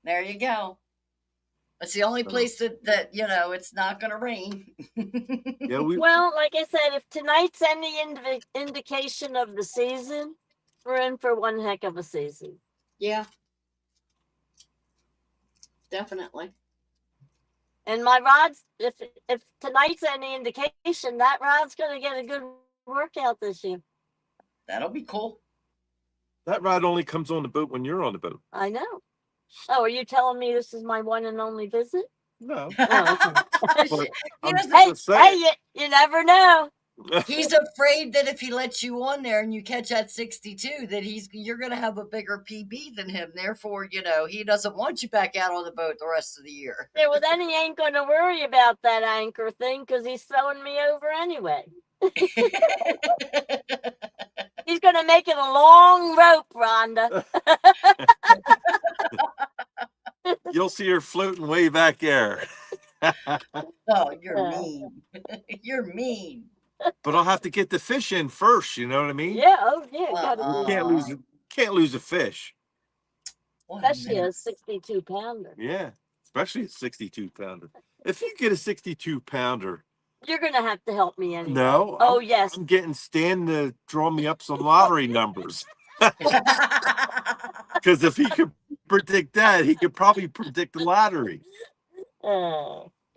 There you go. It's the only place that you know it's not going to rain. Yeah, we. Well, like I said, if tonight's any indication of the season, we're in for one heck of a season. Yeah. Definitely. And my rod's, if tonight's any indication, that rod's going to get a good workout this year. That'll be cool. That rod only comes on the boat when you're on the boat. I know. Oh, are you telling me this is my one and only visit? No. Oh, okay. But He I'm doesn't- just saying. You never know. He's afraid that if he lets you on there and you catch at 62, that you're going to have a bigger PB than him. Therefore, you know, he doesn't want you back out on the boat the rest of the year. Yeah, well, then he ain't going to worry about that anchor thing because he's throwing me over anyway. He's going to make it a long rope, Rhonda. You'll see her floating way back there. Oh, you're Yeah. mean. You're mean. But I'll have to get the fish in first. You know what I mean? Yeah, oh yeah, gotta You do can't lose a fish. What a especially a mess. 62 pounder. Yeah, especially a 62-pounder. If you get a 62-pounder, You're gonna have to help me anyway. no. Oh yes. I'm getting Stan to draw me up some lottery numbers. Because if he could predict that, he could probably predict the lottery.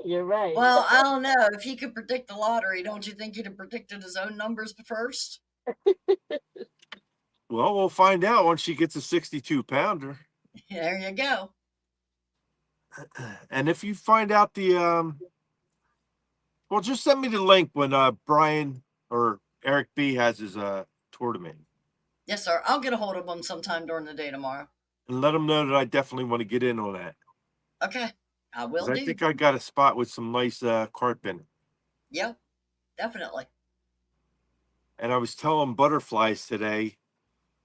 You're right. Well, I don't know. If he could predict the lottery, don't you think he'd have predicted his own numbers first? Well, we'll find out once she gets a 62-pounder. There you go. And if you find out the well, just send me the link when Brian or Eric B has his tournament, Yes, sir. I'll get a hold of him sometime during the day tomorrow. and let him know that I definitely want to get in on that. Okay. I 'Cause will I do. think I got a spot with some nice carp in it. Yep. Definitely. And I was telling Butterflies today,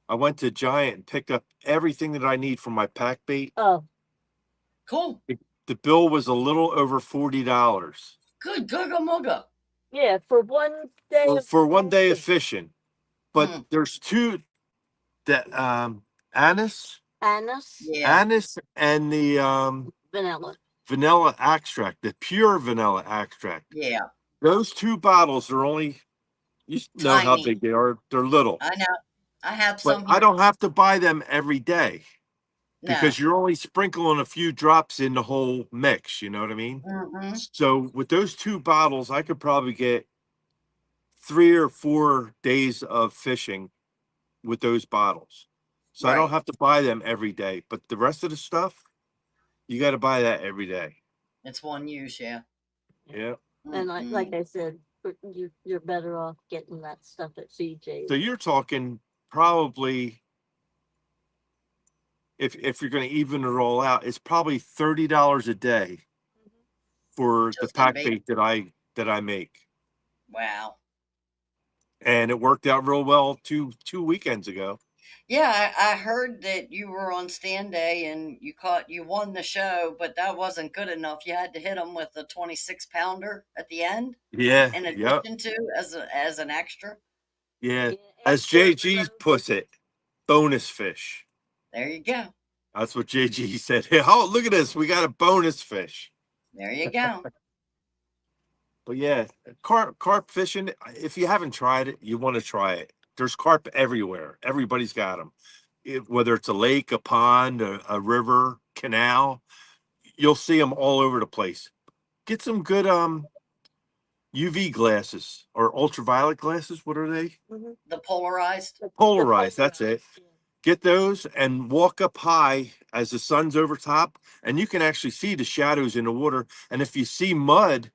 I went to Giant and picked up everything that I need for my pack bait. Oh, Cool. The bill was a little over $40 Good. Googa mooga. yeah, for one day. for 1 day of fishing. But Mm. there's two that anise Yeah. and the Vanilla. vanilla extract, the pure vanilla extract. Yeah. Those two bottles are only, you know how Tiny. big they are. They're little. I know. I have But some I here. don't have to buy them every day No. because you're only sprinkling a few drops in the whole mix. You know what I mean? Mm-hmm. So with those two bottles, I could probably get 3 or 4 days of fishing with those bottles. So I don't Right. have to buy them every day. But the rest of the stuff, you got to buy that every day. It's one use, yeah. Yeah. And like Mm-mm. I said, you're better off getting that stuff at CJ's. So you're talking probably, if you're going to even it all out, it's probably $30 a day for the Just on pack bait. bait that I make. Wow. And it worked out real well two weekends ago. Yeah, I heard that you were on stand day and you won the show, but that wasn't good enough. You had to hit them with a 26-pounder at the end, Yeah. in Yep. addition to as an extra. Yeah. Yeah, As after JG puts it, bonus fish. There you go. That's what JG said. Hey, oh, look at this. We got a bonus fish. There you go. But yeah, carp fishing, if you haven't tried it, you want to try it. There's carp everywhere. Everybody's got them. Whether it's a lake, a pond, a river, canal, you'll see them all over the place. Get some good UV glasses or ultraviolet glasses. What are they? The polarized. Polarized. That's it. Get those and walk up high as the sun's over top, and you can actually see the shadows in the water. And if you see mud,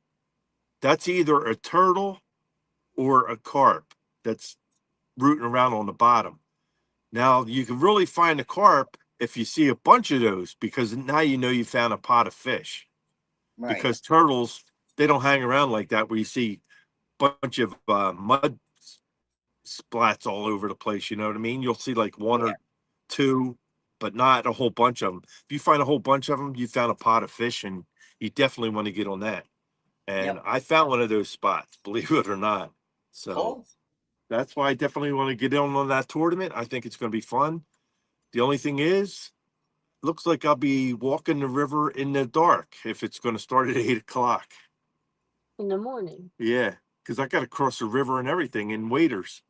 that's either a turtle or a carp that's rooting around on the bottom. Now you can really find a carp if you see a bunch of those, because now you know you found a pot of fish. Right. Because turtles, they don't hang around like that where you see a bunch of mud splats all over the place. You know what I mean? You'll see like one or two, but not a whole bunch of them. If you find a whole bunch of them, you found a pot of fish, and you definitely want to get on that. And I found one of those spots, believe it or not. So Cool. that's why I definitely want to get on that tournament. I think it's going to be fun. The only thing is, looks like I'll be walking the river in the dark if it's going to start at 8 o'clock. in the morning. Yeah, because I got to cross the river and everything in waders.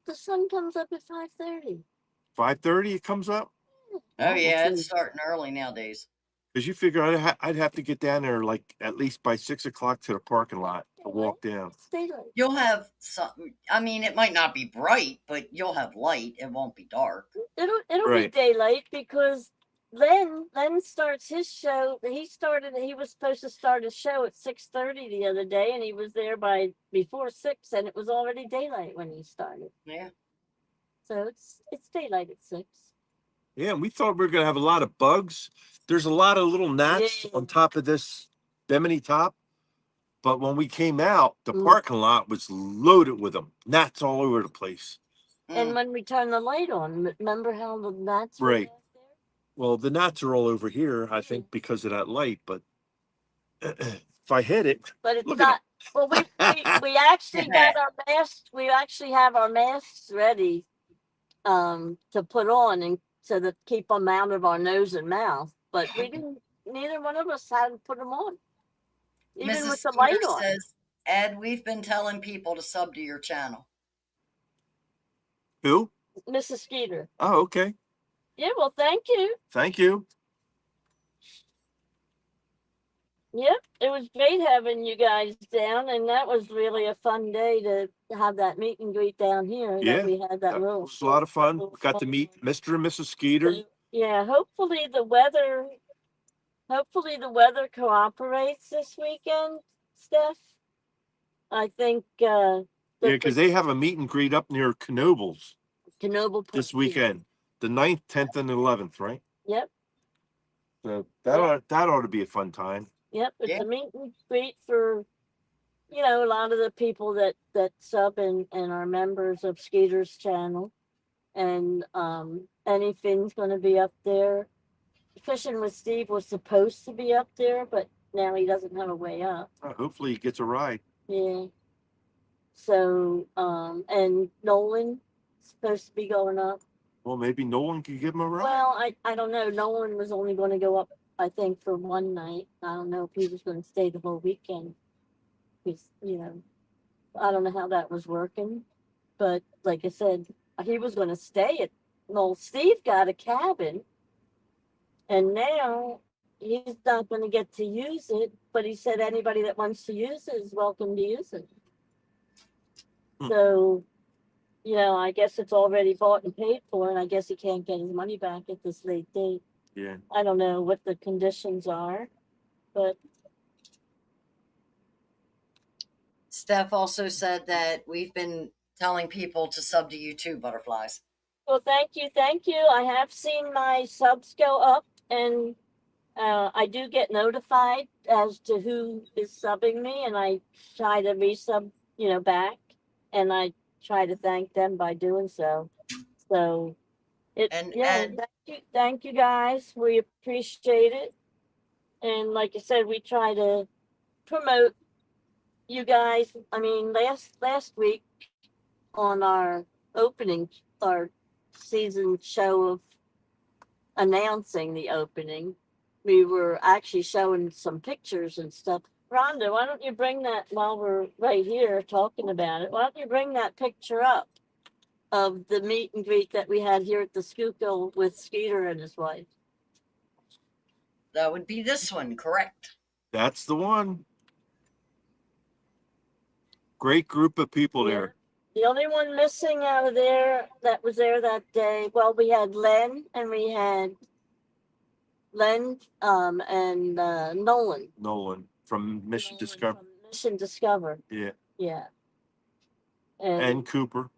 The sun comes up at 5:30. 5:30 it comes up? Oh yeah, see. it's starting early nowadays. Because you figure I'd have to get down there like at least by 6 o'clock to the parking lot to walk down. It's daylight. You'll have some. I mean, it might not be bright, but you'll have light. It won't be dark. It'll Right. be daylight because Len starts his show. He was supposed to start his show at 6:30 the other day, and he was there before 6, and it was already daylight when he started. Yeah. So it's daylight at 6. Yeah, and we thought we were going to have a lot of bugs. There's a lot of little gnats Yeah. on top of this Bimini top. But when we came out, the Mm. parking lot was loaded with them. Gnats all over the place. And when we turned the light on, remember how the gnats were Right. back there? Well, the knots are all over here, I think, because of that light. But if I hit it, But it's look at not. Well, we actually got our masks. We actually have our masks ready to put on and so that keep them out of our nose and mouth. But we didn't. Neither one of us had to put them on, even Mrs. with the Skeeter light on. says, Ed, we've been telling people to sub to your channel. who? Mrs. Skeeter. Oh, okay. Yeah. Well, thank you. Thank you. Yep, it was great having you guys down, and that was really a fun day to have that meet and greet down here. Yeah, That we had that That little was a lot of fun. little Got to fun meet one. Mr. and Mrs. Skeeter. So, yeah, hopefully the weather cooperates this weekend, Steph. I think Yeah, because they have a meet and greet up near Knoebels Knoebel this Park, yeah. weekend, the 9th, 10th, and 11th, right? Yep, So that ought to be a fun time. yep. It's Yeah. a meet and greet for a lot of the people that sub and are members of Skeeter's channel, and anything's going to be up there. Fishing with Steve was supposed to be up there, but now he doesn't have a way up. Hopefully he gets a ride. Yeah. So, and Nolan supposed to be going up. Well, maybe Nolan could give him a ride. Well, I don't know. Nolan was only going to go up, I think, for one night. I don't know if he was going to stay the whole weekend. Because, I don't know how that was working. But like I said, he was going to stay at, well, Steve got a cabin. And now he's not going to get to use it, but he said anybody that wants to use it is welcome to use it. So, I guess it's already bought and paid for, and I guess he can't get his money back at this late date. Yeah. I don't know what the conditions are, but Steph also said that we've been telling people to sub to you too, Butterflies. well, thank you. I have seen my subs go up, and I do get notified as to who is subbing me, and I try to resub, back, and I try to thank them by doing so. So And thank you guys. We appreciate it. And like I said, we try to promote you guys. I mean, last week on our season show of announcing the opening, we were actually showing some pictures and stuff. Rhonda, why don't you bring that while we're right here talking about it? Why don't you bring that picture up of the meet and greet that we had here at the Schuylkill with Skeeter and his wife? that would be this one, correct? That's the one. Great group of people Yeah. there. The only one missing out of there that was there that day, well, we had Len and Nolan. Nolan from Mission Discover. From Mission Discover. Yeah. Yeah. And Cooper.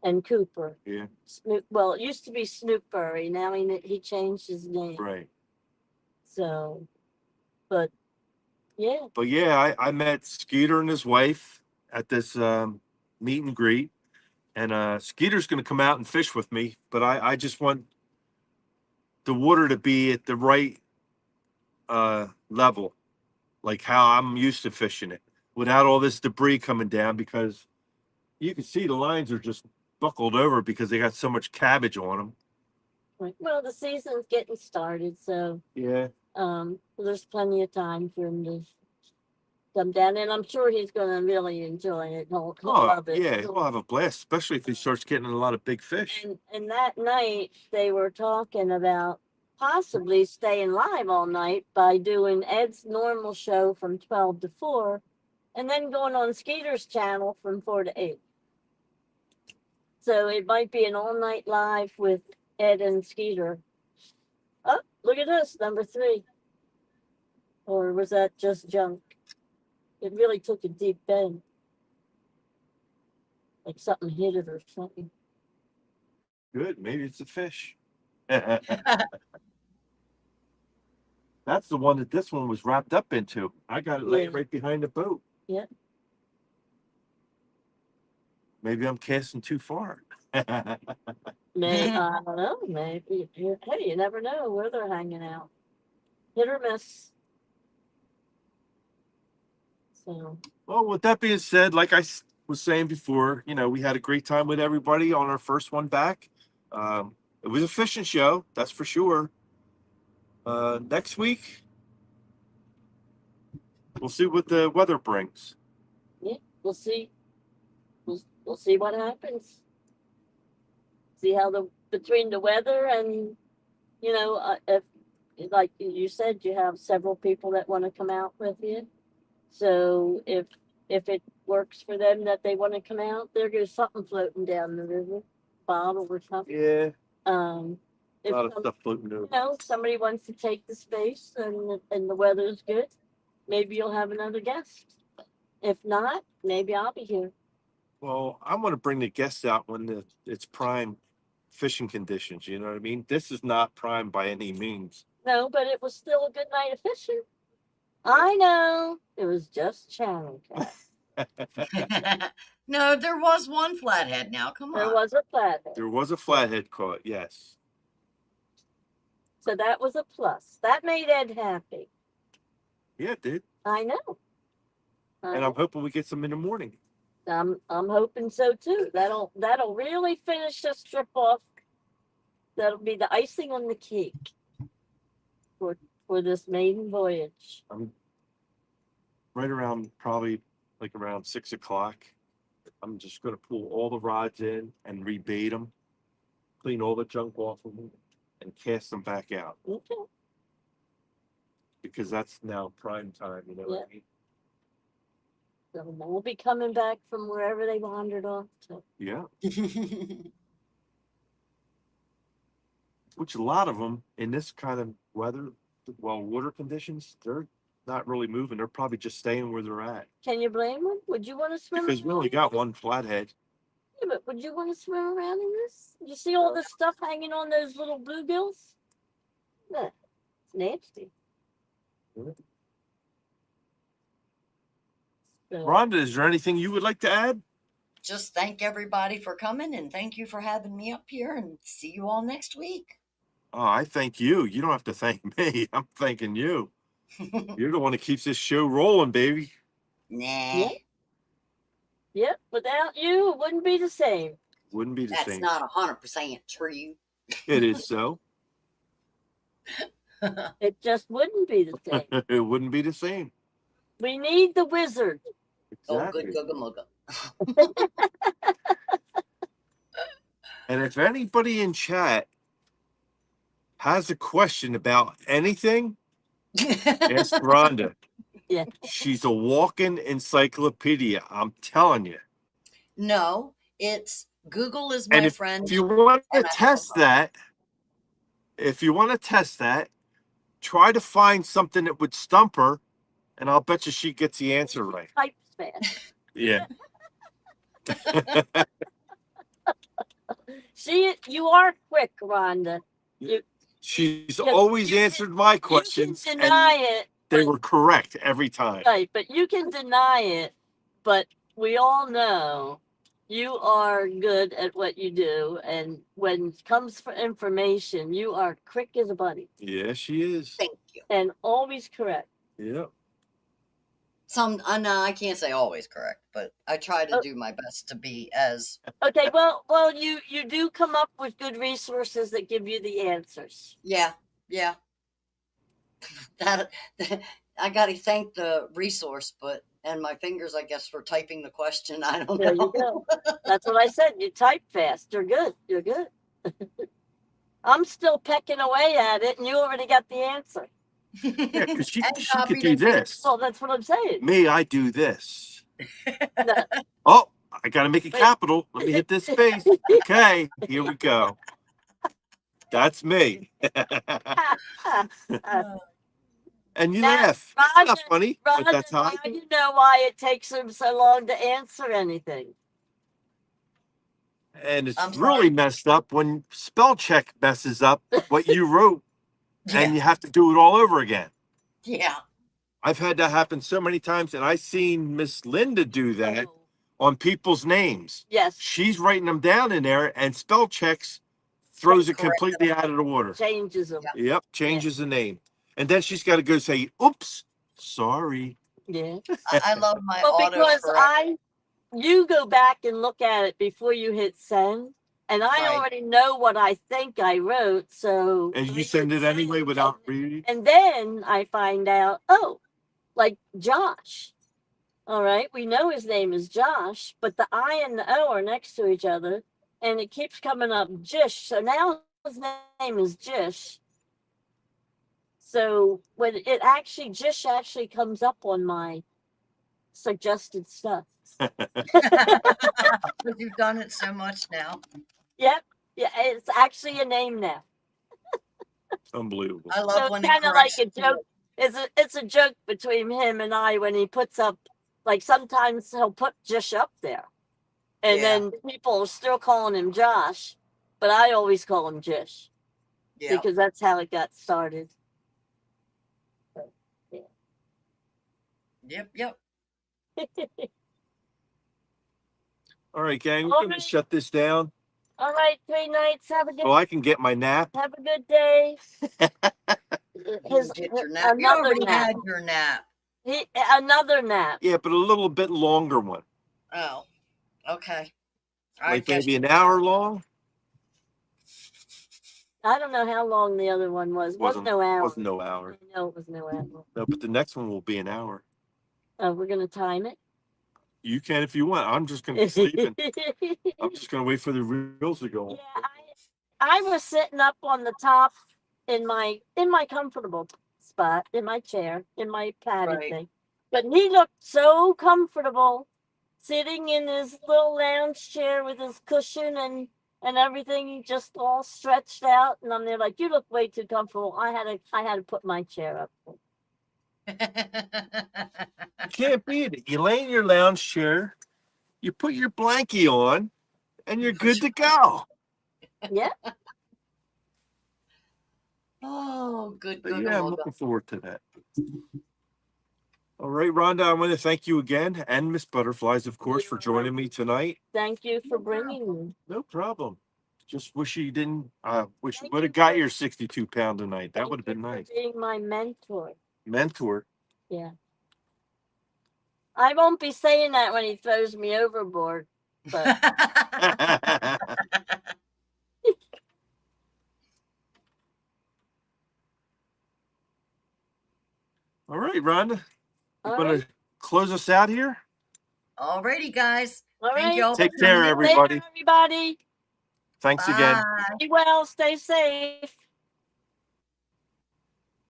And Cooper. Yeah. Well, it used to be Snoopbury. Now he changed his name. Right. So, but yeah. But yeah, I met Skeeter and his wife at this meet and greet. And Skeeter's going to come out and fish with me. But I just want the water to be at the right level, like how I'm used to fishing it, without all this debris coming down, because you can see the lines are just buckled over because they got so much cabbage on them. Right. Well, the season's getting started, so Yeah. there's plenty of time for him to come down, and I'm sure he's going to really enjoy it. He'll love it. Yeah, he'll have a blast, especially if he starts getting a lot of big fish. And that night they were talking about possibly staying live all night by doing Ed's normal show from 12 to 4 and then going on Skeeter's channel from 4 to 8. So it might be an all night live with Ed and Skeeter. Oh, look at this, number 3. Or was that just junk? It really took a deep bend. Like something hit it or something. Good, maybe it's a fish. That's the one that this one was wrapped up into. I got it laying right behind the boat. Yeah. Maybe I'm casting too far. May I don't know. Maybe. Hey, you never know where they're hanging out. Hit or miss. So Well, with that being said, like was saying before, we had a great time with everybody on our first one back. It was a fishing show, that's for sure. Next week, we'll see what the weather brings. yeah, we'll see. We'll see what happens. See how between the weather and if like you said, you have several people that want to come out with you. So if it works for them that they want to come out, there's something floating down the river, bottle or something. Yeah, A a lot of stuff floating over. Somebody wants to take the space and the weather's good, maybe you'll have another guest. If not, maybe I'll be here. Well, I want to bring the guests out when it's prime fishing conditions. You know what I mean? This is not prime by any means. No, but it was still a good night of fishing. I know. It was just channel cat. No, there was one flathead now. Come on. There was a flathead. There was a flathead caught, yes. So that was a plus. That made Ed happy. Yeah, it did. I know. And I'm hoping we get some in the morning. I'm hoping so too. That'll really finish this trip off. That'll be the icing on the cake for this maiden voyage. I'm right around probably like around 6 o'clock. I'm just going to pull all the rods in and rebait them, clean all the junk off of them, and cast them back out. Okay. Because that's now prime time, you know what I mean? So we'll be coming back from wherever they wandered off to. Yeah. Which a lot of them in this kind of weather, water conditions, they're not really moving. They're probably just staying where they're at. Can you blame them? Would you want to swim? Because we only got one flathead. Yeah, but would you want to swim around in this? You see all this stuff hanging on those little bluegills? Yeah, it's nasty. Yeah. So, Rhonda, is there anything you would like to add? Just thank everybody for coming and thank you for having me up here and see you all next week. Oh, I thank you. You don't have to thank me. I'm thanking you. You're the one that keeps this show rolling, baby. Nah. Yep, without you, it wouldn't be the same. Wouldn't be the That's same. not 100% true. It is so. It just wouldn't be the same. It wouldn't be the same. We need the wizard. Exactly. Oh, good googa mugga. And if anybody in chat has a question about anything, ask Rhonda. Yeah. She's a walking encyclopedia. I'm telling you. No, it's Google is my And friend. if you want to and I test love that, try to find something that would stump her, and I'll bet you she gets the answer right. Types fast. Yeah. See, you are quick, Rhonda. She's Yeah, always you can- answered my questions, You can and deny it, they were correct every time. right? But you can deny it. But we all know you are good at what you do, and when it comes for information, you are quick as a bunny Yeah, she is. Thank you. and always correct. Yeah. No, I can't say always correct, but I try to do my best to be as. Okay, well, you do come up with good resources that give you the answers. Yeah. That I got to thank the resource, and my fingers, I guess, for typing the question. I don't There know. you go. That's what I said. You type fast. You're good. You're good. I'm still pecking away at it, and you already got the answer. Yeah, because she And could copied do and pasted. this. Well, that's what I'm saying. Me, I do this. No. Oh, I got to make it Wait. capital. Let me hit this space. Okay, here we go. That's me. And you Now, laugh. It's not Roger, funny, but Roger, that's how I now you know why it takes him so long to answer anything. And it's I'm really sorry. messed up when spell check messes up what you wrote and Yeah. you have to do it all over again. Yeah. I've had that happen so many times, and I seen Miss Linda do that Oh, on people's names. yes. She's writing them down in there and spell checks throws it Correct. completely out of the water. Changes them. Yep, changes the name. And then she's got to go say, oops, sorry. Yeah. I love my Well, auto because correct. you go back and look at it before you hit send, and I Right. already know what I think I wrote, so. And I you hit send it send, anyway without reading. And then I find out, oh, like Josh. All right, we know his name is Josh, but the I and the O are next to each other, and it keeps coming up Jish. So now his name is Jish. So when it actually Jish actually comes up on my suggested stuff. Because you've done it so much now. Yep, yeah, it's actually a name now. Unbelievable. I So love it's when it kind of like corrects. a joke. It's a joke between him and I when he puts up, like sometimes he'll put Jish up there, and Yeah. then people are still calling him Josh, but I always call him Jish Yeah. because that's how it got started. Yep. Yep. All right, gang, we're All going to right. shut this down All right, 3 nights. Have a good so I can get my nap. have a good day. You can get your nap. You Another already nap. had your nap. Another nap. Yeah, but a little bit longer one. Oh. Okay. I Like guess maybe an you- hour long. I don't know how long the other one was. Wasn't no hour. Wasn't no hour. No, it was no hour. No, but the next one will be an hour. Oh, we're gonna time it. You can if you want. I'm just going to be sleeping. I'm just going to wait for the reels to go on. Yeah, I was sitting up on the top in my comfortable spot, in my chair, in my padded Right. thing. But he looked so comfortable sitting in his little lounge chair with his cushion and everything, just all stretched out. And I'm there like, you look way too comfortable. I had to put my chair up. You can't beat it. You lay in your lounge chair, you put your blankie on, and you're good to go. Yeah. Oh, good. But Good. yeah, I'm looking forward to that. All right, Rhonda, I want to thank you again, and Miss Butterflies, of course, for joining me tonight. Thank you for bringing me. No problem. Just wish you didn't. Wish you Thank would you have got for- your 62-pound tonight. That Thank would have been you for nice. being my mentor. Mentor. Yeah. I won't be saying that when he throws me overboard. But All right, Rhonda. You all want right. to close us out here? Alrighty, guys. All Thank right. you all Take for care, coming in. everybody. Later, everybody. Thanks again. Bye. Be well. Stay safe.